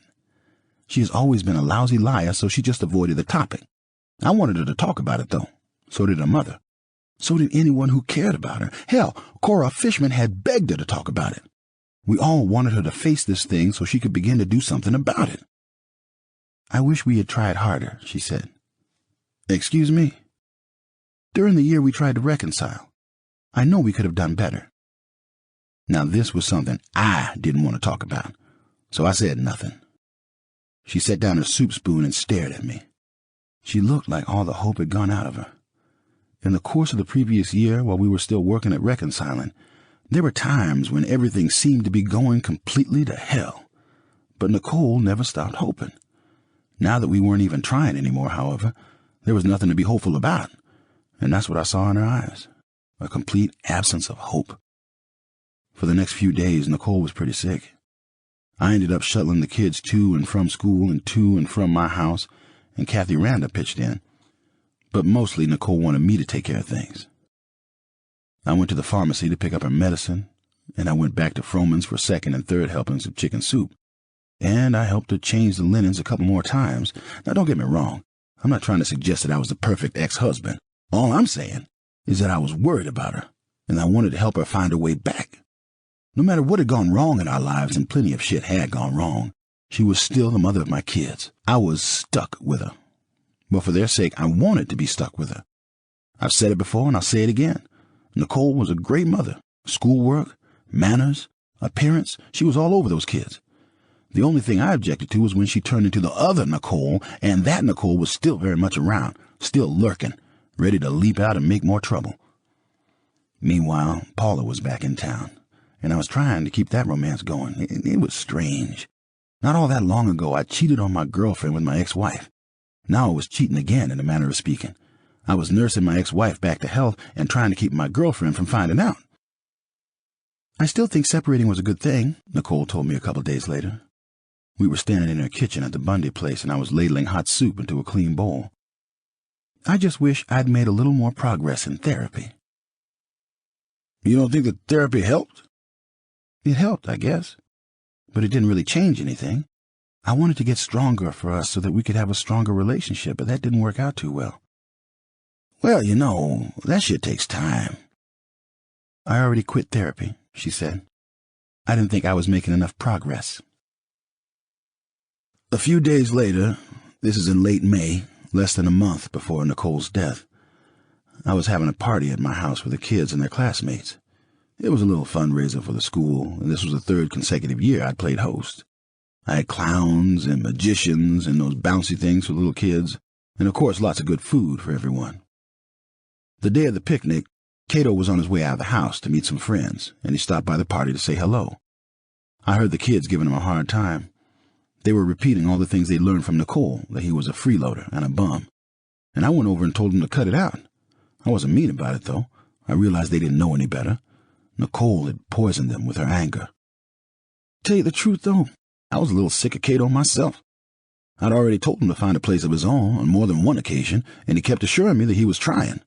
She has always been a lousy liar, so she just avoided the topic. I wanted her to talk about it, though. So did her mother. So did anyone who cared about her. Hell, Cora Fishman had begged her to talk about it. We all wanted her to face this thing so she could begin to do something about it. I wish we had tried harder, she said. Excuse me? During the year we tried to reconcile. I know we could have done better. Now this was something I didn't want to talk about, so I said nothing. She set down her soup spoon and stared at me. She looked like all the hope had gone out of her. In the course of the previous year, while we were still working at reconciling, there were times when everything seemed to be going completely to hell. But Nicole never stopped hoping. Now that we weren't even trying anymore, however, there was nothing to be hopeful about, and that's what I saw in her eyes, a complete absence of hope. For the next few days, Nicole was pretty sick. I ended up shuttling the kids to and from school and to and from my house, and Kathy Randa pitched in. But mostly Nicole wanted me to take care of things. I went to the pharmacy to pick up her medicine, and I went back to Froman's for second and third helpings of chicken soup. And I helped her change the linens a couple more times. Now, don't get me wrong. I'm not trying to suggest that I was the perfect ex-husband. All I'm saying is that I was worried about her, and I wanted to help her find her way back. No matter what had gone wrong in our lives, and plenty of shit had gone wrong, she was still the mother of my kids. I was stuck with her. But for their sake, I wanted to be stuck with her. I've said it before, and I'll say it again. Nicole was a great mother. Schoolwork, manners, appearance, she was all over those kids. The only thing I objected to was when she turned into the other Nicole, and that Nicole was still very much around, still lurking, ready to leap out and make more trouble. Meanwhile, Paula was back in town, and I was trying to keep that romance going. It was strange. Not all that long ago, I cheated on my girlfriend with my ex-wife. Now I was cheating again, in a manner of speaking. I was nursing my ex-wife back to health and trying to keep my girlfriend from finding out. I still think separating was a good thing, Nicole told me a couple days later. We were standing in her kitchen at the Bundy place, and I was ladling hot soup into a clean bowl. I just wish I'd made a little more progress in therapy. You don't think that therapy helped? It helped, I guess. But it didn't really change anything. I wanted to get stronger for us so that we could have a stronger relationship, but that didn't work out too well. Well, you know, that shit takes time. I already quit therapy, she said. I didn't think I was making enough progress. A few days later, this is in late May, less than a month before Nicole's death, I was having a party at my house with the kids and their classmates. It was a little fundraiser for the school, and this was the third consecutive year I'd played host. I had clowns and magicians and those bouncy things for little kids, and of course lots of good food for everyone. The day of the picnic, Cato was on his way out of the house to meet some friends, and he stopped by the party to say hello. I heard the kids giving him a hard time. They were repeating all the things they'd learned from Nicole, that he was a freeloader and a bum. And I went over and told them to cut it out. I wasn't mean about it, though. I realized they didn't know any better. Nicole had poisoned them with her anger. Tell you the truth, though, I was a little sick of Cato myself. I'd already told him to find a place of his own on more than one occasion, and he kept assuring me that he was trying.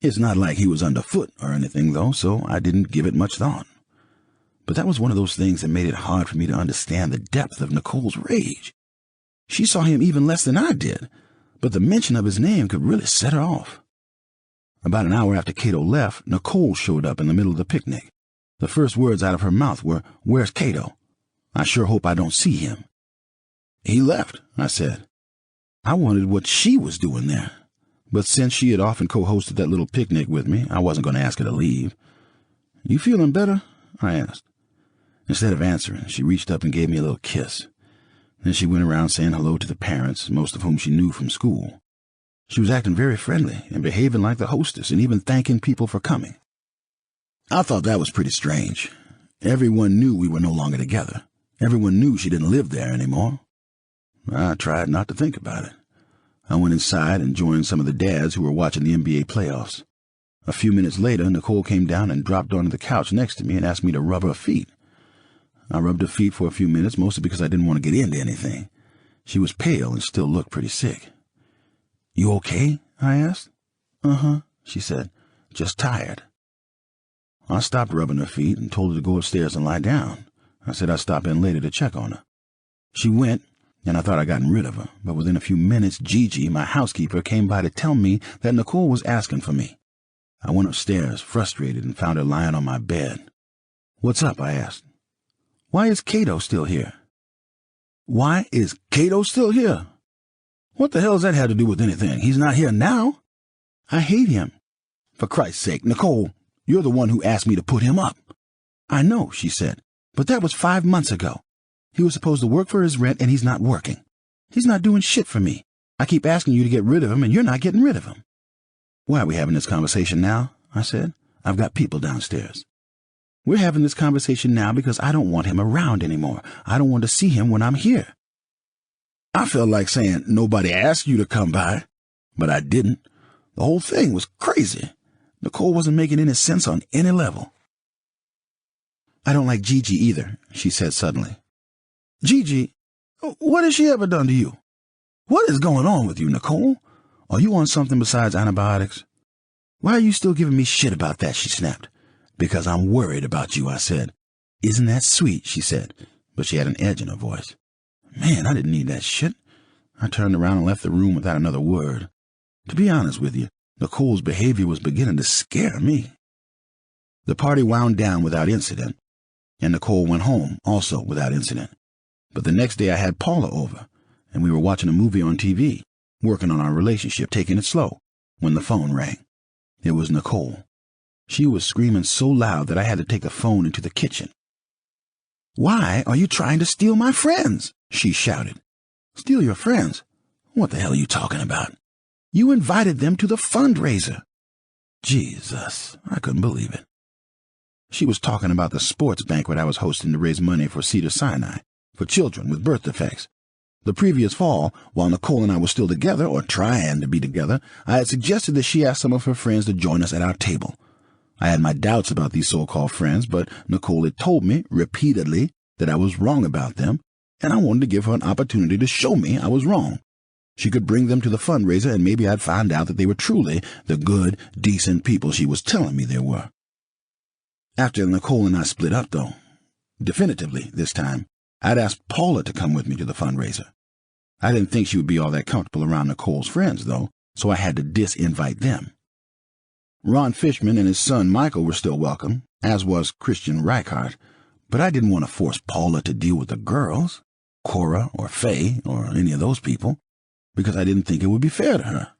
It's not like he was underfoot or anything, though, so I didn't give it much thought. But that was one of those things that made it hard for me to understand the depth of Nicole's rage. She saw him even less than I did, but the mention of his name could really set her off. About an hour after Cato left, Nicole showed up in the middle of the picnic. The first words out of her mouth were, "Where's Cato? I sure hope I don't see him." "He left," I said. I wondered what she was doing there, but since she had often co-hosted that little picnic with me, I wasn't going to ask her to leave. "You feeling better?" I asked. Instead of answering, she reached up and gave me a little kiss. Then she went around saying hello to the parents, most of whom she knew from school. She was acting very friendly and behaving like the hostess and even thanking people for coming. I thought that was pretty strange. Everyone knew we were no longer together. Everyone knew she didn't live there anymore. I tried not to think about it. I went inside and joined some of the dads who were watching the NBA playoffs. A few minutes later, Nicole came down and dropped onto the couch next to me and asked me to rub her feet. I rubbed her feet for a few minutes, mostly because I didn't want to get into anything. She was pale and still looked pretty sick. "You okay?" I asked. "Uh-huh," she said. "Just tired." I stopped rubbing her feet and told her to go upstairs and lie down. I said I'd stop in later to check on her. She went, and I thought I'd gotten rid of her, but within a few minutes, Gigi, my housekeeper, came by to tell me that Nicole was asking for me. I went upstairs, frustrated, and found her lying on my bed. "What's up?" I asked. Why is Cato still here? Why is Cato still here? What the hell does that have to do with anything? He's not here now. I hate him. For Christ's sake, Nicole, you're the one who asked me to put him up. I know, she said, but that was 5 months ago. He was supposed to work for his rent, and he's not working. He's not doing shit for me. I keep asking you to get rid of him, and you're not getting rid of him. Why are we having this conversation now? I said. I've got people downstairs. We're having this conversation now because I don't want him around anymore. I don't want to see him when I'm here. I felt like saying, nobody asked you to come by, but I didn't. The whole thing was crazy. Nicole wasn't making any sense on any level. I don't like Gigi either, she said suddenly. Gigi? What has she ever done to you? What is going on with you, Nicole? Are you on something besides antibiotics? Why are you still giving me shit about that, she snapped. Because I'm worried about you, I said. Isn't that sweet, she said, but she had an edge in her voice. Man, I didn't need that shit. I turned around and left the room without another word. To be honest with you, Nicole's behavior was beginning to scare me. The party wound down without incident, and Nicole went home also without incident. But the next day I had Paula over, and we were watching a movie on TV, working on our relationship, taking it slow, when the phone rang. It was Nicole. She was screaming so loud that I had to take the phone into the kitchen. Why are you trying to steal my friends? She shouted. Steal your friends? What the hell are you talking about? You invited them to the fundraiser. Jesus, I couldn't believe it. She was talking about the sports banquet I was hosting to raise money for Cedars-Sinai, for children with birth defects. The previous fall, while Nicole and I were still together, or trying to be together, I had suggested that she ask some of her friends to join us at our table. I had my doubts about these so-called friends, but Nicole had told me repeatedly that I was wrong about them, and I wanted to give her an opportunity to show me I was wrong. She could bring them to the fundraiser, and maybe I'd find out that they were truly the good, decent people she was telling me they were. After Nicole and I split up, though, definitively this time, I'd asked Paula to come with me to the fundraiser. I didn't think she would be all that comfortable around Nicole's friends, though, so I had to disinvite them. Ron Fishman and his son Michael were still welcome, as was Christian Reichardt, but I didn't want to force Paula to deal with the girls, Cora or Faye or any of those people, because I didn't think it would be fair to her,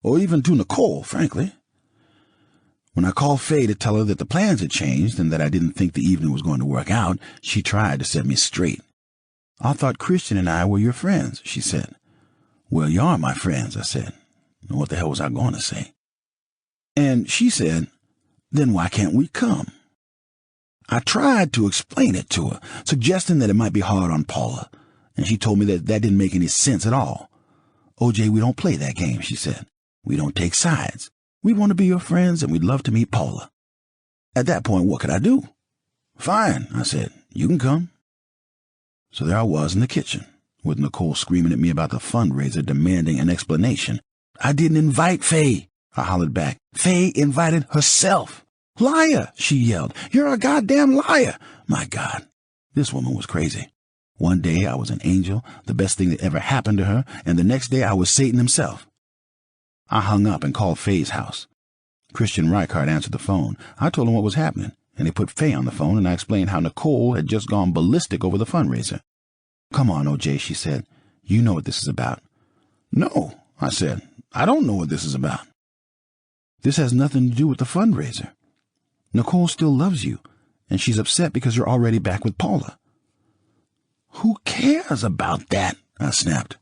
or even to Nicole, frankly. When I called Faye to tell her that the plans had changed and that I didn't think the evening was going to work out, she tried to set me straight. I thought Christian and I were your friends, she said. Well, you are my friends, I said. What the hell was I going to say? And she said, then why can't we come? I tried to explain it to her, suggesting that it might be hard on Paula, and she told me that didn't make any sense at all. OJ, we don't play that game, she said. We don't take sides. We want to be your friends, and we'd love to meet Paula. At that point, what could I do? Fine, I said. You can come. So there I was in the kitchen, with Nicole screaming at me about the fundraiser, demanding an explanation. I didn't invite Faye, I hollered back. Faye invited herself. Liar, she yelled. You're a goddamn liar. My God, this woman was crazy. One day I was an angel, the best thing that ever happened to her, and the next day I was Satan himself. I hung up and called Faye's house. Christian Reichardt answered the phone. I told him what was happening, and he put Faye on the phone, and I explained how Nicole had just gone ballistic over the fundraiser. Come on, OJ, she said. You know what this is about. No, I said. I don't know what this is about. This has nothing to do with the fundraiser. Nicole still loves you, and she's upset because you're already back with Paula. Who cares about that? I snapped.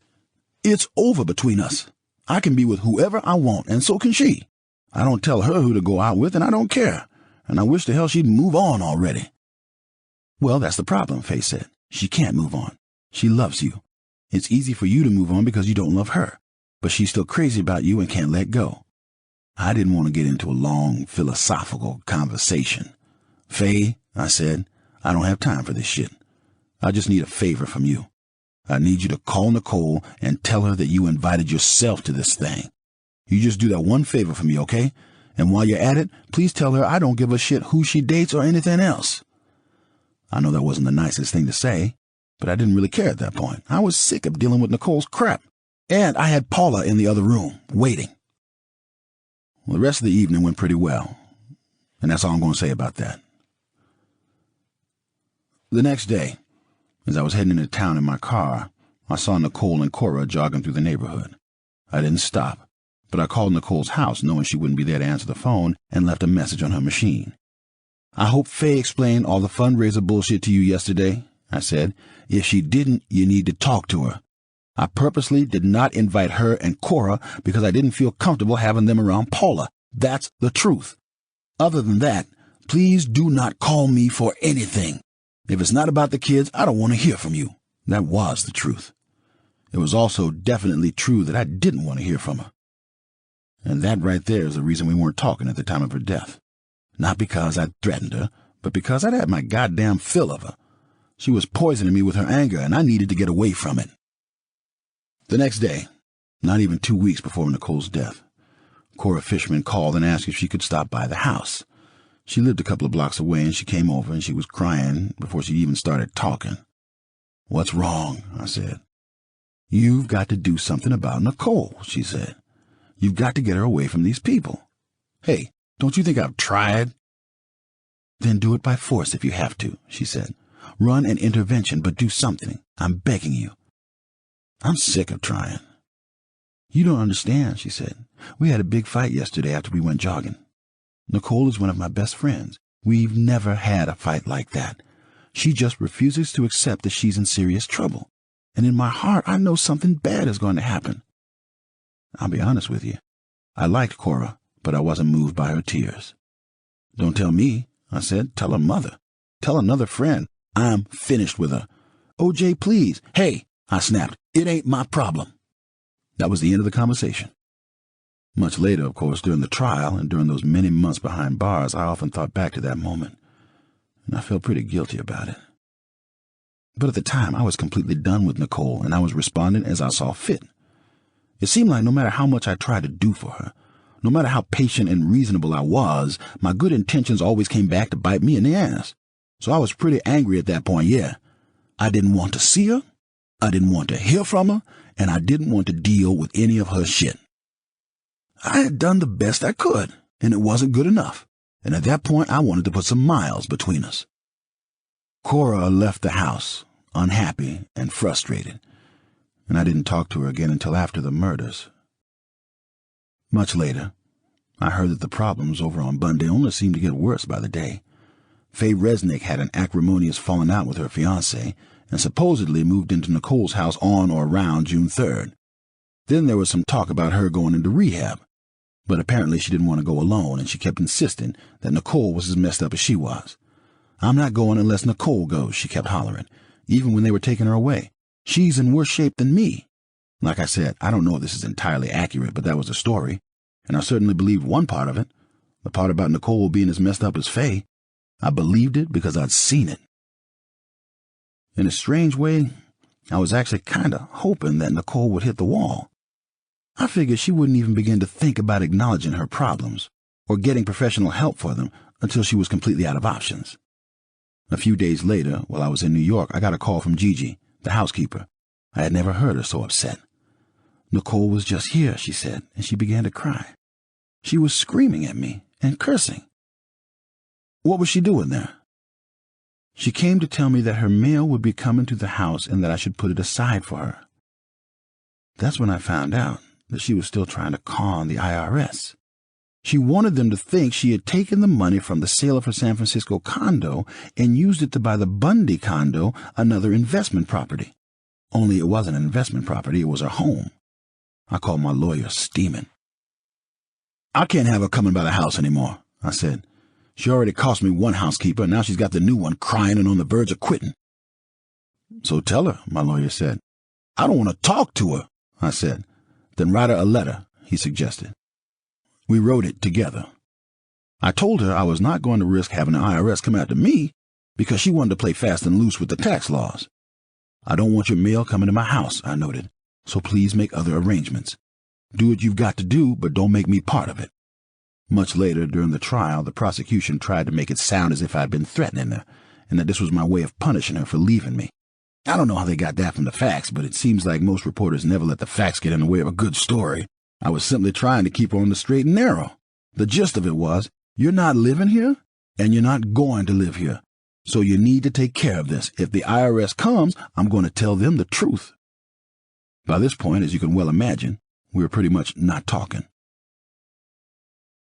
It's over between us. I can be with whoever I want, and so can she. I don't tell her who to go out with, and I don't care. And I wish the hell she'd move on already. Well, that's the problem, Faye said. She can't move on. She loves you. It's easy for you to move on because you don't love her, but she's still crazy about you and can't let go. I didn't want to get into a long, philosophical conversation. Faye, I said, I don't have time for this shit. I just need a favor from you. I need you to call Nicole and tell her that you invited yourself to this thing. You just do that one favor for me, okay? And while you're at it, please tell her I don't give a shit who she dates or anything else. I know that wasn't the nicest thing to say, but I didn't really care at that point. I was sick of dealing with Nicole's crap. And I had Paula in the other room, waiting. Well, the rest of the evening went pretty well, and that's all I'm going to say about that. The next day, as I was heading into town in my car, I saw Nicole and Cora jogging through the neighborhood. I didn't stop, but I called Nicole's house knowing she wouldn't be there to answer the phone and left a message on her machine. "I hope Faye explained all the fundraiser bullshit to you yesterday," I said. "If she didn't, you need to talk to her. I purposely did not invite her and Cora because I didn't feel comfortable having them around Paula. That's the truth. Other than that, please do not call me for anything. If it's not about the kids, I don't want to hear from you." That was the truth. It was also definitely true that I didn't want to hear from her. And that right there is the reason we weren't talking at the time of her death. Not because I'd threatened her, but because I'd had my goddamn fill of her. She was poisoning me with her anger, and I needed to get away from it. The next day, not even 2 weeks before Nicole's death, Cora Fishman called and asked if she could stop by the house. She lived a couple of blocks away, and she came over, and she was crying before she even started talking. "What's wrong?" I said. "You've got to do something about Nicole," she said. "You've got to get her away from these people. Hey, don't you think I've tried?" "Then do it by force if you have to," she said. "Run an intervention, but do something. I'm begging you." "I'm sick of trying." "You don't understand," she said. "We had a big fight yesterday after we went jogging. Nicole is one of my best friends. We've never had a fight like that. She just refuses to accept that she's in serious trouble. And in my heart, I know something bad is going to happen." I'll be honest with you. I liked Cora, but I wasn't moved by her tears. "Don't tell me," I said. "Tell her mother. Tell another friend. I'm finished with her. OJ, please." "Hey," I snapped. "It ain't my problem." That was the end of the conversation. Much later, of course, during the trial and during those many months behind bars, I often thought back to that moment, and I felt pretty guilty about it. But at the time, I was completely done with Nicole, and I was responding as I saw fit. It seemed like no matter how much I tried to do for her, no matter how patient and reasonable I was, my good intentions always came back to bite me in the ass. So I was pretty angry at that point, yeah. I didn't want to see her, I didn't want to hear from her, and I didn't want to deal with any of her shit. I had done the best I could, and it wasn't good enough, and at that point I wanted to put some miles between us. Cora left the house, unhappy and frustrated, and I didn't talk to her again until after the murders. Much later, I heard that the problems over on Bundy only seemed to get worse by the day. Faye Resnick had an acrimonious falling out with her fiancé and supposedly moved into Nicole's house on or around June 3rd. Then there was some talk about her going into rehab, but apparently she didn't want to go alone, and she kept insisting that Nicole was as messed up as she was. "I'm not going unless Nicole goes," she kept hollering, even when they were taking her away. "She's in worse shape than me." Like I said, I don't know if this is entirely accurate, but that was the story, and I certainly believed one part of it, the part about Nicole being as messed up as Faye. I believed it because I'd seen it. In a strange way, I was actually kind of hoping that Nicole would hit the wall. I figured she wouldn't even begin to think about acknowledging her problems or getting professional help for them until she was completely out of options. A few days later, while I was in New York, I got a call from Gigi, the housekeeper. I had never heard her so upset. "Nicole was just here," she said, and she began to cry. She was screaming at me and cursing. "What was she doing there?" "She came to tell me that her mail would be coming to the house and that I should put it aside for her." That's when I found out that she was still trying to con the IRS. She wanted them to think she had taken the money from the sale of her San Francisco condo and used it to buy the Bundy condo, another investment property. Only it wasn't an investment property, it was her home. I called my lawyer steaming. "I can't have her coming by the house anymore," I said. "She already cost me one housekeeper, and now she's got the new one crying and on the verge of quitting." "So tell her," my lawyer said. "I don't want to talk to her," I said. "Then write her a letter," he suggested. We wrote it together. I told her I was not going to risk having the IRS come after me because she wanted to play fast and loose with the tax laws. "I don't want your mail coming to my house," I noted, "so please make other arrangements. Do what you've got to do, but don't make me part of it." Much later, during the trial, the prosecution tried to make it sound as if I'd been threatening her, and that this was my way of punishing her for leaving me. I don't know how they got that from the facts, but it seems like most reporters never let the facts get in the way of a good story. I was simply trying to keep her on the straight and narrow. The gist of it was, you're not living here, and you're not going to live here. So you need to take care of this. If the IRS comes, I'm going to tell them the truth." By this point, as you can well imagine, we were pretty much not talking.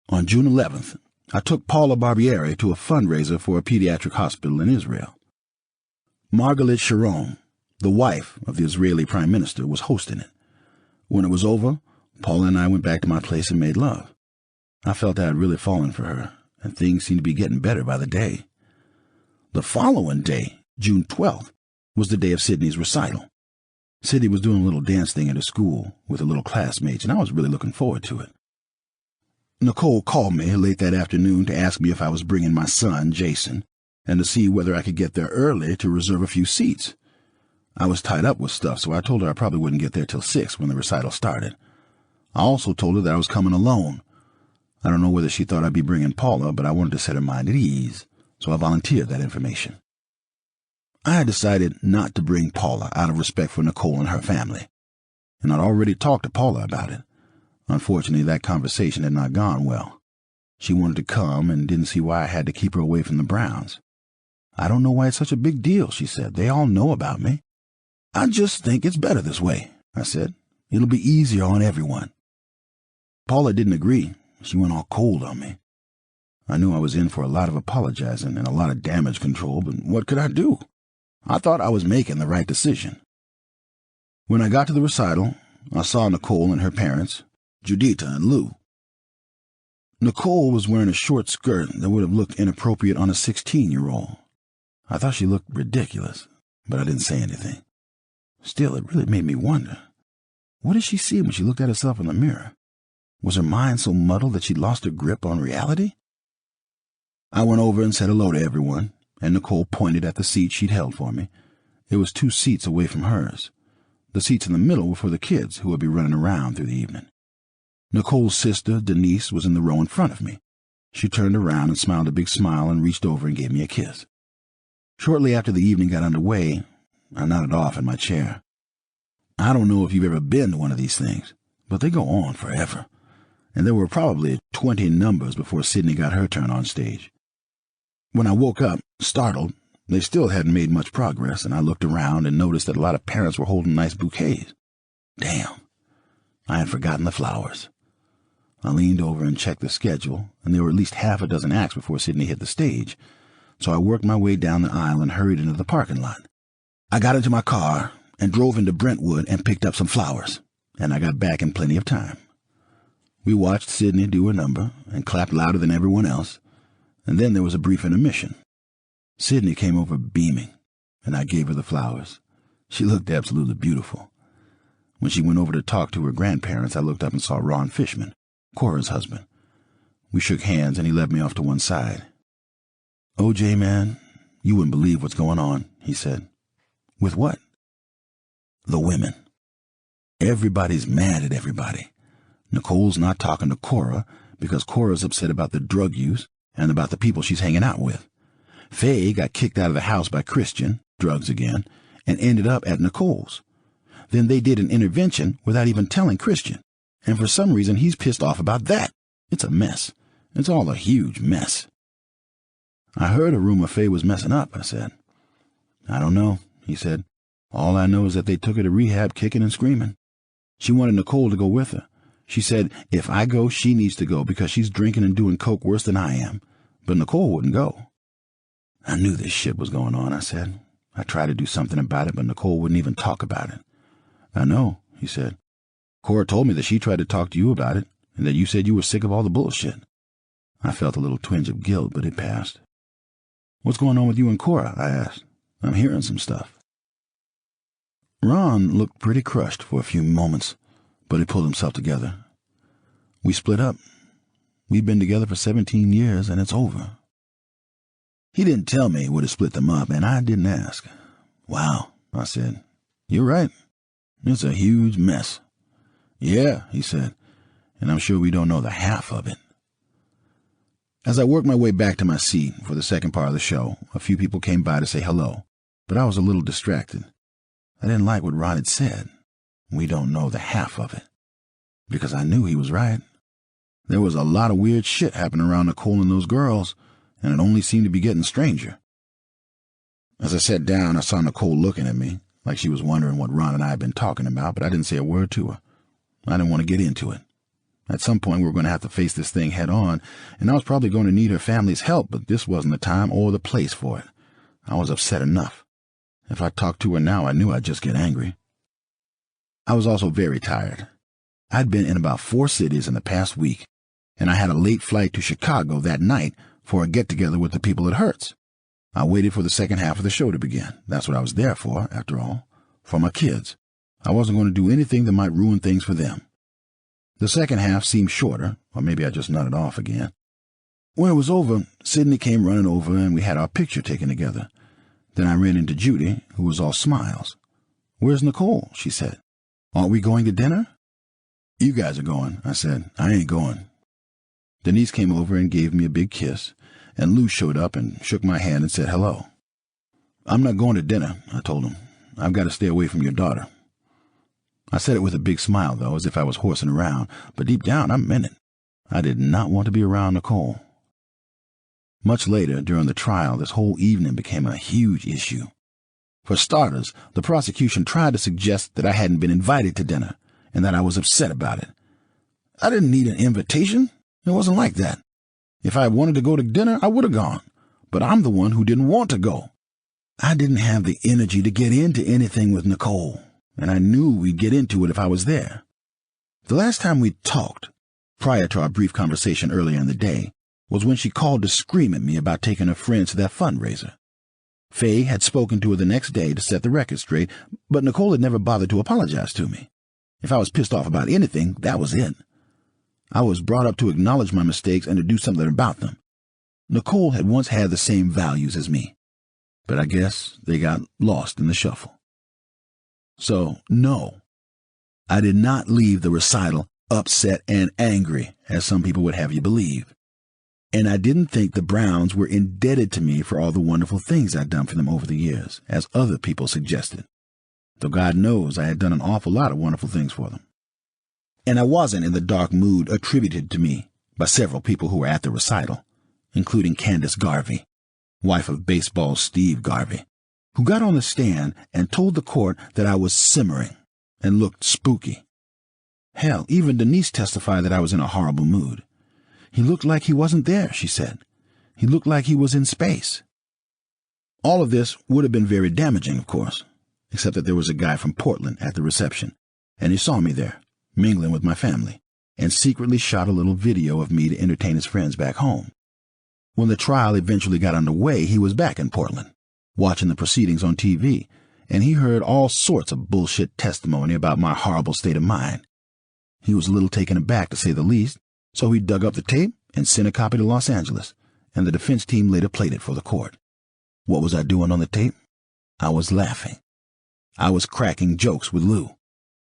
On June 11th, I took Paula Barbieri to a fundraiser for a pediatric hospital in Israel. Margalit Sharon, the wife of the Israeli Prime Minister, was hosting it. When it was over, Paula and I went back to my place and made love. I felt I had really fallen for her, and things seemed to be getting better by the day. The following day, June 12th, was the day of Sydney's recital. Sydney was doing a little dance thing at her school with her little classmates, and I was really looking forward to it. Nicole called me late that afternoon to ask me if I was bringing my son, Jason, and to see whether I could get there early to reserve a few seats. I was tied up with stuff, so I told her I probably wouldn't get there till 6 when the recital started. I also told her that I was coming alone. I don't know whether she thought I'd be bringing Paula, but I wanted to set her mind at ease, so I volunteered that information. I had decided not to bring Paula out of respect for Nicole and her family, and I'd already talked to Paula about it. Unfortunately, that conversation had not gone well. She wanted to come and didn't see why I had to keep her away from the Browns. "I don't know why it's such a big deal," she said. "They all know about me." "I just think it's better this way," I said. "It'll be easier on everyone." Paula didn't agree. She went all cold on me. I knew I was in for a lot of apologizing and a lot of damage control, but what could I do? I thought I was making the right decision. When I got to the recital, I saw Nicole and her parents, Judita and Lou. Nicole was wearing a short skirt that would have looked inappropriate on a 16-year-old. I thought she looked ridiculous, but I didn't say anything. Still, it really made me wonder. What did she see when she looked at herself in the mirror? Was her mind so muddled that she'd lost her grip on reality? I went over and said hello to everyone, and Nicole pointed at the seat she'd held for me. It was 2 seats away from hers. The seats in the middle were for the kids who would be running around through the evening. Nicole's sister, Denise, was in the row in front of me. She turned around and smiled a big smile and reached over and gave me a kiss. Shortly after the evening got underway, I nodded off in my chair. I don't know if you've ever been to one of these things, but they go on forever, and there were probably 20 numbers before Sydney got her turn on stage. When I woke up, startled, they still hadn't made much progress, and I looked around and noticed that a lot of parents were holding nice bouquets. Damn, I had forgotten the flowers. I leaned over and checked the schedule, and there were at least half a dozen acts before Sydney hit the stage, so I worked my way down the aisle and hurried into the parking lot. I got into my car and drove into Brentwood and picked up some flowers, and I got back in plenty of time. We watched Sydney do her number and clapped louder than everyone else, and then there was a brief intermission. Sydney came over beaming, and I gave her the flowers. She looked absolutely beautiful. When she went over to talk to her grandparents, I looked up and saw Ron Fishman, Cora's husband. We shook hands, and he led me off to one side. "OJ, man, you wouldn't believe what's going on," he said. "With what?" "The women. Everybody's mad at everybody. Nicole's not talking to Cora because Cora's upset about the drug use and about the people she's hanging out with. Faye got kicked out of the house by Christian, drugs again, and ended up at Nicole's. Then they did an intervention without even telling Christian, and for some reason he's pissed off about that. It's a mess. It's all a huge mess." "I heard a rumor Faye was messing up," I said. "I don't know," he said. "All I know is that they took her to rehab kicking and screaming. She wanted Nicole to go with her. She said, if I go, she needs to go because she's drinking and doing coke worse than I am. But Nicole wouldn't go." "I knew this shit was going on," I said. "I tried to do something about it, but Nicole wouldn't even talk about it." "I know," he said. "Cora told me that she tried to talk to you about it, and that you said you were sick of all the bullshit." I felt a little twinge of guilt, but it passed. "What's going on with you and Cora?" I asked. "I'm hearing some stuff." Ron looked pretty crushed for a few moments, but he pulled himself together. "We split up. We've been together for 17 years, and it's over." He didn't tell me what had split them up, and I didn't ask. "Wow," I said. "You're right. It's a huge mess." "Yeah," he said, "and I'm sure we don't know the half of it." As I worked my way back to my seat for the second part of the show, a few people came by to say hello, but I was a little distracted. I didn't like what Ron had said. "We don't know the half of it." Because I knew he was right. There was a lot of weird shit happening around Nicole and those girls, and it only seemed to be getting stranger. As I sat down, I saw Nicole looking at me, like she was wondering what Ron and I had been talking about, but I didn't say a word to her. I didn't want to get into it. At some point, we were going to have to face this thing head on, and I was probably going to need her family's help, but this wasn't the time or the place for it. I was upset enough. If I talked to her now, I knew I'd just get angry. I was also very tired. I'd been in about 4 cities in the past week, and I had a late flight to Chicago that night for a get-together with the people at Hertz. I waited for the second half of the show to begin. That's what I was there for, after all, for my kids. I wasn't going to do anything that might ruin things for them. The second half seemed shorter, or maybe I just nodded off again. When it was over, Sydney came running over and we had our picture taken together. Then I ran into Judy, who was all smiles. "Where's Nicole?" she said. "Aren't we going to dinner?" "You guys are going," I said. "I ain't going." Denise came over and gave me a big kiss, and Lou showed up and shook my hand and said hello. "I'm not going to dinner," I told him. "I've got to stay away from your daughter." I said it with a big smile, though, as if I was horsing around, but deep down I meant it. I did not want to be around Nicole. Much later, during the trial, this whole evening became a huge issue. For starters, the prosecution tried to suggest that I hadn't been invited to dinner, and that I was upset about it. I didn't need an invitation. It wasn't like that. If I wanted to go to dinner, I would have gone, but I'm the one who didn't want to go. I didn't have the energy to get into anything with Nicole, and I knew we'd get into it if I was there. The last time we talked, prior to our brief conversation earlier in the day, was when she called to scream at me about taking her friends to that fundraiser. Faye had spoken to her the next day to set the record straight, but Nicole had never bothered to apologize to me. If I was pissed off about anything, that was it. I was brought up to acknowledge my mistakes and to do something about them. Nicole had once had the same values as me, but I guess they got lost in the shuffle. So, no, I did not leave the recital upset and angry, as some people would have you believe. And I didn't think the Browns were indebted to me for all the wonderful things I'd done for them over the years, as other people suggested. Though God knows I had done an awful lot of wonderful things for them. And I wasn't in the dark mood attributed to me by several people who were at the recital, including Candace Garvey, wife of baseball Steve Garvey, who got on the stand and told the court that I was simmering and looked spooky. Hell, even Denise testified that I was in a horrible mood. "He looked like he wasn't there," she said. "He looked like he was in space." All of this would have been very damaging, of course, except that there was a guy from Portland at the reception, and he saw me there, mingling with my family, and secretly shot a little video of me to entertain his friends back home. When the trial eventually got underway, he was back in Portland, watching the proceedings on TV, and he heard all sorts of bullshit testimony about my horrible state of mind. He was a little taken aback, to say the least, so he dug up the tape and sent a copy to Los Angeles, and the defense team later played it for the court. What was I doing on the tape? I was laughing. I was cracking jokes with Lou.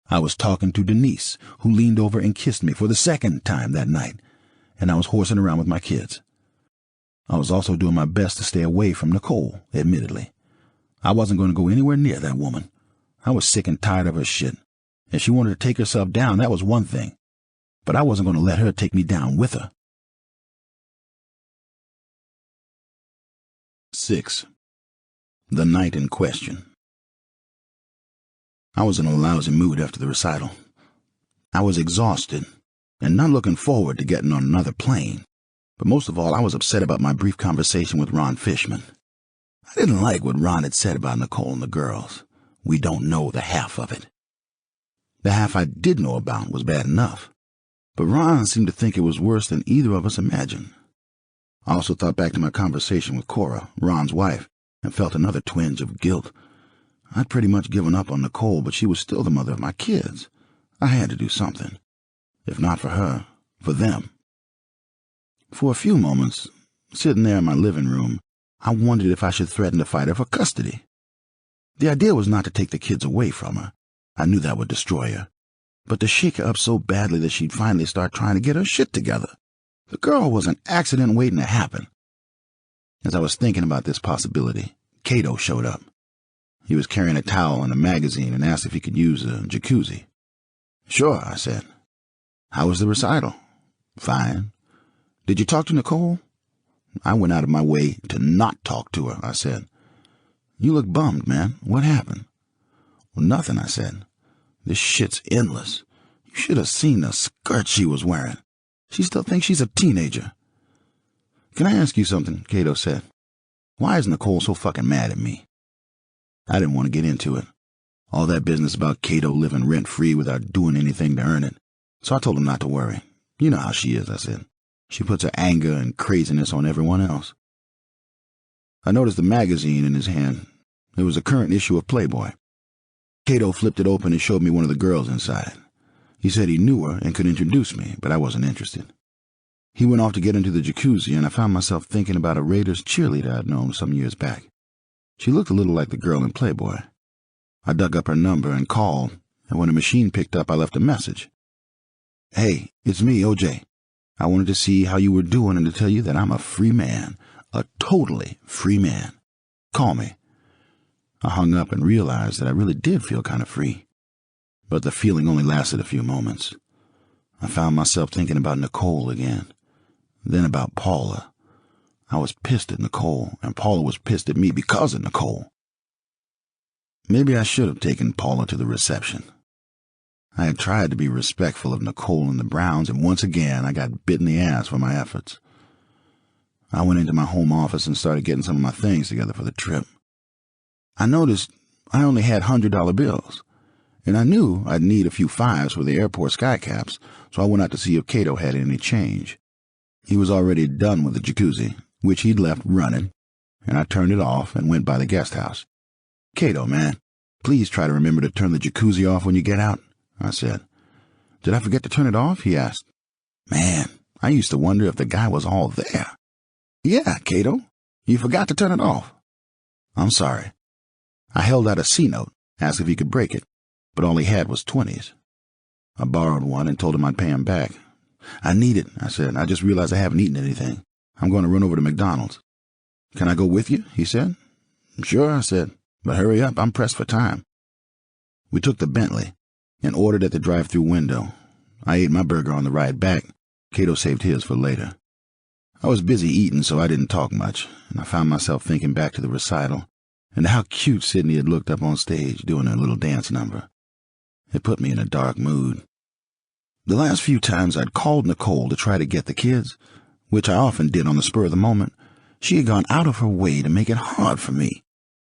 I was talking to Denise, who leaned over and kissed me for the second time that night, and I was horsing around with my kids. I was also doing my best to stay away from Nicole, admittedly. I wasn't going to go anywhere near that woman. I was sick and tired of her shit. If she wanted to take herself down, that was one thing. But I wasn't going to let her take me down with her. 6. The night in question. I was in a lousy mood after the recital. I was exhausted and not looking forward to getting on another plane. But most of all, I was upset about my brief conversation with Ron Fishman. I didn't like what Ron had said about Nicole and the girls. We don't know the half of it. The half I did know about was bad enough, but Ron seemed to think it was worse than either of us imagined. I also thought back to my conversation with Cora, Ron's wife, and felt another twinge of guilt. I'd pretty much given up on Nicole, but she was still the mother of my kids. I had to do something. If not for her, for them. For a few moments, sitting there in my living room, I wondered if I should threaten to fight her for custody. The idea was not to take the kids away from her. I knew that would destroy her. But to shake her up so badly that she'd finally start trying to get her shit together. The girl was an accident waiting to happen. As I was thinking about this possibility, Cato showed up. He was carrying a towel and a magazine and asked if he could use a jacuzzi. "Sure," I said. "How was the recital?" "Fine." "Did you talk to Nicole?" "I went out of my way to not talk to her," I said. You look bummed, man. What happened? Well, nothing, I said. This shit's endless. You should have seen the skirt she was wearing. She still thinks she's a teenager. Can I ask you something? Cato said. Why is Nicole so fucking mad at me? I didn't want to get into it. All that business about Cato living rent-free without doing anything to earn it. So I told him not to worry. You know how she is, I said. She puts her anger and craziness on everyone else. I noticed the magazine in his hand. It was a current issue of Playboy. Cato flipped it open and showed me one of the girls inside. He said he knew her and could introduce me, but I wasn't interested. He went off to get into the jacuzzi, and I found myself thinking about a Raiders cheerleader I'd known some years back. She looked a little like the girl in Playboy. I dug up her number and called, and when the machine picked up, I left a message. Hey, it's me, OJ. I wanted to see how you were doing and to tell you that I'm a free man, a totally free man. Call me. I hung up and realized that I really did feel kind of free. But the feeling only lasted a few moments. I found myself thinking about Nicole again, then about Paula. I was pissed at Nicole, and Paula was pissed at me because of Nicole. Maybe I should have taken Paula to the reception. I had tried to be respectful of Nicole and the Browns, and once again I got bit in the ass for my efforts. I went into my home office and started getting some of my things together for the trip. I noticed I only had $100 bills, and I knew I'd need a few fives for the airport skycaps, so I went out to see if Cato had any change. He was already done with the jacuzzi, which he'd left running, and I turned it off and went by the guest house. Cato, man, please try to remember to turn the jacuzzi off when you get out, I said. Did I forget to turn it off? He asked. Man, I used to wonder if the guy was all there. Yeah, Cato, you forgot to turn it off. I'm sorry. I held out a C-note, asked if he could break it, but all he had was 20s. I borrowed one and told him I'd pay him back. I need it, I said. I just realized I haven't eaten anything. I'm going to run over to McDonald's. Can I go with you? He said. Sure, I said, but hurry up, I'm pressed for time. We took the Bentley and ordered at the drive-thru window. I ate my burger on the ride back. Cato saved his for later. I was busy eating, so I didn't talk much, and I found myself thinking back to the recital and how cute Sydney had looked up on stage doing her little dance number. It put me in a dark mood. The last few times I'd called Nicole to try to get the kids, which I often did on the spur of the moment, she had gone out of her way to make it hard for me.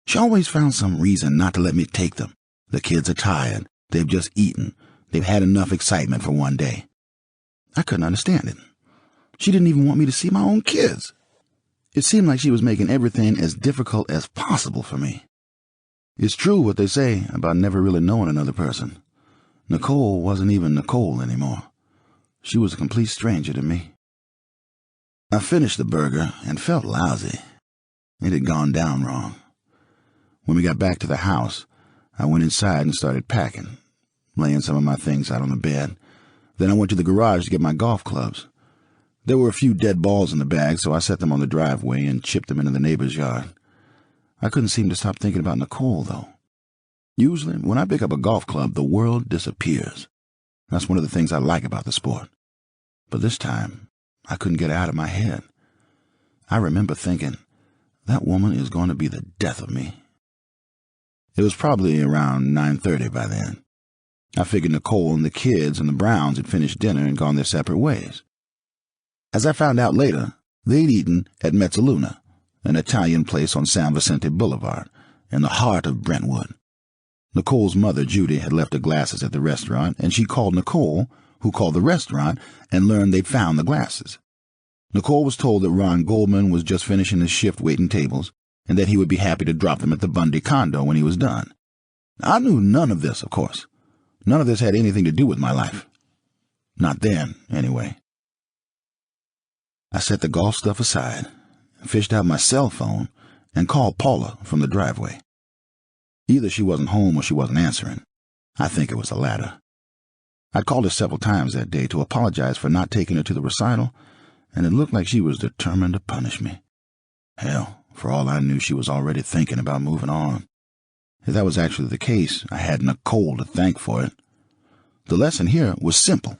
She always found some reason not to let me take them. The kids are tired. They've just eaten. They've had enough excitement for one day. I couldn't understand it. She didn't even want me to see my own kids. It seemed like she was making everything as difficult as possible for me. It's true what they say about never really knowing another person. Nicole wasn't even Nicole anymore. She was a complete stranger to me. I finished the burger and felt lousy. It had gone down wrong. When we got back to the house, I went inside and started packing, laying some of my things out on the bed. Then I went to the garage to get my golf clubs. There were a few dead balls in the bag, so I set them on the driveway and chipped them into the neighbor's yard. I couldn't seem to stop thinking about Nicole, though. Usually, when I pick up a golf club, the world disappears. That's one of the things I like about the sport. But this time, I couldn't get it out of my head. I remember thinking, that woman is going to be the death of me. It was probably around 9:30 by then. I figured Nicole and the kids and the Browns had finished dinner and gone their separate ways. As I found out later, they'd eaten at Mezzaluna, an Italian place on San Vicente Boulevard, in the heart of Brentwood. Nicole's mother, Judy, had left her glasses at the restaurant, and she called Nicole, who called the restaurant, and learned they'd found the glasses. Nicole was told that Ron Goldman was just finishing his shift waiting tables, and that he would be happy to drop them at the Bundy condo when he was done. I knew none of this, of course. None of this had anything to do with my life. Not then, anyway. I set the golf stuff aside, fished out my cell phone, and called Paula from the driveway. Either she wasn't home or she wasn't answering. I think it was the latter. I'd called her several times that day to apologize for not taking her to the recital, and it looked like she was determined to punish me. Hell, for all I knew, she was already thinking about moving on. If that was actually the case, I had Nicole to thank for it. The lesson here was simple.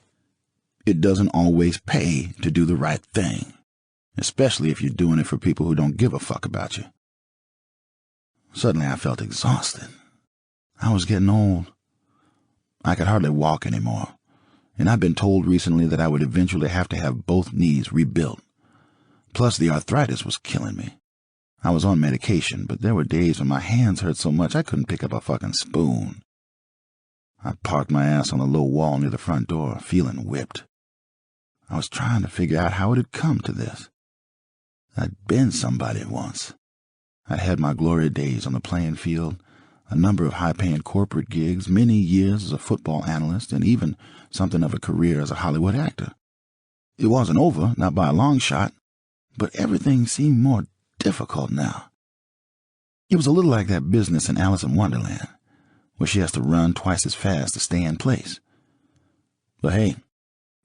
It doesn't always pay to do the right thing, especially if you're doing it for people who don't give a fuck about you. Suddenly I felt exhausted. I was getting old. I could hardly walk anymore, and I'd been told recently that I would eventually have to have both knees rebuilt. Plus, the arthritis was killing me. I was on medication, but there were days when my hands hurt so much I couldn't pick up a fucking spoon. I parked my ass on a low wall near the front door, feeling whipped. I was trying to figure out how it had come to this. I'd been somebody once. I'd had my glory days on the playing field, a number of high-paying corporate gigs, many years as a football analyst, and even something of a career as a Hollywood actor. It wasn't over, not by a long shot, but everything seemed more difficult now. It was a little like that business in Alice in Wonderland, where she has to run twice as fast to stay in place. But hey,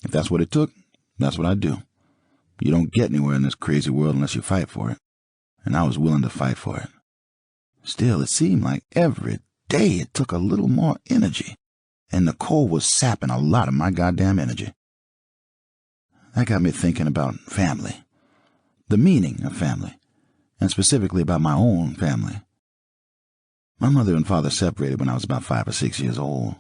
if that's what it took, that's what I'd do. You don't get anywhere in this crazy world unless you fight for it, and I was willing to fight for it. Still, it seemed like every day it took a little more energy, and Nicole was sapping a lot of my goddamn energy. That got me thinking about family, the meaning of family, and specifically about my own family. My mother and father separated when I was about 5 or 6 years old,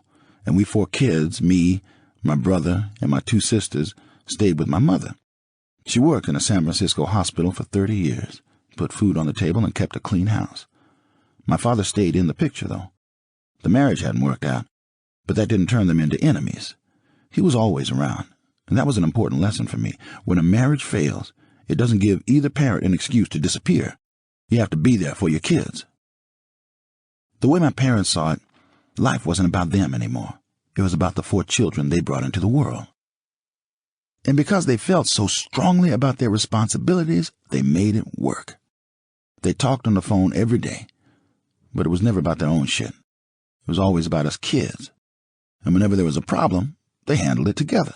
and we 4 kids, me, my brother, and my 2 sisters, stayed with my mother. She worked in a San Francisco hospital for 30 years, put food on the table, and kept a clean house. My father stayed in the picture, though. The marriage hadn't worked out, but that didn't turn them into enemies. He was always around, and that was an important lesson for me. When a marriage fails, it doesn't give either parent an excuse to disappear. You have to be there for your kids. The way my parents saw it, life wasn't about them anymore. It was about the 4 children they brought into the world. And because they felt so strongly about their responsibilities, they made it work. They talked on the phone every day, but it was never about their own shit. It was always about us kids. And whenever there was a problem, they handled it together.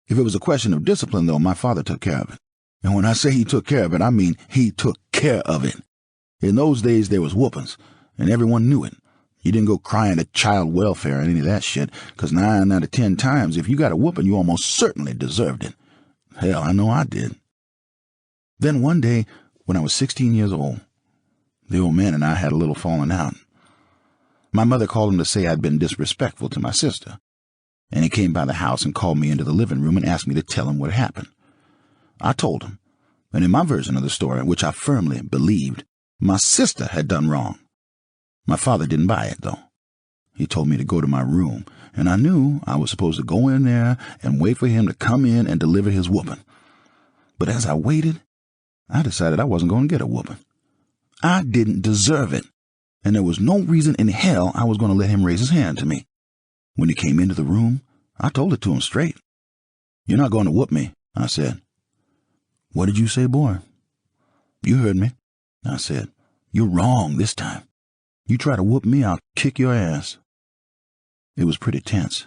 If it was a question of discipline, though, my father took care of it. And when I say he took care of it, I mean he took care of it. In those days, there was whoopings, and everyone knew it. You didn't go crying at child welfare and any of that shit, because 9 out of 10 times, if you got a whooping, you almost certainly deserved it. Hell, I know I did. Then one day, when I was 16 years old, the old man and I had a little falling out. My mother called him to say I'd been disrespectful to my sister, and he came by the house and called me into the living room and asked me to tell him what happened. I told him, and in my version of the story, which I firmly believed, my sister had done wrong. My father didn't buy it, though. He told me to go to my room, and I knew I was supposed to go in there and wait for him to come in and deliver his whooping. But as I waited, I decided I wasn't going to get a whooping. I didn't deserve it, and there was no reason in hell I was going to let him raise his hand to me. When he came into the room, I told it to him straight. "You're not going to whoop me," I said. "What did you say, boy?" "You heard me," I said. "You're wrong this time. You try to whoop me, I'll kick your ass." It was pretty tense.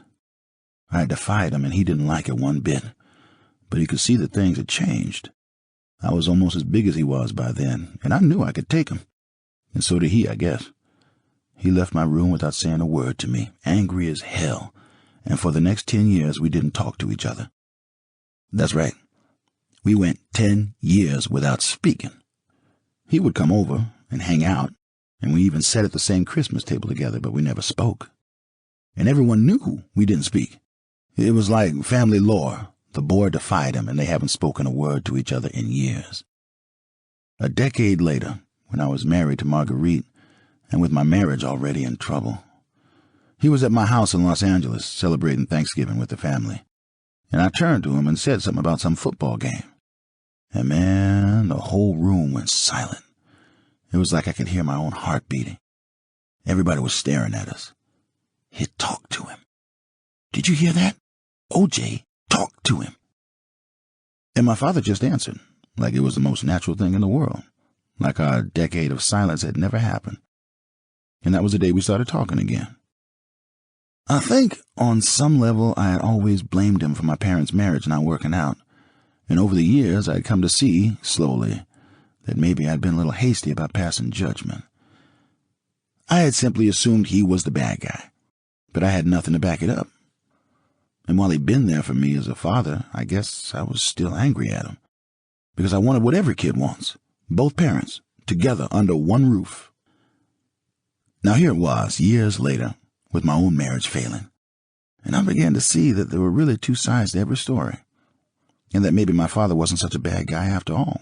I defied him, and he didn't like it one bit, but he could see that things had changed. I was almost as big as he was by then, and I knew I could take him. And so did he, I guess. He left my room without saying a word to me, angry as hell, and for the next 10 years we didn't talk to each other. That's right. We went 10 years without speaking. He would come over and hang out, and we even sat at the same Christmas table together, but we never spoke. And everyone knew we didn't speak. It was like family lore. The boy defied him, and they haven't spoken a word to each other in years. A decade later, when I was married to Marguerite, and with my marriage already in trouble, he was at my house in Los Angeles celebrating Thanksgiving with the family, and I turned to him and said something about some football game. And man, the whole room went silent. It was like I could hear my own heart beating. Everybody was staring at us. He talked to him. "Did you hear that? O.J. talked to him." And my father just answered, like it was the most natural thing in the world, like our decade of silence had never happened. And that was the day we started talking again. I think on some level I had always blamed him for my parents' marriage not working out, and over the years I'd come to see, slowly, that maybe I'd been a little hasty about passing judgment. I had simply assumed he was the bad guy, but I had nothing to back it up. And while he'd been there for me as a father, I guess I was still angry at him, because I wanted what every kid wants, both parents, together under one roof, Now here it was, years later, with my own marriage failing, and I began to see that there were really two sides to every story, and that maybe my father wasn't such a bad guy after all.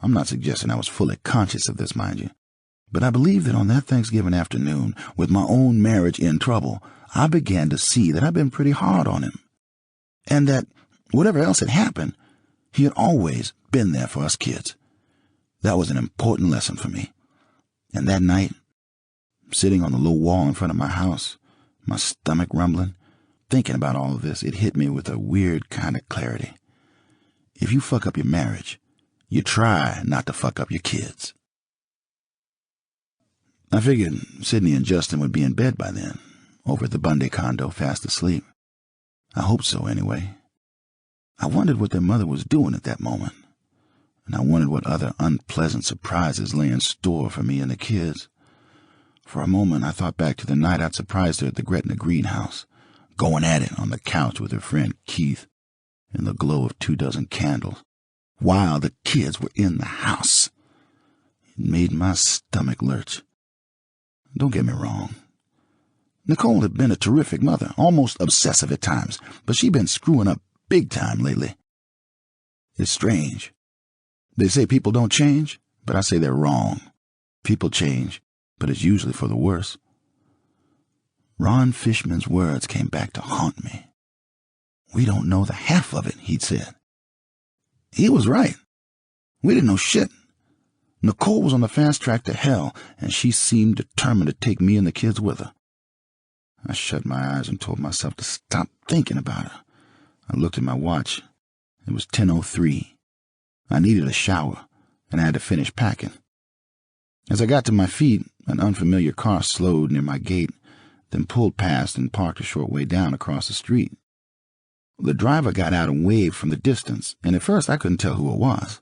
I'm not suggesting I was fully conscious of this, mind you, but I believe that on that Thanksgiving afternoon, with my own marriage in trouble, I began to see that I'd been pretty hard on him, and that whatever else had happened, he had always been there for us kids. That was an important lesson for me. And that night, sitting on the low wall in front of my house, my stomach rumbling, thinking about all of this, it hit me with a weird kind of clarity. If you fuck up your marriage, you try not to fuck up your kids. I figured Sydney and Justin would be in bed by then, over at the Bundy condo, fast asleep. I hoped so, anyway. I wondered what their mother was doing at that moment, and I wondered what other unpleasant surprises lay in store for me and the kids. For a moment, I thought back to the night I'd surprised her at the Gretna greenhouse, going at it on the couch with her friend Keith, in the glow of 24 candles, while the kids were in the house. It made my stomach lurch. Don't get me wrong. Nicole had been a terrific mother, almost obsessive at times, but she'd been screwing up big time lately. It's strange. They say people don't change, but I say they're wrong. People change, but it's usually for the worse. Ron Fishman's words came back to haunt me. We don't know the half of it, he'd said. He was right. We didn't know shit. Nicole was on the fast track to hell, and she seemed determined to take me and the kids with her. I shut my eyes and told myself to stop thinking about her. I looked at my watch. It was 10:03. I needed a shower, and I had to finish packing. As I got to my feet, an unfamiliar car slowed near my gate, then pulled past and parked a short way down across the street. The driver got out and waved from the distance, and at first I couldn't tell who it was.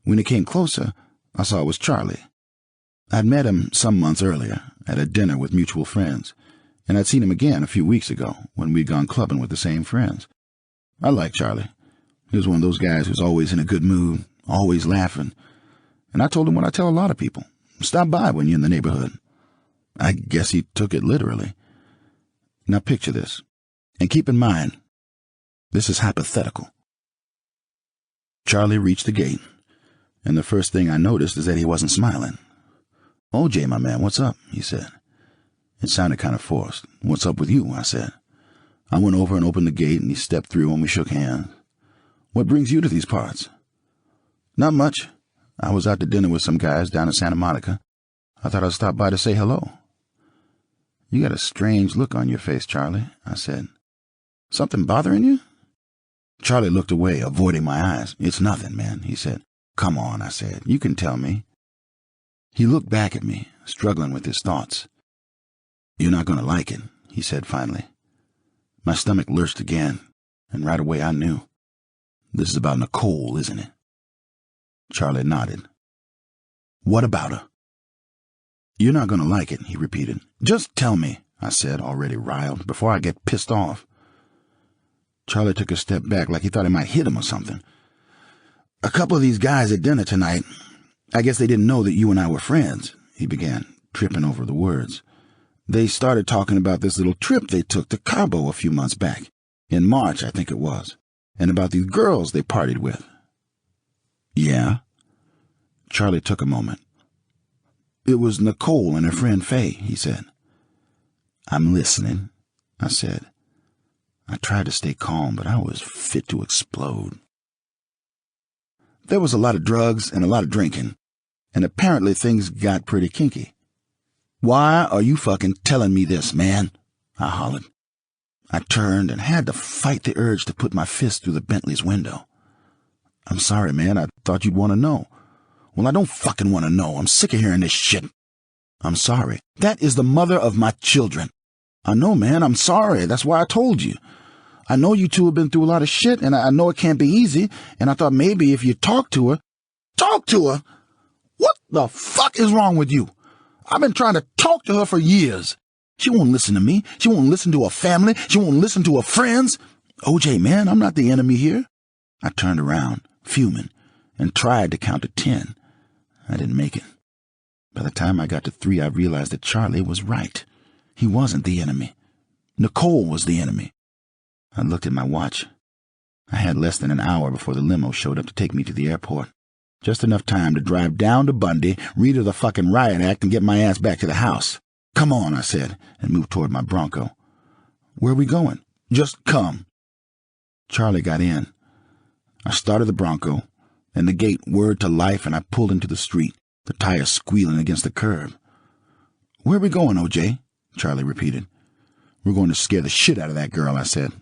When it came closer, I saw it was Charlie. I'd met him some months earlier at a dinner with mutual friends, and I'd seen him again a few weeks ago when we'd gone clubbing with the same friends. I liked Charlie. He was one of those guys who's always in a good mood, always laughing, and I told him what I tell a lot of people: stop by when you're in the neighborhood. I guess he took it literally. Now picture this, and keep in mind, this is hypothetical. Charlie reached the gate, and the first thing I noticed is that he wasn't smiling. "OJ, my man, what's up?" he said. It sounded kind of forced. "What's up with you?" I said. I went over and opened the gate, and he stepped through and we shook hands. "What brings you to these parts?" "Not much. I was out to dinner with some guys down in Santa Monica. I thought I'd stop by to say hello." "You got a strange look on your face, Charlie," I said. "Something bothering you?" Charlie looked away, avoiding my eyes. "It's nothing, man," he said. "Come on," I said. "You can tell me." He looked back at me, struggling with his thoughts. "You're not going to like it," he said finally. My stomach lurched again, and right away I knew. "This is about Nicole, isn't it?" Charlie nodded. "What about her?" "You're not going to like it," he repeated. "Just tell me," I said, already riled, "before I get pissed off." Charlie took a step back like he thought I might hit him or something. "A couple of these guys at dinner tonight, I guess they didn't know that you and I were friends," he began, tripping over the words. "They started talking about this little trip they took to Cabo a few months back, in March, I think it was, and about these girls they partied with." "Yeah?" Charlie took a moment. "It was Nicole and her friend Faye," he said. "I'm listening," I said. I tried to stay calm, but I was fit to explode. "There was a lot of drugs and a lot of drinking, and apparently things got pretty kinky." "Why are you fucking telling me this, man?" I hollered. I turned and had to fight the urge to put my fist through the Bentley's window. "I'm sorry, man. I thought you'd want to know." "Well, I don't fucking want to know. I'm sick of hearing this shit." "I'm sorry. That is the mother of my children." "I know, man. I'm sorry. That's why I told you. I know you two have been through a lot of shit, and I know it can't be easy, and I thought maybe if you talk to her—" "Talk to her? What the fuck is wrong with you? I've been trying to talk to her for years. She won't listen to me. She won't listen to her family. She won't listen to her friends. OJ, man, I'm not the enemy here." I turned around, fuming, and tried to count to 10. I didn't make it. By the time I got to 3, I realized that Charlie was right. He wasn't the enemy. Nicole was the enemy. I looked at my watch. I had less than an hour before the limo showed up to take me to the airport. Just enough time to drive down to Bundy, read her the fucking riot act, and get my ass back to the house. "Come on," I said, and moved toward my Bronco. "Where are we going?" "Just come." Charlie got in. I started the Bronco, and the gate whirred to life, and I pulled into the street, the tires squealing against the curb. "Where are we going, O.J.?" Charlie repeated. "We're going to scare the shit out of that girl," I said.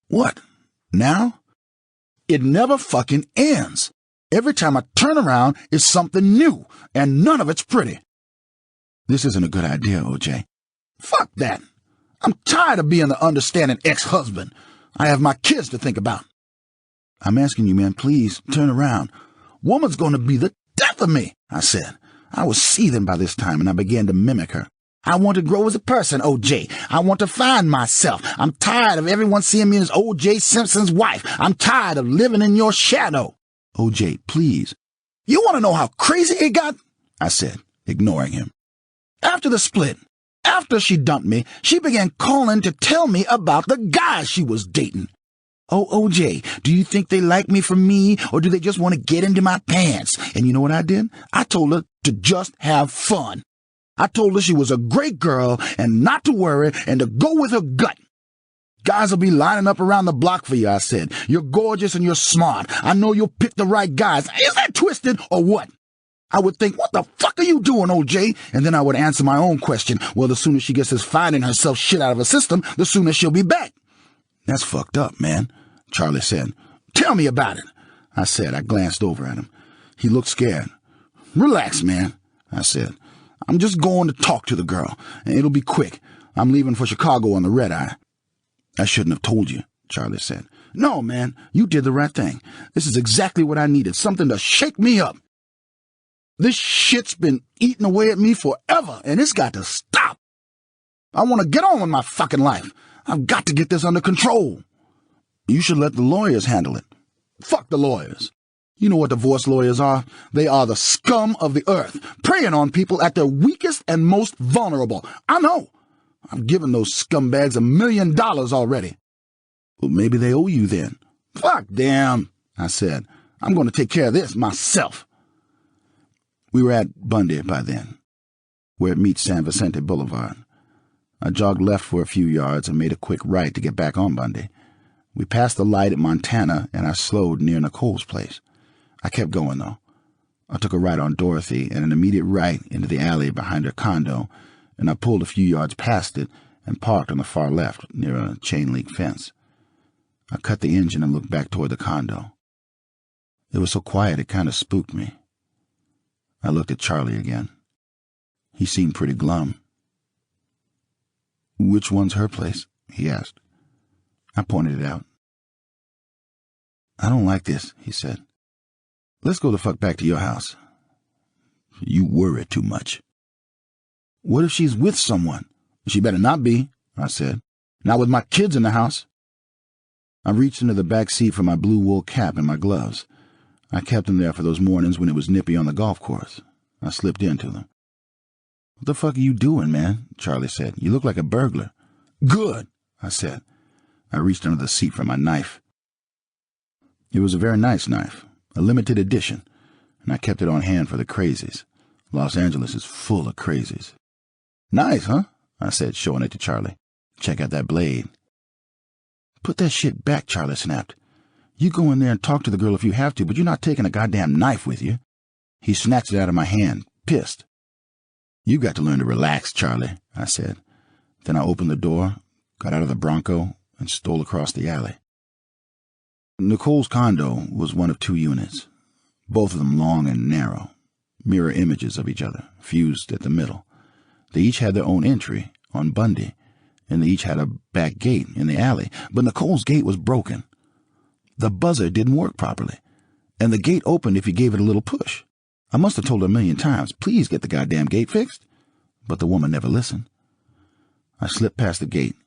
"What? Now?" "It never fucking ends. Every time I turn around, it's something new, and none of it's pretty." "This isn't a good idea, O.J." "Fuck that. I'm tired of being the understanding ex-husband. I have my kids to think about." "I'm asking you, man, please, turn around." "Woman's going to be the death of me," I said. I was seething by this time, and I began to mimic her. "I want to grow as a person, O.J. I want to find myself. I'm tired of everyone seeing me as O.J. Simpson's wife. I'm tired of living in your shadow." "O.J., please." "You want to know how crazy it got?" I said, ignoring him. "After the split, after she dumped me, she began calling to tell me about the guy she was dating. Oh, O.J., do you think they like me for me, or do they just want to get into my pants?" And you know what I did? I told her to just have fun. I told her she was a great girl and not to worry and to go with her gut. "Guys will be lining up around the block for you," I said. "You're gorgeous and you're smart. I know you'll pick the right guys." Is that twisted or what? I would think, "What the fuck are you doing, O.J.?" And then I would answer my own question. Well, the sooner she gets this finding herself shit out of her system, the sooner she'll be back. "That's fucked up, man," Charlie said. "Tell me about it," I said. I glanced over at him. He looked scared. "Relax, man," I said. "I'm just going to talk to the girl, and it'll be quick. I'm leaving for Chicago on the red-eye." "I shouldn't have told you," Charlie said. "No, man, you did the right thing. This is exactly what I needed, something to shake me up. This shit's been eating away at me forever, and it's got to stop. I want to get on with my fucking life. I've got to get this under control." "You should let the lawyers handle it." "Fuck the lawyers. You know what divorce lawyers are? They are the scum of the earth, preying on people at their weakest and most vulnerable. I know. I've given those scumbags $1 million already." "Well, maybe they owe you then." "Fuck them," I said. "I'm going to take care of this myself." We were at Bundy by then, where it meets San Vicente Boulevard. I jogged left for a few yards and made a quick right to get back on Bundy. We passed the light at Montana, and I slowed near Nicole's place. I kept going, though. I took a right on Dorothy and an immediate right into the alley behind her condo, and I pulled a few yards past it and parked on the far left near a chain-link fence. I cut the engine and looked back toward the condo. It was so quiet it kind of spooked me. I looked at Charlie again. He seemed pretty glum. "Which one's her place?" he asked. I pointed it out. "I don't like this," he said. "Let's go the fuck back to your house." "You worry too much." "What if she's with someone?" "She better not be," I said. "Not with my kids in the house." I reached into the back seat for my blue wool cap and my gloves. I kept them there for those mornings when it was nippy on the golf course. I slipped into them. "What the fuck are you doing, man?" Charlie said. "You look like a burglar." "Good," I said. I reached under the seat for my knife. It was a very nice knife, a limited edition, and I kept it on hand for the crazies. Los Angeles is full of crazies. "Nice, huh?" I said, showing it to Charlie. "Check out that blade." "Put that shit back," Charlie snapped. "You go in there and talk to the girl if you have to, but you're not taking a goddamn knife with you." He snatched it out of my hand, pissed. "You got to learn to relax, Charlie," I said. Then I opened the door, got out of the Bronco, and stole across the alley. Nicole's condo was one of 2 units, both of them long and narrow, mirror images of each other, fused at the middle. They each had their own entry on Bundy, and they each had a back gate in the alley, but Nicole's gate was broken. The buzzer didn't work properly, and the gate opened if you gave it a little push. I must have told her 1,000,000 times, "Please get the goddamn gate fixed," but the woman never listened. I slipped past the gate,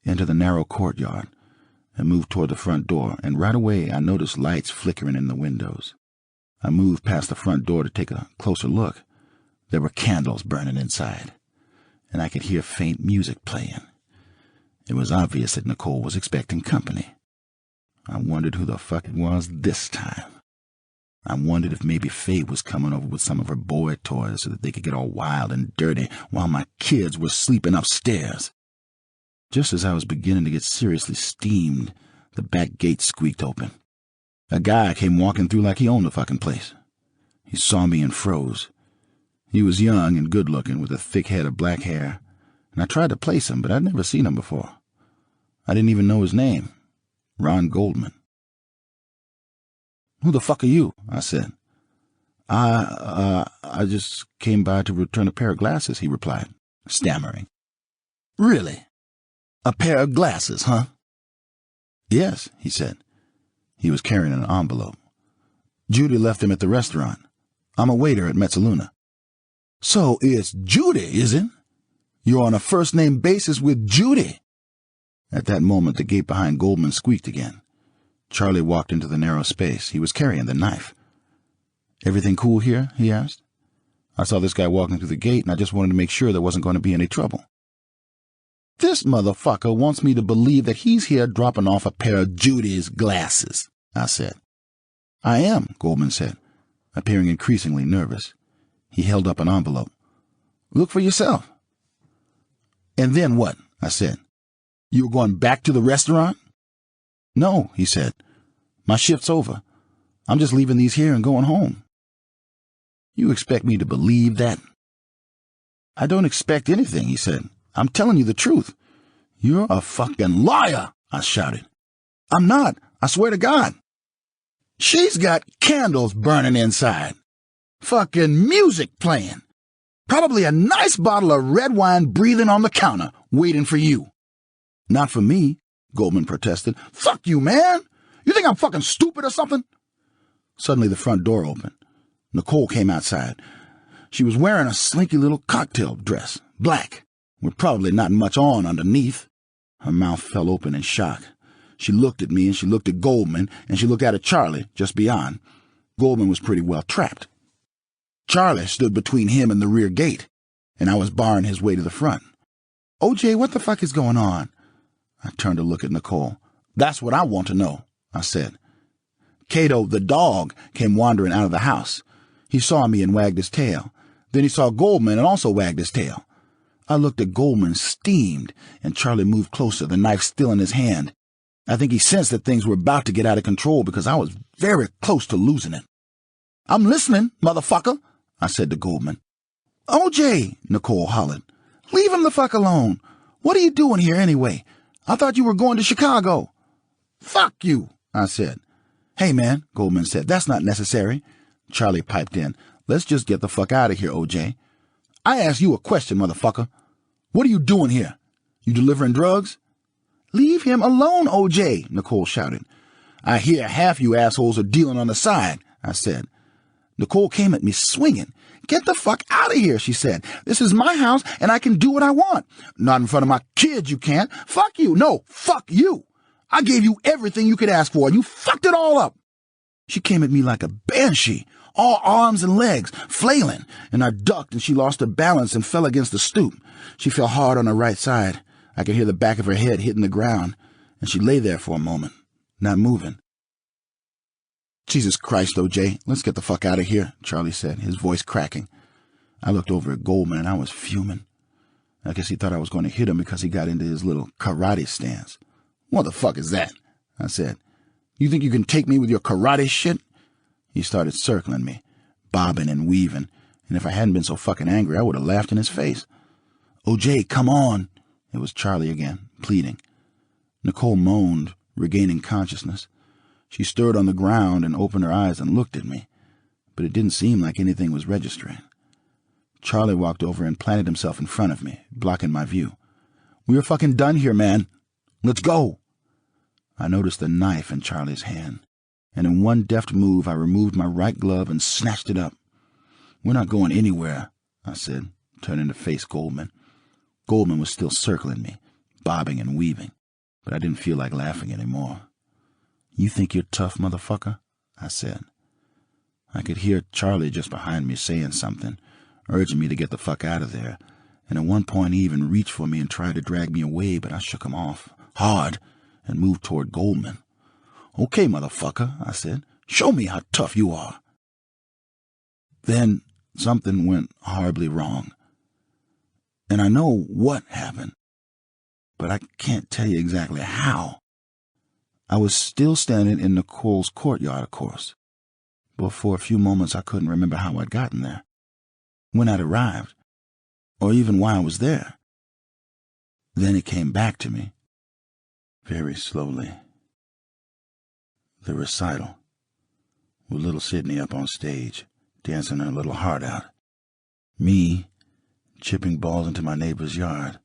into the narrow courtyard, and moved toward the front door, and right away I noticed lights flickering in the windows. I moved past the front door to take a closer look. There were candles burning inside, and I could hear faint music playing. It was obvious that Nicole was expecting company. I wondered who the fuck it was this time. I wondered if maybe Faye was coming over with some of her boy toys so that they could get all wild and dirty while my kids were sleeping upstairs. Just as I was beginning to get seriously steamed, the back gate squeaked open. A guy came walking through like he owned the fucking place. He saw me and froze. He was young and good-looking with a thick head of black hair, and I tried to place him, but I'd never seen him before. I didn't even know his name. Ron Goldman. "Who the fuck are you?" I said. I just came by to return a pair of glasses," he replied, stammering. "Really? A pair of glasses, huh?" "Yes," he said. He was carrying an envelope. "Judy left them at the restaurant. I'm a waiter at Mezzaluna." "So it's Judy, is it? You're on a first-name basis with Judy?" At that moment, the gate behind Goldman squeaked again. Charlie walked into the narrow space. He was carrying the knife. "Everything cool here?" he asked. I saw this guy walking through the gate, and I just wanted to make sure there wasn't going to be any trouble. "This motherfucker wants me to believe that he's here dropping off a pair of Judy's glasses," I said. "I am," Goldman said, appearing increasingly nervous. He held up an envelope. "Look for yourself." "And then what?" I said. "You were going back to the restaurant?" "No," he said. "My shift's over. I'm just leaving these here and going home." "You expect me to believe that?" "I don't expect anything," he said. "I'm telling you the truth." "You're a fucking liar," I shouted. "I'm not. I swear to God." "She's got candles burning inside. Fucking music playing. Probably a nice bottle of red wine breathing on the counter, waiting for you." "Not for me," Goldman protested. "Fuck you, man! You think I'm fucking stupid or something?" Suddenly the front door opened. Nicole came outside. She was wearing a slinky little cocktail dress, black, with probably not much on underneath. Her mouth fell open in shock. She looked at me, and she looked at Goldman, and she looked out at Charlie, just beyond. Goldman was pretty well trapped. Charlie stood between him and the rear gate, and I was barring his way to the front. "OJ, what the fuck is going on?" I turned to look at Nicole. "That's what I want to know," I said. Cato, the dog, came wandering out of the house. He saw me and wagged his tail. Then he saw Goldman and also wagged his tail. I looked at Goldman, steamed, and Charlie moved closer, the knife still in his hand. I think he sensed that things were about to get out of control because I was very close to losing it. "I'm listening, motherfucker," I said to Goldman. "OJ," Nicole hollered. "Leave him the fuck alone. What are you doing here anyway? I thought you were going to Chicago." "Fuck you," I said. "Hey, man," Goldman said, "that's not necessary." Charlie piped in. "Let's just get the fuck out of here, OJ." "I asked you a question, motherfucker. What are you doing here? You delivering drugs?" "Leave him alone, OJ," Nicole shouted. "I hear half you assholes are dealing on the side," I said. Nicole came at me swinging. "Get the fuck out of here," she said. "This is my house, and I can do what I want." "Not in front of my kids, you can't." "Fuck you. No, fuck you. I gave you everything you could ask for, and you fucked it all up." She came at me like a banshee, all arms and legs, flailing, and I ducked, and she lost her balance and fell against the stoop. She fell hard on her right side. I could hear the back of her head hitting the ground, and she lay there for a moment, not moving. "Jesus Christ, OJ, let's get the fuck out of here," Charlie said, his voice cracking. I looked over at Goldman, and I was fuming. I guess he thought I was going to hit him because he got into his little karate stance. "What the fuck is that?" I said. "You think you can take me with your karate shit?" He started circling me, bobbing and weaving, and if I hadn't been so fucking angry, I would have laughed in his face. "OJ, come on." It was Charlie again, pleading. Nicole moaned, regaining consciousness. She stirred on the ground and opened her eyes and looked at me, but it didn't seem like anything was registering. Charlie walked over and planted himself in front of me, blocking my view. "We're fucking done here, man. Let's go." I noticed the knife in Charlie's hand, and in one deft move I removed my right glove and snatched it up. "We're not going anywhere," I said, turning to face Goldman. Goldman was still circling me, bobbing and weaving, but I didn't feel like laughing anymore. "You think you're tough, motherfucker?" I said. I could hear Charlie just behind me saying something, urging me to get the fuck out of there, and at one point he even reached for me and tried to drag me away, but I shook him off, hard, and moved toward Goldman. "Okay, motherfucker," I said. "Show me how tough you are." Then something went horribly wrong. And I know what happened, but I can't tell you exactly how. I was still standing in Nicole's courtyard, of course, but for a few moments I couldn't remember how I'd gotten there, when I'd arrived, or even why I was there. Then it came back to me, very slowly. The recital, with little Sydney up on stage, dancing her little heart out. Me, chipping balls into my neighbor's yard.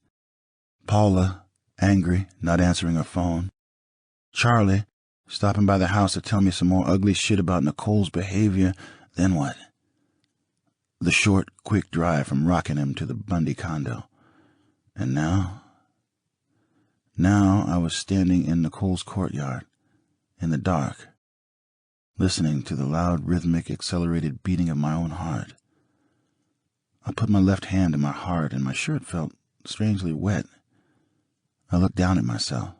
Paula, angry, not answering her phone. Charlie, stopping by the house to tell me some more ugly shit about Nicole's behavior. Then what? The short, quick drive from Rockingham to the Bundy condo. And now I was standing in Nicole's courtyard, in the dark, listening to the loud, rhythmic, accelerated beating of my own heart. I put my left hand in my heart, and my shirt felt strangely wet. I looked down at myself.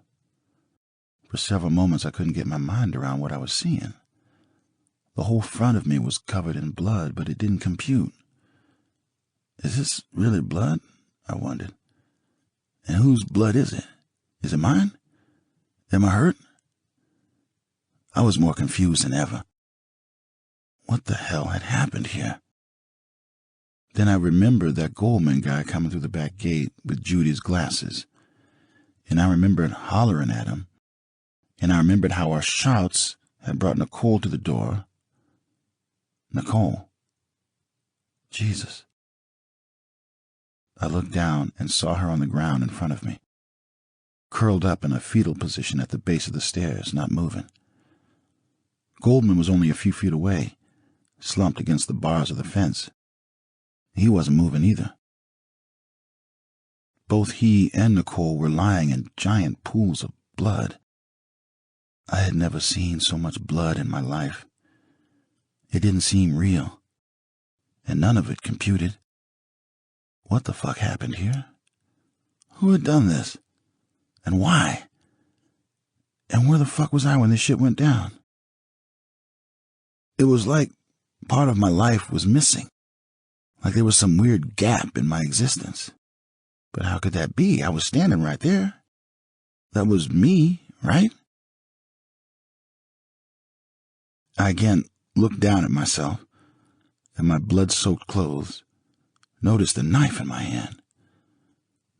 For several moments I couldn't get my mind around what I was seeing. The whole front of me was covered in blood, but it didn't compute. Is this really blood? I wondered. And whose blood is it? Is it mine? Am I hurt? I was more confused than ever. What the hell had happened here? Then I remembered that Goldman guy coming through the back gate with Judy's glasses. And I remembered hollering at him. And I remembered how our shouts had brought Nicole to the door. Nicole. Jesus. I looked down and saw her on the ground in front of me, curled up in a fetal position at the base of the stairs, not moving. Goldman was only a few feet away, slumped against the bars of the fence. He wasn't moving either. Both he and Nicole were lying in giant pools of blood. I had never seen so much blood in my life. It didn't seem real, and none of it computed. What the fuck happened here? Who had done this? And why? And where the fuck was I when this shit went down? It was like part of my life was missing. Like there was some weird gap in my existence. But how could that be? I was standing right there. That was me, right? I again looked down at myself, at my blood-soaked clothes, noticed the knife in my hand.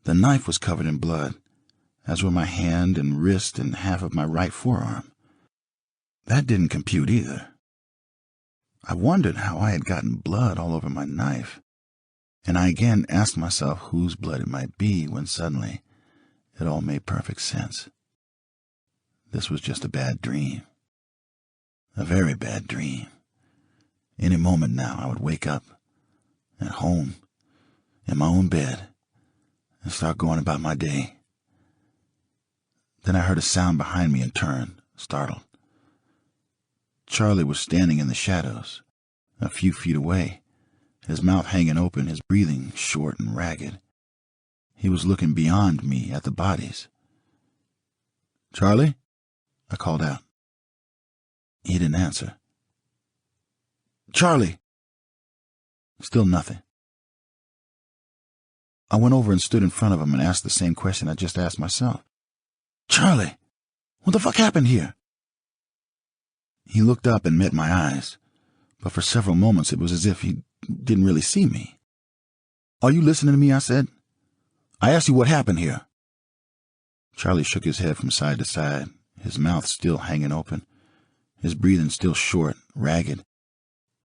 The knife was covered in blood, as were my hand and wrist and half of my right forearm. That didn't compute either. I wondered how I had gotten blood all over my knife, and I again asked myself whose blood it might be when suddenly it all made perfect sense. This was just a bad dream. A very bad dream. Any moment now I would wake up, at home, in my own bed, and start going about my day. Then I heard a sound behind me and turned, startled. Charlie was standing in the shadows, a few feet away, his mouth hanging open, his breathing short and ragged. He was looking beyond me at the bodies. "Charlie?" I called out. He didn't answer. "Charlie!" Still nothing. I went over and stood in front of him and asked the same question I just asked myself. "Charlie, what the fuck happened here?" He looked up and met my eyes, but for several moments it was as if he didn't really see me. "Are you listening to me?" I said. "I asked you what happened here." Charlie shook his head from side to side, his mouth still hanging open, his breathing still short, ragged,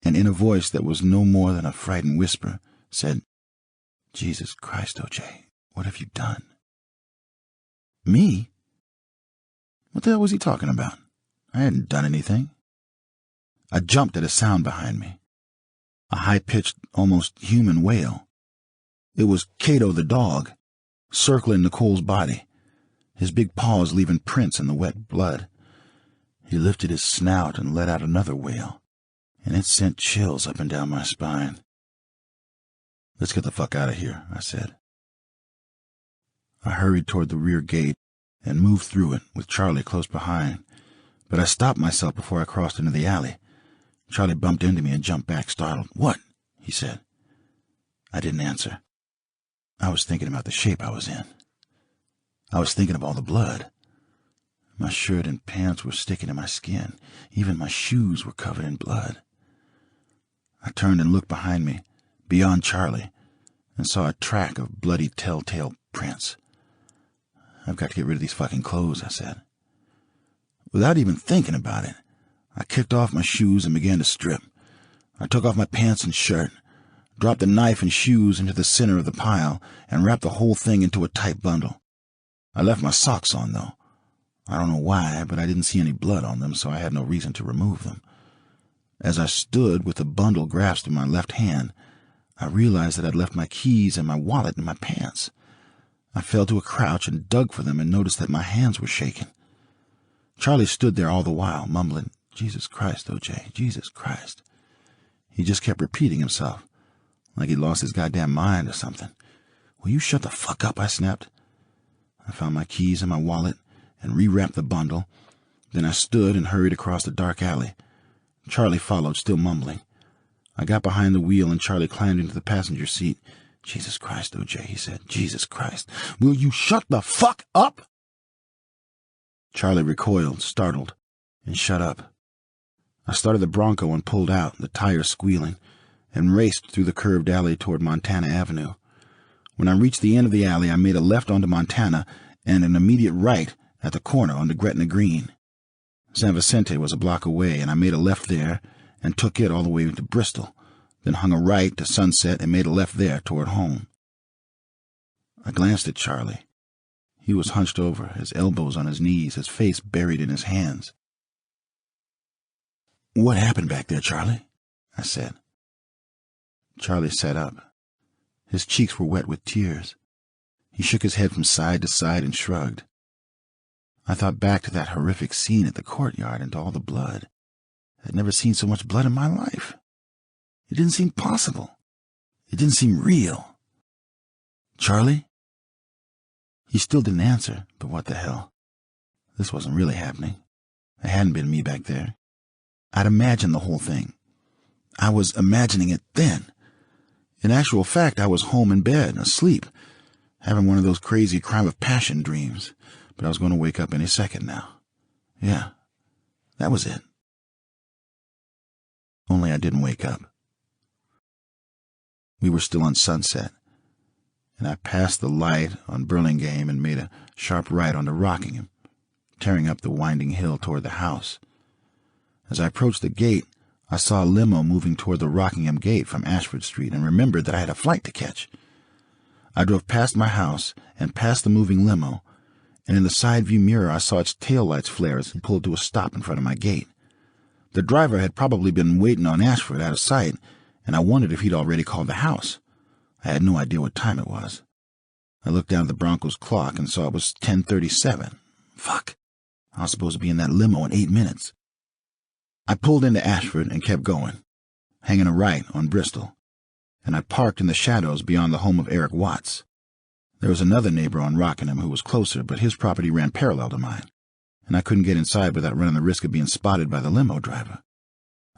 and in a voice that was no more than a frightened whisper, said, "Jesus Christ, O.J., what have you done?" "Me? What the hell was he talking about? I hadn't done anything." I jumped at a sound behind me, a high-pitched, almost human wail. It was Cato the dog, circling Nicole's body, his big paws leaving prints in the wet blood. He lifted his snout and let out another wail, and it sent chills up and down my spine. Let's get the fuck out of here, I said. I hurried toward the rear gate and moved through it with Charlie close behind, but I stopped myself before I crossed into the alley. Charlie bumped into me and jumped back, startled. "What?" he said. I didn't answer. I was thinking about the shape I was in. I was thinking of all the blood. My shirt and pants were sticking to my skin. Even my shoes were covered in blood. I turned and looked behind me, beyond Charlie, and saw a track of bloody telltale prints. "I've got to get rid of these fucking clothes," I said. Without even thinking about it, I kicked off my shoes and began to strip. I took off my pants and shirt, dropped the knife and shoes into the center of the pile, and wrapped the whole thing into a tight bundle. I left my socks on, though. I don't know why, but I didn't see any blood on them, so I had no reason to remove them. As I stood with the bundle grasped in my left hand, I realized that I'd left my keys and my wallet in my pants. I fell to a crouch and dug for them and noticed that my hands were shaking. Charlie stood there all the while, mumbling, "Jesus Christ, O.J., Jesus Christ." He just kept repeating himself, like he'd lost his goddamn mind or something. "Will you shut the fuck up?" I snapped. I found my keys and my wallet and rewrapped the bundle. Then I stood and hurried across the dark alley. Charlie followed, still mumbling. I got behind the wheel and Charlie climbed into the passenger seat. "Jesus Christ, O.J.," he said. "Jesus Christ. Will you shut the fuck up?" Charlie recoiled, startled, and shut up. I started the Bronco and pulled out, the tires squealing, and raced through the curved alley toward Montana Avenue. When I reached the end of the alley, I made a left onto Montana and an immediate right at the corner onto Gretna Green. San Vicente was a block away, and I made a left there and took it all the way to Bristol, then hung a right to Sunset and made a left there toward home. I glanced at Charlie. He was hunched over, his elbows on his knees, his face buried in his hands. "What happened back there, Charlie?" I said. Charlie sat up. His cheeks were wet with tears. He shook his head from side to side and shrugged. I thought back to that horrific scene at the courtyard and to all the blood. I'd never seen so much blood in my life. It didn't seem possible. It didn't seem real. "Charlie?" He still didn't answer, but what the hell? This wasn't really happening. It hadn't been me back there. I'd imagined the whole thing. I was imagining it then. In actual fact, I was home in bed, asleep, having one of those crazy crime of passion dreams, but I was going to wake up any second now. Yeah, that was it. Only I didn't wake up. We were still on Sunset, and I passed the light on Burlingame and made a sharp right onto Rockingham, tearing up the winding hill toward the house. As I approached the gate, I saw a limo moving toward the Rockingham gate from Ashford Street and remembered that I had a flight to catch. I drove past my house and past the moving limo, and in the side view mirror I saw its taillights flare as it pulled to a stop in front of my gate. The driver had probably been waiting on Ashford out of sight, and I wondered if he'd already called the house. I had no idea what time it was. I looked down at the Bronco's clock and saw it was 10:37. Fuck. I was supposed to be in that limo in 8 minutes. I pulled into Ashford and kept going, hanging a right on Bristol, and I parked in the shadows beyond the home of Eric Watts. There was another neighbor on Rockingham who was closer, but his property ran parallel to mine, and I couldn't get inside without running the risk of being spotted by the limo driver.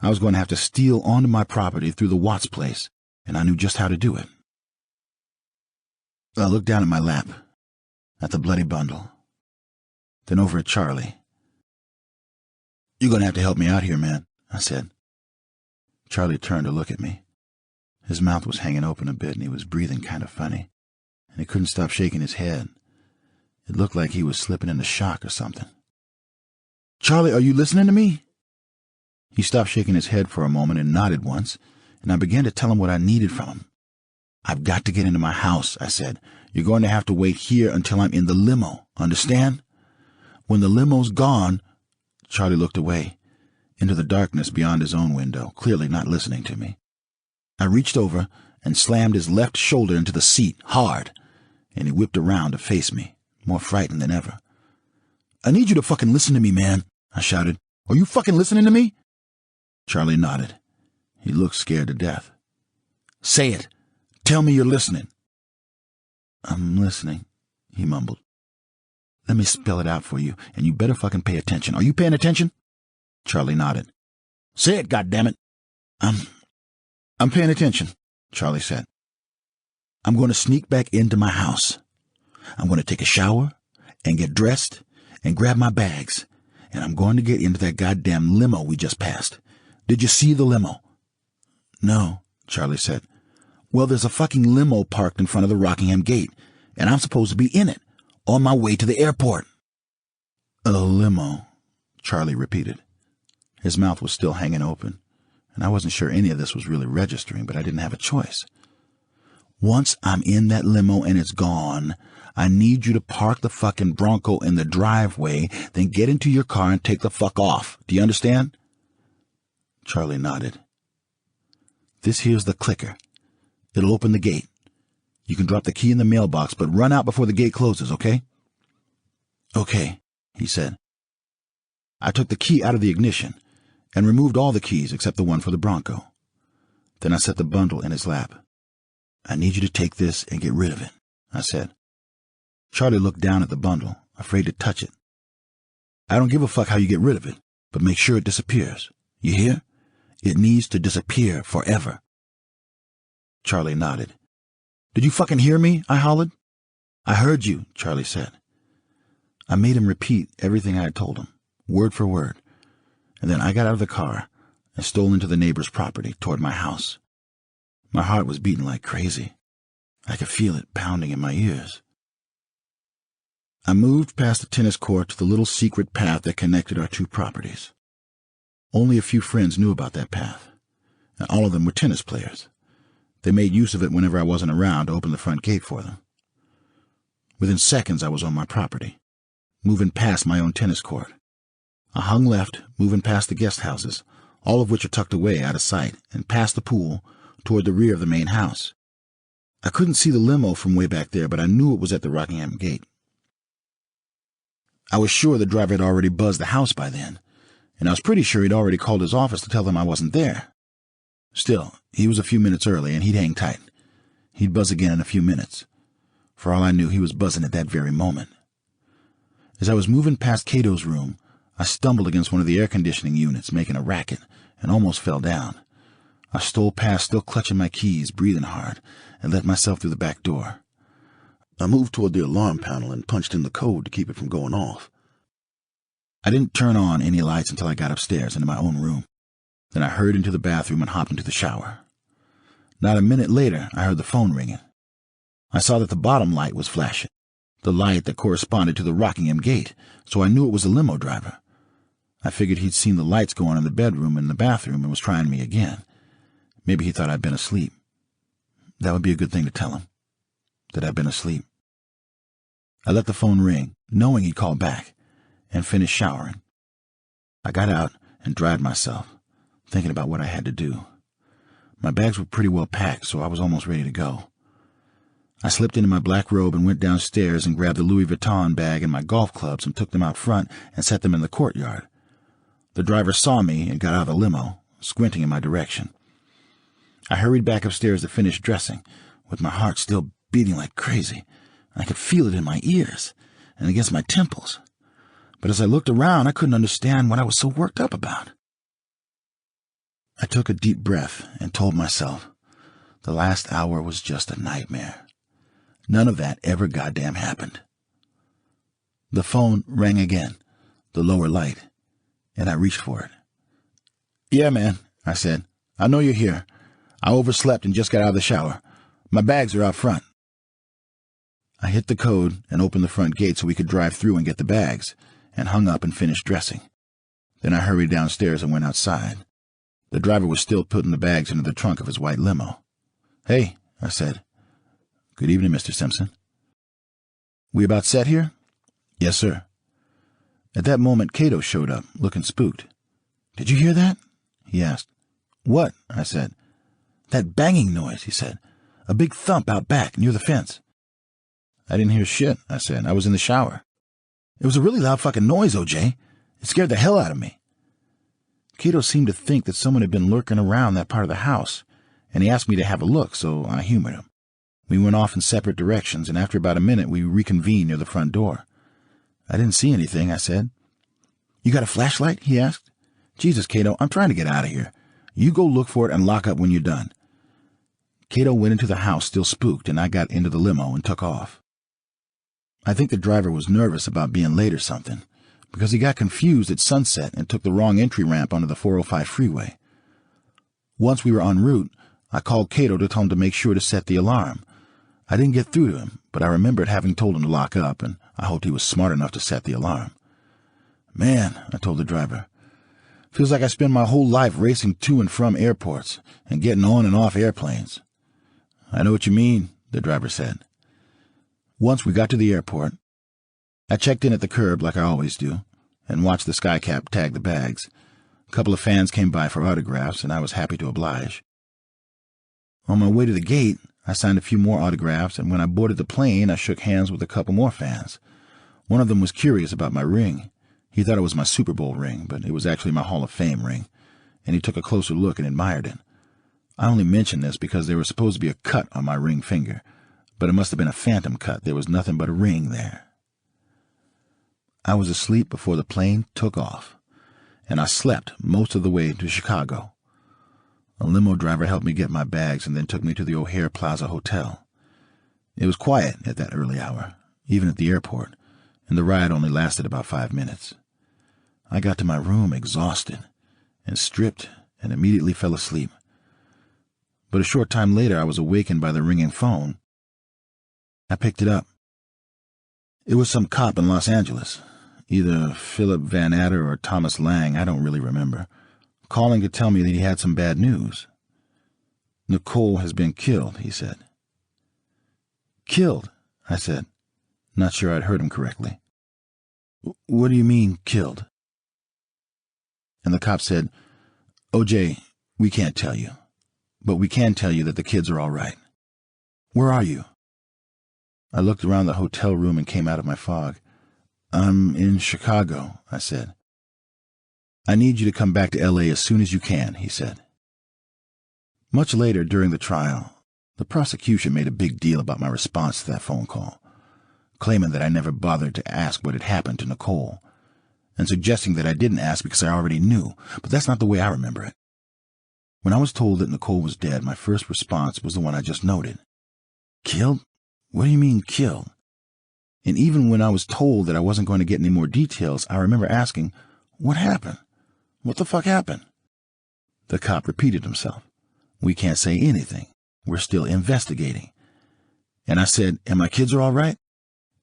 I was going to have to steal onto my property through the Watts place, and I knew just how to do it. I looked down at my lap, at the bloody bundle, then over at Charlie. "You're going to have to help me out here, man," I said. Charlie turned to look at me. His mouth was hanging open a bit, and he was breathing kind of funny, and he couldn't stop shaking his head. It looked like he was slipping into shock or something. "Charlie, are you listening to me?" He stopped shaking his head for a moment and nodded once, and I began to tell him what I needed from him. "I've got to get into my house," I said. "You're going to have to wait here until I'm in the limo, understand? When the limo's gone—" Charlie looked away, into the darkness beyond his own window, clearly not listening to me. I reached over and slammed his left shoulder into the seat, hard, and he whipped around to face me, more frightened than ever. "I need you to fucking listen to me, man," I shouted. "Are you fucking listening to me?" Charlie nodded. He looked scared to death. "Say it. Tell me you're listening." "I'm listening," he mumbled. "Let me spell it out for you, and you better fucking pay attention. Are you paying attention?" Charlie nodded. "Say it, goddammit." I'm paying attention," Charlie said. "I'm going to sneak back into my house. I'm going to take a shower and get dressed and grab my bags, and I'm going to get into that goddamn limo we just passed. Did you see the limo?" "No," Charlie said. "Well, there's a fucking limo parked in front of the Rockingham gate, and I'm supposed to be in it, on my way to the airport." "A limo," Charlie repeated. His mouth was still hanging open, and I wasn't sure any of this was really registering, but I didn't have a choice. "Once I'm in that limo and it's gone, I need you to park the fucking Bronco in the driveway, then get into your car and take the fuck off. Do you understand?" Charlie nodded. "This here's the clicker. It'll open the gate. You can drop the key in the mailbox, but run out before the gate closes, okay?" "Okay," he said. I took the key out of the ignition and removed all the keys except the one for the Bronco. Then I set the bundle in his lap. "I need you to take this and get rid of it," I said. Charlie looked down at the bundle, afraid to touch it. "I don't give a fuck how you get rid of it, but make sure it disappears. You hear? It needs to disappear forever." Charlie nodded. "Did you fucking hear me?" I hollered. "I heard you," Charlie said. I made him repeat everything I had told him, word for word, and then I got out of the car and stole into the neighbor's property toward my house. My heart was beating like crazy. I could feel it pounding in my ears. I moved past the tennis court to the little secret path that connected our two properties. Only a few friends knew about that path, and all of them were tennis players. They made use of it whenever I wasn't around to open the front gate for them. Within seconds, I was on my property, moving past my own tennis court. I hung left, moving past the guest houses, all of which are tucked away out of sight, and past the pool toward the rear of the main house. I couldn't see the limo from way back there, but I knew it was at the Rockingham gate. I was sure the driver had already buzzed the house by then, and I was pretty sure he'd already called his office to tell them I wasn't there. Still, he was a few minutes early, and he'd hang tight. He'd buzz again in a few minutes. For all I knew, he was buzzing at that very moment. As I was moving past Cato's room, I stumbled against one of the air conditioning units, making a racket, and almost fell down. I stole past, still clutching my keys, breathing hard, and let myself through the back door. I moved toward the alarm panel and punched in the code to keep it from going off. I didn't turn on any lights until I got upstairs into my own room. Then I hurried into the bathroom and hopped into the shower. Not a minute later, I heard the phone ringing. I saw that the bottom light was flashing, the light that corresponded to the Rockingham gate, so I knew it was the limo driver. I figured he'd seen the lights go on in the bedroom and the bathroom and was trying me again. Maybe he thought I'd been asleep. That would be a good thing to tell him, that I'd been asleep. I let the phone ring, knowing he'd call back, and finished showering. I got out and dried myself, thinking about what I had to do. My bags were pretty well packed, so I was almost ready to go. I slipped into my black robe and went downstairs and grabbed the Louis Vuitton bag and my golf clubs and took them out front and set them in the courtyard. The driver saw me and got out of the limo, squinting in my direction. I hurried back upstairs to finish dressing, with my heart still beating like crazy. I could feel it in my ears and against my temples. But as I looked around, I couldn't understand what I was so worked up about. I took a deep breath and told myself the last hour was just a nightmare. None of that ever goddamn happened. The phone rang again, the lower light, and I reached for it. "Yeah, man," I said. "I know you're here. I overslept and just got out of the shower. My bags are out front." I hit the code and opened the front gate so we could drive through and get the bags, and hung up and finished dressing. Then I hurried downstairs and went outside. The driver was still putting the bags into the trunk of his white limo. "Hey," I said. "Good evening, Mr. Simpson." "We about set here?" "Yes, sir." At that moment, Cato showed up, looking spooked. "Did you hear that?" he asked. "What?" I said. "That banging noise," he said. "A big thump out back, near the fence." "I didn't hear shit," I said. "I was in the shower." "It was a really loud fucking noise, OJ. It scared the hell out of me." Cato seemed to think that someone had been lurking around that part of the house, and he asked me to have a look, so I humored him. We went off in separate directions, and after about a minute we reconvened near the front door. I didn't see anything, I said. You got a flashlight? He asked. Jesus, Cato, I'm trying to get out of here. You go look for it and lock up when you're done. Cato went into the house still spooked, and I got into the limo and took off. I think the driver was nervous about being late or something, because he got confused at sunset and took the wrong entry ramp onto the 405 freeway. Once we were en route, I called Cato to tell him to make sure to set the alarm. I didn't get through to him, but I remembered having told him to lock up, and I hoped he was smart enough to set the alarm. Man, I told the driver, feels like I spend my whole life racing to and from airports and getting on and off airplanes. I know what you mean, the driver said. Once we got to the airport, I checked in at the curb like I always do and watched the skycap tag the bags. A couple of fans came by for autographs, and I was happy to oblige. On my way to the gate, I signed a few more autographs, and when I boarded the plane, I shook hands with a couple more fans. One of them was curious about my ring. He thought it was my Super Bowl ring, but it was actually my Hall of Fame ring, and he took a closer look and admired it. I only mention this because there was supposed to be a cut on my ring finger, but it must have been a phantom cut. There was nothing but a ring there. I was asleep before the plane took off, and I slept most of the way to Chicago. A limo driver helped me get my bags and then took me to the O'Hare Plaza Hotel. It was quiet at that early hour, even at the airport, and the ride only lasted about 5 minutes. I got to my room exhausted and stripped and immediately fell asleep. But a short time later, I was awakened by the ringing phone. I picked it up. It was some cop in Los Angeles, either Philip Van Adder or Thomas Lang, I don't really remember, calling to tell me that he had some bad news. Nicole has been killed, he said. Killed, I said, not sure I'd heard him correctly. What do you mean, killed? And the cop said, O.J., we can't tell you, but we can tell you that the kids are all right. Where are you? I looked around the hotel room and came out of my fog. I'm in Chicago, I said. I need you to come back to L.A. as soon as you can, he said. Much later during the trial, the prosecution made a big deal about my response to that phone call, claiming that I never bothered to ask what had happened to Nicole, and suggesting that I didn't ask because I already knew, but that's not the way I remember it. When I was told that Nicole was dead, my first response was the one I just noted. Killed? What do you mean, killed? And even when I was told that I wasn't going to get any more details, I remember asking, what happened? What the fuck happened? The cop repeated himself. We can't say anything. We're still investigating. And I said, and my kids are all right?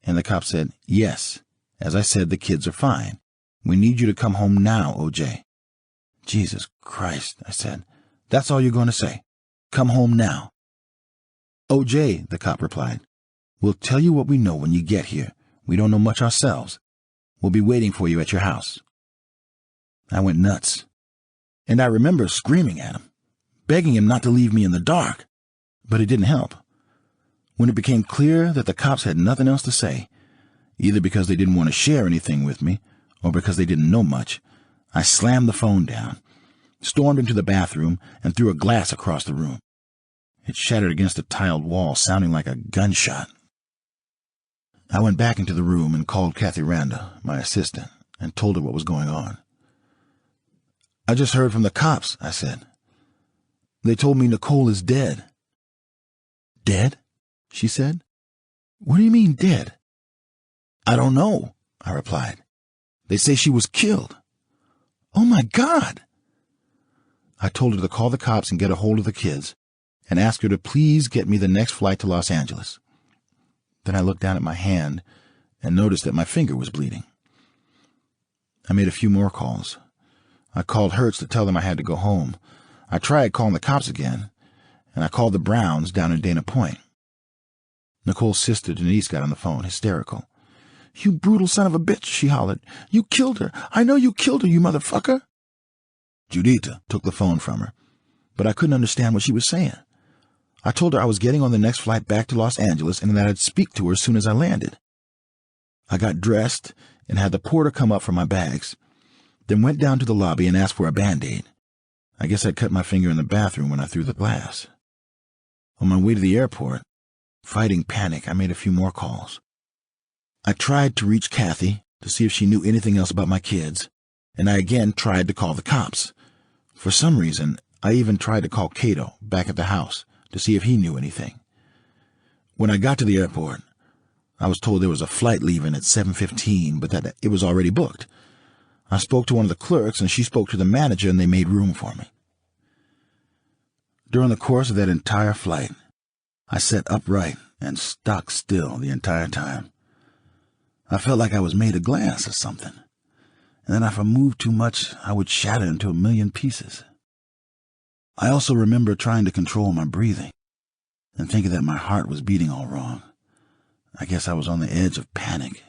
And the cop said, yes. As I said, the kids are fine. We need you to come home now, O.J. Jesus Christ, I said. That's all you're going to say. Come home now. O.J., the cop replied. We'll tell you what we know when you get here. We don't know much ourselves. We'll be waiting for you at your house. I went nuts. And I remember screaming at him, begging him not to leave me in the dark. But it didn't help. When it became clear that the cops had nothing else to say, either because they didn't want to share anything with me or because they didn't know much, I slammed the phone down, stormed into the bathroom, and threw a glass across the room. It shattered against a tiled wall, sounding like a gunshot. I went back into the room and called Kathy Randa, my assistant, and told her what was going on. I just heard from the cops, I said. They told me Nicole is dead. Dead? She said. What do you mean dead? I don't know, I replied. They say she was killed. Oh my God! I told her to call the cops and get a hold of the kids and ask her to please get me the next flight to Los Angeles. Then I looked down at my hand and noticed that my finger was bleeding. I made a few more calls. I called Hertz to tell them I had to go home. I tried calling the cops again, and I called the Browns down in Dana Point. Nicole's sister Denise got on the phone, hysterical. You brutal son of a bitch, she hollered. You killed her. I know you killed her, you motherfucker. Judita took the phone from her, but I couldn't understand what she was saying. I told her I was getting on the next flight back to Los Angeles and that I'd speak to her as soon as I landed. I got dressed and had the porter come up for my bags, then went down to the lobby and asked for a Band-Aid. I guess I'd cut my finger in the bathroom when I threw the glass. On my way to the airport, Fighting panic, I made a few more calls. I tried to reach Kathy to see if she knew anything else about my kids, and I again tried to call the cops. For some reason, I even tried to call Cato back at the house to see if he knew anything. When I got to the airport, I was told there was a flight leaving at 7:15, but that it was already booked. I spoke to one of the clerks, and she spoke to the manager, and they made room for me. During the course of that entire flight, I sat upright and stock still the entire time. I felt like I was made of glass or something, and that if I moved too much, I would shatter into a million pieces. I also remember trying to control my breathing and thinking that my heart was beating all wrong. I guess I was on the edge of panic.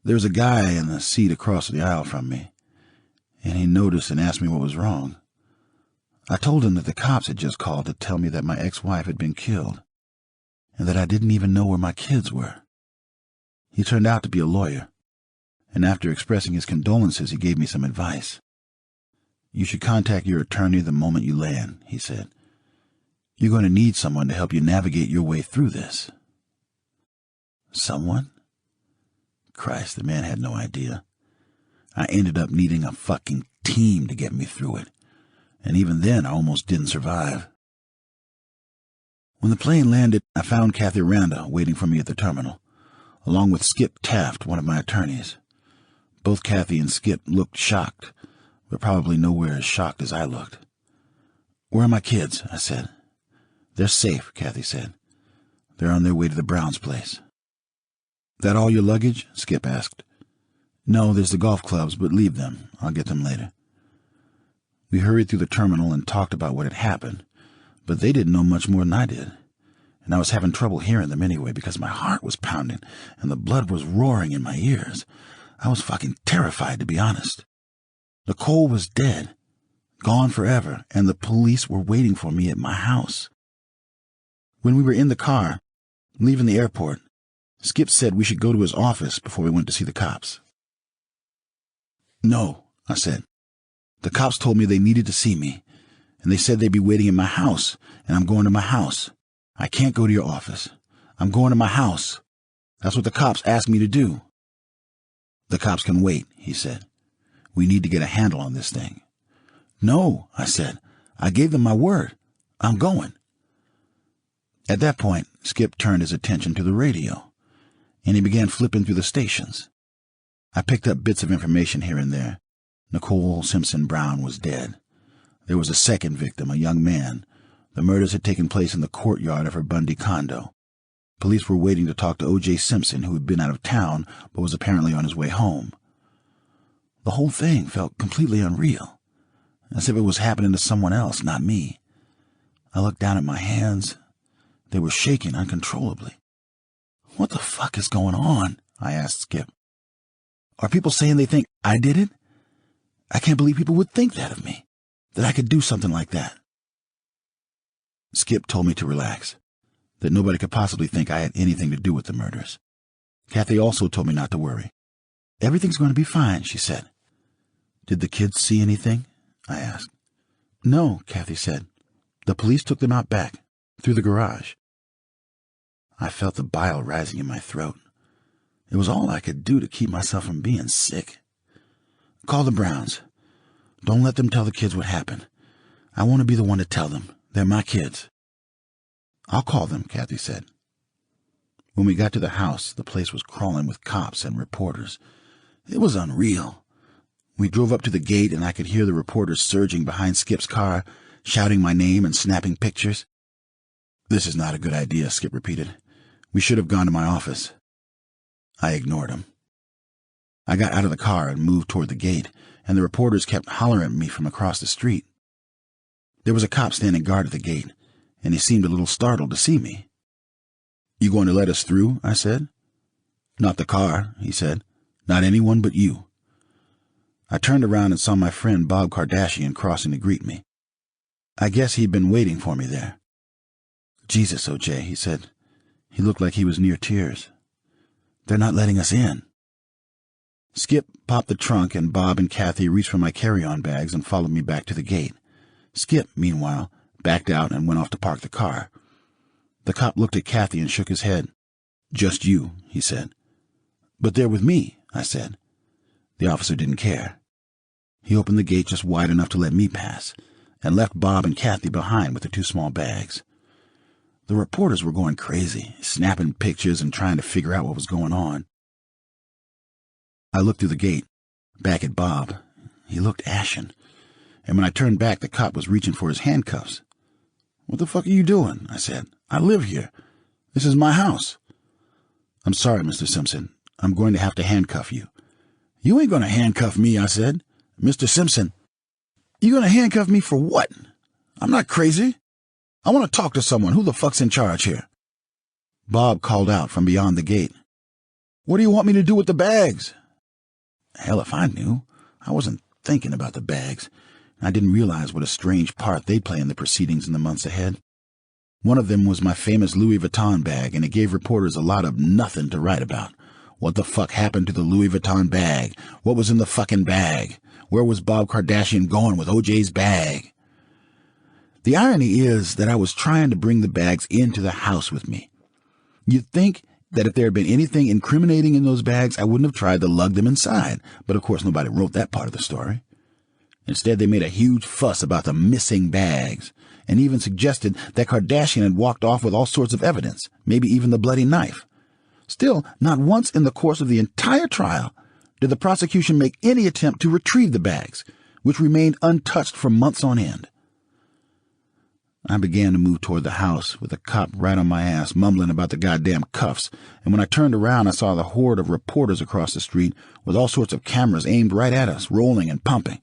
There was a guy in the seat across the aisle from me, and he noticed and asked me what was wrong. I told him that the cops had just called to tell me that my ex-wife had been killed, and that I didn't even know where my kids were. He turned out to be a lawyer, and after expressing his condolences, he gave me some advice. "You should contact your attorney the moment you land," he said. "You're going to need someone to help you navigate your way through this." Someone? Christ, the man had no idea. I ended up needing a fucking team to get me through it, and even then I almost didn't survive. When the plane landed, I found Kathy Randa waiting for me at the terminal, along with Skip Taft, one of my attorneys. Both Kathy and Skip looked shocked, but probably nowhere as shocked as I looked. "Where are my kids?" I said. "They're safe," Kathy said. "They're on their way to the Browns' place." "That all your luggage?" Skip asked. "No, there's the golf clubs, but leave them. I'll get them later." We hurried through the terminal and talked about what had happened, but they didn't know much more than I did, and I was having trouble hearing them anyway because my heart was pounding and the blood was roaring in my ears. I was fucking terrified, to be honest. Nicole was dead, gone forever, and the police were waiting for me at my house. When we were in the car, leaving the airport, Skip said we should go to his office before we went to see the cops. "No," I said. "The cops told me they needed to see me, and they said they'd be waiting in my house, and I'm going to my house. I can't go to your office. I'm going to my house. That's what the cops asked me to do." "The cops can wait," he said. "We need to get a handle on this thing." "No," I said. "I gave them my word. I'm going." At that point, Skip turned his attention to the radio, and he began flipping through the stations. I picked up bits of information here and there. Nicole Simpson Brown was dead. There was a second victim, a young man. The murders had taken place in the courtyard of her Bundy condo. Police were waiting to talk to O.J. Simpson, who had been out of town but was apparently on his way home. The whole thing felt completely unreal, as if it was happening to someone else, not me. I looked down at my hands. They were shaking uncontrollably. "What the fuck is going on?" I asked Skip. "Are people saying they think I did it? I can't believe people would think that of me, that I could do something like that." Skip told me to relax, that nobody could possibly think I had anything to do with the murders. Kathy also told me not to worry. "Everything's going to be fine," she said. "Did the kids see anything?" I asked. "No," Kathy said. "The police took them out back, through the garage." I felt the bile rising in my throat. It was all I could do to keep myself from being sick. "Call the Browns. Don't let them tell the kids what happened. I want to be the one to tell them. They're my kids." "I'll call them," Kathy said. When we got to the house, the place was crawling with cops and reporters. It was unreal. We drove up to the gate, and I could hear the reporters surging behind Skip's car, shouting my name and snapping pictures. "This is not a good idea," Skip repeated. "We should have gone to my office." I ignored him. I got out of the car and moved toward the gate, and the reporters kept hollering at me from across the street. There was a cop standing guard at the gate, and he seemed a little startled to see me. "You going to let us through?" I said. "Not the car," he said. "Not anyone but you." I turned around and saw my friend Bob Kardashian crossing to greet me. I guess he'd been waiting for me there. "Jesus, O.J.," he said. He looked like he was near tears. "They're not letting us in." Skip popped the trunk, and Bob and Kathy reached for my carry-on bags and followed me back to the gate. Skip, meanwhile, backed out and went off to park the car. The cop looked at Kathy and shook his head. "Just you," he said. "But they're with me," I said. The officer didn't care. He opened the gate just wide enough to let me pass, and left Bob and Kathy behind with the 2 small bags. The reporters were going crazy, snapping pictures and trying to figure out what was going on. I looked through the gate, back at Bob. He looked ashen, and when I turned back, the cop was reaching for his handcuffs. "What the fuck are you doing?" I said. "I live here. This is my house." "I'm sorry, Mr. Simpson. I'm going to have to handcuff you." "You ain't going to handcuff me," I said. "Mr. Simpson, you going to handcuff me for what? I'm not crazy. I want to talk to someone. Who the fuck's in charge here?" Bob called out from beyond the gate. "What do you want me to do with the bags?" Hell if I knew. I wasn't thinking about the bags. I didn't realize what a strange part they'd play in the proceedings in the months ahead. One of them was my famous Louis Vuitton bag, and it gave reporters a lot of nothing to write about. What the fuck happened to the Louis Vuitton bag? What was in the fucking bag? Where was Bob Kardashian going with OJ's bag? The irony is that I was trying to bring the bags into the house with me. You'd think that if there had been anything incriminating in those bags, I wouldn't have tried to lug them inside, but of course nobody wrote that part of the story. Instead, they made a huge fuss about the missing bags, and even suggested that Kardashian had walked off with all sorts of evidence, maybe even the bloody knife. Still, not once in the course of the entire trial did the prosecution make any attempt to retrieve the bags, which remained untouched for months on end. I began to move toward the house, with the cop right on my ass, mumbling about the goddamn cuffs, and when I turned around I saw the horde of reporters across the street with all sorts of cameras aimed right at us, rolling and pumping.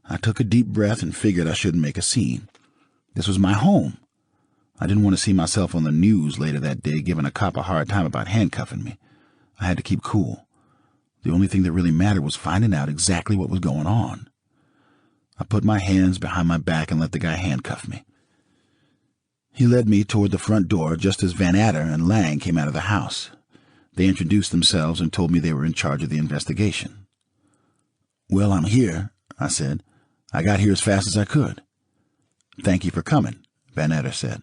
I took a deep breath and figured I shouldn't make a scene. This was my home. I didn't want to see myself on the news later that day giving a cop a hard time about handcuffing me. I had to keep cool. The only thing that really mattered was finding out exactly what was going on. I put my hands behind my back and let the guy handcuff me. He led me toward the front door just as Van Adder and Lang came out of the house. They introduced themselves and told me they were in charge of the investigation. "Well, I'm here," I said. "I got here as fast as I could." "Thank you for coming," Van Adder said.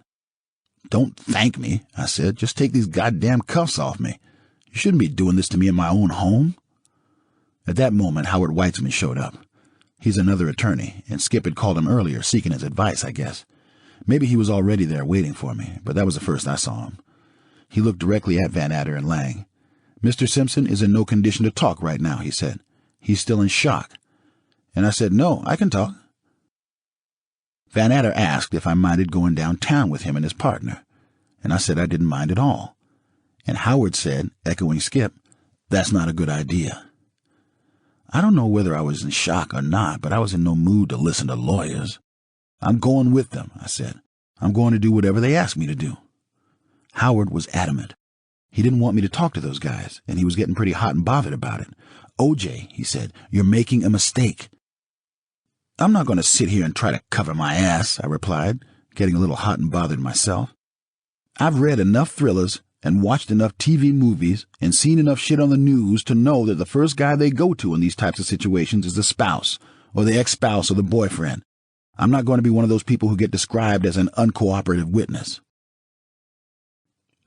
"Don't thank me," I said. "Just take these goddamn cuffs off me. You shouldn't be doing this to me in my own home." At that moment, Howard Weitzman showed up. He's another attorney, and Skip had called him earlier, seeking his advice, I guess. Maybe he was already there waiting for me, but that was the first I saw him. He looked directly at Van Adder and Lang. "Mr. Simpson is in no condition to talk right now," he said. "He's still in shock." And I said, "No, I can talk." Van Adder asked if I minded going downtown with him and his partner, and I said I didn't mind at all. And Howard said, echoing Skip, "That's not a good idea." I don't know whether I was in shock or not, but I was in no mood to listen to lawyers. "I'm going with them," I said. "I'm going to do whatever they ask me to do." Howard was adamant. He didn't want me to talk to those guys, and he was getting pretty hot and bothered about it. "OJ," he said, "you're making a mistake." "I'm not going to sit here and try to cover my ass," I replied, getting a little hot and bothered myself. "I've read enough thrillers and watched enough TV movies and seen enough shit on the news to know that the first guy they go to in these types of situations is the spouse, or the ex-spouse, or the boyfriend. I'm not going to be one of those people who get described as an uncooperative witness."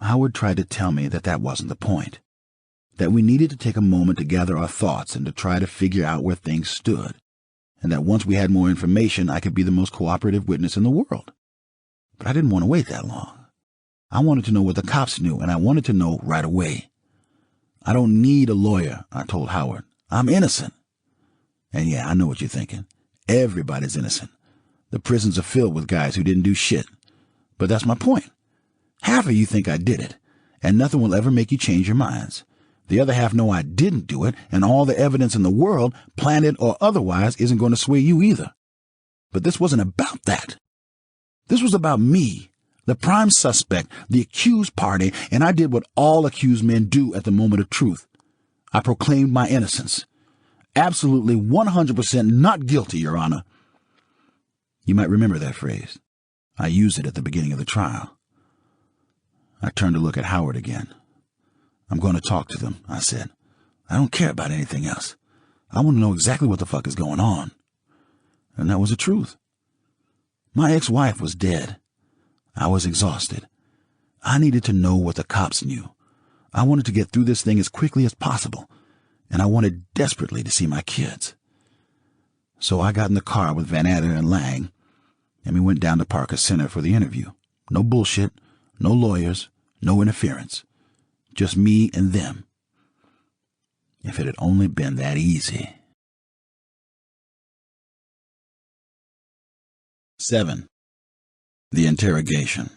Howard tried to tell me that that wasn't the point, that we needed to take a moment to gather our thoughts and to try to figure out where things stood, and that once we had more information, I could be the most cooperative witness in the world. But I didn't want to wait that long. I wanted to know what the cops knew, and I wanted to know right away. "I don't need a lawyer," I told Howard. "I'm innocent." And yeah, I know what you're thinking. Everybody's innocent. The prisons are filled with guys who didn't do shit. But that's my point. Half of you think I did it, and nothing will ever make you change your minds. The other half know I didn't do it, and all the evidence in the world, planted or otherwise, isn't going to sway you either. But this wasn't about that. This was about me, the prime suspect, the accused party, and I did what all accused men do at the moment of truth. I proclaimed my innocence. Absolutely 100% not guilty, Your Honor. You might remember that phrase. I used it at the beginning of the trial. I turned to look at Howard again. "I'm going to talk to them," I said. "I don't care about anything else. I want to know exactly what the fuck is going on." And that was the truth. My ex-wife was dead. I was exhausted. I needed to know what the cops knew. I wanted to get through this thing as quickly as possible, and I wanted desperately to see my kids. So I got in the car with Van Adder and Lang, and we went down to Parker Center for the interview. No bullshit, no lawyers, no interference. Just me and them. If it had only been that easy. 7. The Interrogation.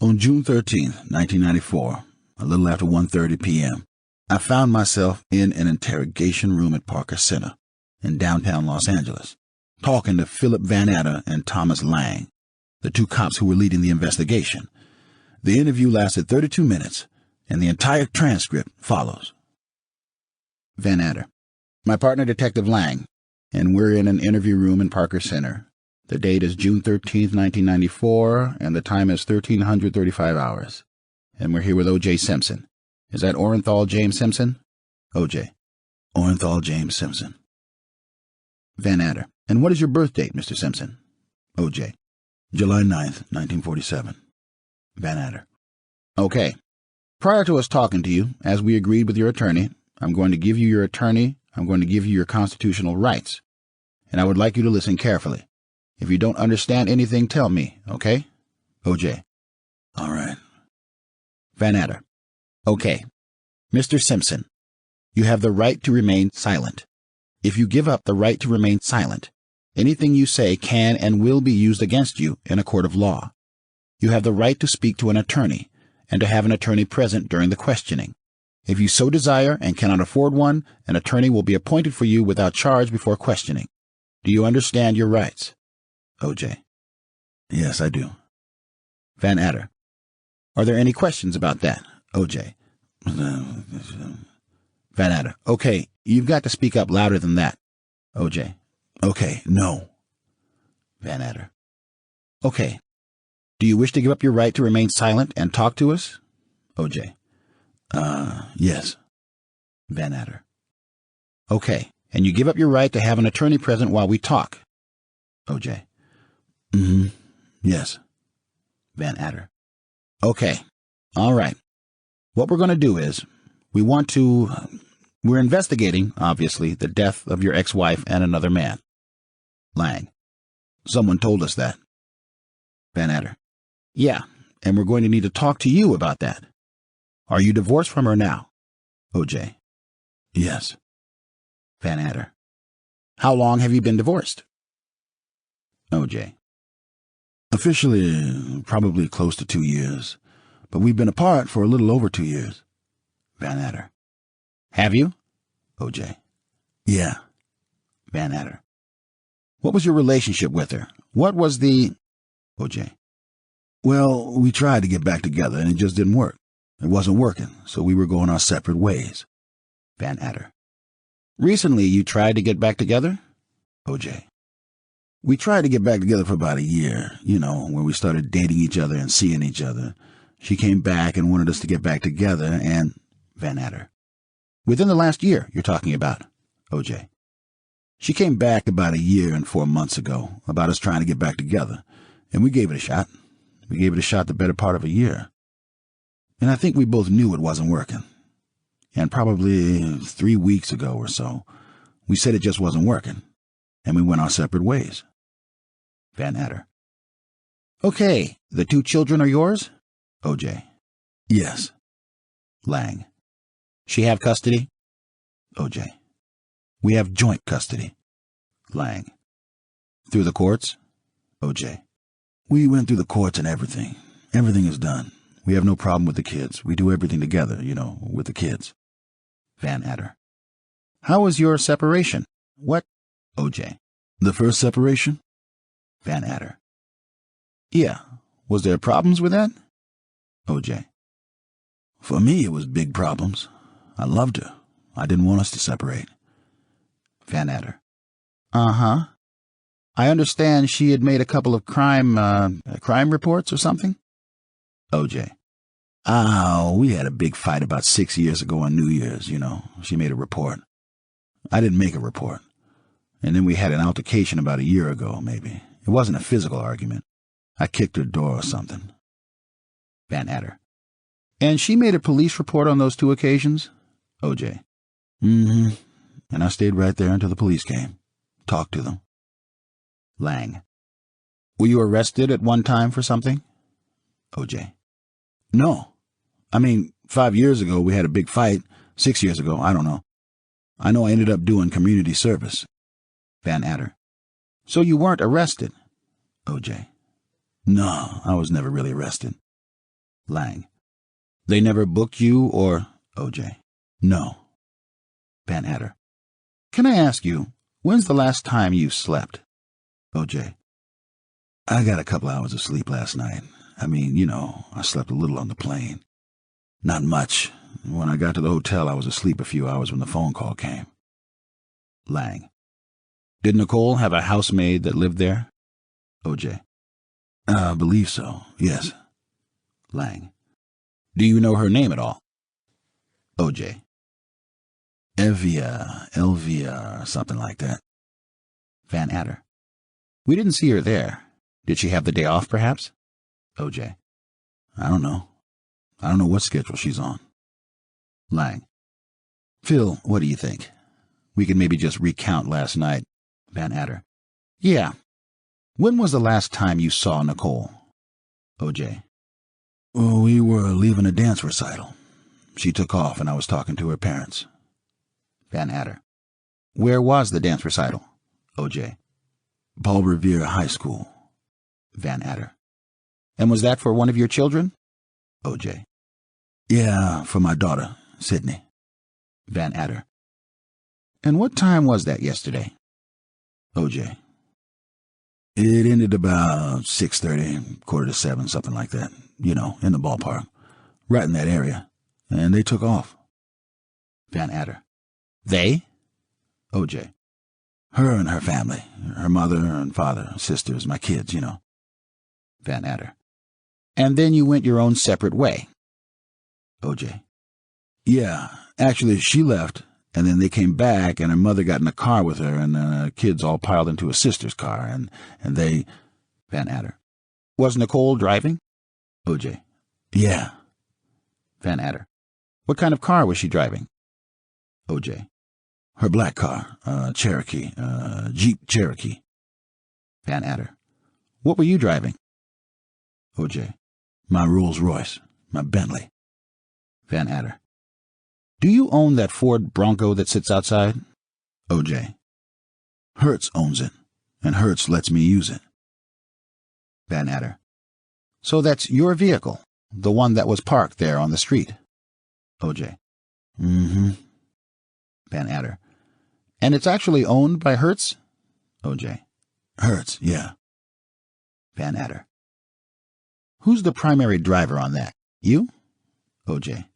On June 13, 1994, a little after 1:30 p.m., I found myself in an interrogation room at Parker Center in downtown Los Angeles, talking to Philip Van Adder and Thomas Lang, the two cops who were leading the investigation. The interview lasted 32 minutes, and the entire transcript follows. Van Adder: My partner, Detective Lang, and we're in an interview room in Parker Center. The date is June 13th, 1994, and the time is 1335 hours. And we're here with O.J. Simpson. Is that Orenthal James Simpson? O.J. Orenthal James Simpson. Van Adder: And what is your birth date, Mr. Simpson? O.J. July 9th, 1947. Van Adder: Okay. Prior to us talking to you, as we agreed with your attorney, I'm going to give you your constitutional rights, and I would like you to listen carefully. If you don't understand anything, tell me, okay? O.J. All right. Van Adder: Okay. Mr. Simpson, you have the right to remain silent. If you give up the right to remain silent, anything you say can and will be used against you in a court of law. You have the right to speak to an attorney, and to have an attorney present during the questioning. If you so desire and cannot afford one, an attorney will be appointed for you without charge before questioning. Do you understand your rights? O.J. Yes, I do. Van Adder: Are there any questions about that? O.J. Van Adder: Okay, you've got to speak up louder than that. O.J. Okay, no. Van Adder: Okay. Do you wish to give up your right to remain silent and talk to us? O.J. Yes. Van Adder: Okay, and you give up your right to have an attorney present while we talk? O.J. Yes. Van Adder: Okay, all right. What we're going to do is, we're investigating, obviously, the death of your ex-wife and another man. Lang: Someone told us that. Van Adder: Yeah, and we're going to need to talk to you about that. Are you divorced from her now? O.J. Yes. Van Adder: How long have you been divorced? O.J. Officially, probably close to 2 years, but we've been apart for a little over 2 years. Van Adder: Have you? O.J. Yeah. Van Adder: What was your relationship with her? What was the... O.J. Well, we tried to get back together, and it just didn't work. It wasn't working, so we were going our separate ways. Van Adder: Recently, you tried to get back together? O.J. We tried to get back together for about a year, where we started dating each other and seeing each other. She came back and wanted us to get back together, and... Van Adder: Within the last year, you're talking about? O.J. She came back about a year and 4 months ago, about us trying to get back together, and we gave it a shot. We gave it a shot the better part of a year. And I think we both knew it wasn't working. And probably 3 weeks ago or so, we said it just wasn't working, and we went our separate ways. Van Adder: Okay, the 2 children are yours? O.J. Yes. Lang: She have custody? O.J. We have joint custody. Lang: Through the courts? O.J. We went through the courts and everything. Everything is done. We have no problem with the kids. We do everything together, with the kids. Van Adder: How was your separation? What? O.J. The first separation? Van Adder: Yeah. Was there problems with that? O.J. For me, it was big problems. I loved her. I didn't want us to separate. Van Adder: Uh-huh. I understand she had made a couple of crime reports or something? O.J. We had a big fight about 6 years ago on New Year's, She made a report. I didn't make a report. And then we had an altercation about a year ago, maybe. It wasn't a physical argument. I kicked her door or something. Van Adder. And she made a police report on those 2 occasions? O.J. Mm-hmm. And I stayed right there until the police came. Talked to them. Lang. Were you arrested at one time for something? O.J. No. I mean, 5 years ago we had a big fight. 6 years ago, I don't know. I know I ended up doing community service. Van Adder. So you weren't arrested? O.J. No, I was never really arrested. Lang. They never booked you or... O.J. No. Van Adder. Can I ask you, when's the last time you slept? O.J. I got a couple hours of sleep last night. I mean, I slept a little on the plane. Not much. When I got to the hotel, I was asleep a few hours when the phone call came. Lang. Did Nicole have a housemaid that lived there? O.J. I believe so, yes. Lang. Do you know her name at all? O.J. Elvia, something like that. Van Adder. We didn't see her there. Did she have the day off, perhaps? O.J. I don't know. I don't know what schedule she's on. Lang. Phil, what do you think? We can maybe just recount last night. Van Adder. Yeah. When was the last time you saw Nicole? O.J. Well, we were leaving a dance recital. She took off and I was talking to her parents. Van Adder. Where was the dance recital? O.J. Paul Revere High School. Van Adder. And was that for one of your children? O.J. Yeah, for my daughter, Sydney. Van Adder. And what time was that yesterday? O.J. It ended about 6:30, 6:45, something like that. In the ballpark. Right in that area. And they took off. Van Adder. They? O.J. Her and her family. Her mother and father, sisters, my kids, Van Adder. And then you went your own separate way? O.J. Yeah, actually she left, and then they came back, and her mother got in a car with her, and the kids all piled into her sister's car, and they... Van Adder. Was Nicole driving? O.J. Yeah. Van Adder. What kind of car was she driving? O.J. Her black car, Cherokee, Jeep Cherokee. Van Adder. What were you driving? O.J. My Rolls Royce, my Bentley. Van Adder. Do you own that Ford Bronco that sits outside? O.J. Hertz owns it, and Hertz lets me use it. Van Adder. So that's your vehicle, the one that was parked there on the street? O.J. Mm-hmm. Van Adder. And it's actually owned by Hertz? O.J. Hertz, yeah. Van Adder. Who's the primary driver on that? You? O.J.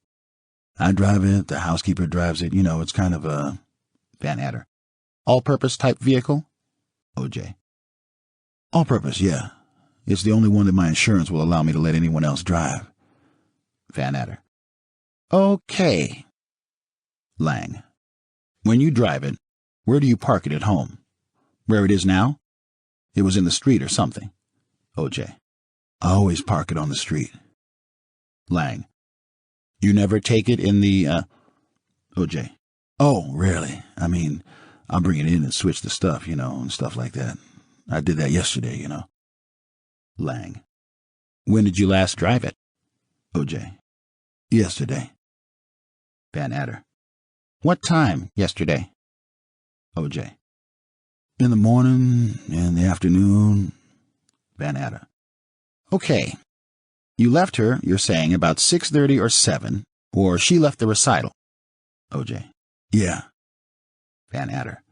I drive it, the housekeeper drives it, it's kind of a... Van Adder. All-purpose type vehicle? O.J. All-purpose, yeah. It's the only one that my insurance will allow me to let anyone else drive. Van Adder. Okay. Lang. When you drive it, where do you park it at home? Where it is now? It was in the street or something. O.J. I always park it on the street. Lang. You never take it in the, O.J. Oh, rarely. I mean, I'll bring it in and switch the stuff, and stuff like that. I did that yesterday, Lang. When did you last drive it? O.J. Yesterday. Van Adder. What time yesterday? O.J. In the morning, in the afternoon. Van Adder. Okay. You left her, you're saying, about 6:30 or 7, or she left the recital. O.J. Yeah. Van Adder.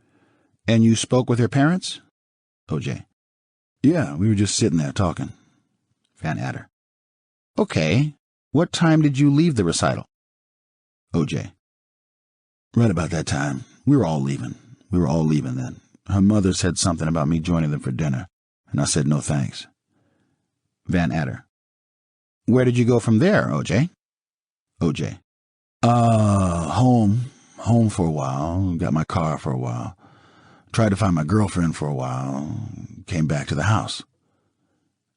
And you spoke with her parents? O.J. Yeah, we were just sitting there talking. Van Adder. Okay. What time did you leave the recital? O.J. Right about that time. We were all leaving. Then. Her mother said something about me joining them for dinner, and I said no thanks. Van Adder. Where did you go from there, O.J.? O.J. Home for a while. Got my car for a while. Tried to find my girlfriend for a while. Came back to the house.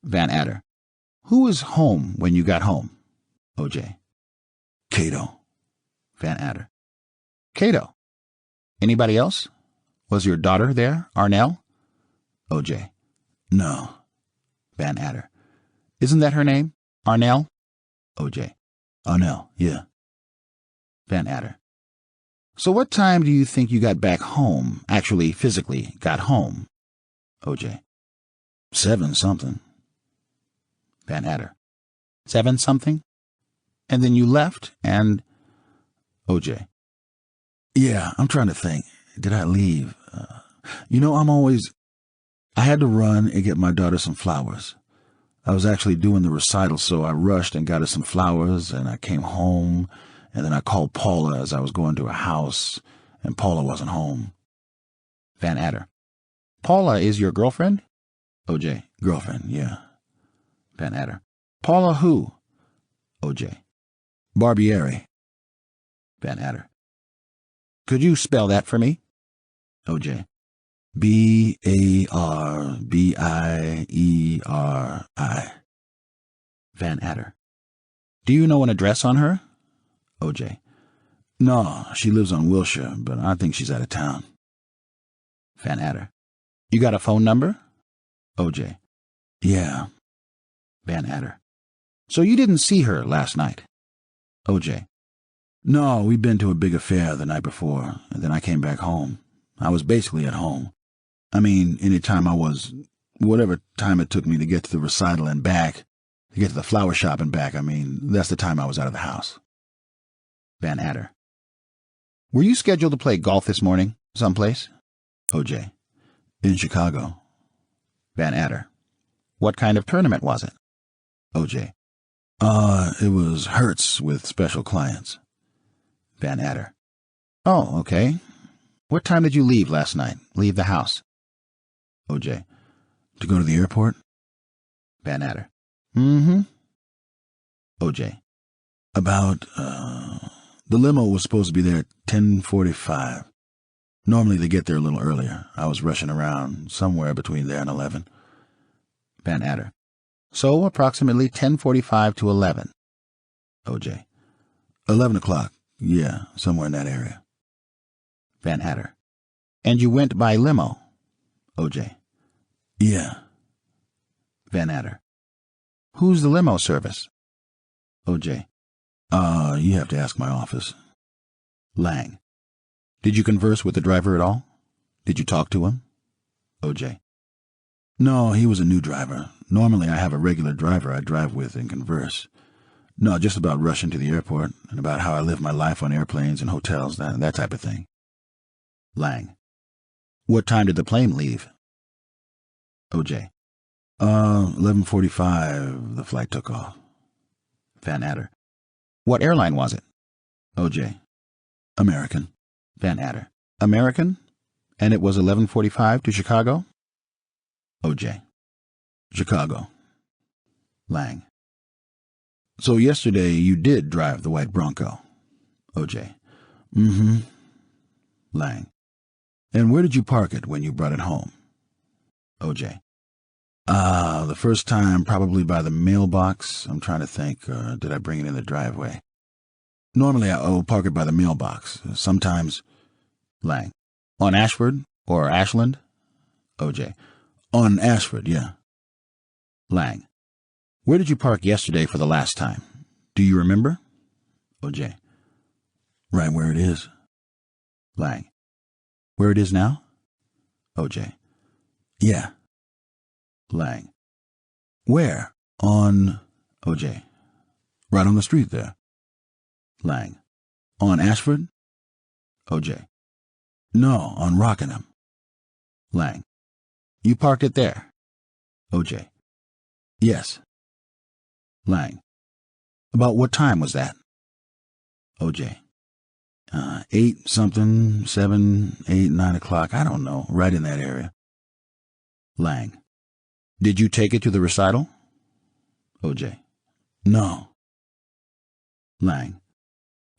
Van Adder. Who was home when you got home? O.J. Cato. Van Adder. Cato. Anybody else? Was your daughter there, Arnell? O.J. No. Van Adder. Isn't that her name? Arnell? O.J. Arnell, yeah. Van Adder. So what time do you think you got back home, actually physically got home? O.J. 7-something. Van Adder. 7-something? And then you left and... O.J. Yeah, I'm trying to think. Did I leave? I had to run and get my daughter some flowers. I was actually doing the recital, so I rushed and got her some flowers, and I came home, and then I called Paula as I was going to a house, and Paula wasn't home. Van Adder. Paula is your girlfriend? O.J. Girlfriend, yeah. Van Adder. Paula who? O.J. Barbieri. Van Adder. Could you spell that for me? O.J. Barbieri. Van Adder. Do you know an address on her? O.J. No, she lives on Wilshire, but I think she's out of town. Van Adder. You got a phone number? O.J. Yeah. Van Adder. So you didn't see her last night? O.J. No, we'd been to a big affair the night before, and then I came back home. I was basically at home. I mean, whatever time it took me to get to the recital and back, to get to the flower shop and back, that's the time I was out of the house. Van Adder. Were you scheduled to play golf this morning, someplace? O.J. In Chicago. Van Adder. What kind of tournament was it? O.J. It was Hertz with special clients. Van Adder. Oh, okay. What time did you leave last night? Leave the house? O.J. To go to the airport? Van Adder. Mm-hmm. O.J. About, the limo was supposed to be there at 10:45. Normally they get there a little earlier. I was rushing around somewhere between there and 11. Van Adder. So approximately 10:45 to 11. O.J. 11 o'clock. Yeah, somewhere in that area. Van Adder. And you went by limo? O.J. Yeah. Van Adder. Who's the limo service? O.J. You have to ask my office. Lang. Did you converse with the driver at all? Did you talk to him? O.J. No, he was a new driver. Normally I have a regular driver I drive with and converse. No, just about rushing to the airport and about how I live my life on airplanes and hotels, that type of thing. Lang. What time did the plane leave? O.J. 11:45, the flight took off. Van Adder. What airline was it? O.J. American. Van Adder. American? And it was 11:45 to Chicago? O.J. Chicago. Lang. So yesterday you did drive the white Bronco? O.J. Mm-hmm. Lang. And where did you park it when you brought it home? O.J. The first time probably by the mailbox. I'm trying to think, did I bring it in the driveway? Normally I'll park it by the mailbox. Sometimes... Lang. On Ashford or Ashland? O.J. On Ashford, yeah. Lang. Where did you park yesterday for the last time? Do you remember? O.J. Right where it is. Lang. Where it is now? O.J. Yeah. Lang. Where? On... O.J. Right on the street there. Lang. On Ashford? O.J. No, on Rockingham. Lang. You parked it there? O.J. Yes. Lang. About what time was that? O.J. 8-something, 7, 8, 9 o'clock, I don't know, right in that area. Lang. Did you take it to the recital? O.J. No. Lang.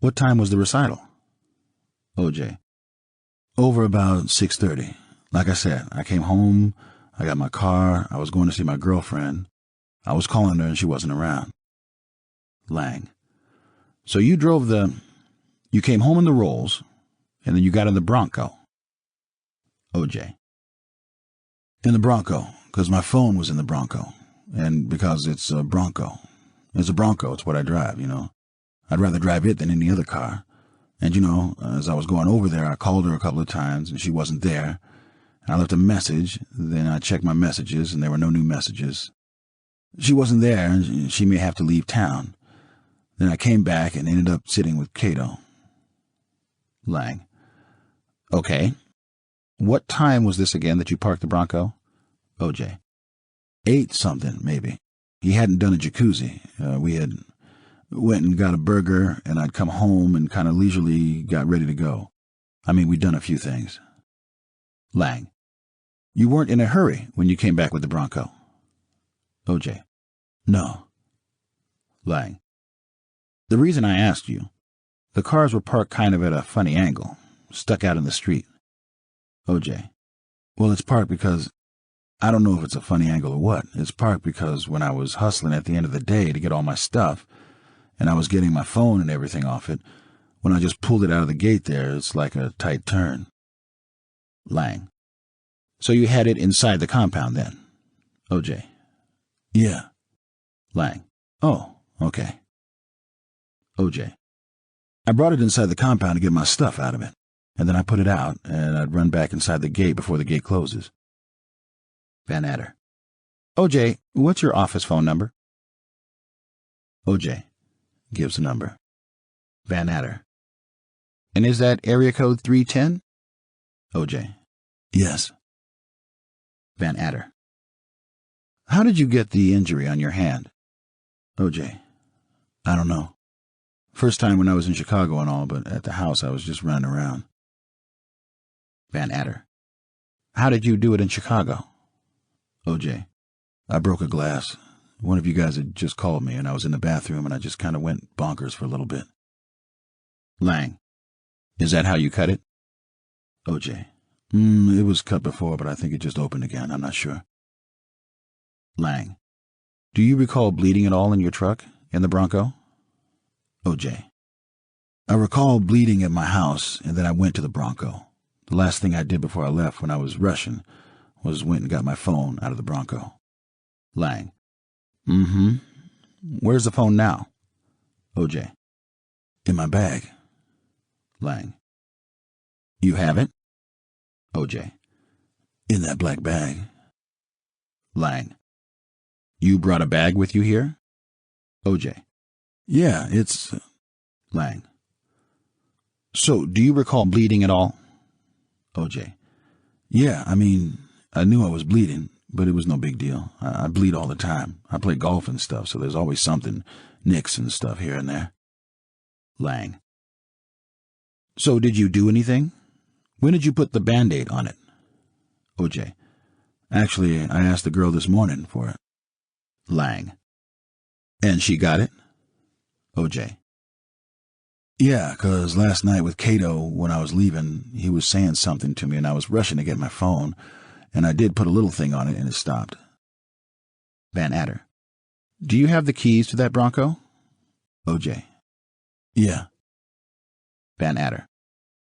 What time was the recital? O.J. Over about 6:30. Like I said, I came home, I got my car, I was going to see my girlfriend. I was calling her and she wasn't around. Lang. So you came home in the Rolls, and then you got in the Bronco. O.J. In the Bronco, because my phone was in the Bronco, and because it's a Bronco. It's a Bronco, it's what I drive, I'd rather drive it than any other car. And, as I was going over there, I called her a couple of times, and she wasn't there. I left a message, then I checked my messages, and there were no new messages. She wasn't there, and she may have to leave town. Then I came back and ended up sitting with Cato. Lang. Okay. What time was this again that you parked the Bronco? O.J. 8-something, maybe. He hadn't done a jacuzzi. We had went and got a burger, and I'd come home and kind of leisurely got ready to go. We'd done a few things. Lang. You weren't in a hurry when you came back with the Bronco? O.J. No. Lang. The reason I asked you, the cars were parked kind of at a funny angle, stuck out in the street. O.J. Well, it's parked because I don't know if it's a funny angle or what. It's parked because when I was hustling at the end of the day to get all my stuff, and I was getting my phone and everything off it, when I just pulled it out of the gate there, it's like a tight turn. Lang. So you had it inside the compound then? O.J. Yeah. Lang. Oh, okay. O.J. I brought it inside the compound to get my stuff out of it, and then I put it out, and I'd run back inside the gate before the gate closes. Van Adder. O.J., what's your office phone number? O.J. gives the number. Van Adder. And is that area code 310? O.J. Yes. Van Adder. How did you get the injury on your hand? O.J. I don't know. First time when I was in Chicago and all, but at the house I was just running around. Van Adder. How did you do it in Chicago? O.J. I broke a glass. One of you guys had just called me, and I was in the bathroom, and I just kind of went bonkers for a little bit. Lang. Is that how you cut it? O.J. It was cut before, but I think it just opened again. I'm not sure. Lang. Do you recall bleeding at all in your truck, in the Bronco? O.J. I recall bleeding at my house, and then I went to the Bronco. The last thing I did before I left when I was rushing was went and got my phone out of the Bronco. Lang. Mm-hmm. Where's the phone now? O.J. In my bag. Lang. You have it? O.J. In that black bag. Lang. You brought a bag with you here? O.J. Yeah, it's... Lang. So, do you recall bleeding at all? O.J. Yeah, I knew I was bleeding, but it was no big deal. I bleed all the time. I play golf and stuff, so there's always something, nicks and stuff here and there. Lang. So, did you do anything? When did you put the Band-Aid on it? O.J. Actually, I asked the girl this morning for it. Lang. And she got it? O.J. Yeah, 'cause last night with Cato, when I was leaving, he was saying something to me, and I was rushing to get my phone, and I did put a little thing on it, and it stopped. Van Adder. Do you have the keys to that Bronco? O.J. Yeah. Van Adder.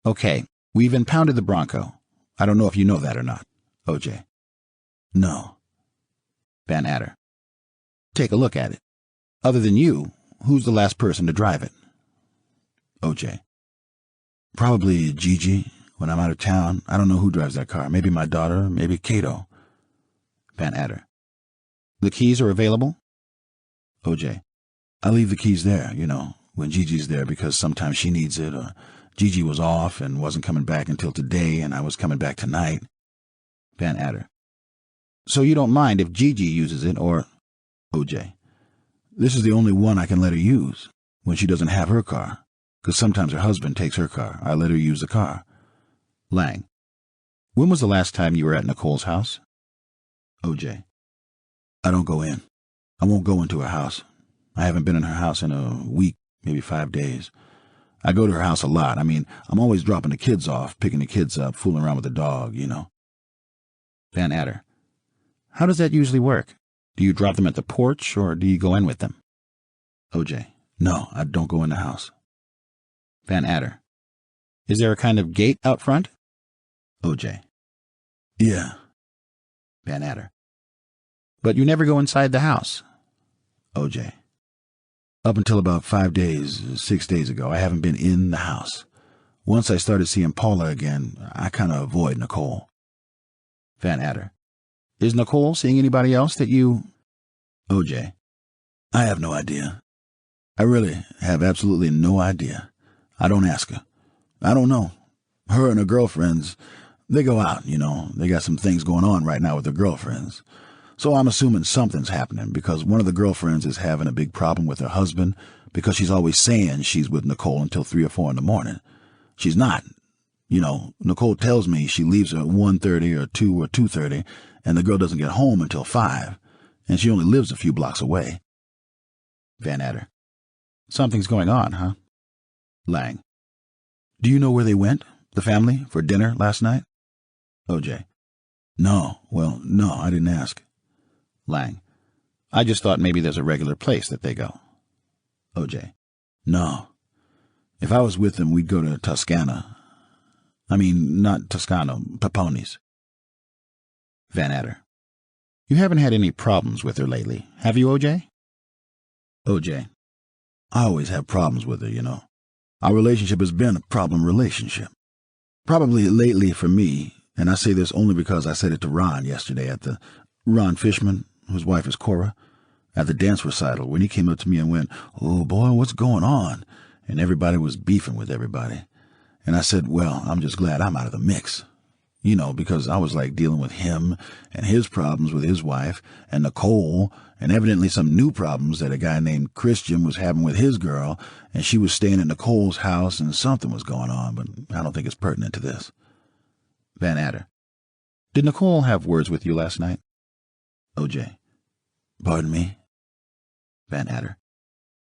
Okay, we've impounded the Bronco. I don't know if you know that or not. O.J. No. Van Adder. Take a look at it. Other than you, who's the last person to drive it? O.J. Probably Gigi, when I'm out of town. I don't know who drives that car. Maybe my daughter, maybe Cato. Van Adder. The keys are available? O.J. I leave the keys there, when Gigi's there, because sometimes she needs it, or Gigi was off and wasn't coming back until today, and I was coming back tonight. Van Adder. So you don't mind if Gigi uses it, or... O.J. This is the only one I can let her use, when she doesn't have her car, because sometimes her husband takes her car. I let her use the car. Lang. When was the last time you were at Nicole's house? O.J. I don't go in. I won't go into her house. I haven't been in her house in a week, maybe 5 days. I go to her house a lot. I'm always dropping the kids off, picking the kids up, fooling around with the dog, Van Adder. How does that usually work? Do you drop them at the porch, or do you go in with them? O.J. No, I don't go in the house. Van Adder. Is there a kind of gate out front? O.J. Yeah. Van Adder. But you never go inside the house? O.J. Up until about 6 days ago, I haven't been in the house. Once I started seeing Paula again, I kind of avoid Nicole. Van Adder. Is Nicole seeing anybody else that you... O.J. I have no idea. I really have absolutely no idea. I don't ask her. I don't know. Her and her girlfriends, they go out, They got some things going on right now with their girlfriends. So I'm assuming something's happening because one of the girlfriends is having a big problem with her husband because she's always saying she's with Nicole until 3 or 4 in the morning. She's not. Nicole tells me she leaves at 1:30 or 2 or 2:30, and the girl doesn't get home until 5, and she only lives a few blocks away. Van Adder. Something's going on, huh? Lang. Do you know where they went, the family, for dinner last night? O.J. No, I didn't ask. Lang. I just thought maybe there's a regular place that they go. O.J. No. If I was with them, we'd go to Toscana. I mean, not Toscano, Paponi's. Van Adder. You haven't had any problems with her lately, have you, O.J.? O.J. I always have problems with her, Our relationship has been a problem relationship. Probably lately for me, and I say this only because I said it to Ron yesterday Ron Fishman, whose wife is Cora, at the dance recital when he came up to me and went, "Oh boy, what's going on?" And everybody was beefing with everybody. And I said, well, I'm just glad I'm out of the mix. Because I was like dealing with him and his problems with his wife and Nicole and evidently some new problems that a guy named Christian was having with his girl, and she was staying at Nicole's house and something was going on, but I don't think it's pertinent to this. Van Adder. Did Nicole have words with you last night? O.J. Pardon me? Van Adder.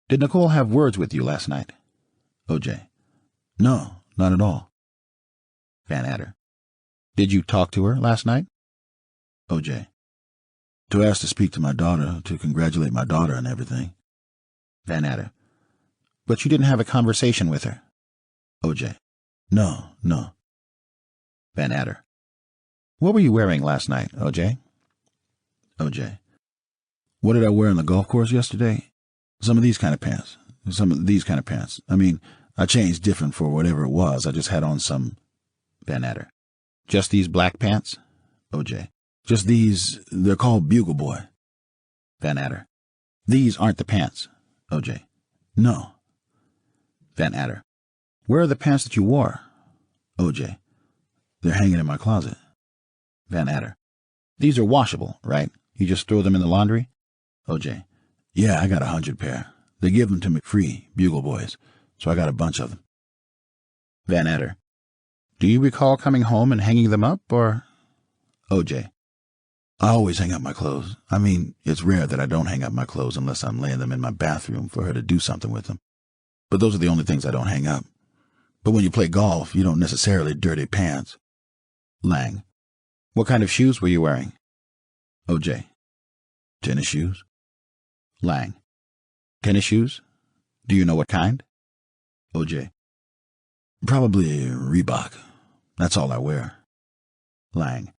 Did Nicole have words with you last night? O.J. No, not at all. Van Adder. Did you talk to her last night? O.J. To ask to speak to my daughter, to congratulate my daughter and everything. Van Adder. But you didn't have a conversation with her? O.J. No. Van Adder. What were you wearing last night, O.J.? O.J. What did I wear on the golf course yesterday? Some of these kind of pants. I mean, I changed different for whatever it was. I just had on some... Van Adder. Just these black pants? O.J. Just these, they're called Bugle Boy. Van Adder. These aren't the pants? O.J. No. Van Adder. Where are the pants that you wore? O.J. They're hanging in my closet. Van Adder. These are washable, right? You just throw them in the laundry? O.J. Yeah, I got 100 pair. They give them to me free, Bugle Boys, so I got a bunch of them. Van Adder. Do you recall coming home and hanging them up, or... O.J. I always hang up my clothes. I mean, it's rare that I don't hang up my clothes unless I'm laying them in my bathroom for her to do something with them. But those are the only things I don't hang up. But when you play golf, you don't necessarily dirty pants. Lang. What kind of shoes were you wearing? O.J. Tennis shoes. Lang. Tennis shoes? Do you know what kind? O.J. Probably Reebok. That's all I wear. Lang.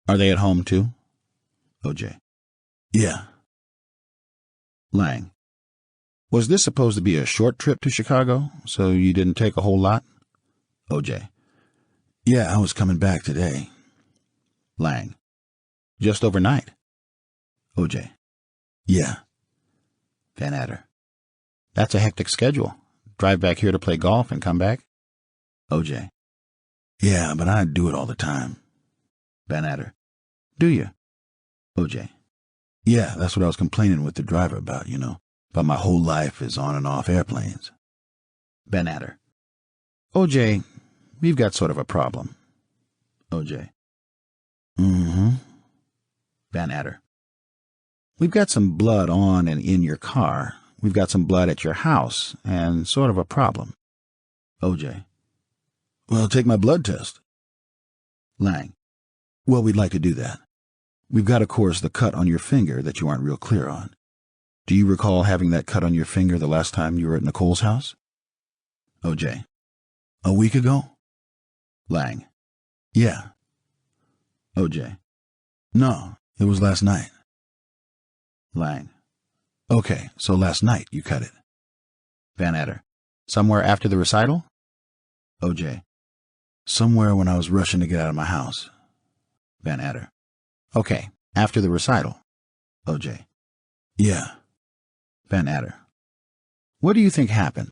Are they at home, too? O.J. Yeah. Lang. Was this supposed to be a short trip to Chicago, so you didn't take a whole lot? O.J. Yeah, I was coming back today. Lang. Just overnight? O.J. Yeah. Van Adder. That's a hectic schedule. Drive back here to play golf and come back? O.J. Yeah, but I do it all the time. Van Adder. Do you? O.J. Yeah, that's what I was complaining with the driver about, But my whole life is on and off airplanes. Van Adder. O.J., we've got sort of a problem. O.J. Van Adder. We've got some blood on and in your car. We've got some blood at your house, and sort of a problem. O.J. Well, take my blood test. Lang. Well, we'd like to do that. We've got, of course, the cut on your finger that you aren't real clear on. Do you recall having that cut on your finger the last time you were at Nicole's house? O.J. A week ago? Lang. Yeah. O.J. No, it was last night. Lang. Okay, so last night you cut it. Van Adder. Somewhere after the recital? O.J. Somewhere when I was rushing to get out of my house. Van Adder. Okay, after the recital. O.J. Yeah. Van Adder. What do you think happened?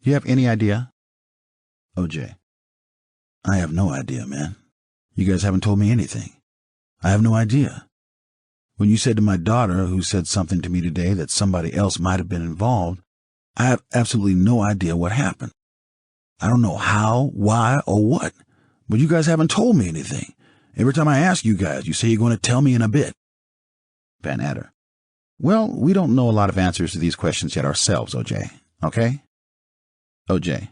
Do you have any idea? O.J. I have no idea, man. You guys haven't told me anything. I have no idea. When you said to my daughter, who said something to me today, that somebody else might have been involved, I have absolutely no idea what happened. I don't know how, why, or what, but you guys haven't told me anything. Every time I ask you guys, you say you're going to tell me in a bit. Van Adder. Well, we don't know a lot of answers to these questions yet ourselves, O.J., okay? O.J.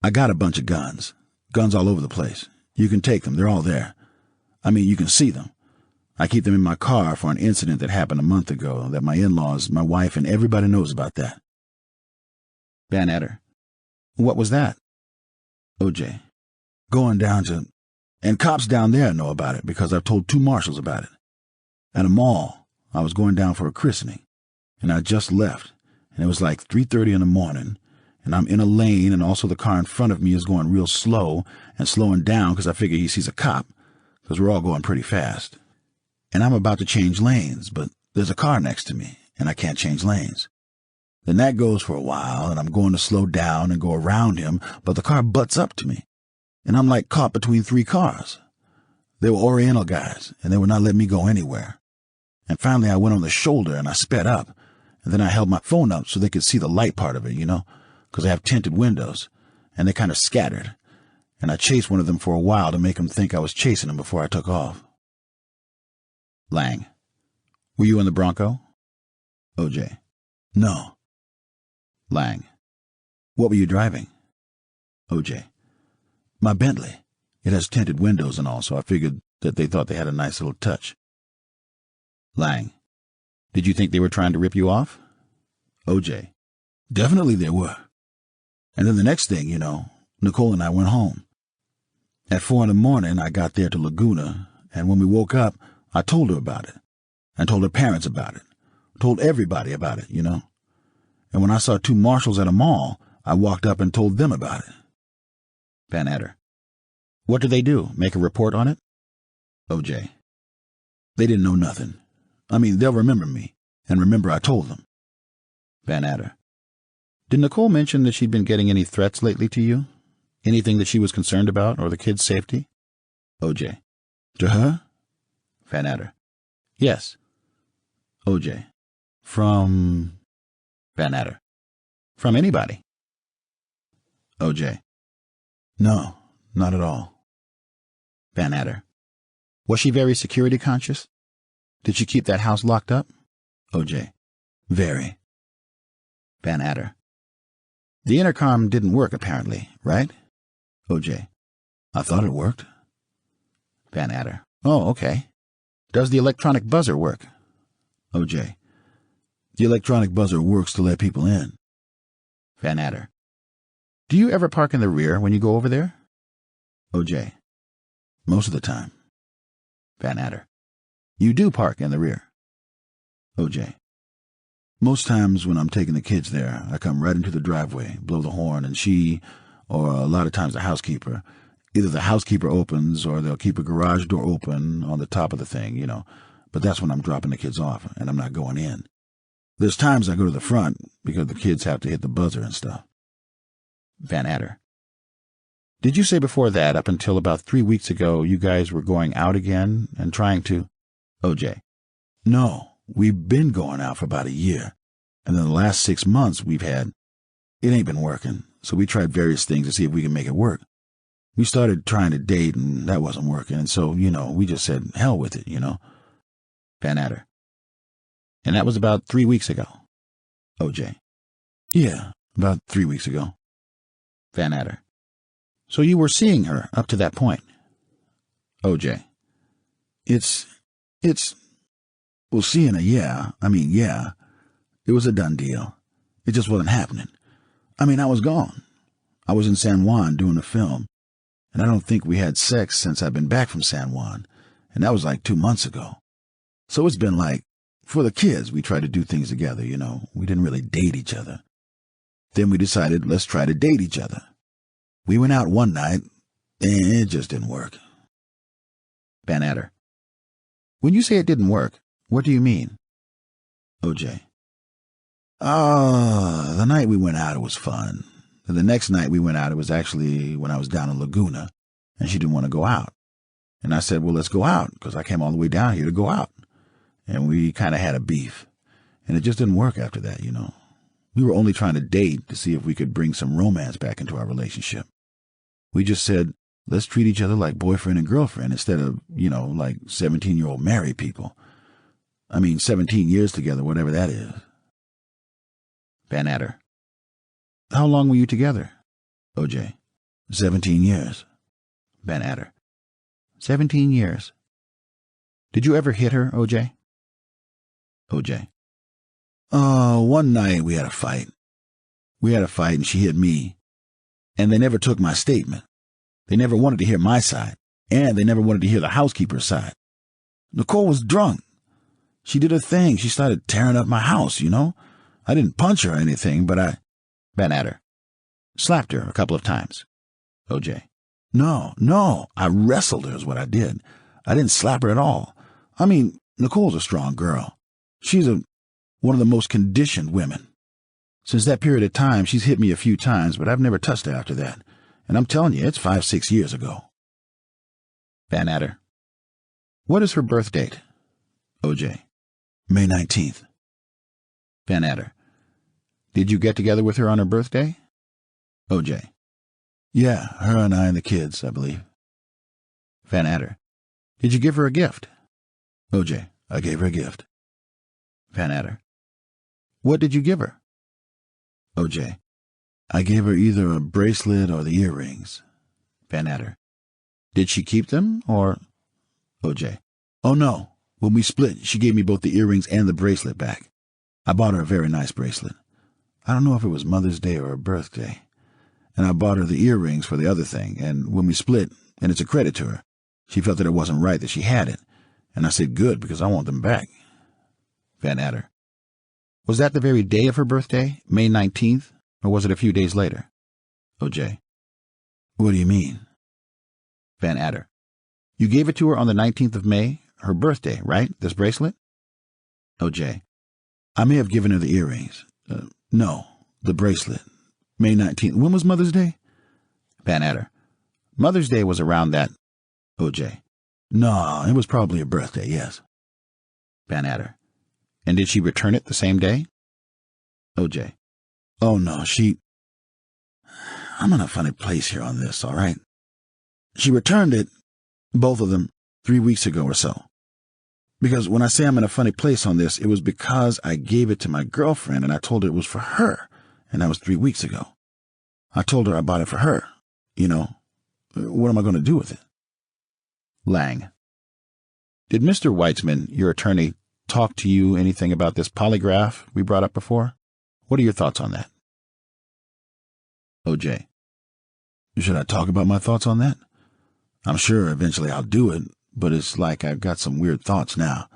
I got a bunch of guns. Guns all over the place. You can take them. They're all there. I mean, you can see them. I keep them in my car for an incident that happened a month ago that my in-laws, my wife, and everybody knows about that. Van Adder. What was that? O.J. Going down to... And cops down there know about it because I've told 2 marshals about it. At a mall, I was going down for a christening, and I just left, and it was like 3:30 in the morning, and I'm in a lane, and also the car in front of me is going real slow and slowing down because I figure he sees a cop, because we're all going pretty fast. And I'm about to change lanes, but there's a car next to me, and I can't change lanes. Then that goes for a while, and I'm going to slow down and go around him, but the car butts up to me, and I'm like caught between 3 cars. They were Oriental guys, and they would not let me go anywhere. And finally I went on the shoulder, and I sped up, and then I held my phone up so they could see the light part of it, you know, because I have tinted windows, and they kind of scattered, and I chased one of them for a while to make them think I was chasing them before I took off. Lang. Were you in the Bronco? O.J. No. Lang. What were you driving? O.J. My Bentley. It has tinted windows and all, so I figured that they thought they had a nice little touch. Lang. Did you think they were trying to rip you off? O.J. Definitely they were. And then the next thing, you know, Nicole and I went home. At 4 in the morning, I got there to Laguna, and when we woke up, I told her about it, and told her parents about it, told everybody about it, you know. And when I saw 2 marshals at a mall, I walked up and told them about it. Van Adder. What did they do? Make a report on it? O.J. They didn't know nothing. I mean, they'll remember me, and remember I told them. Van Adder. Did Nicole mention that she'd been getting any threats lately to you? Anything that she was concerned about, or the kids' safety? O.J. To her? Van Adder. Yes. O.J. From... Van Adder. From anybody. O.J. No, not at all. Van Adder. Was she very security conscious? Did she keep that house locked up? O.J. Very. Van Adder. The intercom didn't work, apparently, right? O.J. I thought it worked. Van Adder. Oh, okay. Does the electronic buzzer work? O.J. The electronic buzzer works to let people in. Van Adder. Do you ever park in the rear when you go over there? O.J. Most of the time. Van Adder. You do park in the rear? O.J. Most times when I'm taking the kids there, I come right into the driveway, blow the horn, and she, or a lot of times the housekeeper, either the housekeeper opens or they'll keep a garage door open on the top of the thing, you know, but that's when I'm dropping the kids off and I'm not going in. There's times I go to the front because the kids have to hit the buzzer and stuff. Van Adder. Did you say before that, up until about 3 weeks ago, you guys were going out again and trying to... O.J. No, we've been going out for about a year, and then the last 6 months we've had... It ain't been working, so we tried various things to see if we can make it work. We started trying to date, and that wasn't working, and so, you know, we just said, hell with it, you know. Van Adder. And that was about 3 weeks ago. O.J. Yeah, about 3 weeks ago. Van Adder. So you were seeing her up to that point? O.J. It's Well, seeing her, yeah. Yeah. It was a done deal. It just wasn't happening. I was gone. I was in San Juan doing a film, and I don't think we had sex since I've been back from San Juan, and that was like 2 months ago. So it's been like, for the kids, we tried to do things together, you know. We didn't really date each other. Then we decided, let's try to date each other. We went out one night, and it just didn't work. Van Adder. When you say it didn't work, what do you mean? OJ. The night we went out, it was fun. And the next night we went out, it was actually when I was down in Laguna, and she didn't want to go out. And I said, well, let's go out, because I came all the way down here to go out. And we kind of had a beef. And it just didn't work after that, you know. We were only trying to date to see if we could bring some romance back into our relationship. We just said, let's treat each other like boyfriend and girlfriend instead of, you know, like 17-year-old married people. 17 years together, whatever that is. Van Adder. How long were you together? OJ. 17 years. Van Adder. 17 years. Did you ever hit her, OJ? OJ. One night we had a fight. And she hit me. And they never took my statement. They never wanted to hear my side. And they never wanted to hear the housekeeper's side. Nicole was drunk. She did her thing. She started tearing up my house, you know. I didn't punch her or anything, but I... Van Adder. Slapped her a couple of times. OJ. No. I wrestled her is what I did. I didn't slap her at all. Nicole's a strong girl. She's one of the most conditioned women. Since that period of time, she's hit me a few times, but I've never touched her after that. And I'm telling you, it's 5-6 years ago. Van Adder. What is her birth date? OJ. May 19th. Van Adder. Did you get together with her on her birthday? OJ. Yeah, her and I and the kids, I believe. Van Adder. Did you give her a gift? OJ. I gave her a gift. Van Adder. What did you give her? OJ. I gave her either a bracelet or the earrings. Van Adder. Did she keep them, or... OJ. Oh, no. When we split, she gave me both the earrings and the bracelet back. I bought her a very nice bracelet. I don't know if it was Mother's Day or her birthday. And I bought her the earrings for the other thing, and when we split, and it's a credit to her, she felt that it wasn't right that she had it. And I said, good, because I want them back. Van Adder. Was that the very day of her birthday, May 19th, or was it a few days later? OJ. What do you mean? Van Adder. You gave it to her on the 19th of May, her birthday, right, this bracelet? OJ. I may have given her the earrings. No, the bracelet. May 19th. When was Mother's Day? Van Adder. Mother's Day was around that. OJ. No, it was probably her birthday, yes. Van Adder. And did she return it the same day? OJ. Oh, no, I'm in a funny place here on this, all right? She returned it, both of them, 3 weeks ago or so. Because when I say I'm in a funny place on this, it was because I gave it to my girlfriend and I told her it was for her, and that was 3 weeks ago. I told her I bought it for her. You know, what am I going to do with it? Lang. Did Mr. Weitzman, your attorney, talk to you anything about this polygraph we brought up before? What are your thoughts on that? OJ. Should I talk about my thoughts on that? I'm sure eventually I'll do it, but it's like I've got some weird thoughts now.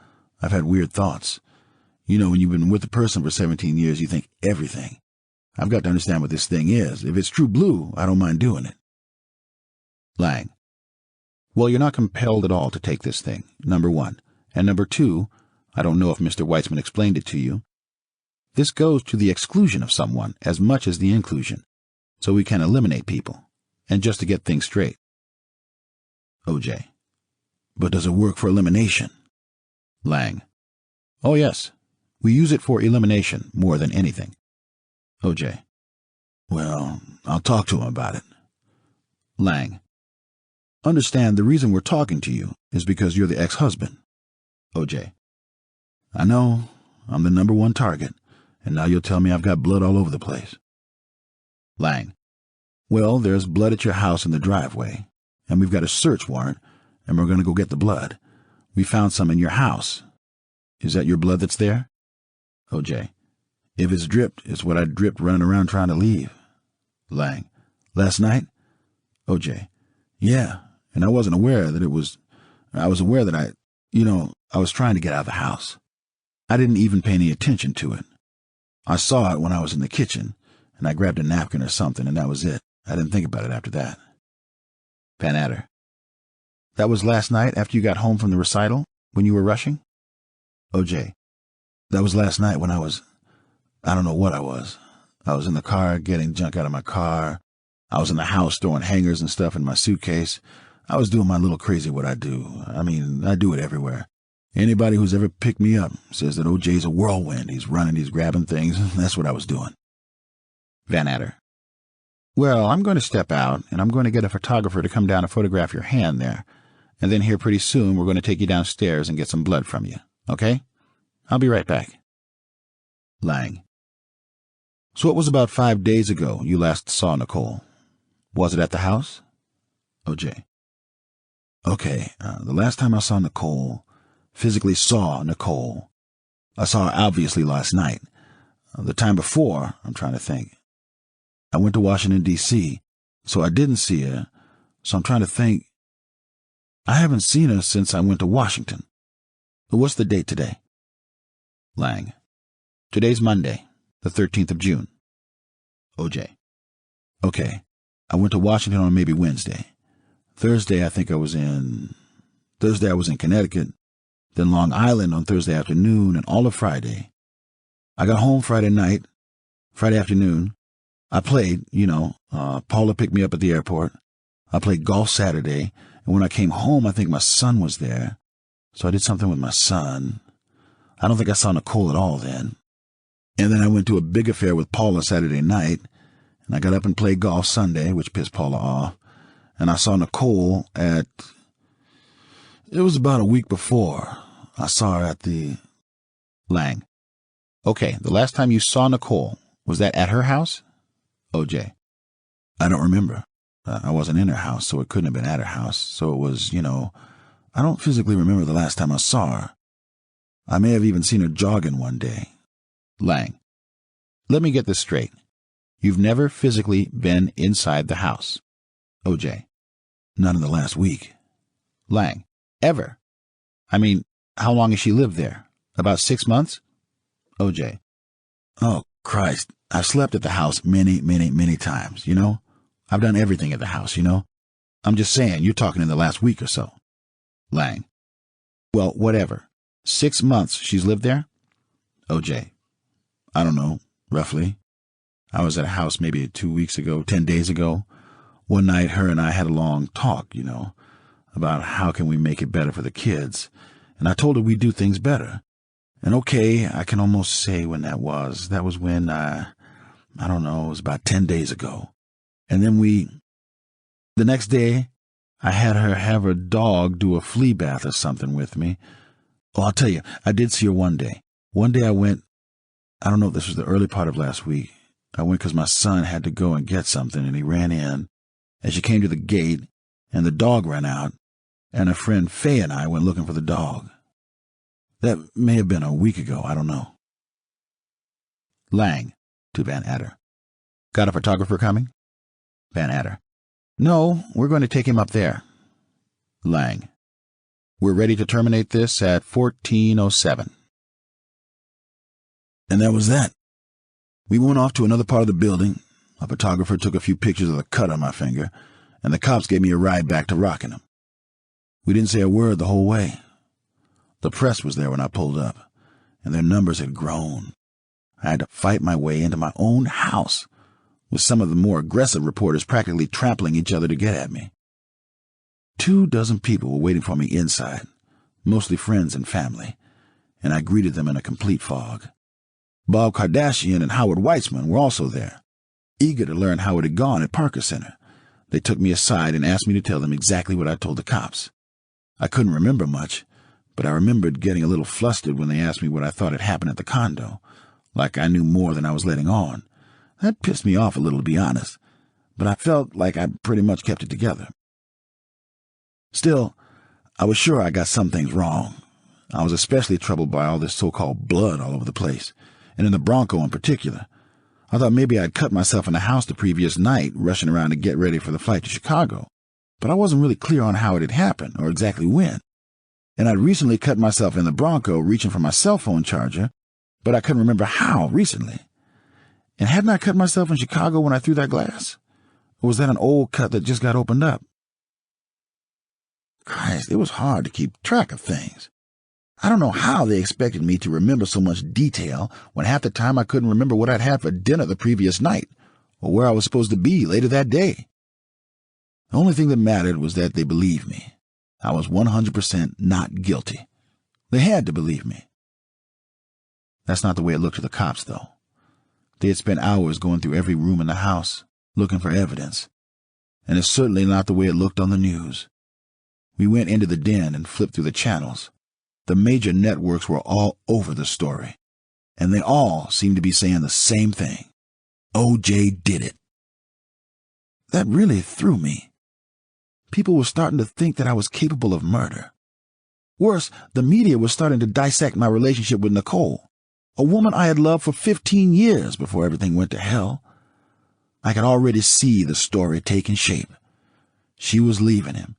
I've had weird thoughts. You know, when you've been with a person for 17 years, you think everything. I've got to understand what this thing is. If it's true blue, I don't mind doing it. Lang. Well, you're not compelled at all to take this thing, number one. And number two, I don't know if Mr. Weitzman explained it to you. This goes to the exclusion of someone as much as the inclusion, so we can eliminate people, and just to get things straight. OJ. But does it work for elimination? Lang. Oh, yes. We use it for elimination more than anything. OJ. Well, I'll talk to him about it. Lang. Understand the reason we're talking to you is because you're the ex-husband. OJ. I know. I'm the number one target, and now you'll tell me I've got blood all over the place. Lang. Well, there's blood at your house in the driveway, and we've got a search warrant, and we're going to go get the blood. We found some in your house. Is that your blood that's there? O.J. If it's dripped, it's what I dripped running around trying to leave. Lang. Last night? O.J. Yeah, and I wasn't aware that it was... I was aware that I was trying to get out of the house. I didn't even pay any attention to it. I saw it when I was in the kitchen, and I grabbed a napkin or something, and that was it. I didn't think about it after that. Van Adder. That was last night after you got home from the recital, when you were rushing? O.J. That was last night when I don't know what I was. I was in the car getting junk out of my car. I was in the house throwing hangers and stuff in my suitcase. I was doing my little crazy what I do. I mean, I do it everywhere. Anybody who's ever picked me up says that O.J.'s a whirlwind. He's running, he's grabbing things. That's what I was doing. Van Adder. Well, I'm going to step out, and I'm going to get a photographer to come down and photograph your hand there. And then here pretty soon we're going to take you downstairs and get some blood from you. Okay? I'll be right back. Lang. So it was about 5 days ago you last saw Nicole. Was it at the house? O.J. Okay, the last time I saw Nicole, physically saw Nicole, I saw her obviously last night. The time before, I'm trying to think. I went to Washington, D.C., so I didn't see her, so I'm trying to think. I haven't seen her since I went to Washington. What's the date today? Lang. Today's Monday, the 13th of June. O.J. Okay, I went to Washington on maybe Wednesday. Thursday I was in Connecticut, then Long Island on Thursday afternoon and all of Friday. I got home Friday night, Friday afternoon. I played, Paula picked me up at the airport. I played golf Saturday, and when I came home, I think my son was there. So I did something with my son. I don't think I saw Nicole at all then. And then I went to a big affair with Paula Saturday night, and I got up and played golf Sunday, which pissed Paula off. And I saw Nicole it was about a week before. I saw her at the... Lang. Okay, the last time you saw Nicole, was that at her house? O.J. I don't remember. I wasn't in her house, so it couldn't have been at her house. So it was, I don't physically remember the last time I saw her. I may have even seen her jogging one day. Lang. Let me get this straight. You've never physically been inside the house. O.J. None in the last week. Lang. Ever? I mean, how long has she lived there? About 6 months? O.J. Oh, Christ. I've slept at the house many, many, many times, I've done everything at the house, I'm just saying, you're talking in the last week or so. Lang. Well, whatever. 6 months she's lived there? O.J. I don't know, roughly. I was at a house maybe 2 weeks ago, 10 days ago. One night, her and I had a long talk, about how can we make it better for the kids. And I told her we'd do things better. And okay, I can almost say when that was. That was when, I don't know, it was about 10 days ago. And then the next day, I had her have her dog do a flea bath or something with me. Oh, I'll tell you, I did see her one day. One day I went, I don't know if this was the early part of last week. I went because my son had to go and get something, and he ran in. And she came to the gate, and the dog ran out, and her friend Faye and I went looking for the dog. That may have been a week ago, I don't know. Lang, to Van Adder. Got a photographer coming? Van Adder. No, we're going to take him up there. Lang. We're ready to terminate this at 14:07. And that was that. We went off to another part of the building. A photographer took a few pictures of the cut on my finger, and the cops gave me a ride back to Rockingham. We didn't say a word the whole way. The press was there when I pulled up, and their numbers had grown. I had to fight my way into my own house, with some of the more aggressive reporters practically trampling each other to get at me. 24 people were waiting for me inside, mostly friends and family, and I greeted them in a complete fog. Bob Kardashian and Howard Weitzman were also there, eager to learn how it had gone at Parker Center. They took me aside and asked me to tell them exactly what I told the cops. I couldn't remember much, but I remembered getting a little flustered when they asked me what I thought had happened at the condo, like I knew more than I was letting on. That pissed me off a little, to be honest, but I felt like I'd pretty much kept it together. Still, I was sure I got some things wrong. I was especially troubled by all this so-called blood all over the place, and in the Bronco in particular. I thought maybe I'd cut myself in the house the previous night, rushing around to get ready for the flight to Chicago, but I wasn't really clear on how it had happened or exactly when. And I'd recently cut myself in the Bronco reaching for my cell phone charger, but I couldn't remember how recently. And hadn't I cut myself in Chicago when I threw that glass? Or was that an old cut that just got opened up? Christ, it was hard to keep track of things. I don't know how they expected me to remember so much detail when half the time I couldn't remember what I'd had for dinner the previous night or where I was supposed to be later that day. The only thing that mattered was that they believed me. I was 100% not guilty. They had to believe me. That's not the way it looked to the cops, though. They had spent hours going through every room in the house, looking for evidence. And it's certainly not the way it looked on the news. We went into the den and flipped through the channels. The major networks were all over the story, and they all seemed to be saying the same thing. O.J. did it. That really threw me. People were starting to think that I was capable of murder. Worse, the media was starting to dissect my relationship with Nicole, a woman I had loved for 15 years before everything went to hell. I could already see the story taking shape. She was leaving him,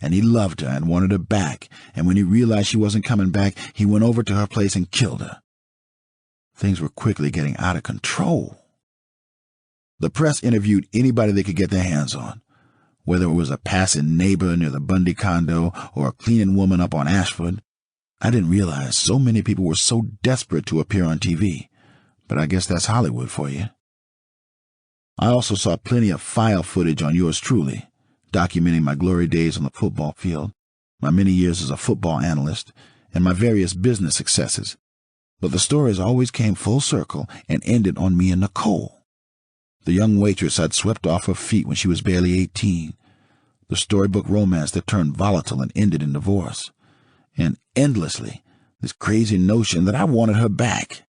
and he loved her and wanted her back, and when he realized she wasn't coming back, he went over to her place and killed her. Things were quickly getting out of control. The press interviewed anybody they could get their hands on, whether it was a passing neighbor near the Bundy condo or a cleaning woman up on Ashford. I didn't realize so many people were so desperate to appear on TV, but I guess that's Hollywood for you. I also saw plenty of file footage on Yours Truly, documenting my glory days on the football field, my many years as a football analyst, and my various business successes. But the stories always came full circle and ended on me and Nicole, the young waitress I'd swept off her feet when she was barely 18, the storybook romance that turned volatile and ended in divorce, and endlessly this crazy notion that I wanted her back.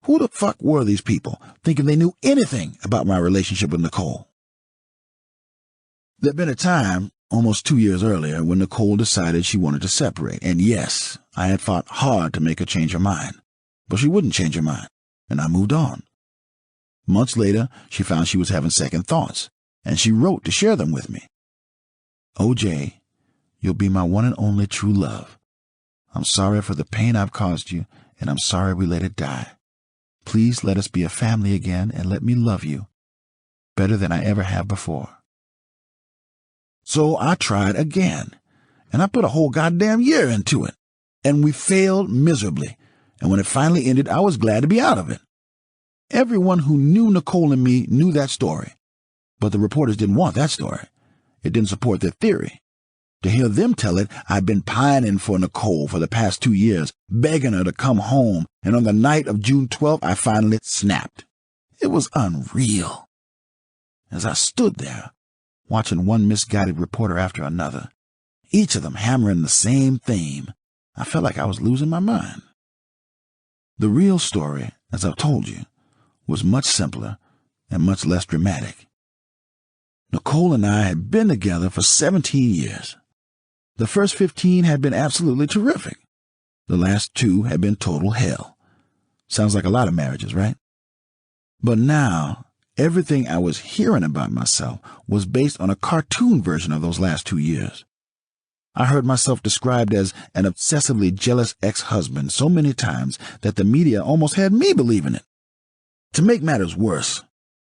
Who the fuck were these people thinking they knew anything about my relationship with Nicole? There'd been a time, almost 2 years earlier, when Nicole decided she wanted to separate, and yes, I had fought hard to make her change her mind, but she wouldn't change her mind, and I moved on. Months later, she found she was having second thoughts, and she wrote to share them with me. O.J., you'll be my one and only true love. I'm sorry for the pain I've caused you, and I'm sorry we let it die. Please let us be a family again and let me love you better than I ever have before. So I tried again, and I put a whole goddamn year into it, and we failed miserably, and when it finally ended, I was glad to be out of it. Everyone who knew Nicole and me knew that story, but the reporters didn't want that story. It didn't support their theory. To hear them tell it, I'd been pining for Nicole for the past 2 years, begging her to come home, and on the night of June 12th, I finally snapped. It was unreal. As I stood there, watching one misguided reporter after another, each of them hammering the same theme, I felt like I was losing my mind. The real story, as I've told you, was much simpler and much less dramatic. Nicole and I had been together for 17 years. The first 15 had been absolutely terrific. The last 2 had been total hell. Sounds like a lot of marriages, right? But now, everything I was hearing about myself was based on a cartoon version of those last 2 years. I heard myself described as an obsessively jealous ex-husband so many times that the media almost had me believing it. To make matters worse,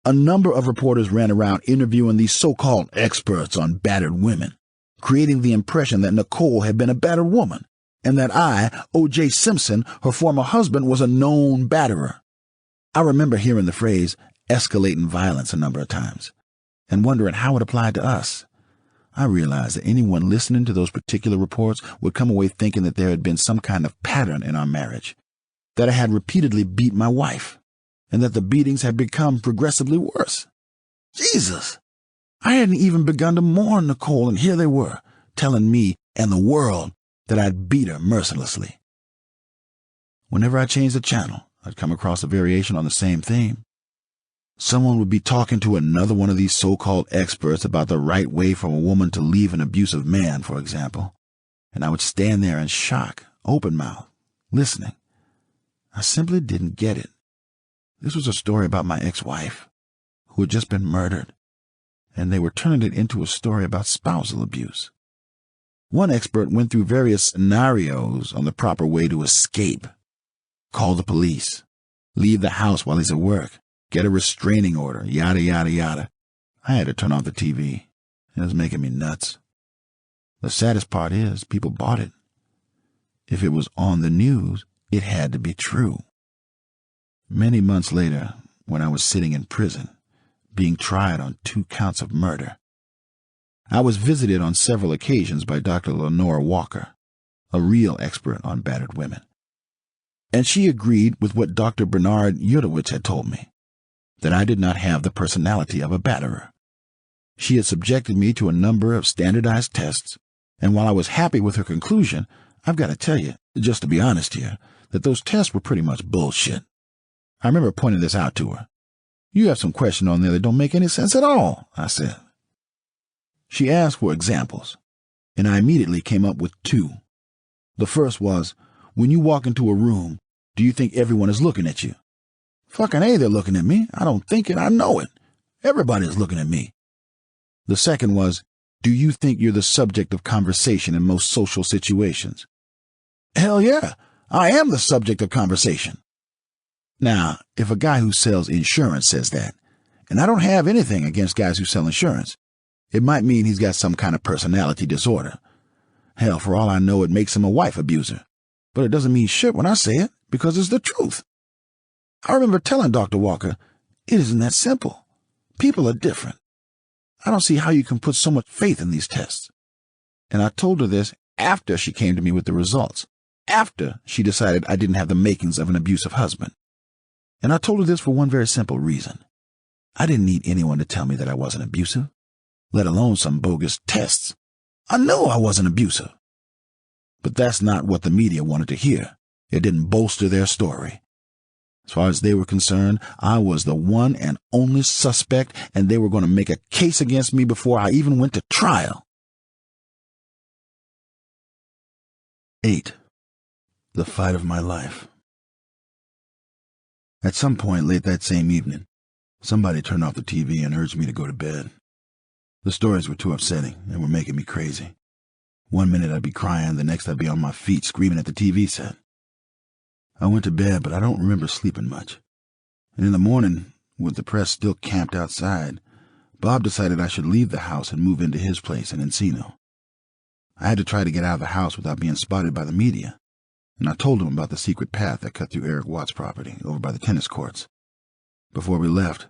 a number of reporters ran around interviewing these so-called experts on battered women, creating the impression that Nicole had been a battered woman, and that I, O.J. Simpson, her former husband, was a known batterer. I remember hearing the phrase escalating violence a number of times, and wondering how it applied to us. I realized that anyone listening to those particular reports would come away thinking that there had been some kind of pattern in our marriage, that I had repeatedly beat my wife, and that the beatings had become progressively worse. Jesus! I hadn't even begun to mourn Nicole, and here they were, telling me and the world that I'd beat her mercilessly. Whenever I changed the channel, I'd come across a variation on the same theme. Someone would be talking to another one of these so-called experts about the right way for a woman to leave an abusive man, for example. and I would stand there in shock, open-mouthed, listening. I simply didn't get it. This was a story about my ex-wife, who had just been murdered, and they were turning it into a story about spousal abuse. One expert went through various scenarios on the proper way to escape. Call the police, leave the house while he's at work, get a restraining order, yada, yada, yada. I had to turn off the TV. It was making me nuts. The saddest part is people bought it. If it was on the news, it had to be true. Many months later, when I was sitting in prison, being tried on 2 counts of murder, I was visited on several occasions by Dr. Lenore Walker, a real expert on battered women. And she agreed with what Dr. Bernard Yudowitz had told me, that I did not have the personality of a batterer. She had subjected me to a number of standardized tests, and while I was happy with her conclusion, I've got to tell you, just to be honest here, that those tests were pretty much bullshit. I remember pointing this out to her. "You have some questions on there that don't make any sense at all," I said. She asked for examples, and I immediately came up with 2. The first was, when you walk into a room, do you think everyone is looking at you? Fucking A, they're looking at me. I don't think it, I know it. Everybody is looking at me. The second was, do you think you're the subject of conversation in most social situations? Hell yeah, I am the subject of conversation. Now, if a guy who sells insurance says that, and I don't have anything against guys who sell insurance, it might mean he's got some kind of personality disorder. Hell, for all I know, it makes him a wife abuser. But it doesn't mean shit when I say it, because it's the truth. I remember telling Dr. Walker, it isn't that simple. People are different. I don't see how you can put so much faith in these tests. And I told her this after she came to me with the results, after she decided I didn't have the makings of an abusive husband. And I told her this for one very simple reason. I didn't need anyone to tell me that I wasn't abusive, let alone some bogus tests. I knew I wasn't abusive. But that's not what the media wanted to hear. It didn't bolster their story. As far as they were concerned, I was the one and only suspect, and they were going to make a case against me before I even went to trial. 8. The fight of my life. At some point late that same evening, somebody turned off the TV and urged me to go to bed. The stories were too upsetting and were making me crazy. One minute I'd be crying, the next I'd be on my feet screaming at the TV set. I went to bed, but I don't remember sleeping much. And in the morning, with the press still camped outside, Bob decided I should leave the house and move into his place in Encino. I had to try to get out of the house without being spotted by the media, and I told him about the secret path that cut through Eric Watt's property over by the tennis courts. Before we left,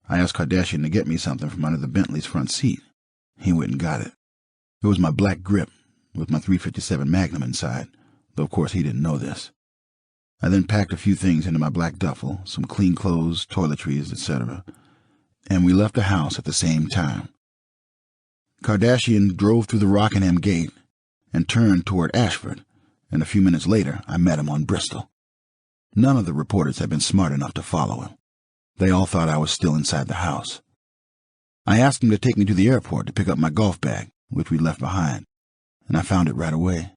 I asked Kardashian to get me something from under the Bentley's front seat. He went and got it. It was my black grip with my .357 Magnum inside, though of course he didn't know this. I then packed a few things into my black duffel, some clean clothes, toiletries, etc., and we left the house at the same time. Kardashian drove through the Rockingham gate and turned toward Ashford, and a few minutes later I met him on Bristol. None of the reporters had been smart enough to follow him. They all thought I was still inside the house. I asked him to take me to the airport to pick up my golf bag, which we'd left behind, and I found it right away.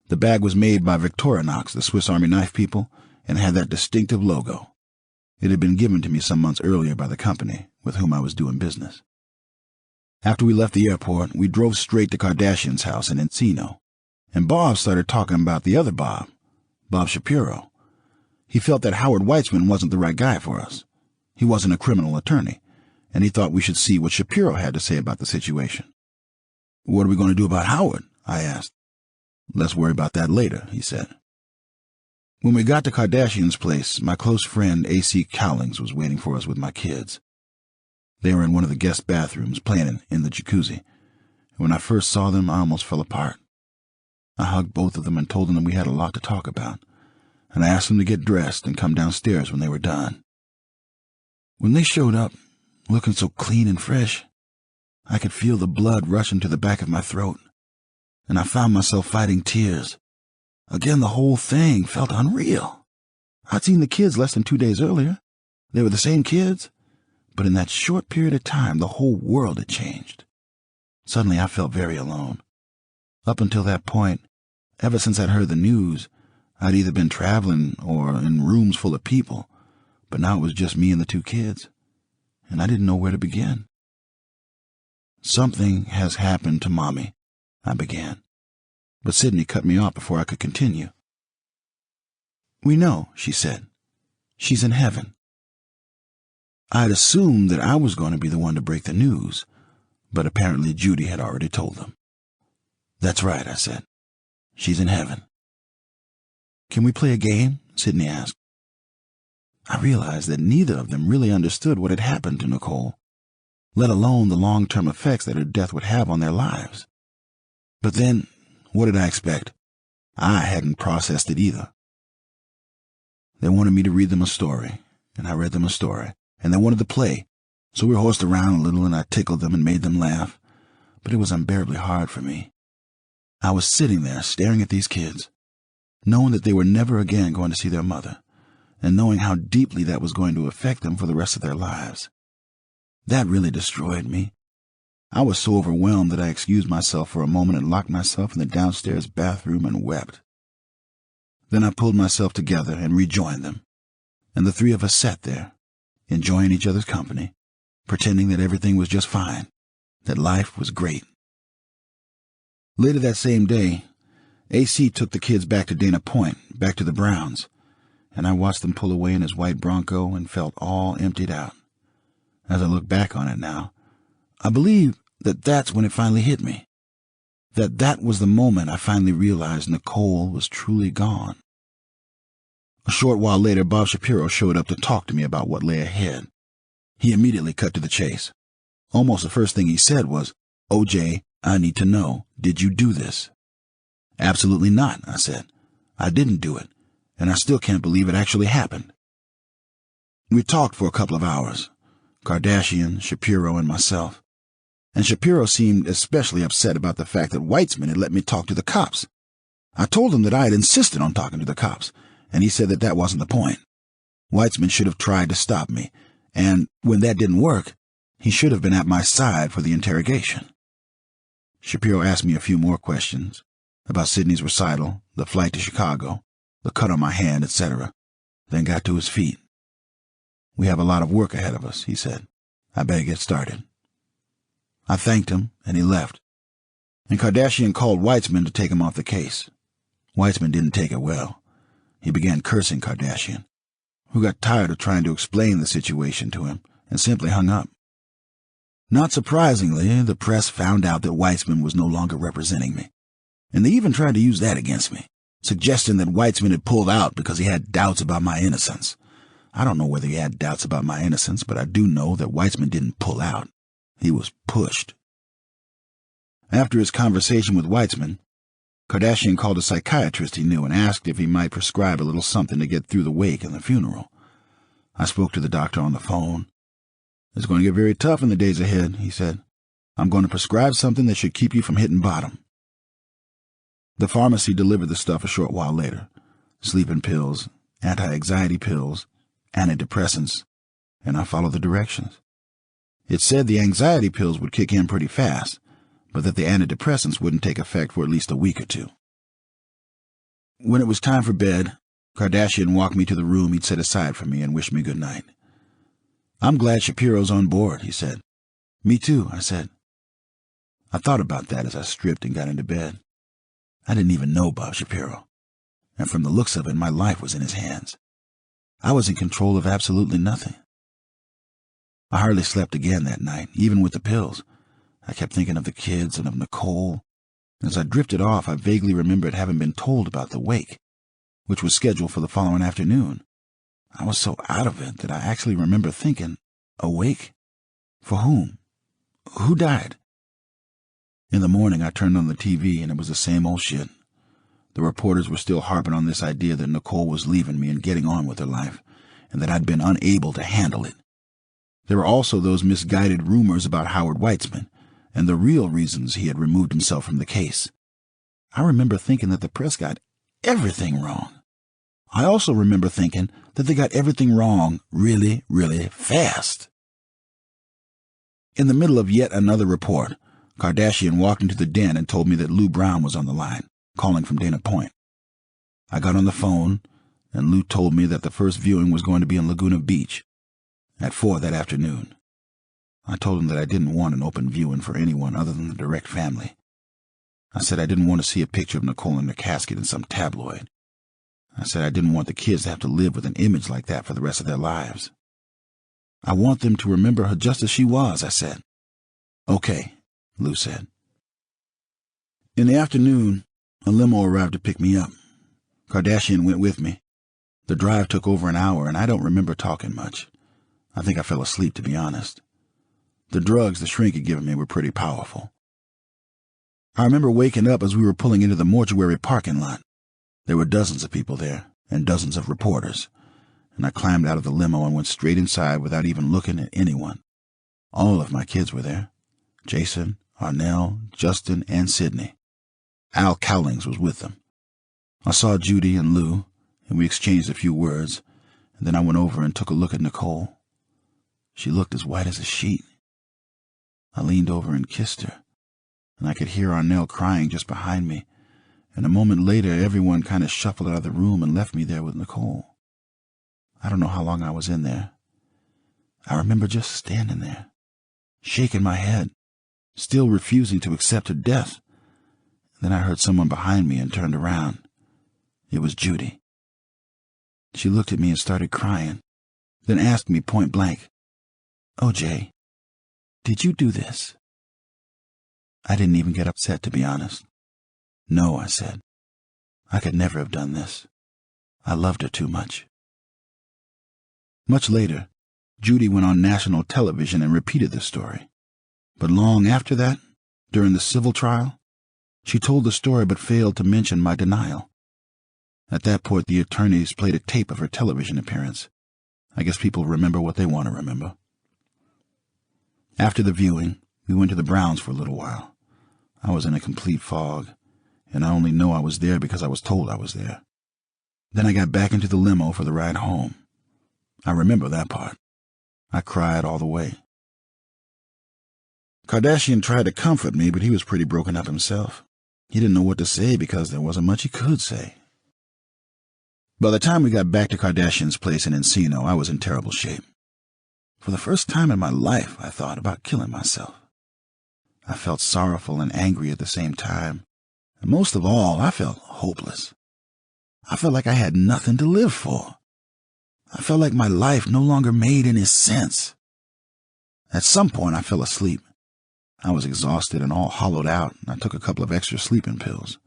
The bag was made by Victorinox, the Swiss Army knife people, and had that distinctive logo. It had been given to me some months earlier by the company with whom I was doing business. After we left the airport, we drove straight to Kardashian's house in Encino, and Bob started talking about the other Bob, Bob Shapiro. He felt that Howard Weitzman wasn't the right guy for us. He wasn't a criminal attorney, and he thought we should see what Shapiro had to say about the situation. "What are we going to do about Howard?" I asked. "Let's worry about that later," he said. When we got to Kardashian's place, my close friend A.C. Cowlings was waiting for us with my kids. They were in one of the guest bathrooms playing in the jacuzzi, and when I first saw them, I almost fell apart. I hugged both of them and told them we had a lot to talk about, and I asked them to get dressed and come downstairs when they were done. When they showed up, looking so clean and fresh, I could feel the blood rushing to the back of my throat, and I found myself fighting tears. Again, the whole thing felt unreal. I'd seen the kids less than 2 days earlier. They were the same kids, but in that short period of time, the whole world had changed. Suddenly, I felt very alone. Up until that point, ever since I'd heard the news, I'd either been traveling or in rooms full of people, but now it was just me and the two kids, and I didn't know where to begin. "Something has happened to Mommy," I began, but Sydney cut me off before I could continue. "We know," she said. "She's in heaven." I'd assumed that I was going to be the one to break the news, but apparently Judy had already told them. "That's right," I said. "She's in heaven." "Can we play a game?" Sydney asked. I realized that neither of them really understood what had happened to Nicole, let alone the long-term effects that her death would have on their lives. But then, what did I expect? I hadn't processed it either. They wanted me to read them a story, and I read them a story, and they wanted to play, so we horsed around a little and I tickled them and made them laugh, but it was unbearably hard for me. I was sitting there staring at these kids, knowing that they were never again going to see their mother, and knowing how deeply that was going to affect them for the rest of their lives. That really destroyed me. I was so overwhelmed that I excused myself for a moment and locked myself in the downstairs bathroom and wept. Then I pulled myself together and rejoined them, and the three of us sat there, enjoying each other's company, pretending that everything was just fine, that life was great. Later that same day, AC took the kids back to Dana Point, back to the Browns, and I watched them pull away in his white Bronco and felt all emptied out. As I look back on it now, I believe that that's when it finally hit me. That was the moment I finally realized Nicole was truly gone. A short while later, Bob Shapiro showed up to talk to me about what lay ahead. He immediately cut to the chase. Almost the first thing he said was, "O.J., I need to know, did you do this?" "Absolutely not," I said. "I didn't do it, and I still can't believe it actually happened." We talked for a couple of hours, Kardashian, Shapiro, and myself. And Shapiro seemed especially upset about the fact that Weitzman had let me talk to the cops. I told him that I had insisted on talking to the cops, and he said that that wasn't the point. Weitzman should have tried to stop me, and when that didn't work, he should have been at my side for the interrogation. Shapiro asked me a few more questions about Sydney's recital, the flight to Chicago, the cut on my hand, etc., then got to his feet. "We have a lot of work ahead of us," he said. "I better get started." I thanked him, and he left. And Kardashian called Weitzman to take him off the case. Weitzman didn't take it well. He began cursing Kardashian, who got tired of trying to explain the situation to him and simply hung up. Not surprisingly, the press found out that Weitzman was no longer representing me, and they even tried to use that against me, suggesting that Weitzman had pulled out because he had doubts about my innocence. I don't know whether he had doubts about my innocence, but I do know that Weitzman didn't pull out. He was pushed. After his conversation with Weitzman, Kardashian called a psychiatrist he knew and asked if he might prescribe a little something to get through the wake and the funeral. I spoke to the doctor on the phone. "It's going to get very tough in the days ahead," he said. "I'm going to prescribe something that should keep you from hitting bottom." The pharmacy delivered the stuff a short while later. Sleeping pills, anti-anxiety pills, antidepressants, and I followed the directions. It said the anxiety pills would kick in pretty fast, but that the antidepressants wouldn't take effect for at least a week or two. When it was time for bed, Kardashian walked me to the room he'd set aside for me and wished me good night. "I'm glad Shapiro's on board," he said. "Me too," I said. I thought about that as I stripped and got into bed. I didn't even know Bob Shapiro, and from the looks of it, my life was in his hands. I was in control of absolutely nothing. I hardly slept again that night, even with the pills. I kept thinking of the kids and of Nicole. As I drifted off, I vaguely remembered having been told about the wake, which was scheduled for the following afternoon. I was so out of it that I actually remember thinking, a wake? For whom? Who died? In the morning, I turned on the TV, and it was the same old shit. The reporters were still harping on this idea that Nicole was leaving me and getting on with her life, and that I'd been unable to handle it. There were also those misguided rumors about Howard Weitzman and the real reasons he had removed himself from the case. I remember thinking that the press got everything wrong. I also remember thinking that they got everything wrong really, really fast. In the middle of yet another report, Kardashian walked into the den and told me that Lou Brown was on the line, calling from Dana Point. I got on the phone, and Lou told me that the first viewing was going to be in Laguna Beach at 4 that afternoon. I told him that I didn't want an open viewing for anyone other than the direct family. I said I didn't want to see a picture of Nicole in her casket in some tabloid. I said I didn't want the kids to have to live with an image like that for the rest of their lives. I want them to remember her just as she was, I said. Okay, Lou said. In the afternoon, a limo arrived to pick me up. Kardashian went with me. The drive took over an hour, and I don't remember talking much. I think I fell asleep, to be honest. The drugs the shrink had given me were pretty powerful. I remember waking up as we were pulling into the mortuary parking lot. There were dozens of people there, and dozens of reporters, and I climbed out of the limo and went straight inside without even looking at anyone. All of my kids were there. Jason, Arnell, Justin, and Sydney. Al Cowlings was with them. I saw Judy and Lou, and we exchanged a few words, and then I went over and took a look at Nicole. She looked as white as a sheet. I leaned over and kissed her, and I could hear Arnell crying just behind me, and a moment later everyone kind of shuffled out of the room and left me there with Nicole. I don't know how long I was in there. I remember just standing there, shaking my head, still refusing to accept her death. Then I heard someone behind me and turned around. It was Judy. She looked at me and started crying, then asked me point blank, "O.J., did you do this?" I didn't even get upset, to be honest. "No," I said. "I could never have done this. I loved her too much." Much later, Judy went on national television and repeated the story. But long after that, during the civil trial, she told the story but failed to mention my denial. At that point, the attorneys played a tape of her television appearance. I guess people remember what they want to remember. After the viewing, we went to the Browns for a little while. I was in a complete fog, and I only know I was there because I was told I was there. Then I got back into the limo for the ride home. I remember that part. I cried all the way. Kardashian tried to comfort me, but he was pretty broken up himself. He didn't know what to say because there wasn't much he could say. By the time we got back to Kardashian's place in Encino, I was in terrible shape. For the first time in my life, I thought about killing myself. I felt sorrowful and angry at the same time, and most of all, I felt hopeless. I felt like I had nothing to live for. I felt like my life no longer made any sense. At some point, I fell asleep. I was exhausted and all hollowed out, and I took a couple of extra sleeping pills.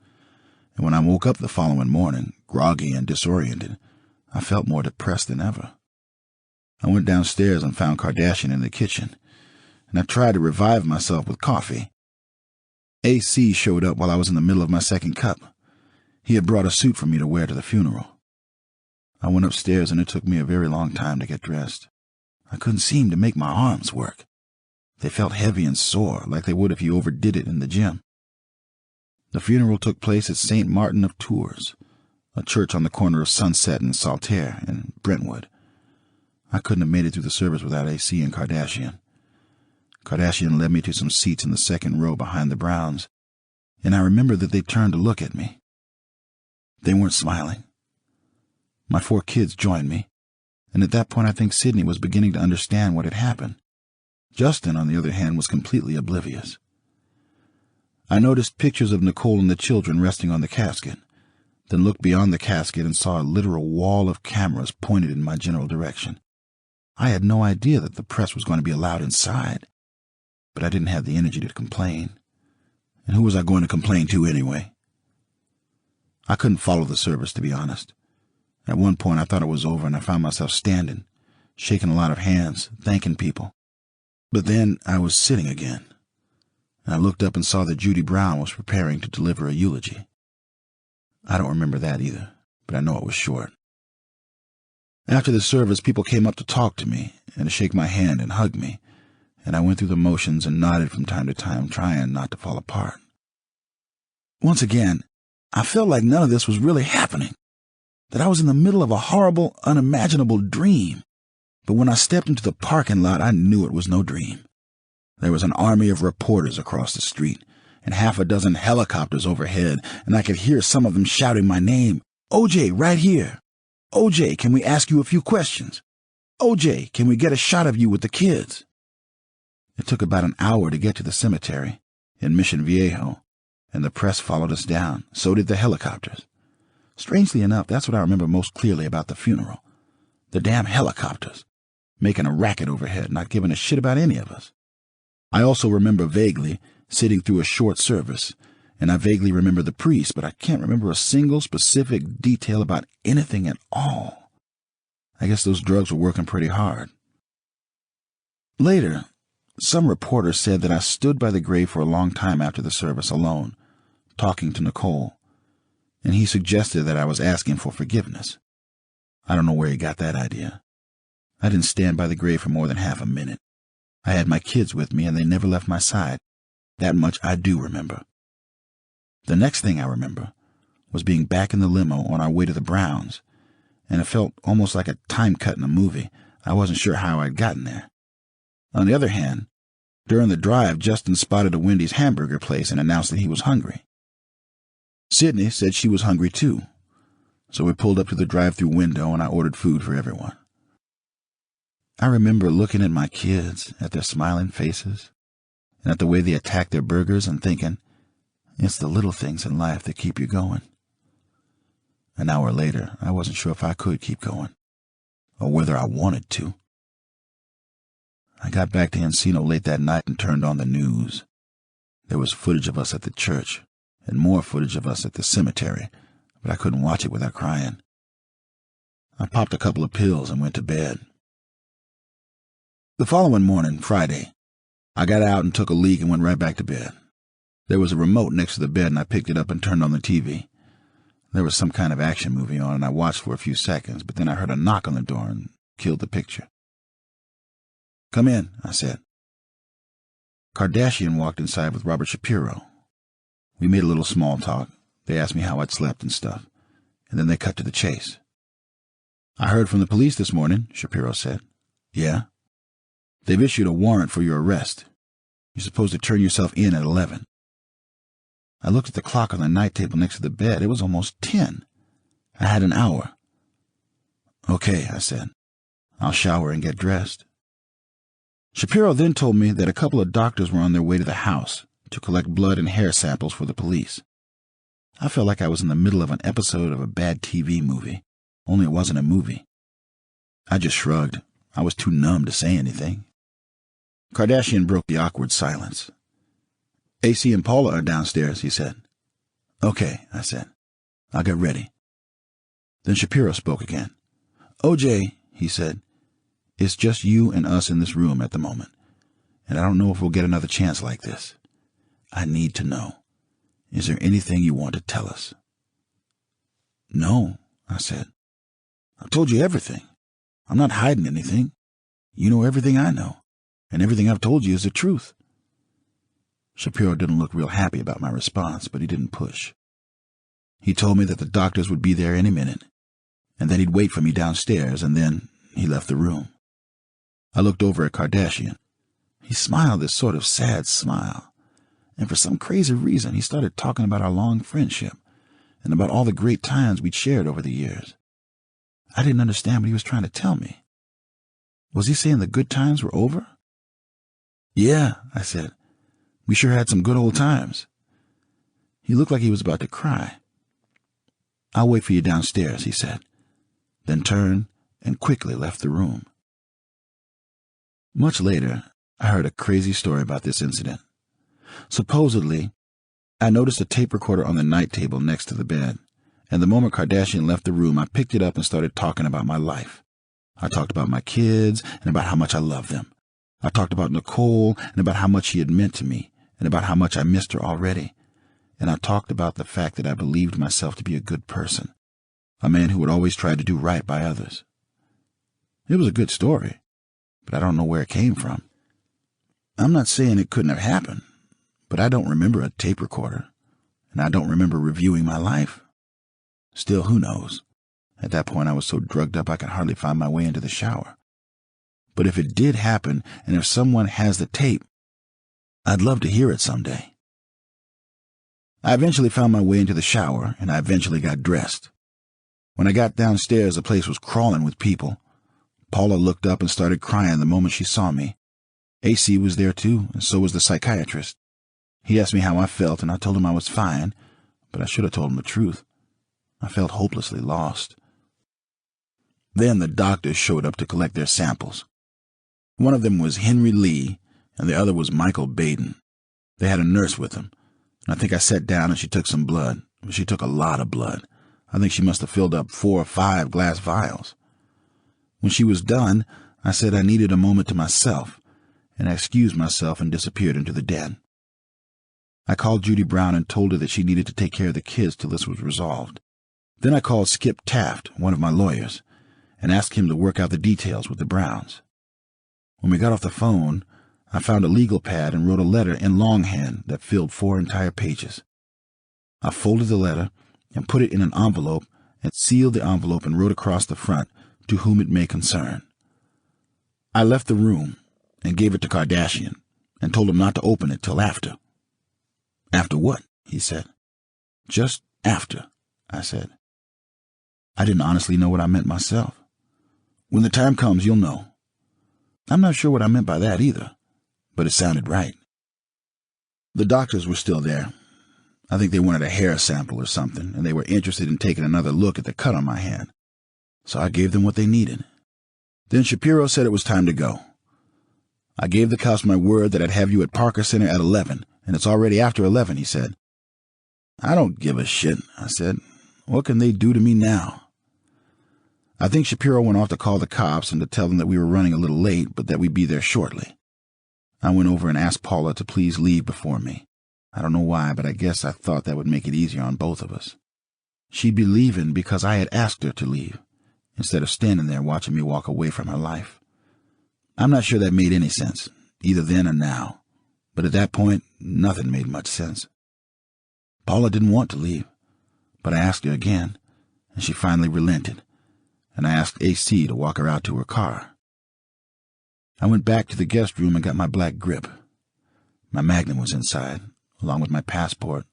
And when I woke up the following morning, groggy and disoriented, I felt more depressed than ever. I went downstairs and found Kardashian in the kitchen, and I tried to revive myself with coffee. AC showed up while I was in the middle of my second cup. He had brought a suit for me to wear to the funeral. I went upstairs, and it took me a very long time to get dressed. I couldn't seem to make my arms work. They felt heavy and sore, like they would if you overdid it in the gym. The funeral took place at St. Martin of Tours, a church on the corner of Sunset and Saltaire in Brentwood. I couldn't have made it through the service without AC and Kardashian. Kardashian led me to some seats in the second row behind the Browns, and I remember that they turned to look at me. They weren't smiling. My 4 kids joined me, and at that point I think Sydney was beginning to understand what had happened. Justin, on the other hand, was completely oblivious. I noticed pictures of Nicole and the children resting on the casket, then looked beyond the casket and saw a literal wall of cameras pointed in my general direction. I had no idea that the press was going to be allowed inside, but I didn't have the energy to complain. And who was I going to complain to anyway? I couldn't follow the service, to be honest. At one point I thought it was over, and I found myself standing, shaking a lot of hands, thanking people. But then I was sitting again, and I looked up and saw that Judy Brown was preparing to deliver a eulogy. I don't remember that either, but I know it was short. After the service, people came up to talk to me and to shake my hand and hug me, and I went through the motions and nodded from time to time, trying not to fall apart. Once again, I felt like none of this was really happening, that I was in the middle of a horrible, unimaginable dream. But when I stepped into the parking lot, I knew it was no dream. There was an army of reporters across the street, and half a dozen helicopters overhead, and I could hear some of them shouting my name. "OJ, right here! OJ, can we ask you a few questions? OJ, can we get a shot of you with the kids?" It took about an hour to get to the cemetery in Mission Viejo, and the press followed us down. So did the helicopters. Strangely enough, that's what I remember most clearly about the funeral. The damn helicopters, making a racket overhead, not giving a shit about any of us. I also remember vaguely sitting through a short service, and I vaguely remember the priest, but I can't remember a single specific detail about anything at all. I guess those drugs were working pretty hard. Later, some reporter said that I stood by the grave for a long time after the service alone, talking to Nicole, and he suggested that I was asking for forgiveness. I don't know where he got that idea. I didn't stand by the grave for more than half a minute. I had my kids with me, and they never left my side. That much I do remember. The next thing I remember was being back in the limo on our way to the Browns, and it felt almost like a time cut in a movie. I wasn't sure how I'd gotten there. On the other hand, during the drive, Justin spotted a Wendy's hamburger place and announced that he was hungry. Sydney said she was hungry too, so we pulled up to the drive-thru window and I ordered food for everyone. I remember looking at my kids, at their smiling faces, and at the way they attacked their burgers and thinking, it's the little things in life that keep you going. An hour later, I wasn't sure if I could keep going, or whether I wanted to. I got back to Encino late that night and turned on the news. There was footage of us at the church, and more footage of us at the cemetery, but I couldn't watch it without crying. I popped a couple of pills and went to bed. The following morning, Friday, I got out and took a leak and went right back to bed. There was a remote next to the bed and I picked it up and turned on the TV. There was some kind of action movie on and I watched for a few seconds, but then I heard a knock on the door and killed the picture. "Come in," I said. Kardashian walked inside with Robert Shapiro. We made a little small talk. They asked me how I'd slept and stuff, and then they cut to the chase. "I heard from the police this morning," Shapiro said. "Yeah?" "They've issued a warrant for your arrest. You're supposed to turn yourself in at 11. I looked at the clock on the night table next to the bed. It was almost 10. I had an hour. "Okay," I said. "I'll shower and get dressed." Shapiro then told me that a couple of doctors were on their way to the house to collect blood and hair samples for the police. I felt like I was in the middle of an episode of a bad TV movie, only it wasn't a movie. I just shrugged. I was too numb to say anything. Kardashian broke the awkward silence. "AC and Paula are downstairs," he said. "Okay," I said. "I'll get ready." Then Shapiro spoke again. "OJ," he said, "it's just you and us in this room at the moment, and I don't know if we'll get another chance like this. I need to know. Is there anything you want to tell us?" "No," I said. "I've told you everything. I'm not hiding anything. You know everything I know, and everything I've told you is the truth." Shapiro didn't look real happy about my response, but he didn't push. He told me that the doctors would be there any minute, and that he'd wait for me downstairs, and then he left the room. I looked over at Kardashian. He smiled this sort of sad smile, and for some crazy reason he started talking about our long friendship and about all the great times we'd shared over the years. I didn't understand what he was trying to tell me. Was he saying the good times were over? "Yeah," I said. "We sure had some good old times." He looked like he was about to cry. "I'll wait for you downstairs," he said, then turned and quickly left the room. Much later, I heard a crazy story about this incident. Supposedly, I noticed a tape recorder on the night table next to the bed, and the moment Kardashian left the room, I picked it up and started talking about my life. I talked about my kids and about how much I love them. I talked about Nicole and about how much she had meant to me and about how much I missed her already. And I talked about the fact that I believed myself to be a good person, a man who would always try to do right by others. It was a good story, but I don't know where it came from. I'm not saying it couldn't have happened, but I don't remember a tape recorder, and I don't remember reviewing my life. Still, who knows? At that point, I was so drugged up I could hardly find my way into the shower. But if it did happen, and if someone has the tape, I'd love to hear it someday. I eventually found my way into the shower, and I eventually got dressed. When I got downstairs, the place was crawling with people. Paula looked up and started crying the moment she saw me. AC was there too, and so was the psychiatrist. He asked me how I felt, and I told him I was fine, but I should have told him the truth. I felt hopelessly lost. Then the doctors showed up to collect their samples. One of them was Henry Lee, and the other was Michael Baden. They had a nurse with them, and I think I sat down and she took some blood. She took a lot of blood. I think she must have filled up 4 or 5 glass vials. When she was done, I said I needed a moment to myself, and I excused myself and disappeared into the den. I called Judy Brown and told her that she needed to take care of the kids till this was resolved. Then I called Skip Taft, one of my lawyers, and asked him to work out the details with the Browns. When we got off the phone, I found a legal pad and wrote a letter in longhand that filled 4 entire pages. I folded the letter and put it in an envelope and sealed the envelope and wrote across the front, "To whom it may concern." I left the room and gave it to Kardashian and told him not to open it till after. "After what?" he said. "Just after," I said. I didn't honestly know what I meant myself. "When the time comes, you'll know." I'm not sure what I meant by that either, but it sounded right. The doctors were still there. I think they wanted a hair sample or something, and they were interested in taking another look at the cut on my hand. So I gave them what they needed. Then Shapiro said it was time to go. "I gave the cops my word that I'd have you at Parker Center at 11, and it's already after 11, he said. "I don't give a shit," I said. "What can they do to me now?" I think Shapiro went off to call the cops and to tell them that we were running a little late, but that we'd be there shortly. I went over and asked Paula to please leave before me. I don't know why, but I guess I thought that would make it easier on both of us. She'd be leaving because I had asked her to leave, instead of standing there watching me walk away from her life. I'm not sure that made any sense, either then or now, but at that point, nothing made much sense. Paula didn't want to leave, but I asked her again, and she finally relented, and I asked AC to walk her out to her car. I went back to the guest room and got my black grip. My Magnum was inside, along with my passport,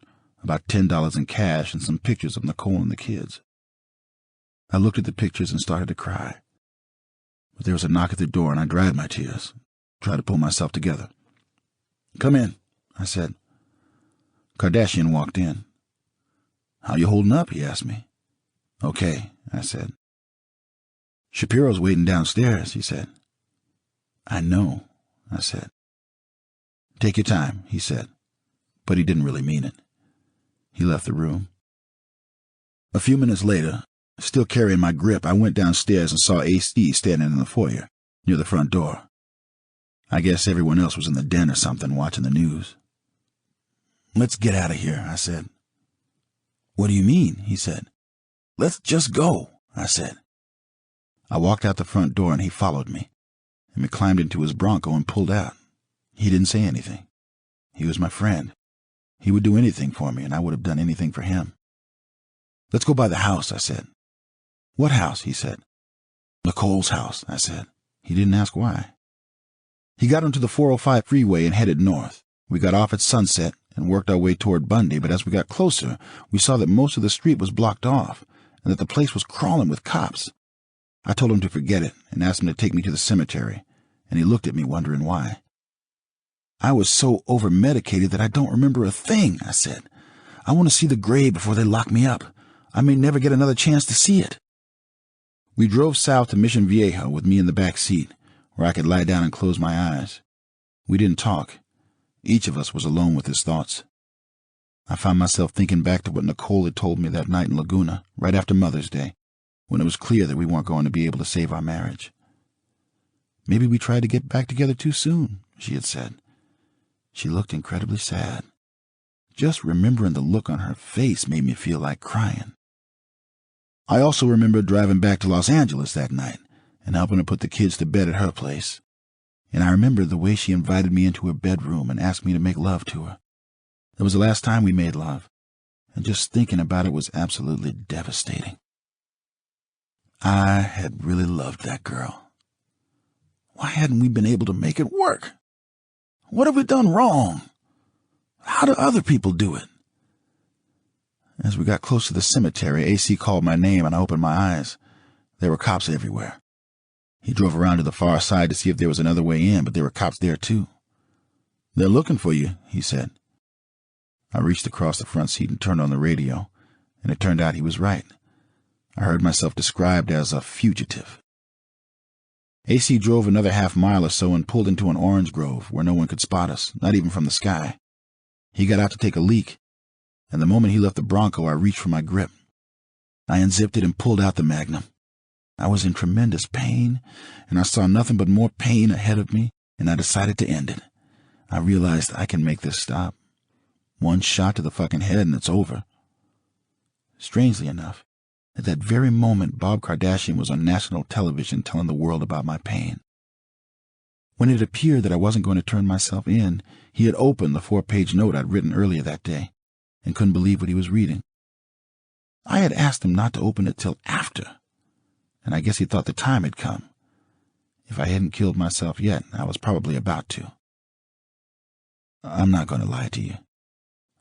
about $10 in cash, and some pictures of Nicole and the kids. I looked at the pictures and started to cry. But there was a knock at the door, and I dried my tears, tried to pull myself together. "Come in," I said. Kardashian walked in. "How you holding up?" he asked me. "Okay," I said. "Shapiro's waiting downstairs," he said. "I know," I said. "Take your time," he said, but he didn't really mean it. He left the room. A few minutes later, still carrying my grip, I went downstairs and saw AC standing in the foyer, near the front door. I guess everyone else was in the den or something watching the news. "Let's get out of here," I said. "What do you mean?" he said. "Let's just go," I said. I walked out the front door and he followed me, and we climbed into his Bronco and pulled out. He didn't say anything. He was my friend. He would do anything for me, and I would have done anything for him. "Let's go by the house," I said. "What house?" he said. "Nicole's house," I said. He didn't ask why. He got onto the 405 freeway and headed north. We got off at Sunset and worked our way toward Bundy, but as we got closer, we saw that most of the street was blocked off and that the place was crawling with cops. I told him to forget it and asked him to take me to the cemetery, and he looked at me wondering why. "I was so over-medicated that I don't remember a thing," I said. "I want to see the grave before they lock me up. I may never get another chance to see it." We drove south to Mission Viejo with me in the back seat, where I could lie down and close my eyes. We didn't talk. Each of us was alone with his thoughts. I found myself thinking back to what Nicole had told me that night in Laguna, right after Mother's Day, when it was clear that we weren't going to be able to save our marriage. "Maybe we tried to get back together too soon," she had said. She looked incredibly sad. Just remembering the look on her face made me feel like crying. I also remembered driving back to Los Angeles that night and helping her put the kids to bed at her place. And I remembered the way she invited me into her bedroom and asked me to make love to her. It was the last time we made love, and just thinking about it was absolutely devastating. I had really loved that girl. Why hadn't we been able to make it work? What have we done wrong? How do other people do it? As we got close to the cemetery, AC called my name and I opened my eyes. There were cops everywhere. He drove around to the far side to see if there was another way in, but there were cops there too. "They're looking for you," he said. I reached across the front seat and turned on the radio, and it turned out he was right. I heard myself described as a fugitive. AC drove another half-mile or so and pulled into an orange grove where no one could spot us, not even from the sky. He got out to take a leak, and the moment he left the Bronco, I reached for my grip. I unzipped it and pulled out the Magnum. I was in tremendous pain, and I saw nothing but more pain ahead of me, and I decided to end it. I realized I can make this stop. One shot to the fucking head and it's over. Strangely enough, at that very moment, Bob Kardashian was on national television telling the world about my pain. When it appeared that I wasn't going to turn myself in, he had opened the 4-page note I'd written earlier that day and couldn't believe what he was reading. I had asked him not to open it till after, and I guess he thought the time had come. If I hadn't killed myself yet, I was probably about to. I'm not going to lie to you.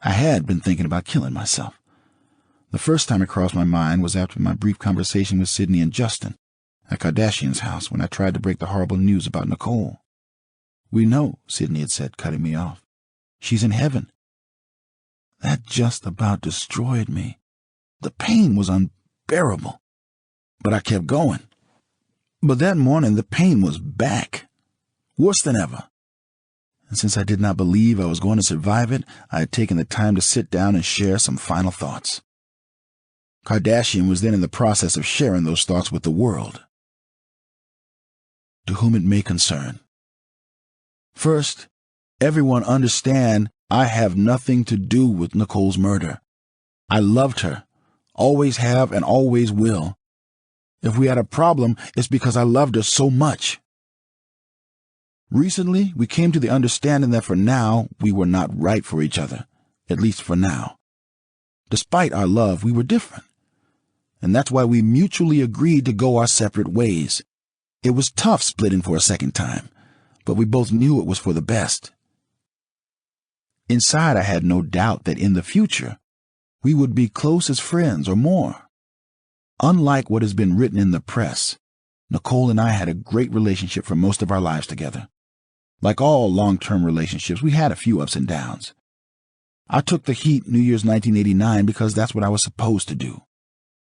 I had been thinking about killing myself. The first time it crossed my mind was after my brief conversation with Sydney and Justin at Kardashian's house when I tried to break the horrible news about Nicole. "We know," Sydney had said, cutting me off. "She's in heaven." That just about destroyed me. The pain was unbearable, but I kept going. But that morning the pain was back, worse than ever. And since I did not believe I was going to survive it, I had taken the time to sit down and share some final thoughts. Kardashian was then in the process of sharing those thoughts with the world. To whom it may concern. First, everyone understand I have nothing to do with Nicole's murder. I loved her, always have and always will. If we had a problem, it's because I loved her so much. Recently, we came to the understanding that for now, we were not right for each other, at least for now. Despite our love, we were different. And that's why we mutually agreed to go our separate ways. It was tough splitting for a second time, but we both knew it was for the best. Inside, I had no doubt that in the future, we would be close as friends or more. Unlike what has been written in the press, Nicole and I had a great relationship for most of our lives together. Like all long-term relationships, we had a few ups and downs. I took the heat New Year's 1989 because that's what I was supposed to do.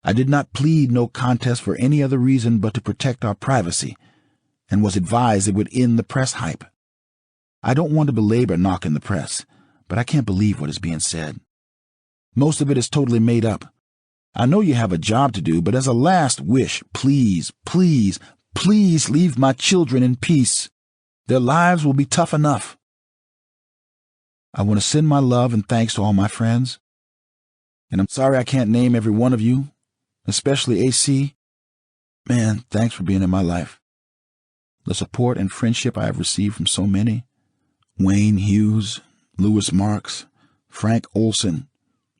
I did not plead no contest for any other reason but to protect our privacy, and was advised it would end the press hype. I don't want to belabor knocking the press, but I can't believe what is being said. Most of it is totally made up. I know you have a job to do, but as a last wish, please, please, please leave my children in peace. Their lives will be tough enough. I want to send my love and thanks to all my friends. And I'm sorry I can't name every one of you, especially AC. Man, thanks for being in my life. The support and friendship I have received from so many. Wayne Hughes, Louis Marks, Frank Olson,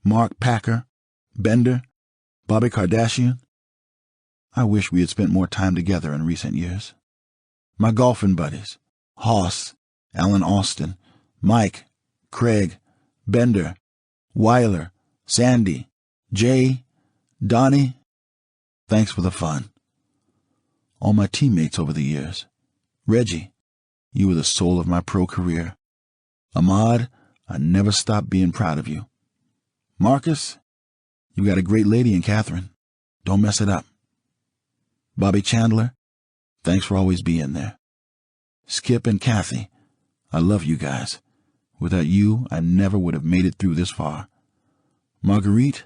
Mark Packer, Bender, Bobby Kardashian. I wish we had spent more time together in recent years. My golfing buddies, Hoss, Alan Austin, Mike, Craig, Bender, Weiler, Sandy, Jay, Donnie. Thanks for the fun. All my teammates over the years. Reggie, you were the soul of my pro career. Ahmad, I never stopped being proud of you. Marcus, you got a great lady in Catherine. Don't mess it up. Bobby Chandler, thanks for always being there. Skip and Kathy, I love you guys. Without you, I never would have made it through this far. Marguerite,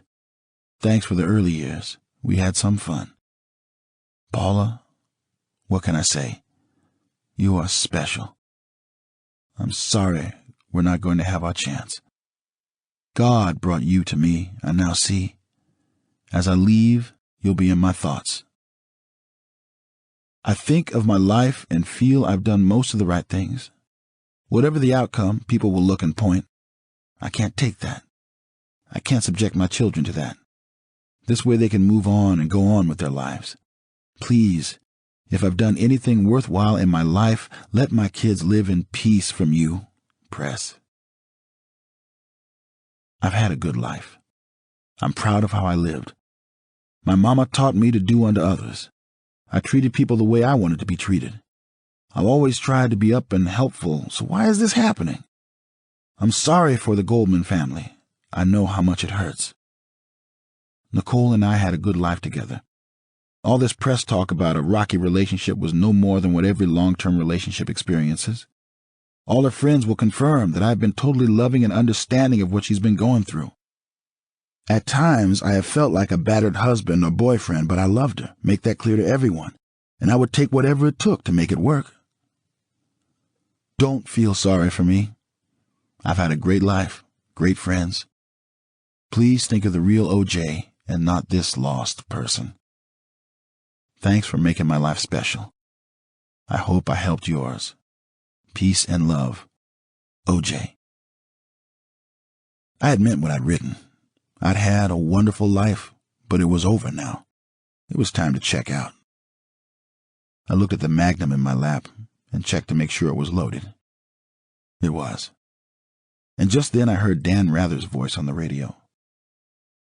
thanks for the early years. We had some fun. Paula, what can I say? You are special. I'm sorry we're not going to have our chance. God brought you to me, I now see. As I leave, you'll be in my thoughts. I think of my life and feel I've done most of the right things. Whatever the outcome, people will look and point. I can't take that. I can't subject my children to that. This way they can move on and go on with their lives. Please, if I've done anything worthwhile in my life, let my kids live in peace from you, Press. I've had a good life. I'm proud of how I lived. My mama taught me to do unto others. I treated people the way I wanted to be treated. I've always tried to be up and helpful, so why is this happening? I'm sorry for the Goldman family. I know how much it hurts. Nicole and I had a good life together. All this press talk about a rocky relationship was no more than what every long-term relationship experiences. All her friends will confirm that I've been totally loving and understanding of what she's been going through. At times, I have felt like a battered husband or boyfriend, but I loved her, make that clear to everyone, and I would take whatever it took to make it work. Don't feel sorry for me. I've had a great life, great friends. Please think of the real OJ and not this lost person. Thanks for making my life special. I hope I helped yours. Peace and love, OJ. I had meant what I'd written. I'd had a wonderful life, but it was over now. It was time to check out. I looked at the Magnum in my lap and checked to make sure it was loaded. It was. And just then I heard Dan Rather's voice on the radio.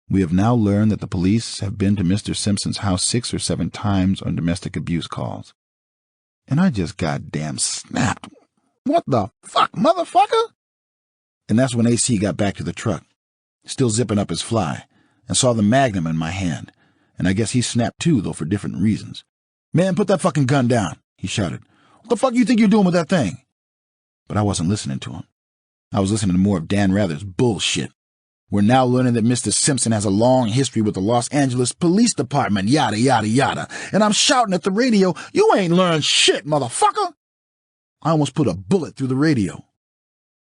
We have now learned that the police have been to Mr. Simpson's house 6 or 7 times on domestic abuse calls. And I just goddamn snapped. What the fuck, motherfucker? And that's when AC got back to the truck, still zipping up his fly, and saw the Magnum in my hand. And I guess he snapped too, though for different reasons. Man, put that fucking gun down, he shouted. What the fuck you think you're doing with that thing? But I wasn't listening to him. I was listening to more of Dan Rather's bullshit. We're now learning that Mr. Simpson has a long history with the Los Angeles Police Department, yada, yada, yada. And I'm shouting at the radio, you ain't learned shit, motherfucker! I almost put a bullet through the radio.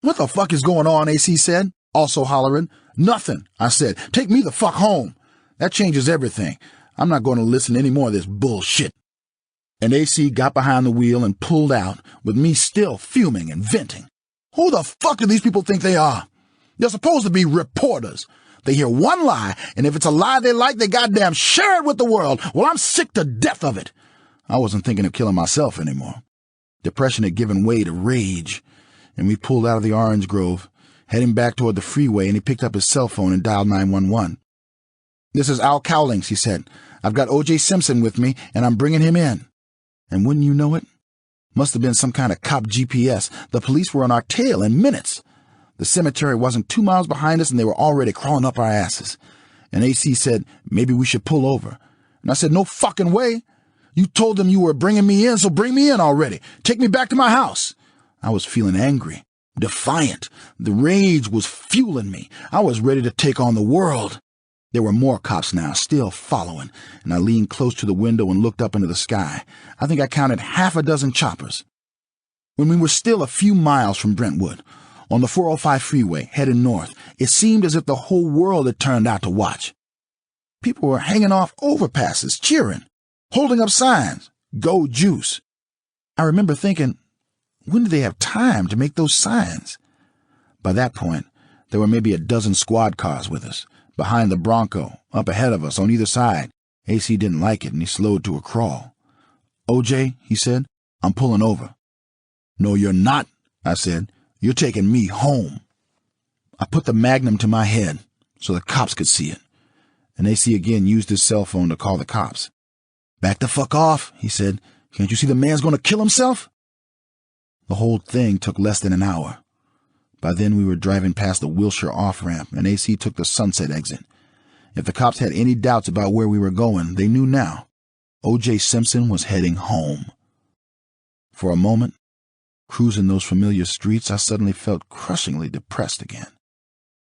What the fuck is going on, AC said, also hollering. Nothing, I said. Take me the fuck home. That changes everything. I'm not going to listen to any more of this bullshit. And AC got behind the wheel and pulled out, with me still fuming and venting. Who the fuck do these people think they are? They're supposed to be reporters. They hear one lie, and if it's a lie they like, they goddamn share it with the world. Well, I'm sick to death of it. I wasn't thinking of killing myself anymore. Depression had given way to rage, and we pulled out of the orange grove, heading back toward the freeway, and he picked up his cell phone and dialed 911. This is Al Cowlings, he said. I've got O.J. Simpson with me, and I'm bringing him in. And wouldn't you know it? Must have been some kind of cop GPS. The police were on our tail in minutes. The cemetery wasn't 2 miles behind us, and they were already crawling up our asses. And AC said, maybe we should pull over. And I said, no fucking way. You told them you were bringing me in, so bring me in already. Take me back to my house. I was feeling angry, defiant. The rage was fueling me. I was ready to take on the world. There were more cops now, still following, and I leaned close to the window and looked up into the sky. I think I counted 6 choppers. When we were still a few miles from Brentwood, on the 405 freeway, heading north, it seemed as if the whole world had turned out to watch. People were hanging off overpasses, cheering, holding up signs, Go Juice. I remember thinking, when did they have time to make those signs? By that point, there were maybe 12 squad cars with us, behind the Bronco, up ahead of us on either side. AC didn't like it, and he slowed to a crawl. OJ, he said, I'm pulling over. No, you're not, I said. You're taking me home. I put the Magnum to my head so the cops could see it, and AC again used his cell phone to call the cops. Back the fuck off, he said. Can't you see the man's going to kill himself? The whole thing took less than an hour. By then we were driving past the Wilshire off-ramp, and AC took the Sunset exit. If the cops had any doubts about where we were going, they knew now. O.J. Simpson was heading home. For a moment, cruising those familiar streets, I suddenly felt crushingly depressed again.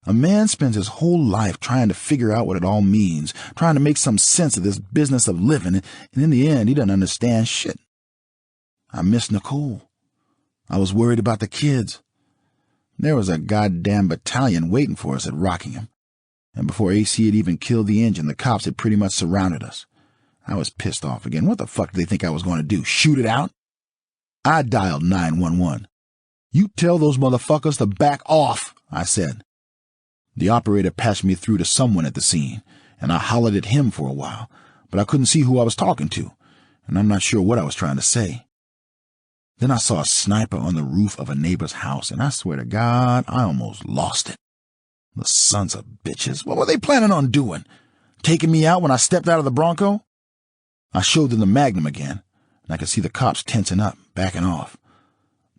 A man spends his whole life trying to figure out what it all means, trying to make some sense of this business of living, and in the end, he doesn't understand shit. I missed Nicole. I was worried about the kids. There was a goddamn battalion waiting for us at Rockingham, and before AC had even killed the engine, the cops had pretty much surrounded us. I was pissed off again. What the fuck did they think I was going to do, shoot it out? I dialed 911. You tell those motherfuckers to back off, I said. The operator patched me through to someone at the scene, and I hollered at him for a while, but I couldn't see who I was talking to, and I'm not sure what I was trying to say. Then I saw a sniper on the roof of a neighbor's house, and I swear to God, I almost lost it. The sons of bitches. What were they planning on doing? Taking me out when I stepped out of the Bronco? I showed them the Magnum again, and I could see the cops tensing up, backing off.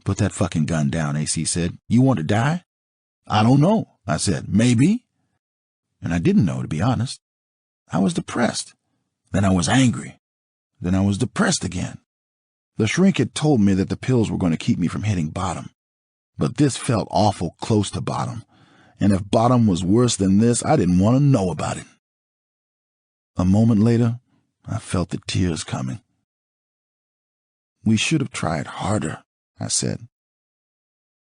Put that fucking gun down, AC said. You want to die? I don't know, I said. Maybe. And I didn't know, to be honest. I was depressed. Then I was angry. Then I was depressed again. The shrink had told me that the pills were going to keep me from hitting bottom. But this felt awful close to bottom. And if bottom was worse than this, I didn't want to know about it. A moment later, I felt the tears coming. We should have tried harder, I said.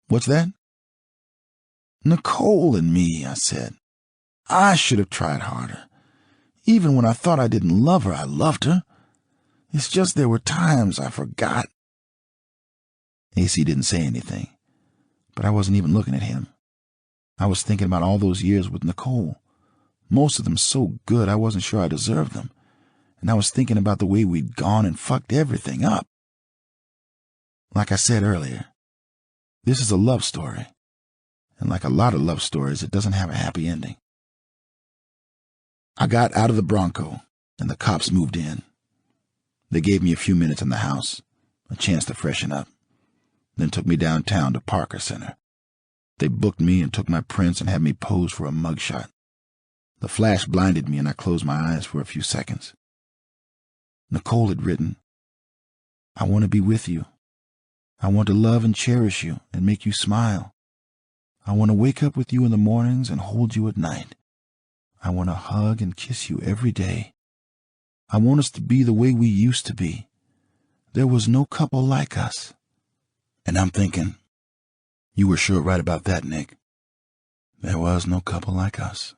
What's that? Nicole and me, I said. I should have tried harder. Even when I thought I didn't love her, I loved her. It's just there were times I forgot. AC didn't say anything, but I wasn't even looking at him. I was thinking about all those years with Nicole. Most of them so good I wasn't sure I deserved them. And I was thinking about the way we'd gone and fucked everything up. Like I said earlier, this is a love story. And like a lot of love stories, it doesn't have a happy ending. I got out of the Bronco, and the cops moved in. They gave me a few minutes in the house, a chance to freshen up, then took me downtown to Parker Center. They booked me and took my prints and had me pose for a mugshot. The flash blinded me, and I closed my eyes for a few seconds. Nicole had written, I want to be with you. I want to love and cherish you and make you smile. I want to wake up with you in the mornings and hold you at night. I want to hug and kiss you every day. I want us to be the way we used to be. There was no couple like us. And I'm thinking, you were sure right about that, Nick. There was no couple like us.